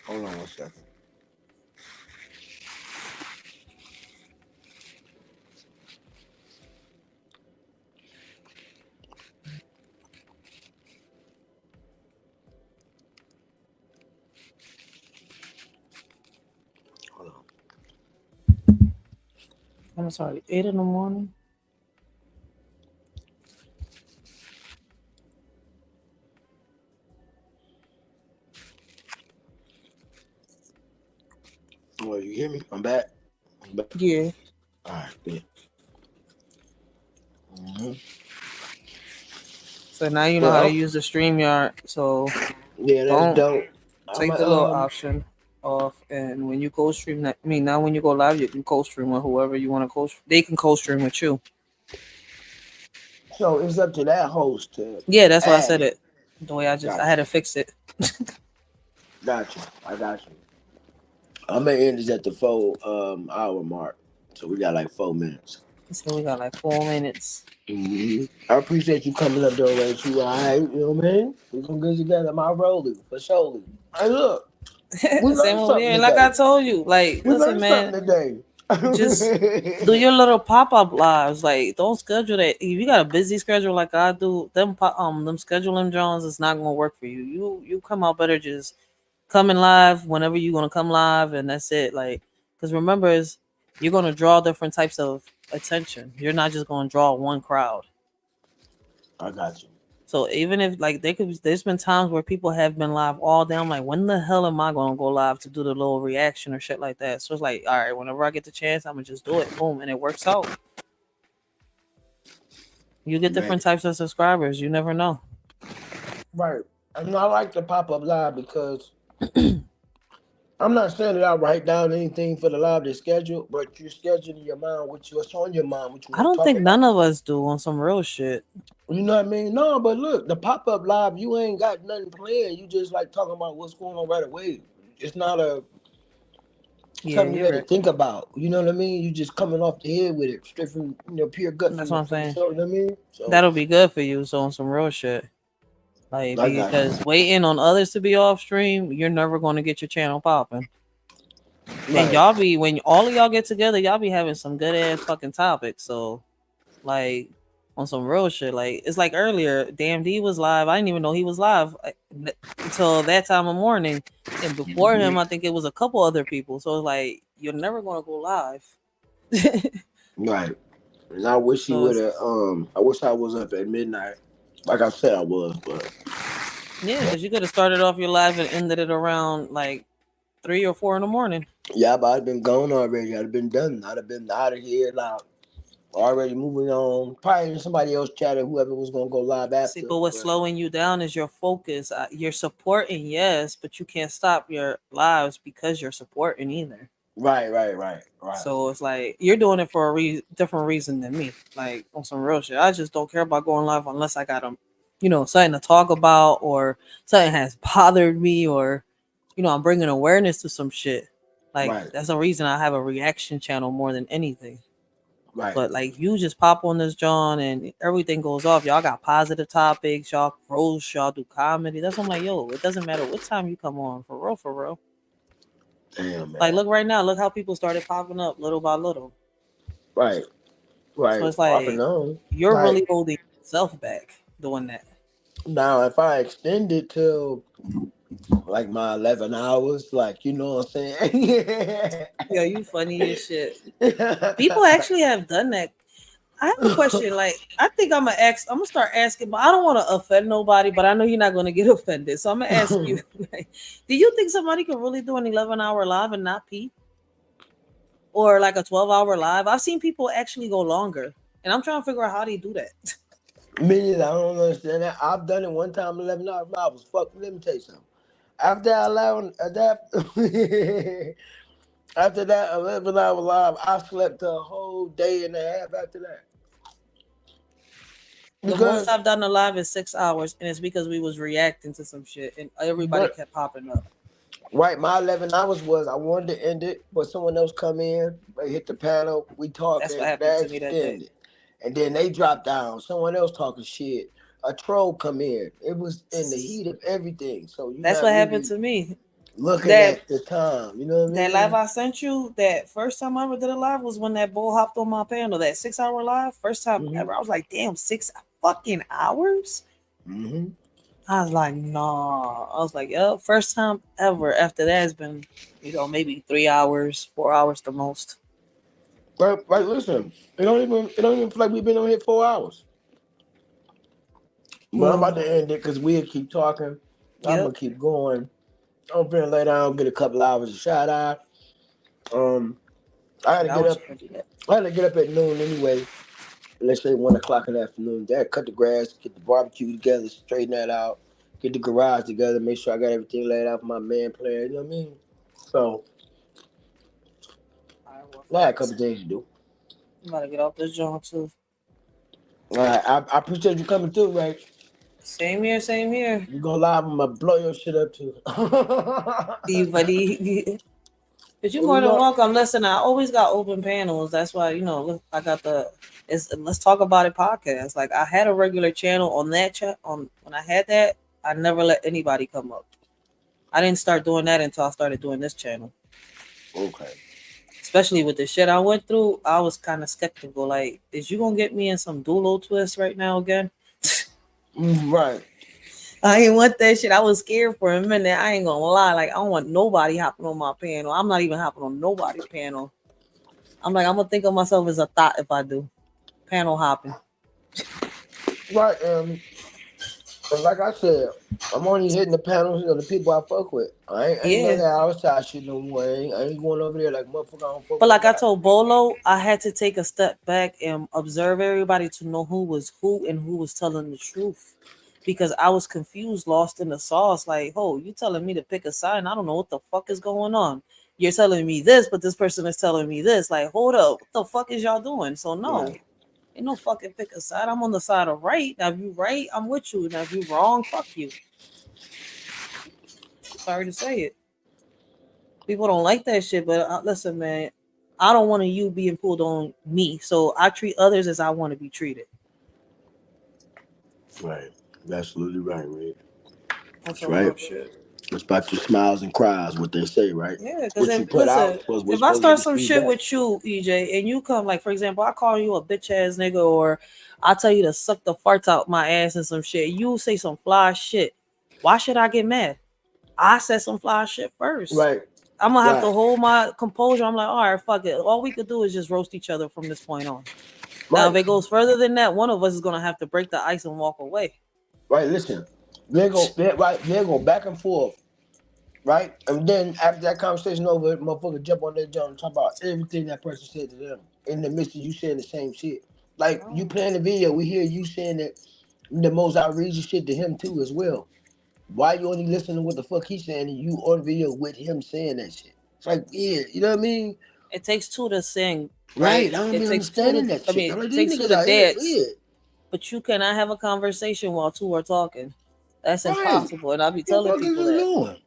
Hold on one second. Hold on. I'm sorry, 8 in the morning. Oh, you hear me? I'm back. I'm back. Yeah. All right, good. Mm-hmm. So now you know But how to use the StreamYard. So yeah, that's don't dope. I'm take the little option off, and when you co-stream that, I mean, now when you go live, you can co-stream with whoever you want to co. They can co-stream with you. so it's up to that host to Yeah, that's why I add said it. it. The way I Gotcha. had to fix it. Gotcha. I got you. I'm gonna end this at the 4 hour mark. So we got like 4 minutes. So we got like 4 minutes. I appreciate you coming up though, Rach. You alright, you know what I mean? We gonna get together, my rolling, for sure. Hey look, we Same learned over something here. And like today. I told you, like, We listen, learned something man, today. just do your little pop-up lives. Like, don't schedule that. If you got a busy schedule like I do, them scheduling Jones is not gonna work for you. You come out better just coming live whenever you're gonna come live, and that's it. Like, because remember, is you're gonna draw different types of attention. You're not just gonna draw one crowd. I got you. So even if like there's been times where people have been live all day. I'm like, when the hell am I gonna go live to do the little reaction or shit like that? So it's like, all right, whenever I get the chance, I'm gonna just do it. Boom, and it works out. You get Man. different types of subscribers. You never know. Right. And I like the pop up live because I'm not saying that I write down anything for the live to schedule, but you're scheduling your mind what's on your mind, what you I want to don't talk think about. none of us do on some real shit. You know what I mean? No, but look, the pop up live, you ain't got nothing planned. You just like talking about what's going on right away. It's not a Yeah, something you you're got to right. think about. You know what I mean? You just coming off the head with it, straight from pure gut That's from what the I'm from the saying. show. You know what I mean? So That'll be good for you. So on some real shit. Like I got you. because waiting on others to be off stream, you're never going to get your channel popping. And Right, y'all be when all of y'all get together, y'all be having some good ass fucking topics. So like on some real shit, like it's like earlier, Damn D was live. I didn't even know he was live until that time of morning. And before him, I think it was a couple other people. So it's like you're never gonna go live. right. And I wish he So would it's have. I wish I was up at midnight, like I said I was, but yeah, because you could have started off your live and ended it around like 3 or 4 in the morning. yeah, but I'd been gone already. I'd have been done. I'd have been out of here, like already moving on. Probably somebody else chatted, whoever was gonna go live See, after. but what's But slowing you down is your focus. You're supporting, yes, but you can't stop your lives because you're supporting either. Right. So it's like you're doing it for a different reason than me. Like on some real shit. I just don't care about going live unless I got something to talk about or something has bothered me or, I'm bringing awareness to some shit. Like Right. that's the reason I have a reaction channel more than anything. Right. But like you just pop on this John and everything goes off. Y'all got positive topics. Y'all roast. Y'all do comedy. That's what I'm like, yo. It doesn't matter what time you come on. For real. For real. Damn, Like man. look right now. Look how people started popping up little by little. Right. So Right. it's Off and like on. you're Like really holding yourself back doing that. now, if I extend it till like my 11 hours, like you know what I'm saying? Yo, you funny as shit. People actually have done that. I have a question. Like, I think I'm gonna ask. I'm gonna start asking, but I don't want to offend nobody. But I know you're not gonna get offended, so I'm gonna ask you. Like, do you think somebody could really do an 11-hour live and not pee, or like a 12-hour live? I've seen people actually go longer, and I'm trying to figure out how they do that. Me, I don't understand that. I've done it one time, 11 hours. Fuck, let me tell you something. After that 11, after that 11 hour live, I slept a whole day and a half after that. The most Because, I've done a live is 6 hours, and it's because we was reacting to some shit, and everybody but kept popping up. right, my 11 hours was I wanted to end it, but someone else come in, they hit the panel, we That's talking, what happened they to me that day. extended, and then they drop down. Someone else talking shit. A troll come in. It was in the heat of everything, so you're That's not what happened really to me. looking That at the time. You know what I that live mean? I sent you, that first time I ever did a live was when that bull hopped on my panel. That 6 hour live, first time Hmm. ever. I was like, damn, 6 fucking hours. Hmm. I was like, nah. I was like, yo, first time ever. After that, it's been, maybe 3 hours, 4 hours the most. But listen, it don't even feel like we've been on here 4 hours. But I'm about Mm, to end it because we'll keep talking. I'm yep. gonna keep going. I'm finna lay down, get a couple hours of shot eye. Um, I had to Shit, I get was up. trying to do that. I had to get up at noon anyway. Let's say 1 o'clock in the afternoon. Dad, cut the grass, get the barbecue together, straighten that out, get the garage together, make sure I got everything laid out for my man playing. You know what I mean? So All right, well, I had a couple facts. things to do. I'm about to get off this joint too. All right, I appreciate you coming through, right? Same here, same here. You go live, I'm gonna blow your shit up too. You buddy. But you're You more than know, welcome. Listen, I always got open panels. That's why, look, I got the it's let's talk about it podcast. Like I had a regular channel on that chat on when I had that, I never let anybody come up. I didn't start doing that until I started doing this channel. okay. Especially with the shit I went through, I was kind of skeptical. Like, is you gonna get me in some dulo twist right now again? Right. I ain't want that shit. I was scared for a minute. I ain't gonna lie. Like, I don't want nobody hopping on my panel. I'm not even hopping on nobody panel. I'm like, I'm gonna think of myself as a thought if I do panel hopping. Right. And like I said, I'm only hitting the panels of the people I fuck with. I ain't none of Yeah, that outside shit no more. I ain't going over there like motherfucker. I don't fuck but with like I nobody. told Bolo, I had to take a step back and observe everybody to know who was who and who was telling the truth. Because I was confused, lost in the sauce. Like, oh, you telling me to pick a side? I don't know what the fuck is going on. You're telling me this, but this person is telling me this. Like, hold up, what the fuck is y'all doing? So no, Right. ain't no fucking pick a side. I'm on the side of right. Now if you right, I'm with you. Now if you wrong, fuck you. Sorry to say it. People don't like that shit, but listen, man, I don't want you being pulled on me, so I treat others as I want to be treated. Right. You're absolutely right, man. On That's some right. real shit. It's about your smiles and cries, what they say, right? Yeah, because What you if put out listen, was what's if I supposed to start some receive shit back. with you, EJ, and you come like, for example, I call you a bitch ass nigga, or I tell you to suck the farts out my ass and some shit, you say some fly shit. Why should I get mad? I said some fly shit first. Right. I'm gonna have to Right. hold my composure. I'm like, all right, fuck it. All we could do is just roast each other from this point on. Now, if Right. it goes further than that, one of us is gonna have to break the ice and walk away. Right. Listen. They go back and forth. Right? And then after that conversation over, motherfucker jump on their jump and talk about everything that person said to them. In the midst of you saying the same shit. Like you Oh. playing the video, we hear you saying that the most outrageous shit to him too as well. Why you only listening to what the fuck he's saying and you on video with him saying that shit? It's like, yeah, you know what I mean? It takes two to sing, Right. right? I don't It be takes two understanding to. that I shit. mean, I'm like, it these takes two niggas to out here dance. weird. But you cannot have a conversation while two are talking. That's Right. impossible. And I'll be What the telling fuck is people you that. doing?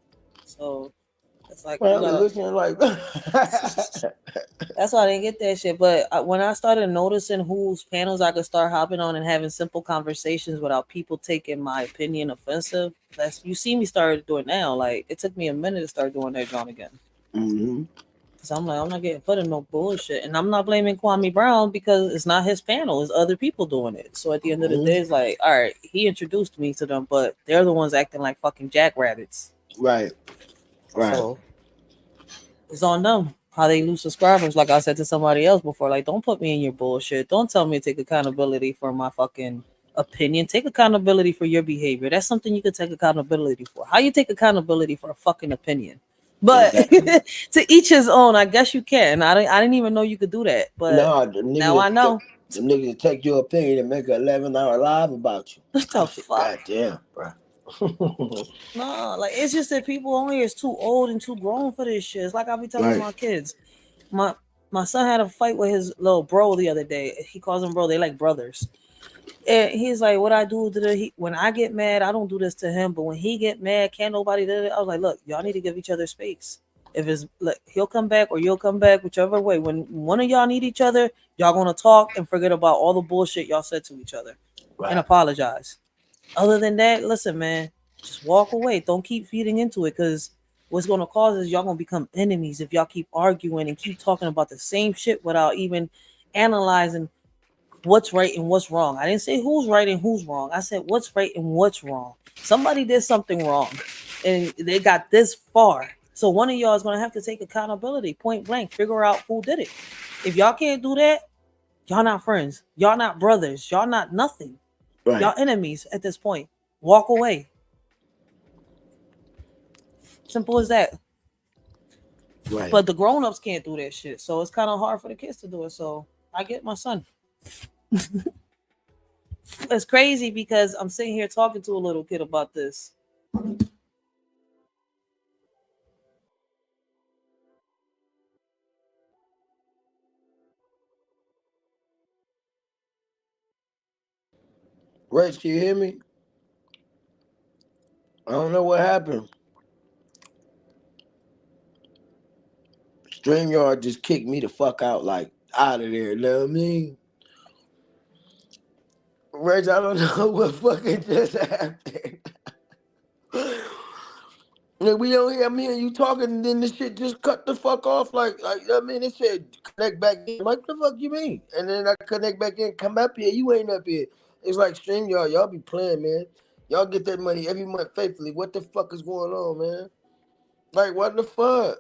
So it's like Well, you I've been gotta. listening like That's why I didn't get that shit. But when I started noticing whose panels I could start hopping on and having simple conversations without people taking my opinion offensive, that's you see me started doing now. Like it took me a minute to start doing that John again. mm-hmm. So I'm like, I'm not getting put in no bullshit, and I'm not blaming Kwame Brown because it's not his panel; it's other people doing it. So at the end of the day, it's like, all right, he introduced me to them, but they're the ones acting like fucking jackrabbits. Right. Right. So it's on them how they lose subscribers. Like I said to somebody else before, like don't put me in your bullshit. Don't tell me to take accountability for my fucking opinion. Take accountability for your behavior. That's something you could take accountability for. How you take accountability for a fucking opinion? But Exactly. to each his own. I guess you can. I didn't even know you could do that, but No, the now I know. niggas that take your opinion and make an 11-hour live about you. What I the said, fuck? God damn, bro. No, like it's just that people only is too old and too grown for this shit. It's like I be telling Right. my kids. My my son had a fight with his little bro the other day. He calls him bro. They like brothers. And he's like, "What I do to when I get mad, I don't do this to him. But when he get mad, can't nobody do it." I was like, "Look, y'all need to give each other space. If it's look, he'll come back or you'll come back, whichever way. When one of y'all need each other, y'all gonna talk and forget about all the bullshit y'all said to each other and Right. apologize. Other than that, listen, man, just walk away. Don't keep feeding into it because what's going to cause is y'all going to become enemies if y'all keep arguing and keep talking about the same shit without even analyzing what's right and what's wrong. I didn't say who's right and who's wrong. I said what's right and what's wrong. Somebody did something wrong and they got this far. So one of y'all is going to have to take accountability, point blank, figure out who did it. If y'all can't do that, y'all not friends. Y'all not brothers. Y'all not nothing. Right. Y'all enemies at this point. Walk away. Simple as that. Right. But the grown-ups can't do that shit. So it's kind of hard for the kids to do it. So I get my son. It's crazy because I'm sitting here talking to a little kid about this. Rich, can you hear me? I don't know what happened. StreamYard just kicked me the fuck out, like out of there. You know what I mean? Reg, I don't know what fucking just happened. Like, we don't hear me and you talking, and then this shit just cut the fuck off. Like I mean, it said connect back in. Like, the fuck you mean? And then I connect back in, come up here. You ain't up here. It's like StreamYard, y'all be playing, man. Y'all get that money every month faithfully. What the fuck is going on, man? Like, what the fuck?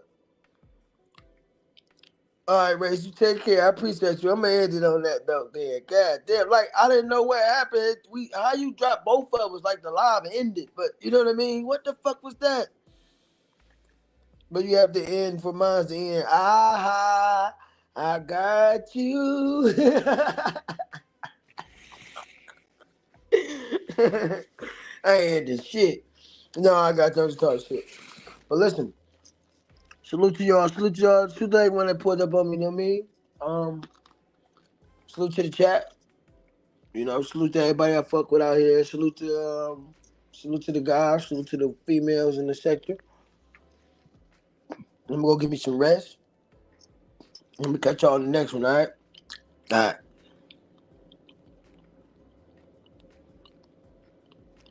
All right, Ray, you take care. I appreciate you. I'm gonna end it on that note there. God damn, like I didn't know what happened. How you dropped both of us like the live ended, but you know what I mean? What the fuck was that? But you have to end for mine's the end. Aha, I got you. I ain't this shit. No, I got those talk shit. But listen, salute to y'all. Salute to y'all. Salute to everyone that pulled up on me. You know what I mean? Salute to the chat. You know, salute to everybody I fuck with out here. Salute to the guys. Salute to the females in the sector. I'm gonna go give me some rest. Let me catch y'all on the next one. All right. All right.